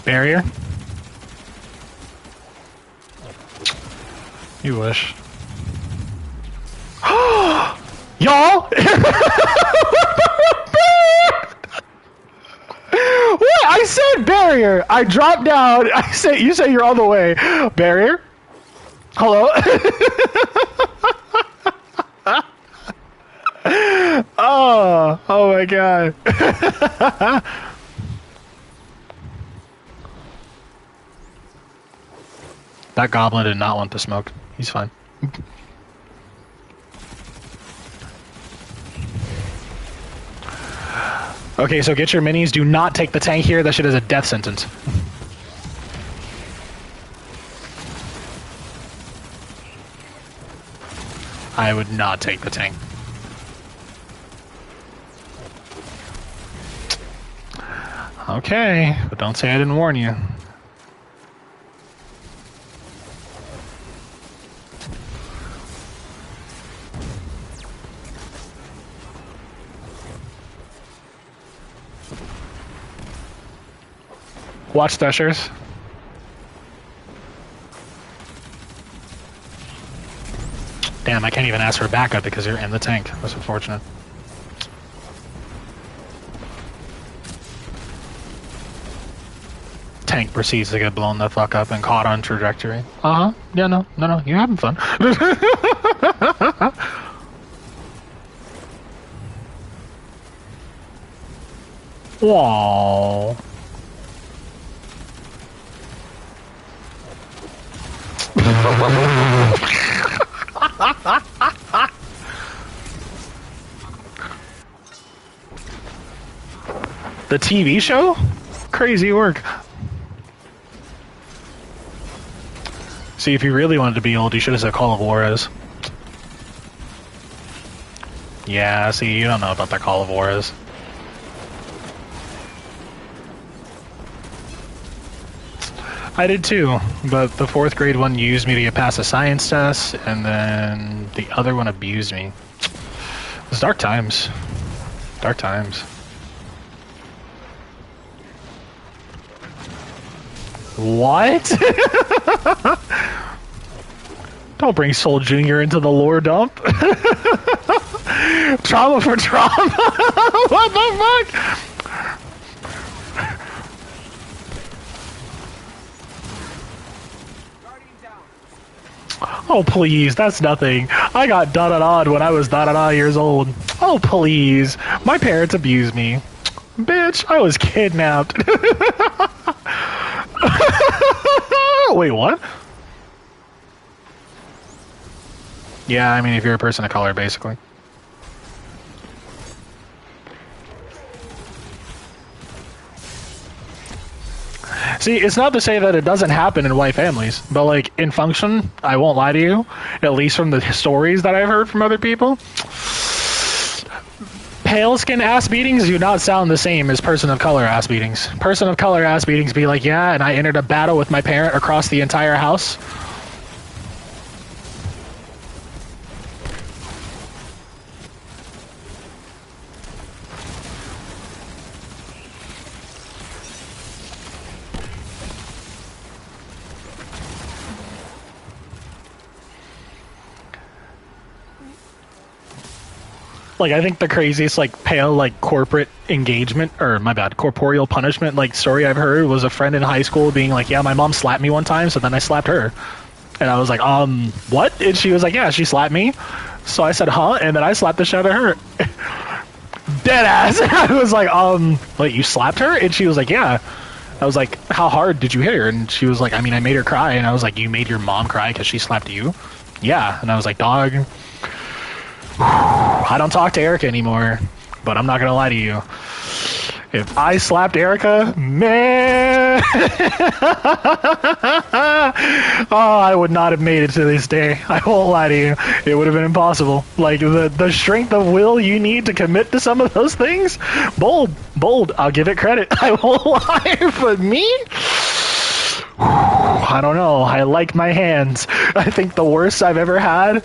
Barrier. You wish. Y'all! What? I said barrier! I dropped down. I said, you say you're on the way. Barrier? Hello? Oh my god. That goblin did not want the smoke. He's fine. Okay, so get your minis. Do not take the tank here. That shit is a death sentence. I would not take the tank. Okay, but don't say I didn't warn you. Watch Thushers. Damn, I can't even ask for backup because you're in the tank. That's unfortunate. Tank proceeds to get blown the fuck up and caught on trajectory. Uh-huh. Yeah, no, you're having fun. Whoa. The TV show? Crazy work. See, if you really wanted to be old, you should have said Call of Juarez. Yeah, see, you don't know about the Call of Juarez. I did too, but the 4th grade one used me to get past a science test, and then the other one abused me. It was dark times. Dark times. What? Don't bring Soul Jr. into the lore dump. Trauma for trauma. What the fuck? Oh please, that's nothing. I got da-da-da'd when I was da-da-da years old. Oh please. My parents abused me. Bitch, I was kidnapped. Wait, what? Yeah, I mean, if you're a person of color, basically. See, it's not to say that it doesn't happen in white families, but like in function, I won't lie to you, at least from the stories that I've heard from other people, pale skin ass beatings do not sound the same as person of color ass beatings. Person of color ass beatings be like, yeah, and I entered a battle with my parent across the entire house. Like, I think the craziest, like, pale, like, corporate engagement, or, my bad, corporeal punishment, like, story I've heard was a friend in high school being like, yeah, my mom slapped me one time, so then I slapped her. And I was like, what? And she was like, yeah, she slapped me. So I said, huh? And then I slapped the shit out of her. Dead ass. I was like, wait, you slapped her? And she was like, yeah. I was like, how hard did you hit her? And she was like, I mean, I made her cry. And I was like, you made your mom cry because she slapped you? Yeah. And I was like, dog, I don't talk to Erica anymore, but I'm not gonna lie to you. If I slapped Erica, man, oh, I would not have made it to this day. I won't lie to you. It would have been impossible. Like, the strength of will you need to commit to some of those things, bold. I'll give it credit. I won't lie. But me, I don't know. I like my hands. I think the worst I've ever had,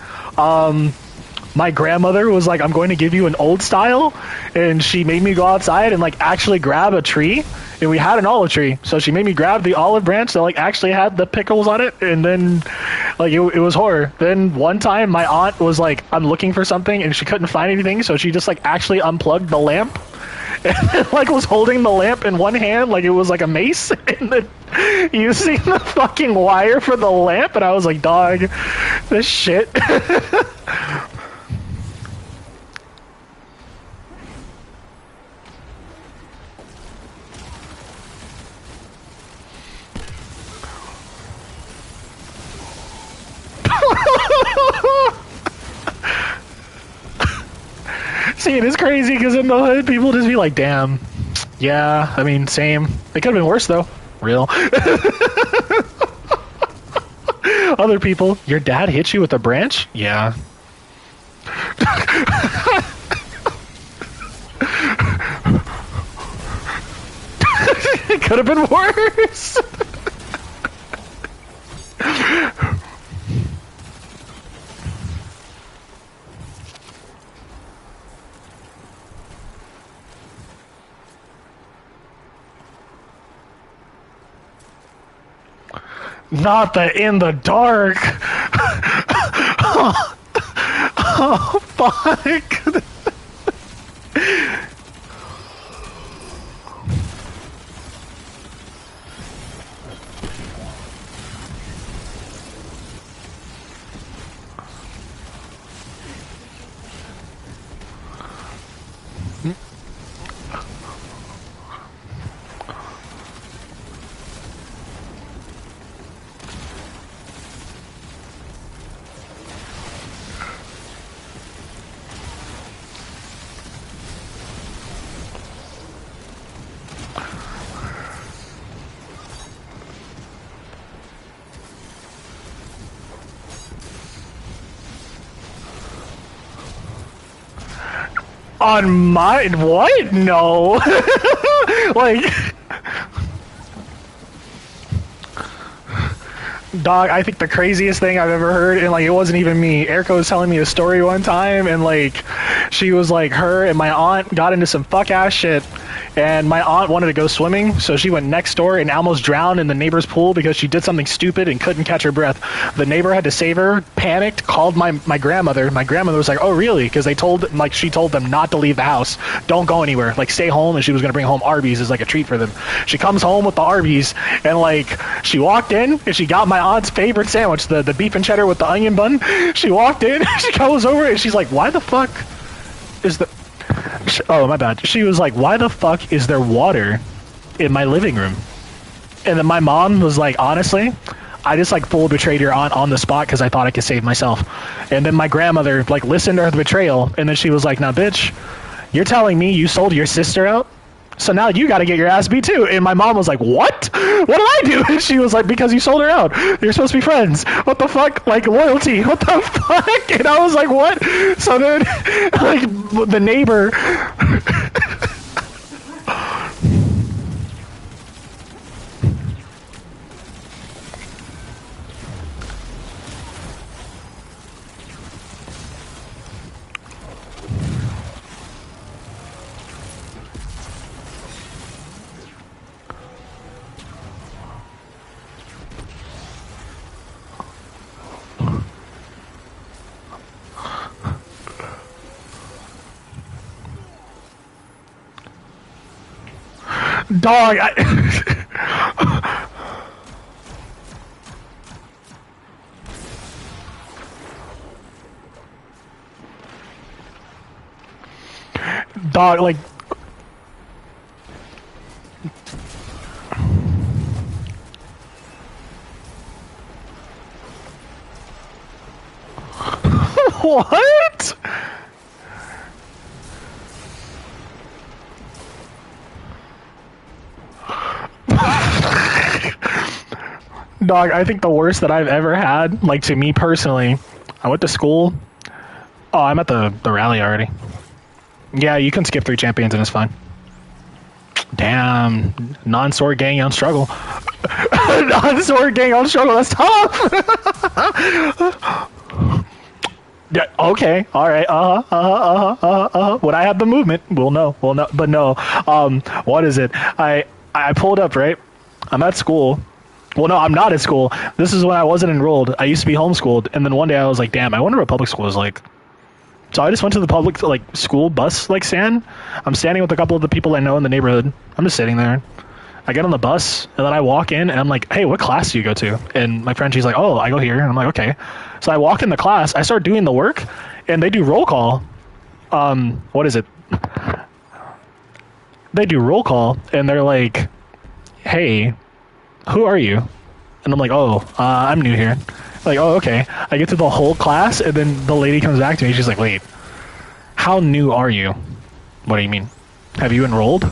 my grandmother was like, I'm going to give you an old style, and she made me go outside and like actually grab a tree, and we had an olive tree, so she made me grab the olive branch that like actually had the pickles on it, and then like it was horror. Then one time my aunt was like, I'm looking for something, and she couldn't find anything, so she just like actually unplugged the lamp and like was holding the lamp in one hand like it was like a mace, and then using the fucking wire for the lamp, and I was like, dog, this shit. See, it is crazy because in the hood, people just be like, damn. Yeah, I mean, same. It could have been worse, though. Real. Other people, your dad hit you with a branch? Yeah. It could have been worse. Not the in the dark. Oh, fuck. On my what? No. Like, dog, I think the craziest thing I've ever heard, and like it wasn't even me. Erica was telling me a story one time, and like she was like, her and my aunt got into some fuck ass shit, and my aunt wanted to go swimming, so she went next door and almost drowned in the neighbor's pool because she did something stupid and couldn't catch her breath. The neighbor had to save her, panicked, called my grandmother. My grandmother was like, oh really? Because she told them not to leave the house, don't go anywhere, like stay home, and she was gonna bring home Arby's as like a treat for them. She comes home with the Arby's, and like she walked in and she got my aunt's favorite sandwich, the beef and cheddar with the onion bun. She walked in, she goes over and she's like, why the fuck is the... Oh, my bad. She was like, why the fuck is there water in my living room? And then my mom was like, honestly, I just like full betrayed your aunt on the spot because I thought I could save myself. And then my grandmother like listened to her betrayal, and then she was like, now bitch, you're telling me you sold your sister out? So now you got to get your ass beat too. And my mom was like, what? What did I do? And she was like, because you sold her out. You're supposed to be friends. What the fuck? Like, loyalty. What the fuck? And I was like, what? So then, like, the neighbor... Dog, Dog, like... What? Dog, I think the worst that I've ever had, like to me personally, I went to school. Oh, I'm at the rally already. Yeah, you can skip 3 champions and it's fine. Damn, non-sword gang on struggle. Non-sword gang on struggle, that's tough! Yeah, okay, alright, When I have the movement, we'll know, but no. What is it? I pulled up, right? I'm at school. Well, no, I'm not at school. This is when I wasn't enrolled. I used to be homeschooled, and then one day I was like, damn, I wonder what public school is like. So I just went to the public, like, school bus, like, stand. I'm standing with a couple of the people I know in the neighborhood. I'm just sitting there. I get on the bus, and then I walk in, and I'm like, hey, what class do you go to? And my friend, she's like, oh, I go here. And I'm like, okay. So I walk in the class, I start doing the work, and they do roll call. What is it? They do roll call, and they're like, hey, who are you? And I'm like, oh, I'm new here. Like, oh, okay. I get through the whole class, and then the lady comes back to me. She's like, wait, how new are you? What do you mean? Have you enrolled?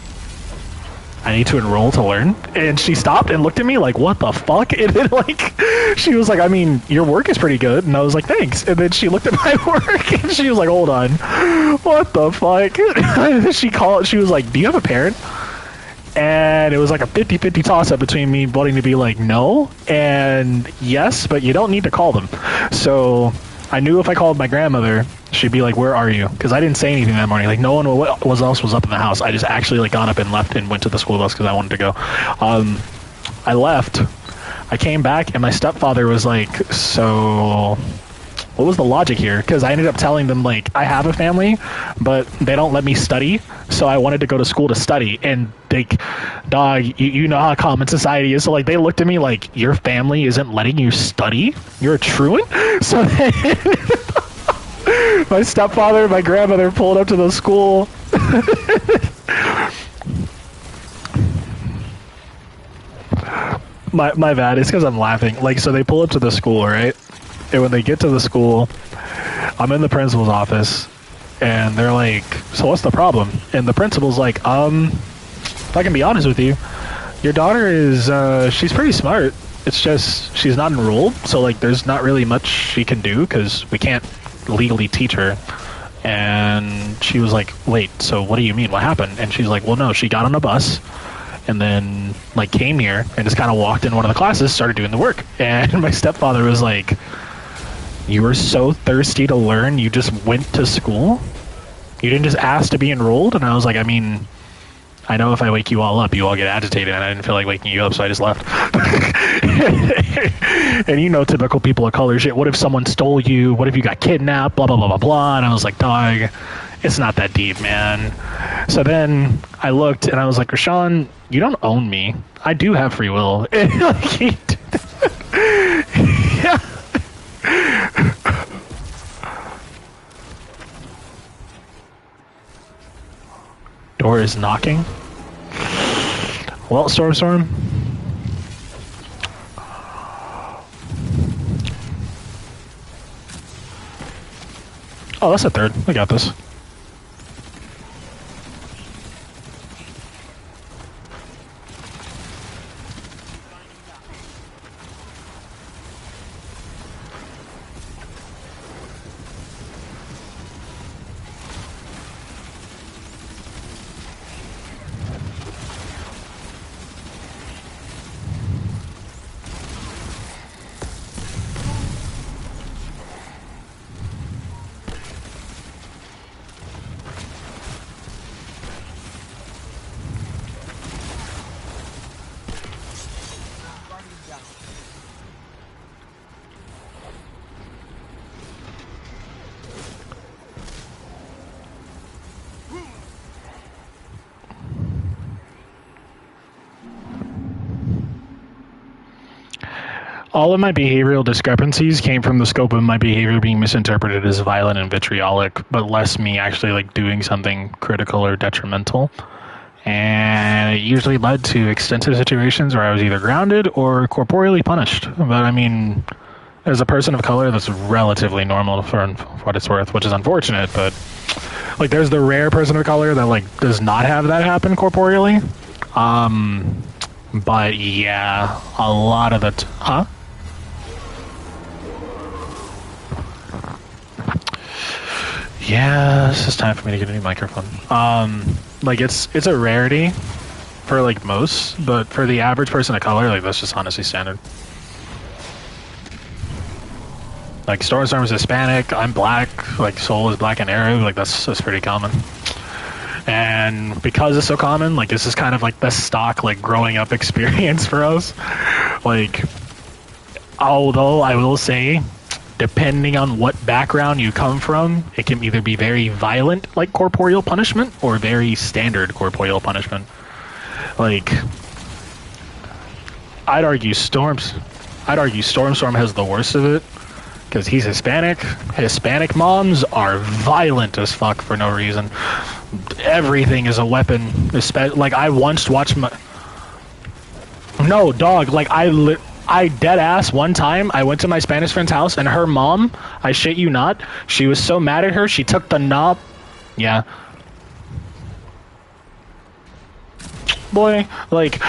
I need to enroll to learn. And she stopped and looked at me like, what the fuck? And then, like, she was like, I mean, your work is pretty good. And I was like, thanks. And then she looked at my work, and she was like, hold on. What the fuck? She was like, do you have a parent? And it was like a 50-50 toss-up between me wanting to be like, no, and yes, but you don't need to call them. So I knew if I called my grandmother, she'd be like, where are you? Because I didn't say anything that morning. Like, no one else was up in the house. I just actually, like, got up and left and went to the school bus because I wanted to go. I left. I came back, and my stepfather was like, so... what was the logic here? Because I ended up telling them, like, I have a family, but they don't let me study, so I wanted to go to school to study. And, like, dog, you know how common society is. So, like, they looked at me like, your family isn't letting you study? You're a truant? So then my stepfather and my grandmother pulled up to the school. My bad. It's because I'm laughing. Like, so they pull up to the school, right? And when they get to the school, I'm in the principal's office, and they're like, so what's the problem? And the principal's like, if I can be honest with you, your daughter is, she's pretty smart. It's just, she's not enrolled, so, like, there's not really much she can do, because we can't legally teach her. And she was like, wait, so what do you mean? What happened? And she's like, well, no, she got on a bus and then like came here and just kind of walked in one of the classes, started doing the work. And my stepfather was like, you were so thirsty to learn, you just went to school? You didn't just ask to be enrolled? And I was like, I mean, I know if I wake you all up, you all get agitated, and I didn't feel like waking you up, so I just left. And you know, typical people of color shit. What if someone stole you? What if you got kidnapped? Blah, blah, blah, blah, blah. And I was like, dog, it's not that deep, man. So then I looked, and I was like, Rashawn, you don't own me. I do have free will. Yeah. Door is knocking. Well, Storm. Oh, that's a third. We got this. All of my behavioral discrepancies came from the scope of my behavior being misinterpreted as violent and vitriolic, but less me actually like doing something critical or detrimental. And it usually led to extensive situations where I was either grounded or corporeally punished. But I mean, as a person of color, that's relatively normal for what it's worth, which is unfortunate, but like there's the rare person of color that like does not have that happen corporeally. But yeah, a lot of the huh? Yeah, this is time for me to get a new microphone. Like it's a rarity for like most, but for the average person of color, like that's just honestly standard. Like Storm is Hispanic, I'm black, like Soul is black and Arab, like that's pretty common. And because it's so common, like this is kind of like the stock like growing up experience for us. Like, although I will say, depending on what background you come from, it can either be very violent, like corporeal punishment, or very standard corporeal punishment. Like, I'd argue Storm has the worst of it, because he's Hispanic. Hispanic moms are violent as fuck for no reason. Everything is a weapon. Like, I once watched my... No, dog, like, I dead ass one time I went to my Spanish friend's house and her mom, I shit you not, she was so mad at her she took the knob. Yeah. Boy, like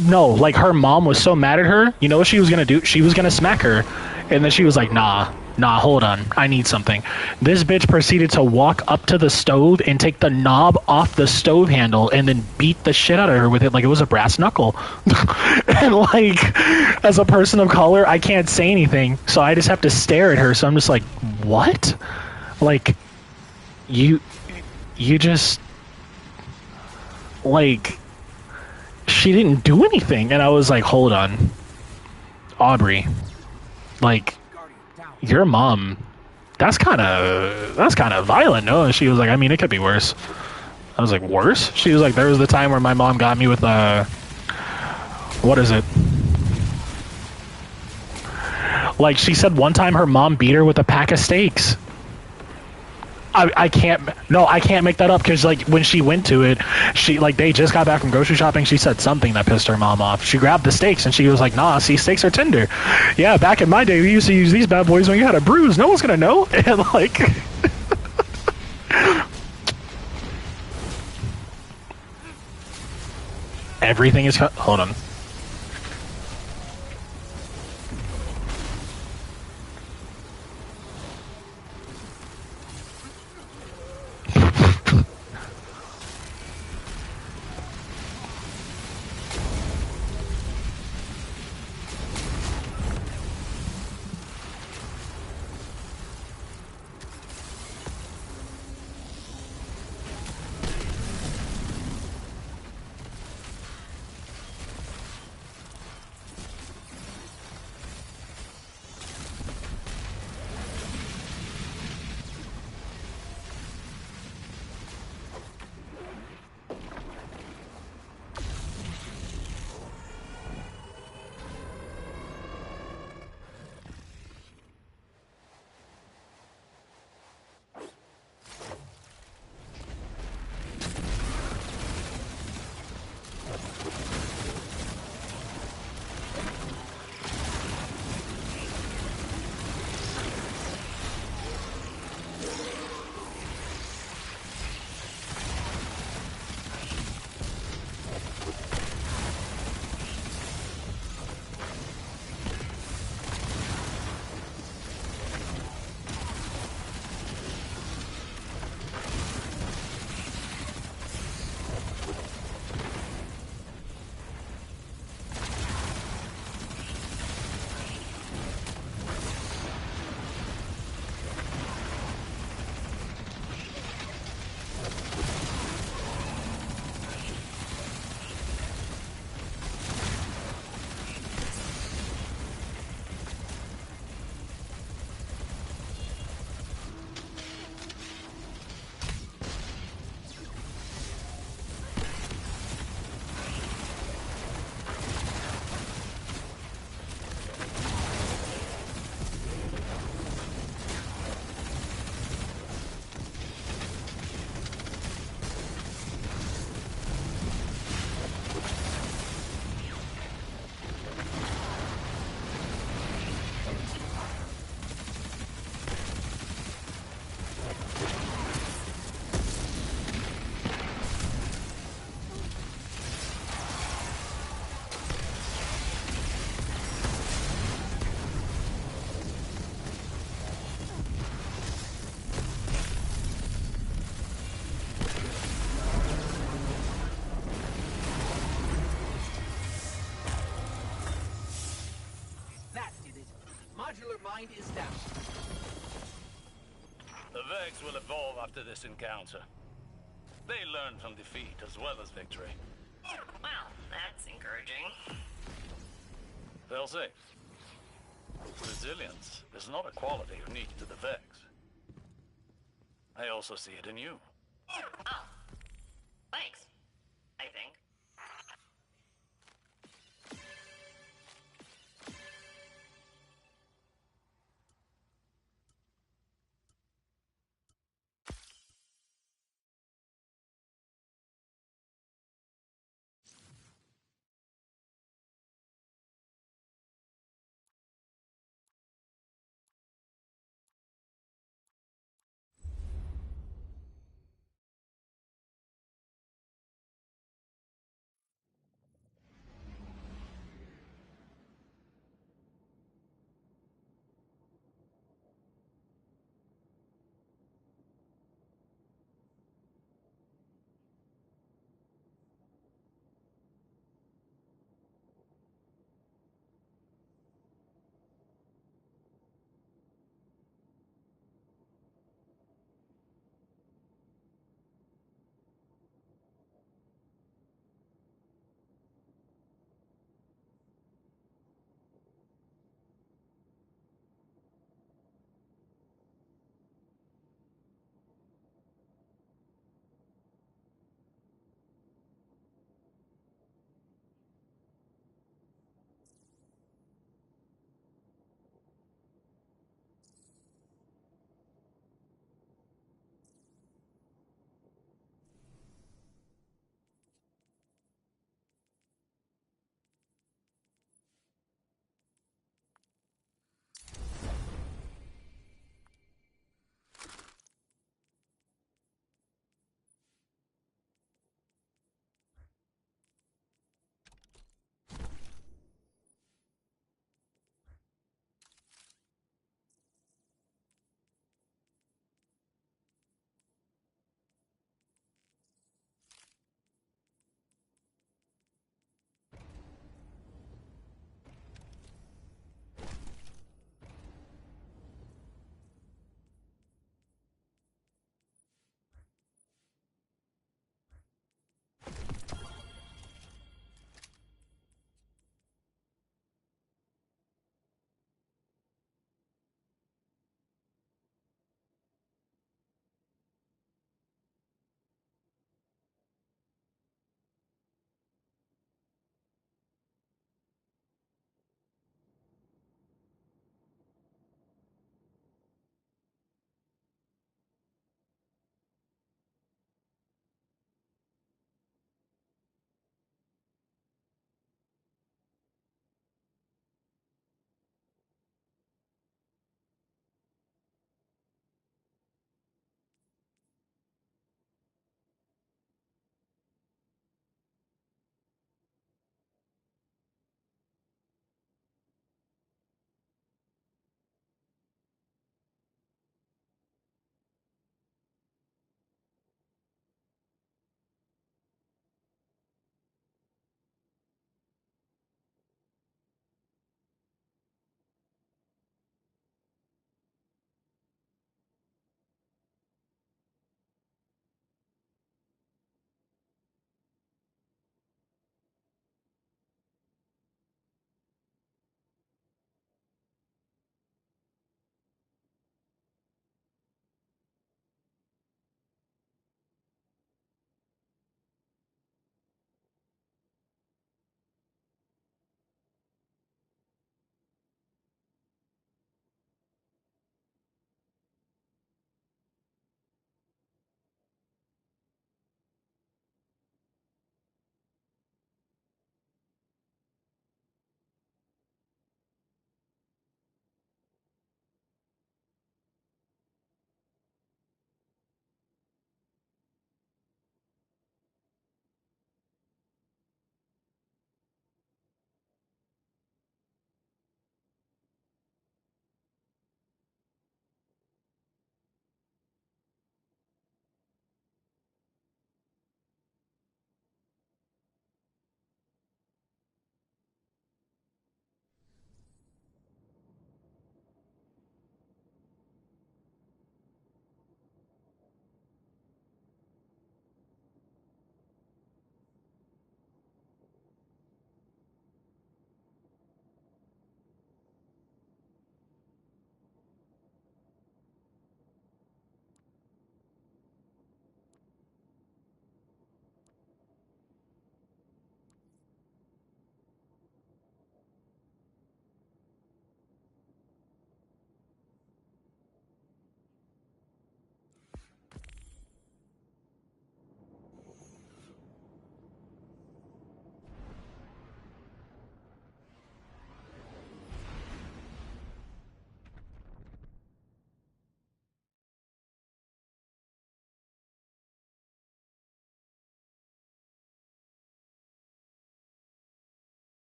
no, like her mom was so mad at her, you know what she was gonna do? She was gonna smack her. And then she was like, nah, hold on, I need something. This bitch proceeded to walk up to the stove and take the knob off the stove handle and then beat the shit out of her with it like it was a brass knuckle. And like, as a person of color, I can't say anything, so I just have to stare at her. So I'm just like, what? Like, you just, like, she didn't do anything. And I was like, hold on, Aubrey. Like, your mom, that's kind of violent, no? And she was like, I mean, it could be worse. I was like, worse? She was like, there was the time where my mom got me with what is it? Like, she said one time her mom beat her with a pack of steaks. I can't make that up, because like when she went to it, she like they just got back from grocery shopping. She said something that pissed her mom off. She grabbed the steaks and she was like, nah, see, steaks are tender. Yeah, back in my day we used to use these bad boys when you had a bruise. No one's gonna know. And like everything is hold on. mind is down. The Vex will evolve after this encounter. They learn from defeat as well as victory. Well, that's encouraging. They'll say, resilience is not a quality unique to the Vex. I also see it in you. Oh, thanks, I think.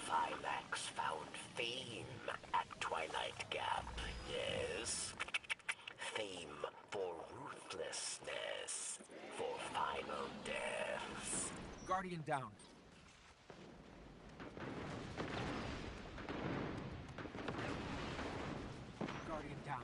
Phylax found fame at Twilight Gap, yes? Fame for ruthlessness, for final deaths. Guardian down. Guardian down.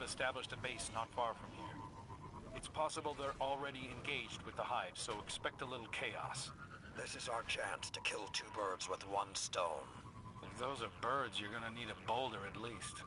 have established a base not far from here. It's possible they're already engaged with the hive, so expect a little chaos. This is our chance to kill two birds with one stone. If those are birds, you're gonna need a boulder at least.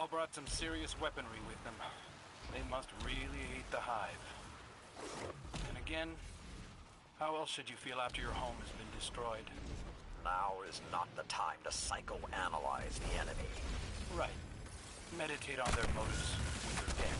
Brought some serious weaponry with them. They must really hate the hive. And again, how else should you feel after your home has been destroyed? Now is not the time to psychoanalyze the enemy. Right. Meditate on their motives when you're dead.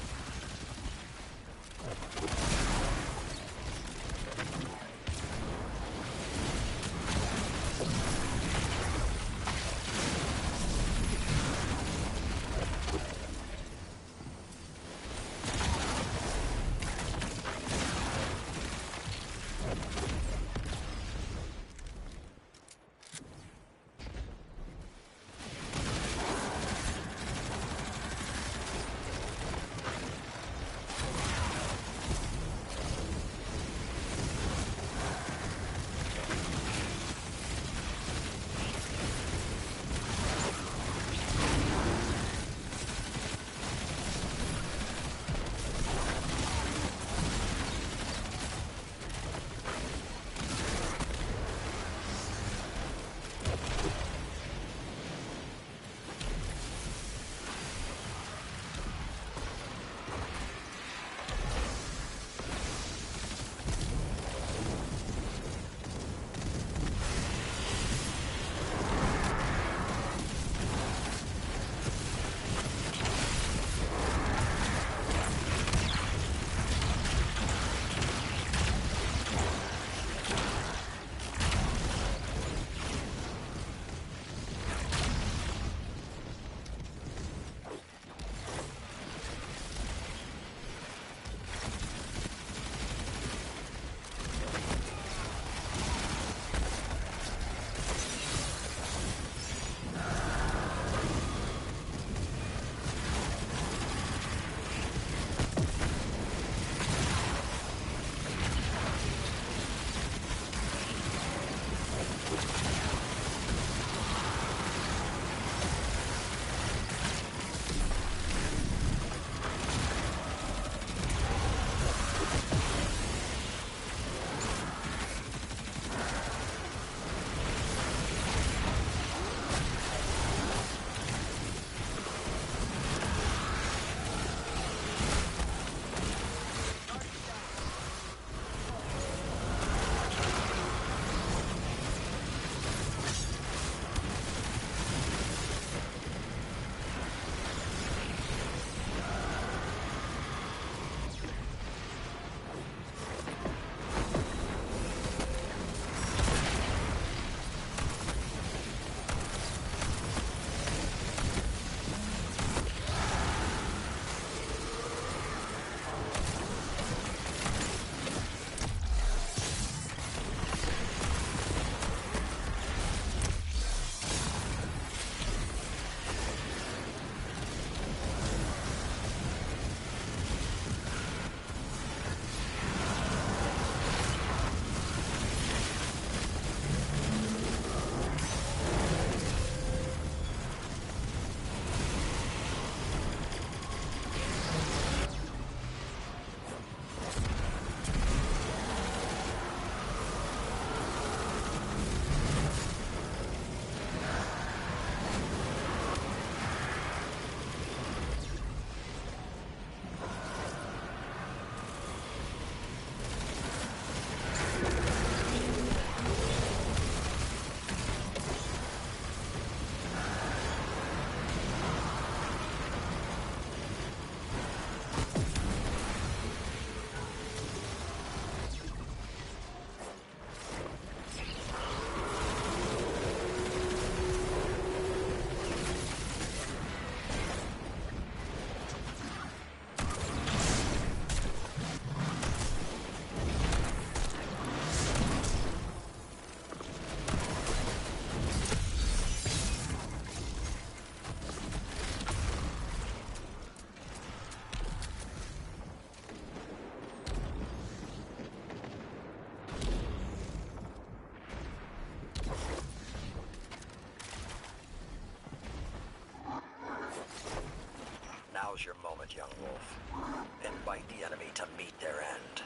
Now's your moment, young wolf. Invite the enemy to meet their end.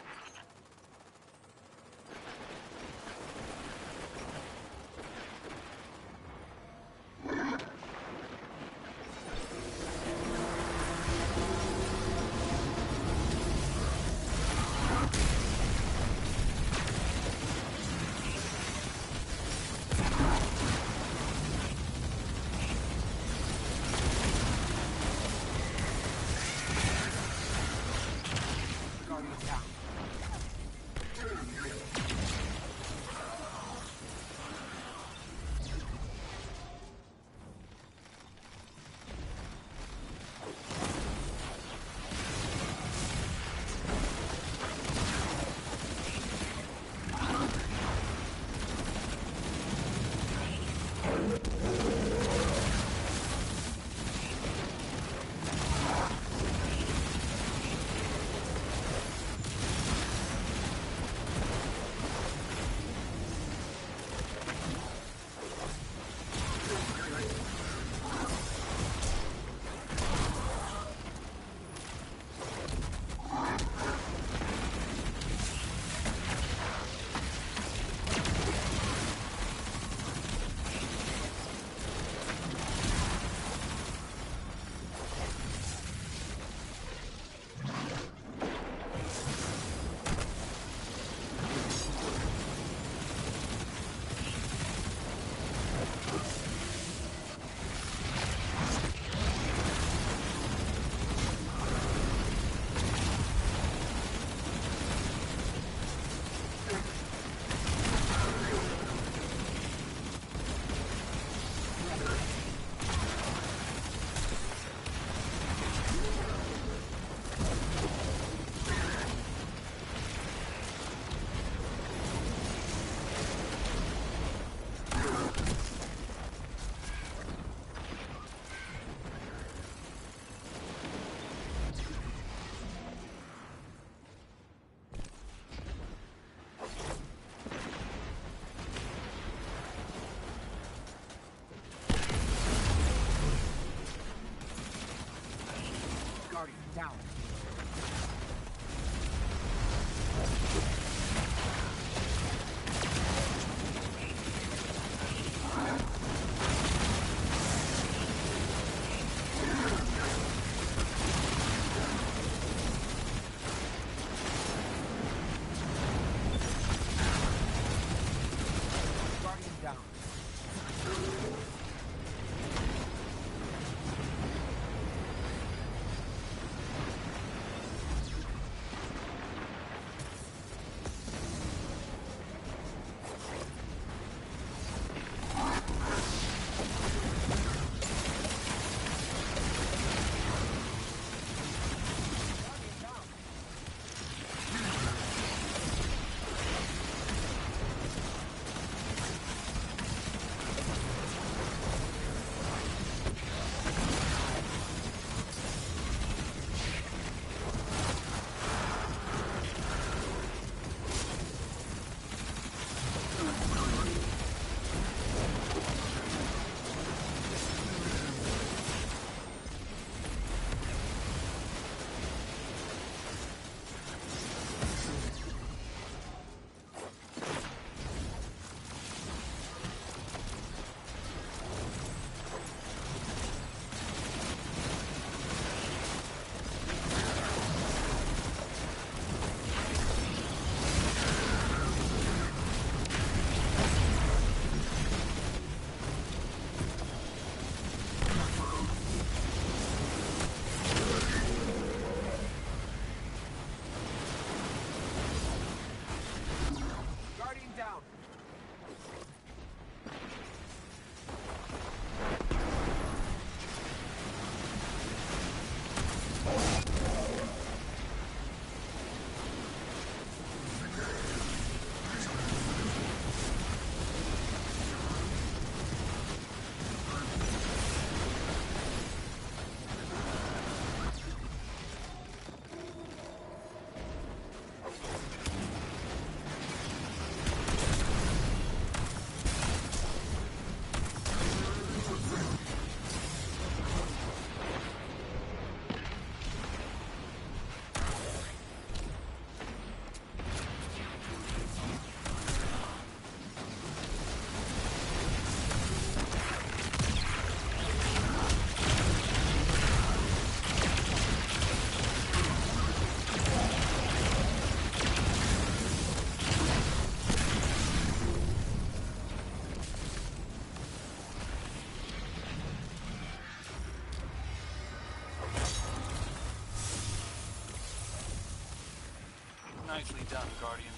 Nicely done, Guardian.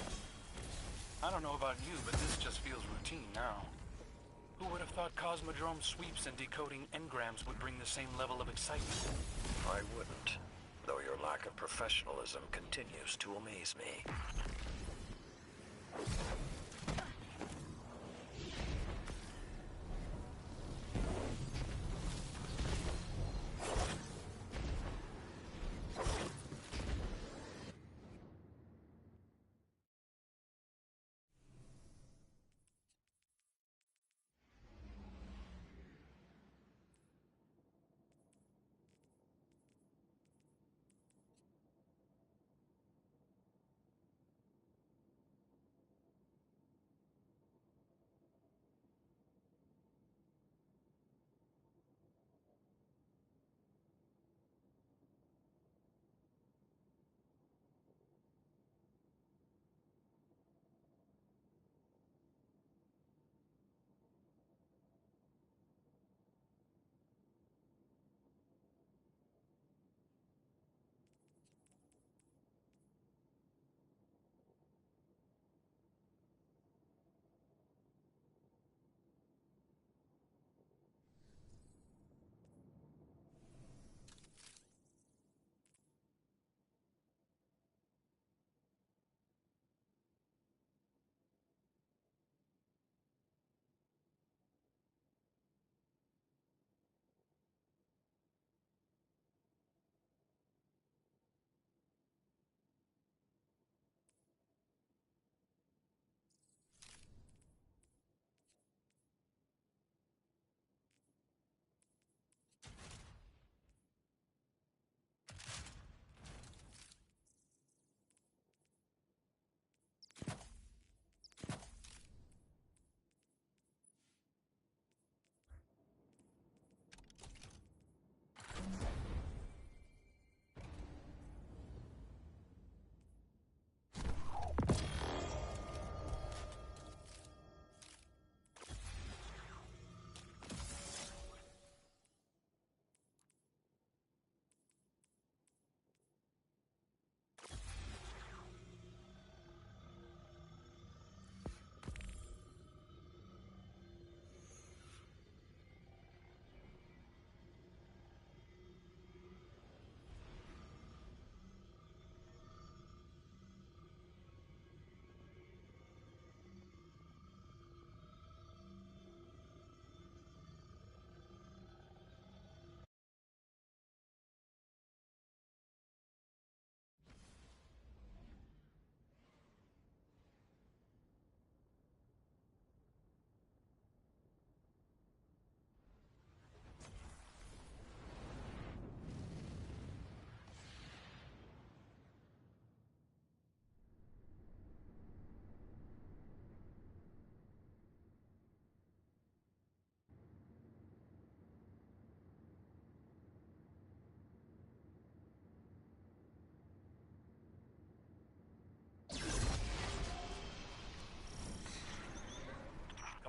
I don't know about you, but this just feels routine now. Who would have thought Cosmodrome sweeps and decoding engrams would bring the same level of excitement? I wouldn't, though your lack of professionalism continues to amaze me.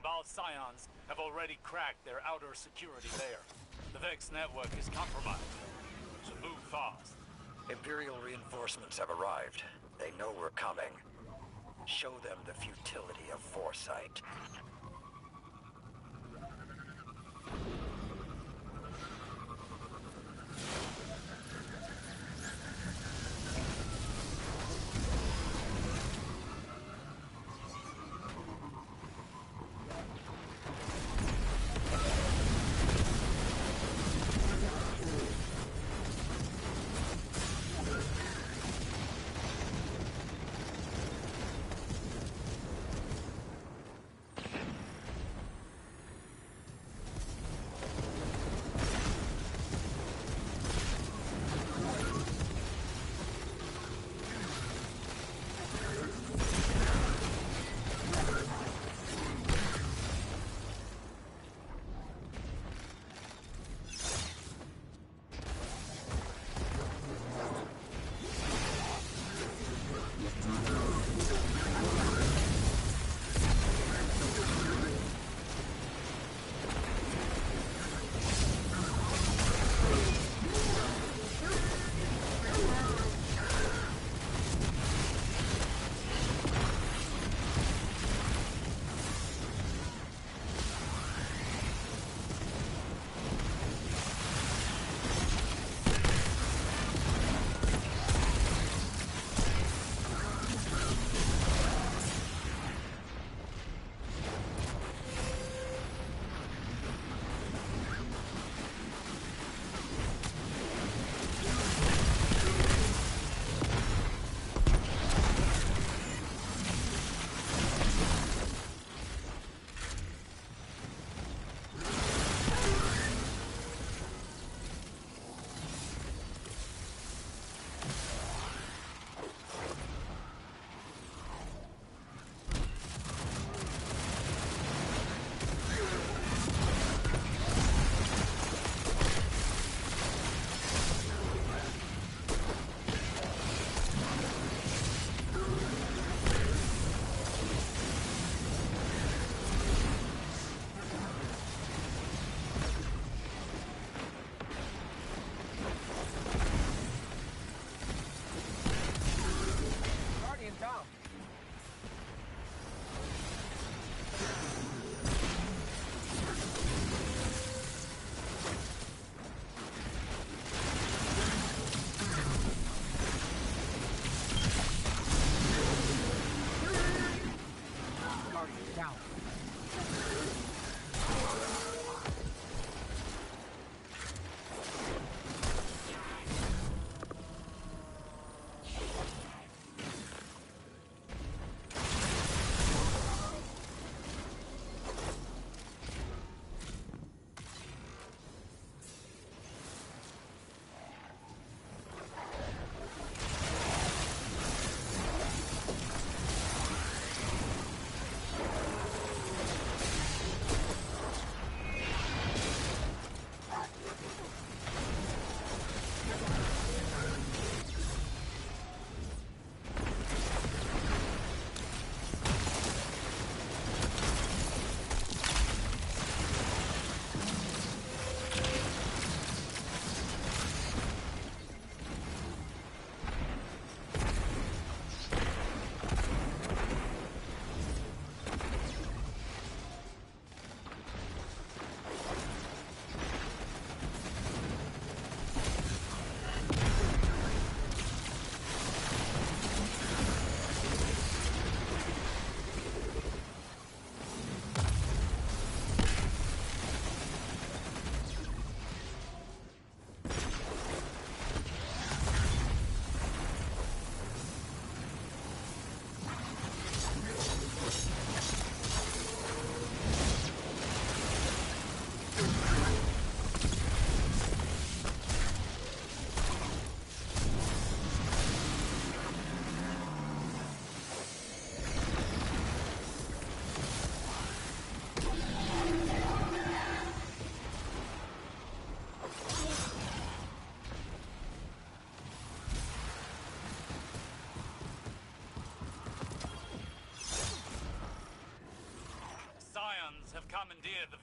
Cabal Scions have already cracked their outer security layer. The Vex network is compromised, so move fast. Imperial reinforcements have arrived. They know we're coming. Show them the futility of foresight.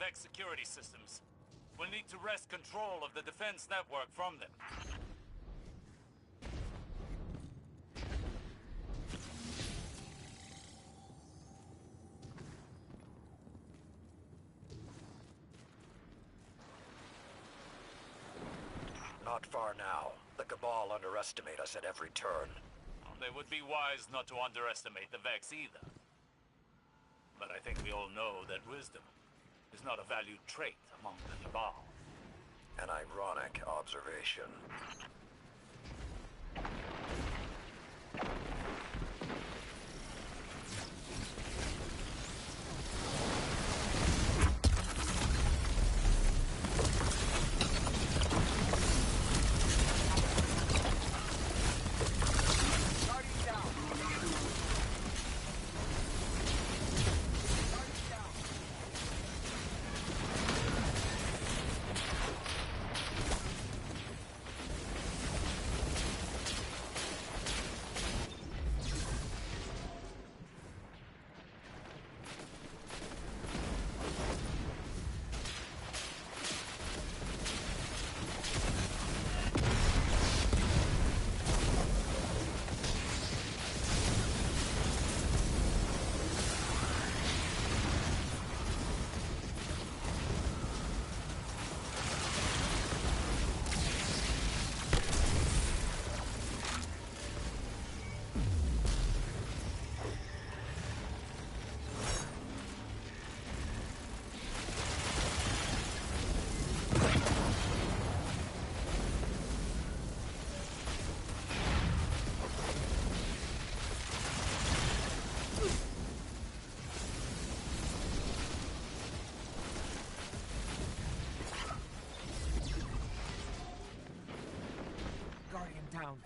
Vex security systems. We'll need to wrest control of the defense network from them. Not far now. The Cabal underestimate us at every turn. They would be wise not to underestimate the Vex either. But I think we all know that wisdom is not a valued trait among the Cabal. An ironic observation. Guardian down.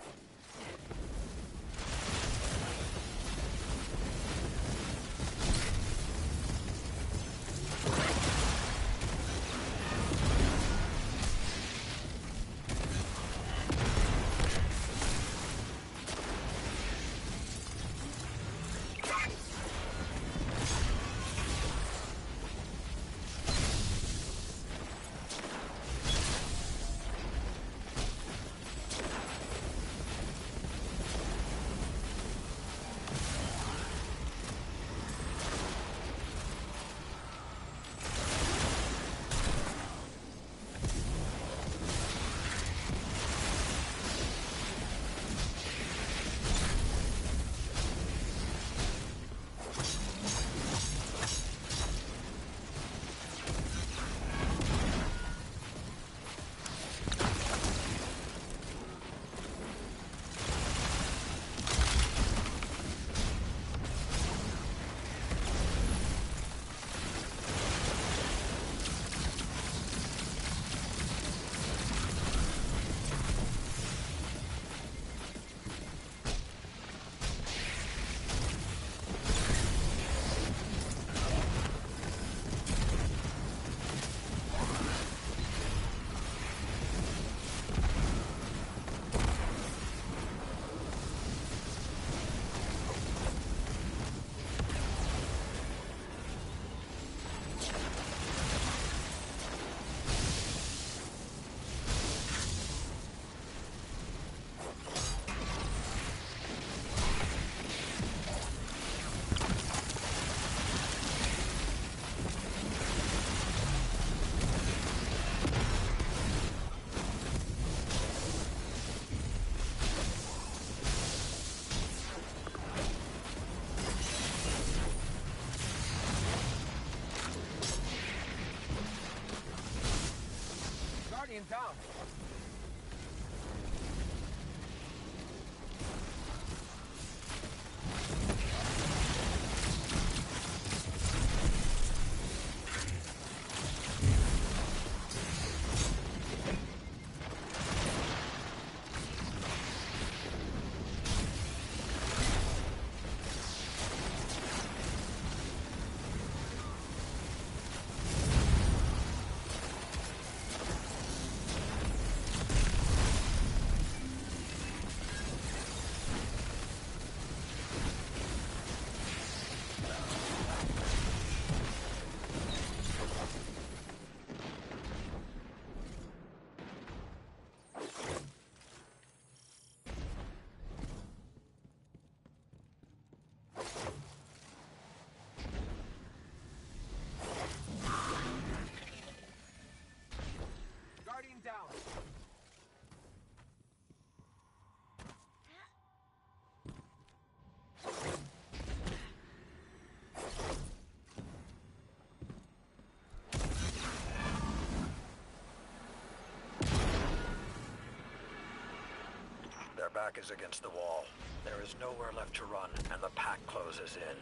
Guardian down. Their back is against the wall. There is nowhere left to run, and the pack closes in.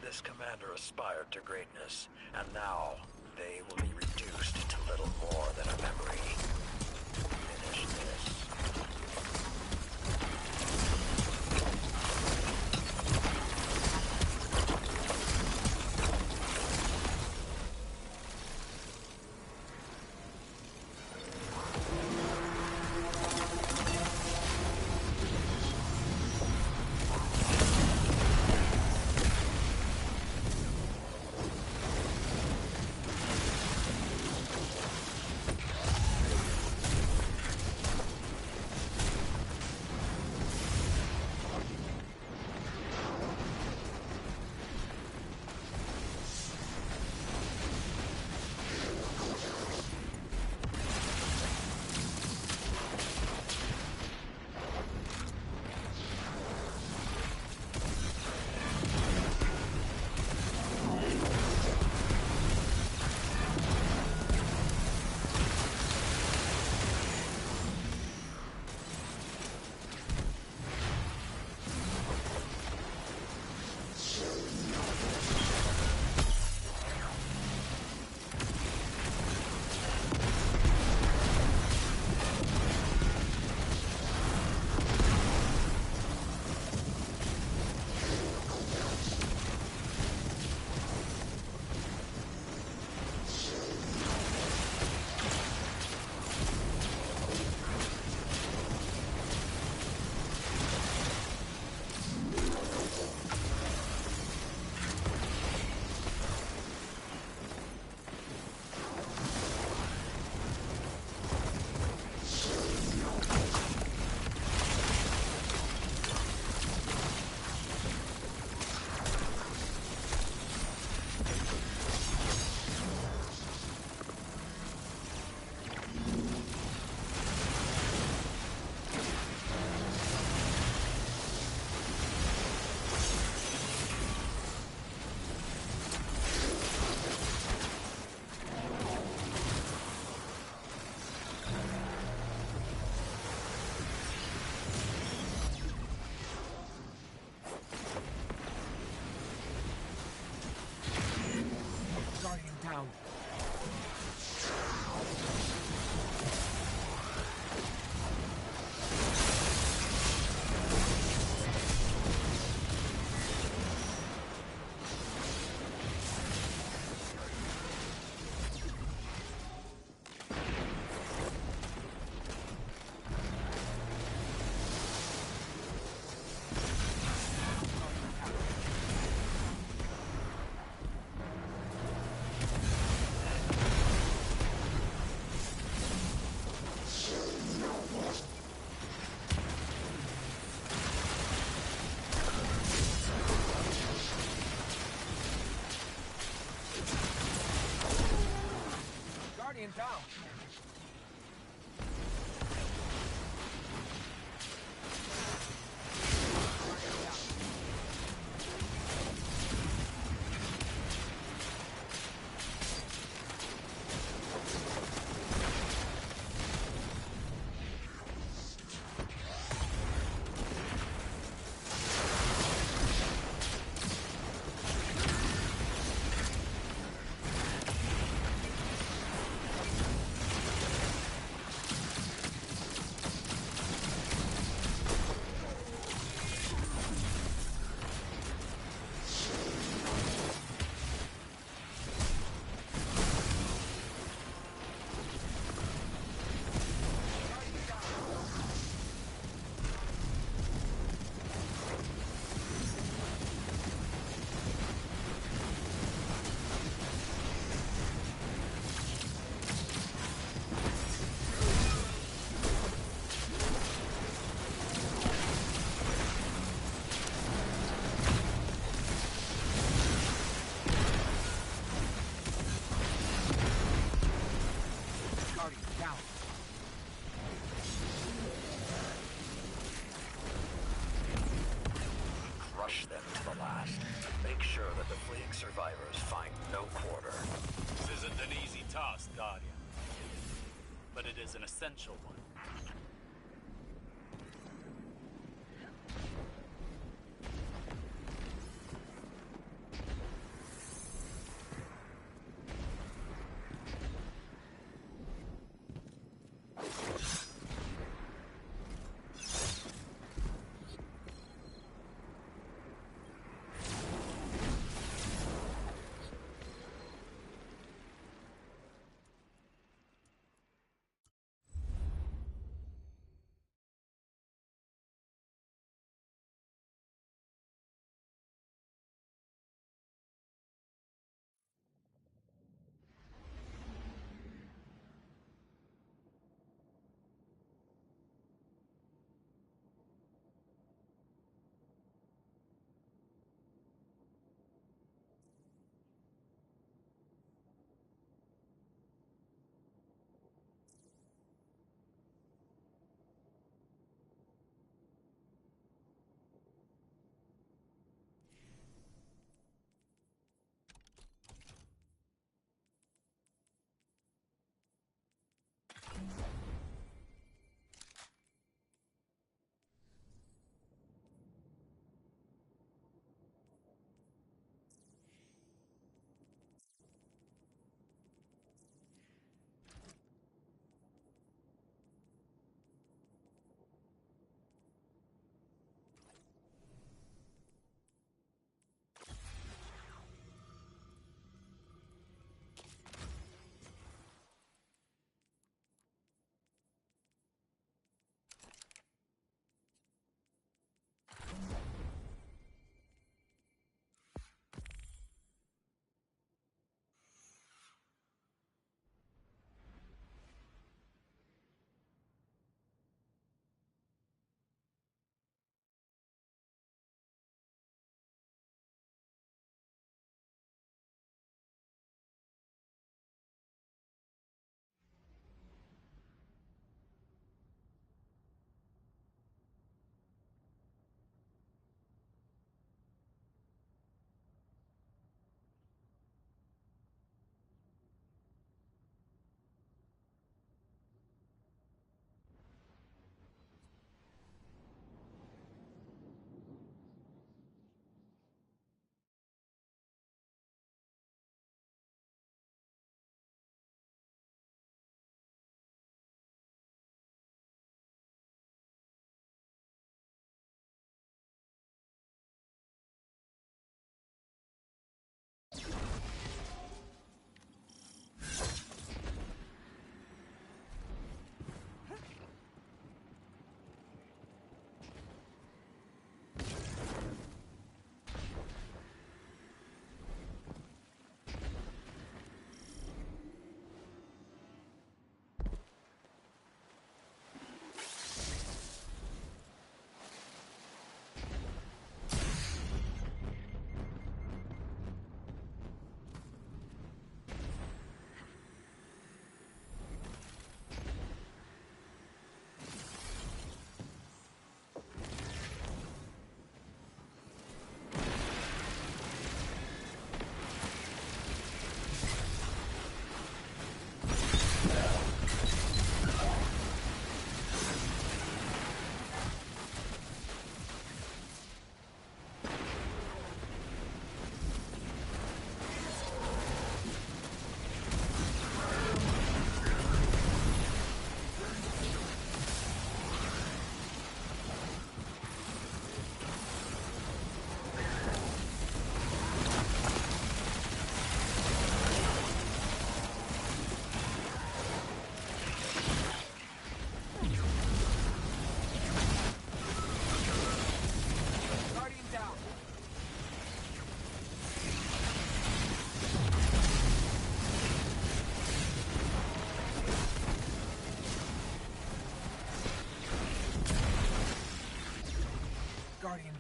This commander aspired to greatness, and now they will be reduced to little more than a memory. Finish this. Down. Guardian down. Crush them to the last. Make sure that the fleeing survivors find no quarter. This isn't an easy task, Guardian. But it is an essential one.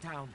town.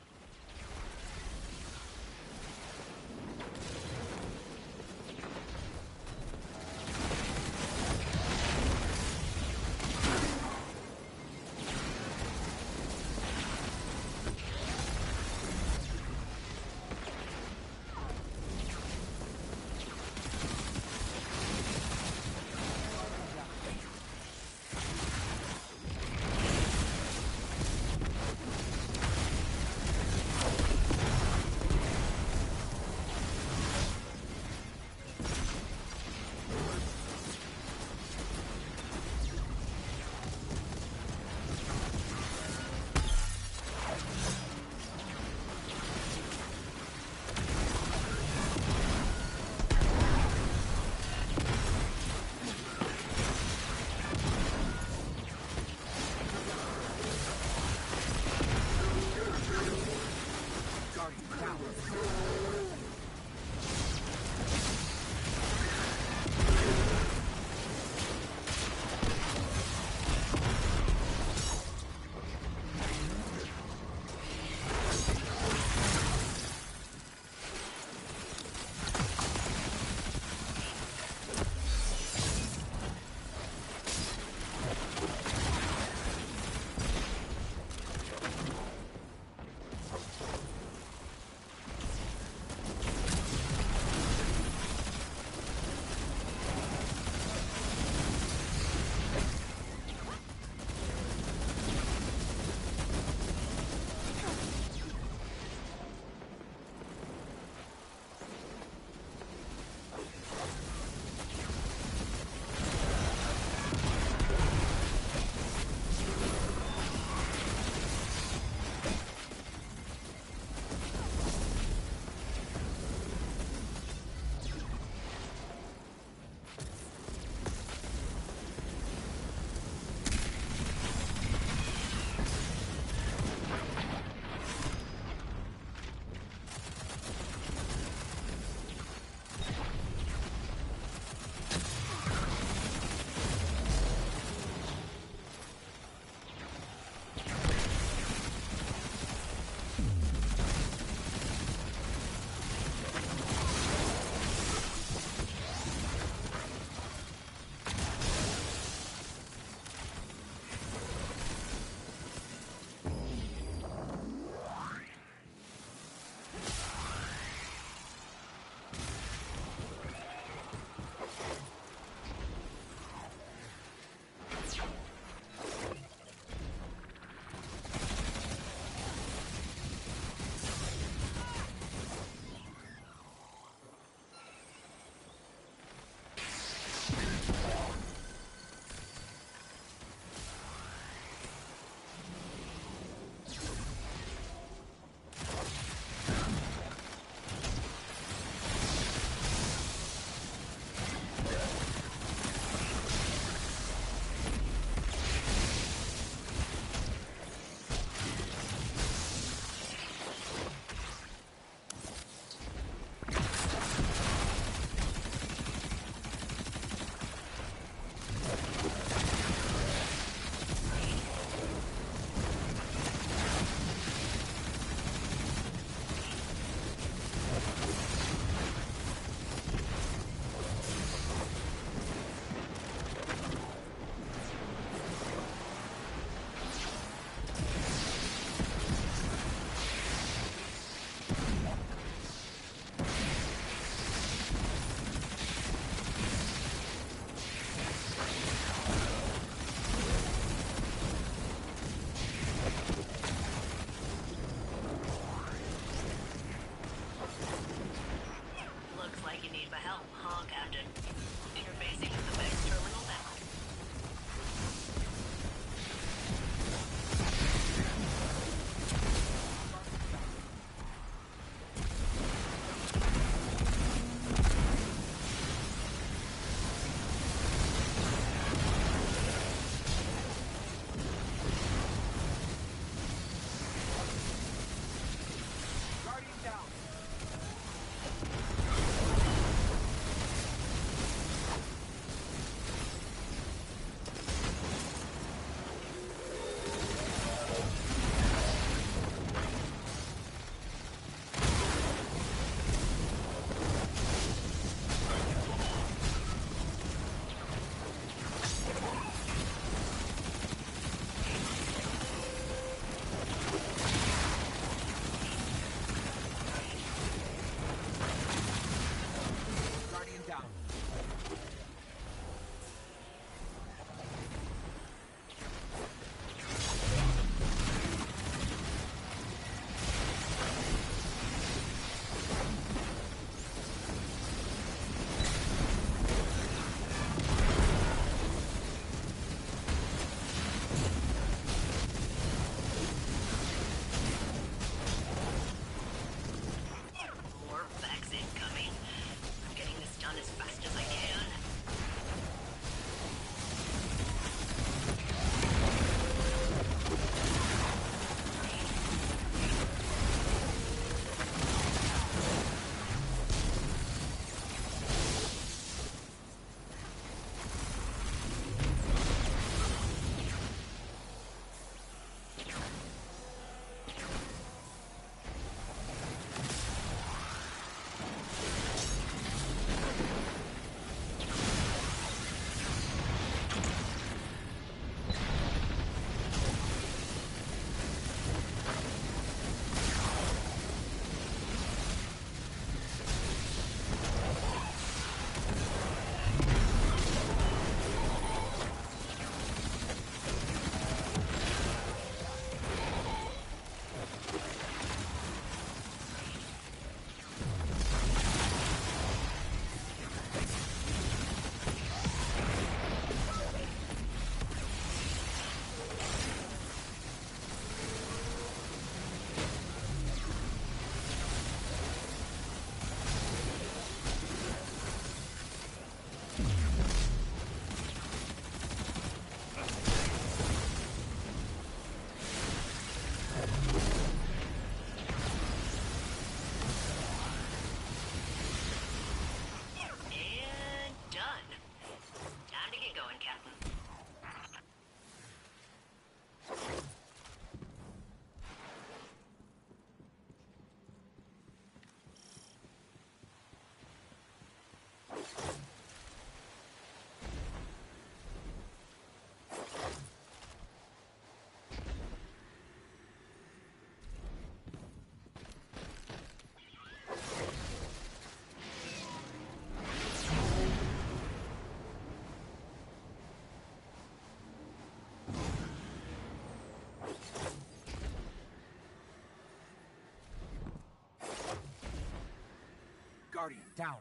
Guardian, down.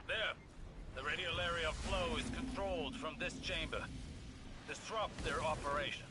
There. The radial area of flow is controlled from this chamber. Disrupt their operation.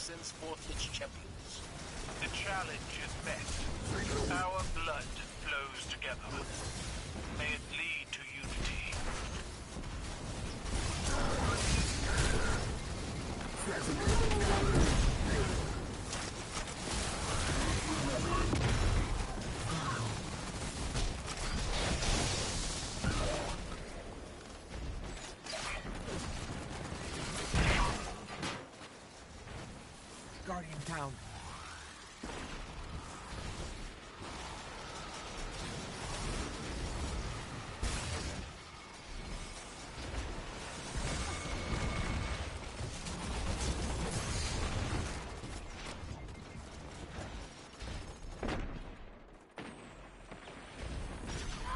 sends forth its champions. The challenge is met. Our blood flows together. May it lead to unity. Guardian down.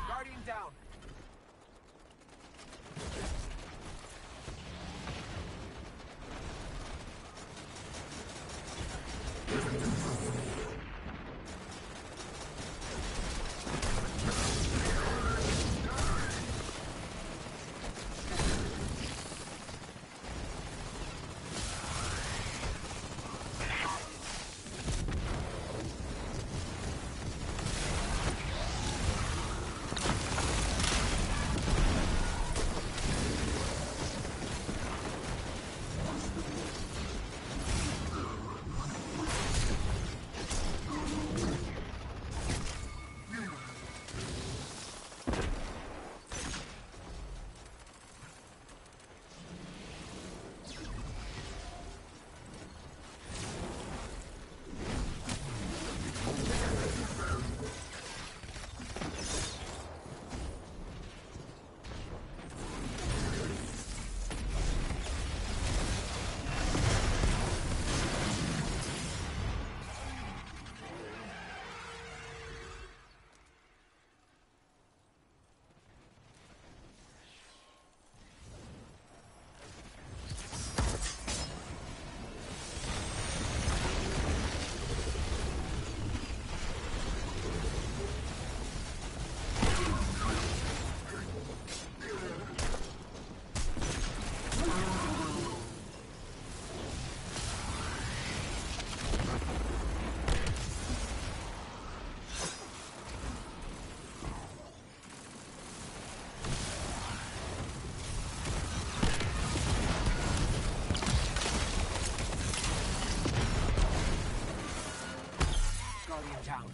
Guardian down. Guardian down.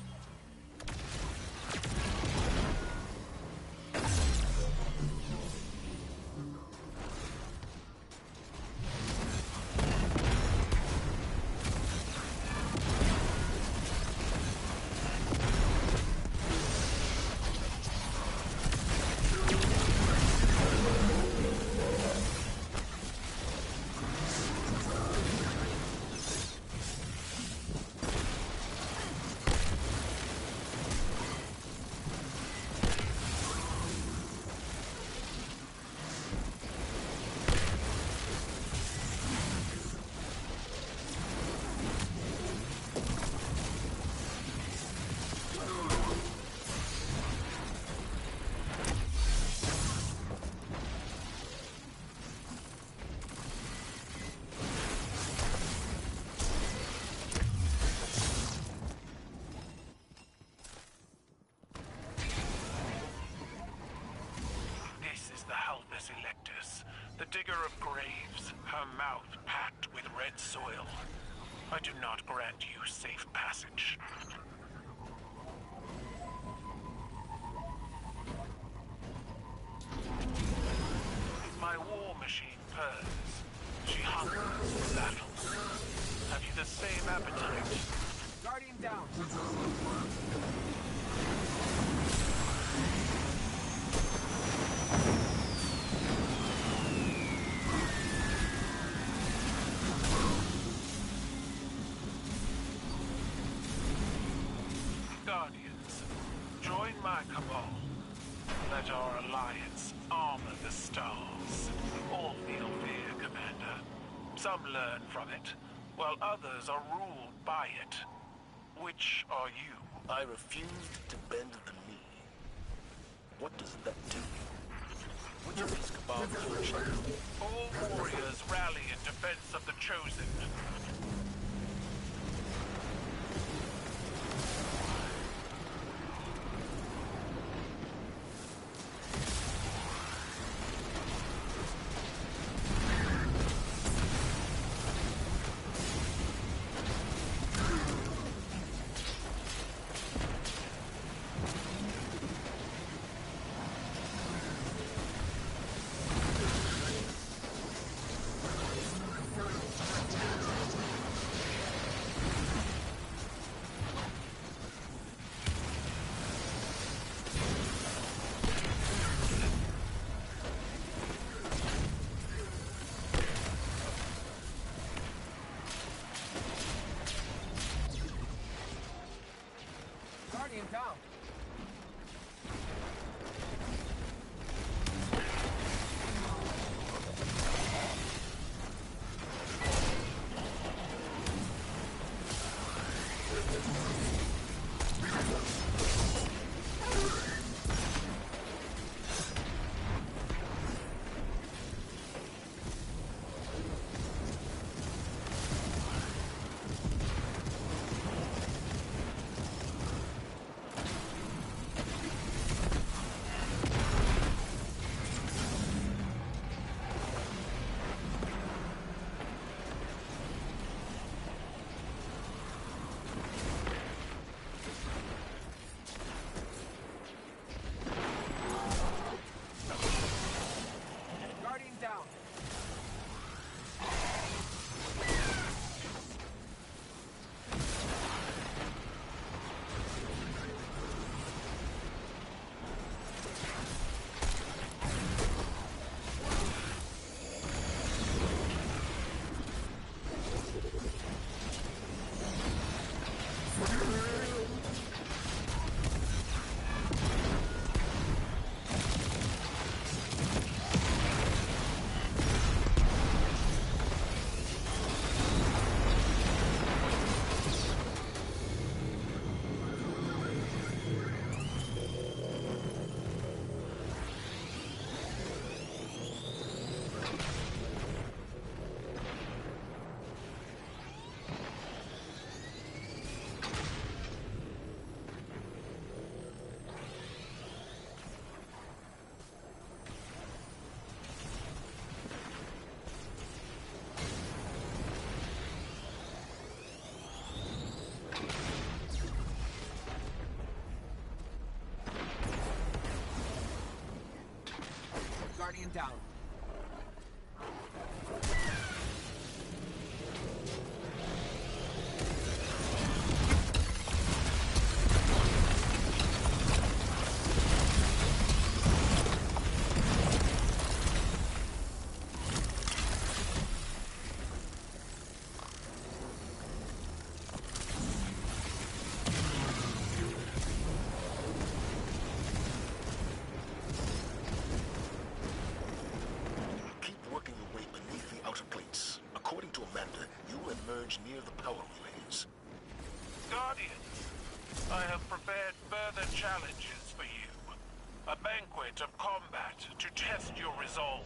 The digger of graves, her mouth packed with red soil. I do not grant you safe passage. My war machine purrs. She hungers for battle. Have you the same appetite? Guardian down. Guardians, join my cabal. Let our alliance armor the stars. All feel fear, Commander. Some learn from it, while others are ruled by it. Which are you? I refused to bend the knee. What does that do? Which of these cabals are chosen? All warriors rally in defense of the chosen. down. Guardian down. Guardian down. Keep working your way beneath the outer plates. According to Amanda, you will emerge near the power relays. Guardians, I have prepared further challenges for you. A banquet of combat to test your resolve.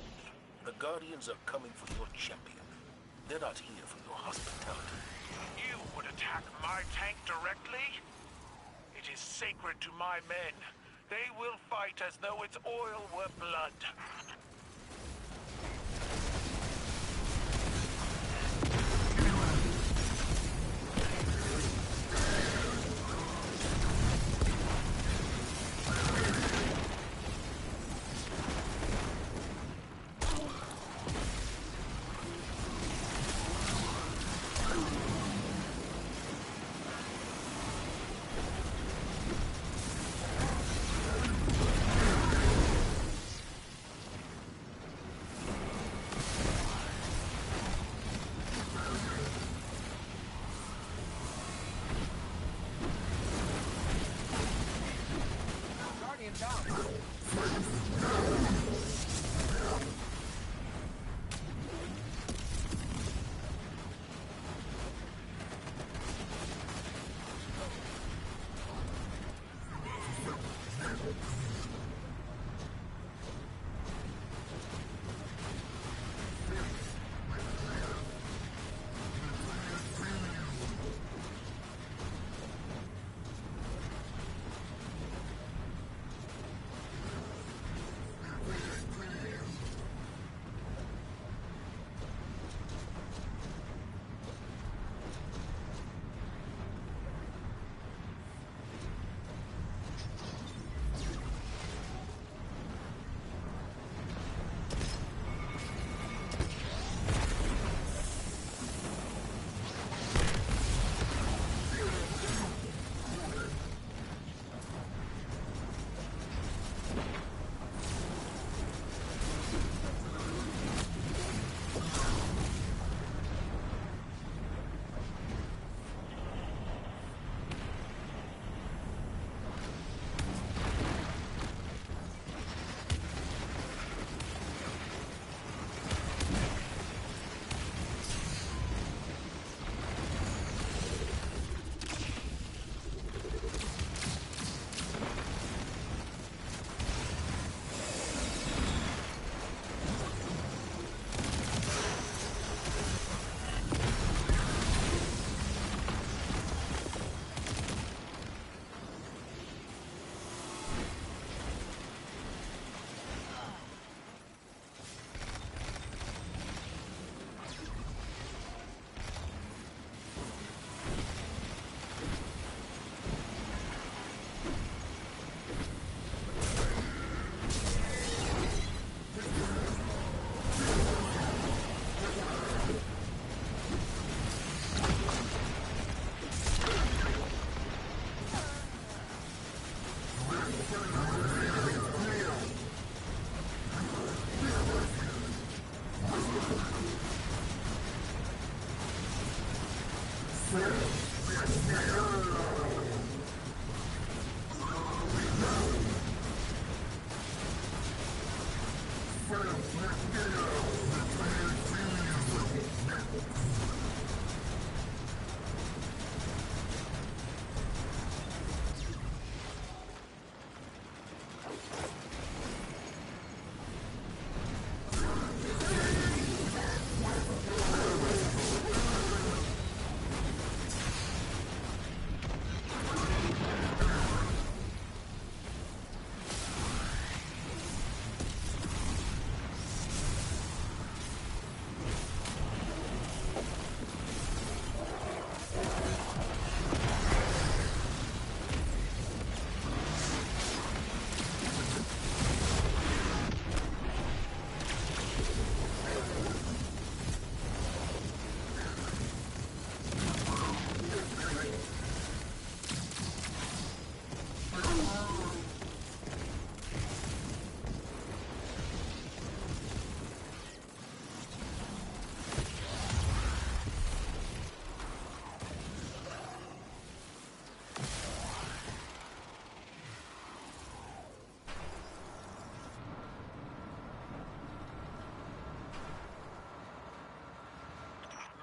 The Guardians are coming for your champion. They're not here for your hospitality. You would attack my tank directly? It is sacred to my men. They will fight as though its oil were blood.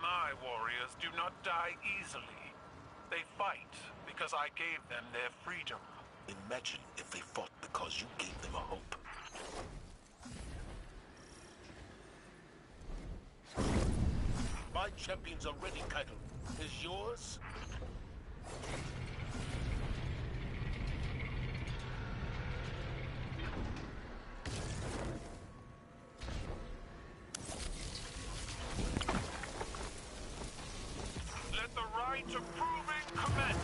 My warriors do not die easily. They fight because I gave them their freedom. Imagine if they fought because you gave them a hope. My champions are ready, Keitel. Is yours? Let the rite of proving commence.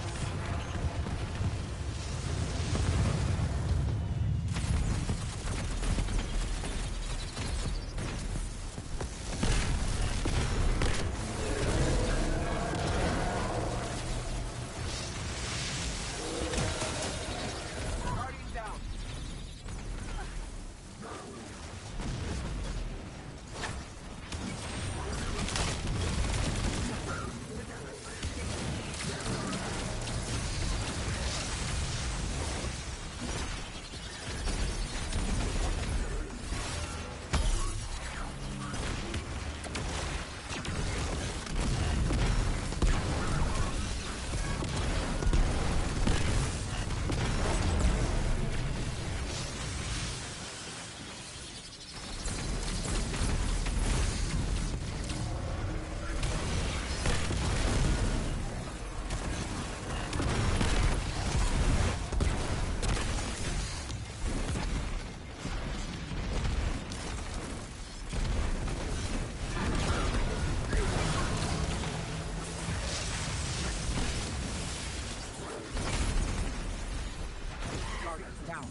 Guardian down. Guardians down.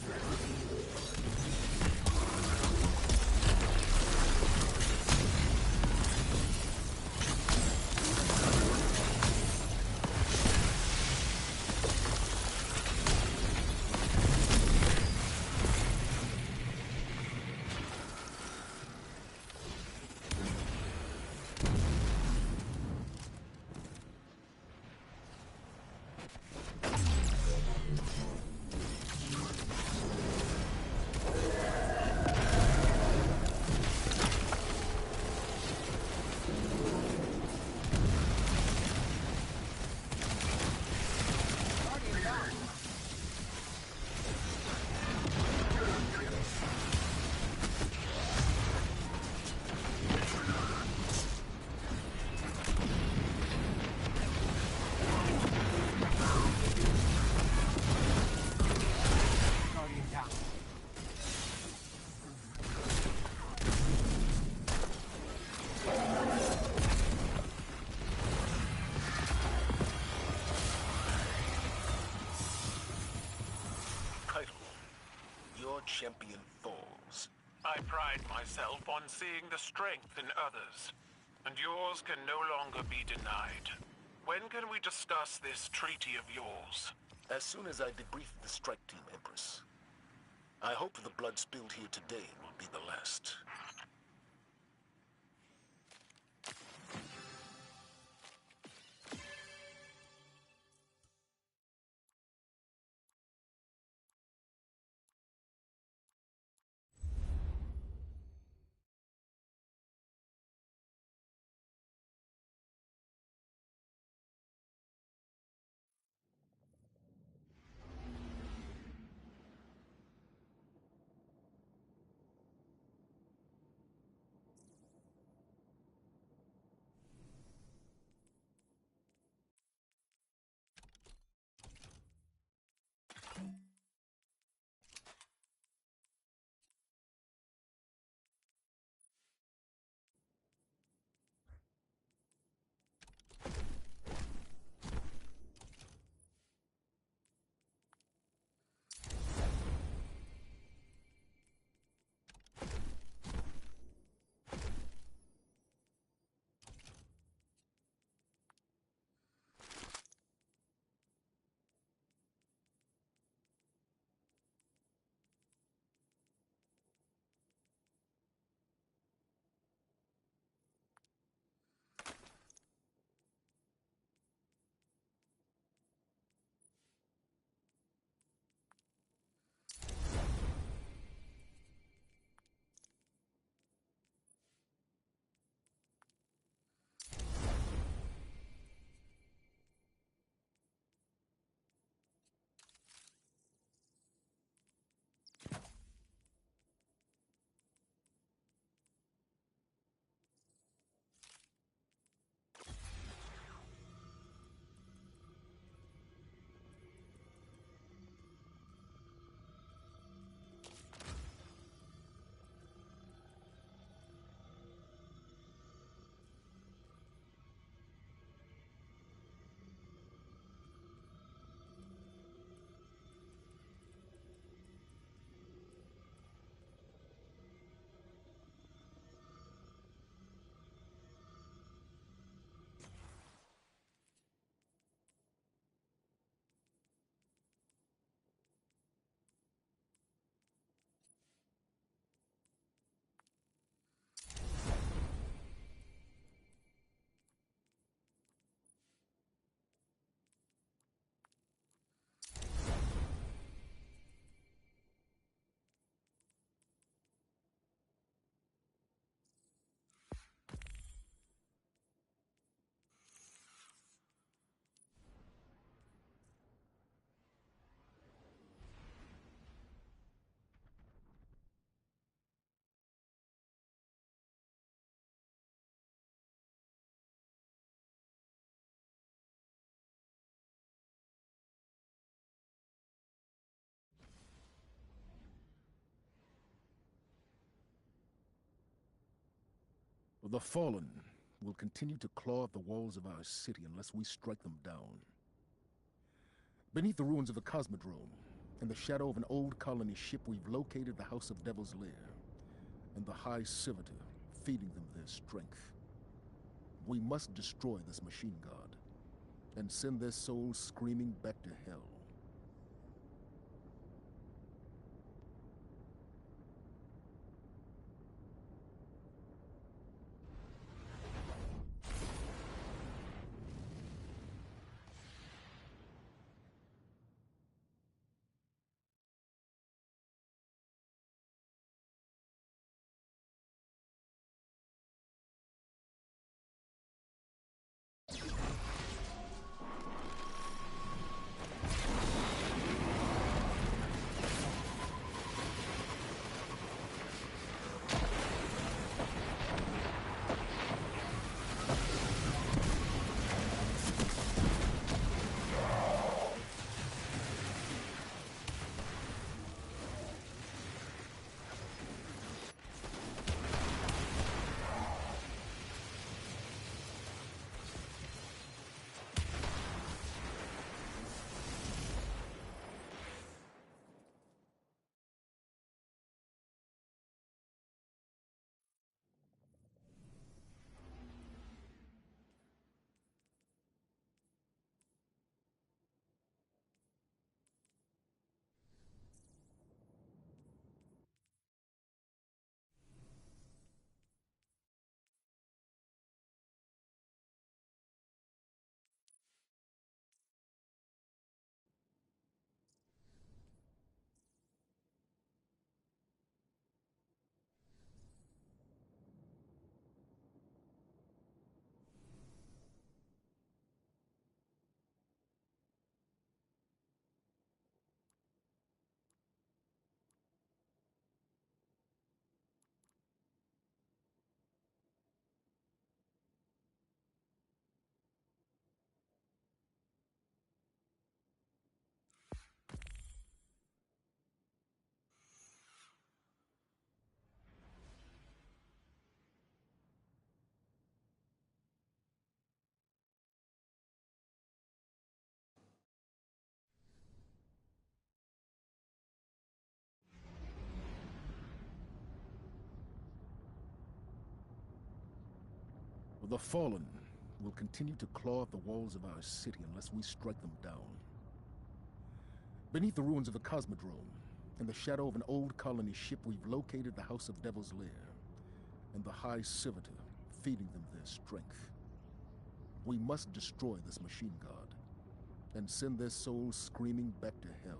Guardian down. Guardian down. Keitel, your champion falls. I pride myself on seeing the strength in others, and yours can no longer be denied. When can we discuss this treaty of yours? As soon as I debrief the strike team, Empress. I hope the blood spilled here today will be the last. The fallen will continue to claw at the walls of our city unless we strike them down. Beneath the ruins of the Cosmodrome, in the shadow of an old colony ship, we've located the House of Devil's Lair and the High Servitor, feeding them their strength. We must destroy this machine god and send their souls screaming back to hell. The fallen will continue to claw at the walls of our city unless we strike them down. Beneath the ruins of the Cosmodrome, in the shadow of an old colony ship, we've located the House of Devil's Lair and the High Servitor, feeding them their strength. We must destroy this machine god and send their souls screaming back to hell.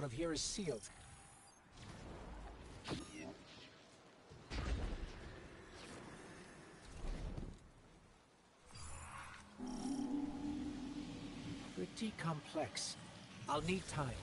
of here is sealed. Pretty complex. I'll need time.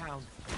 around.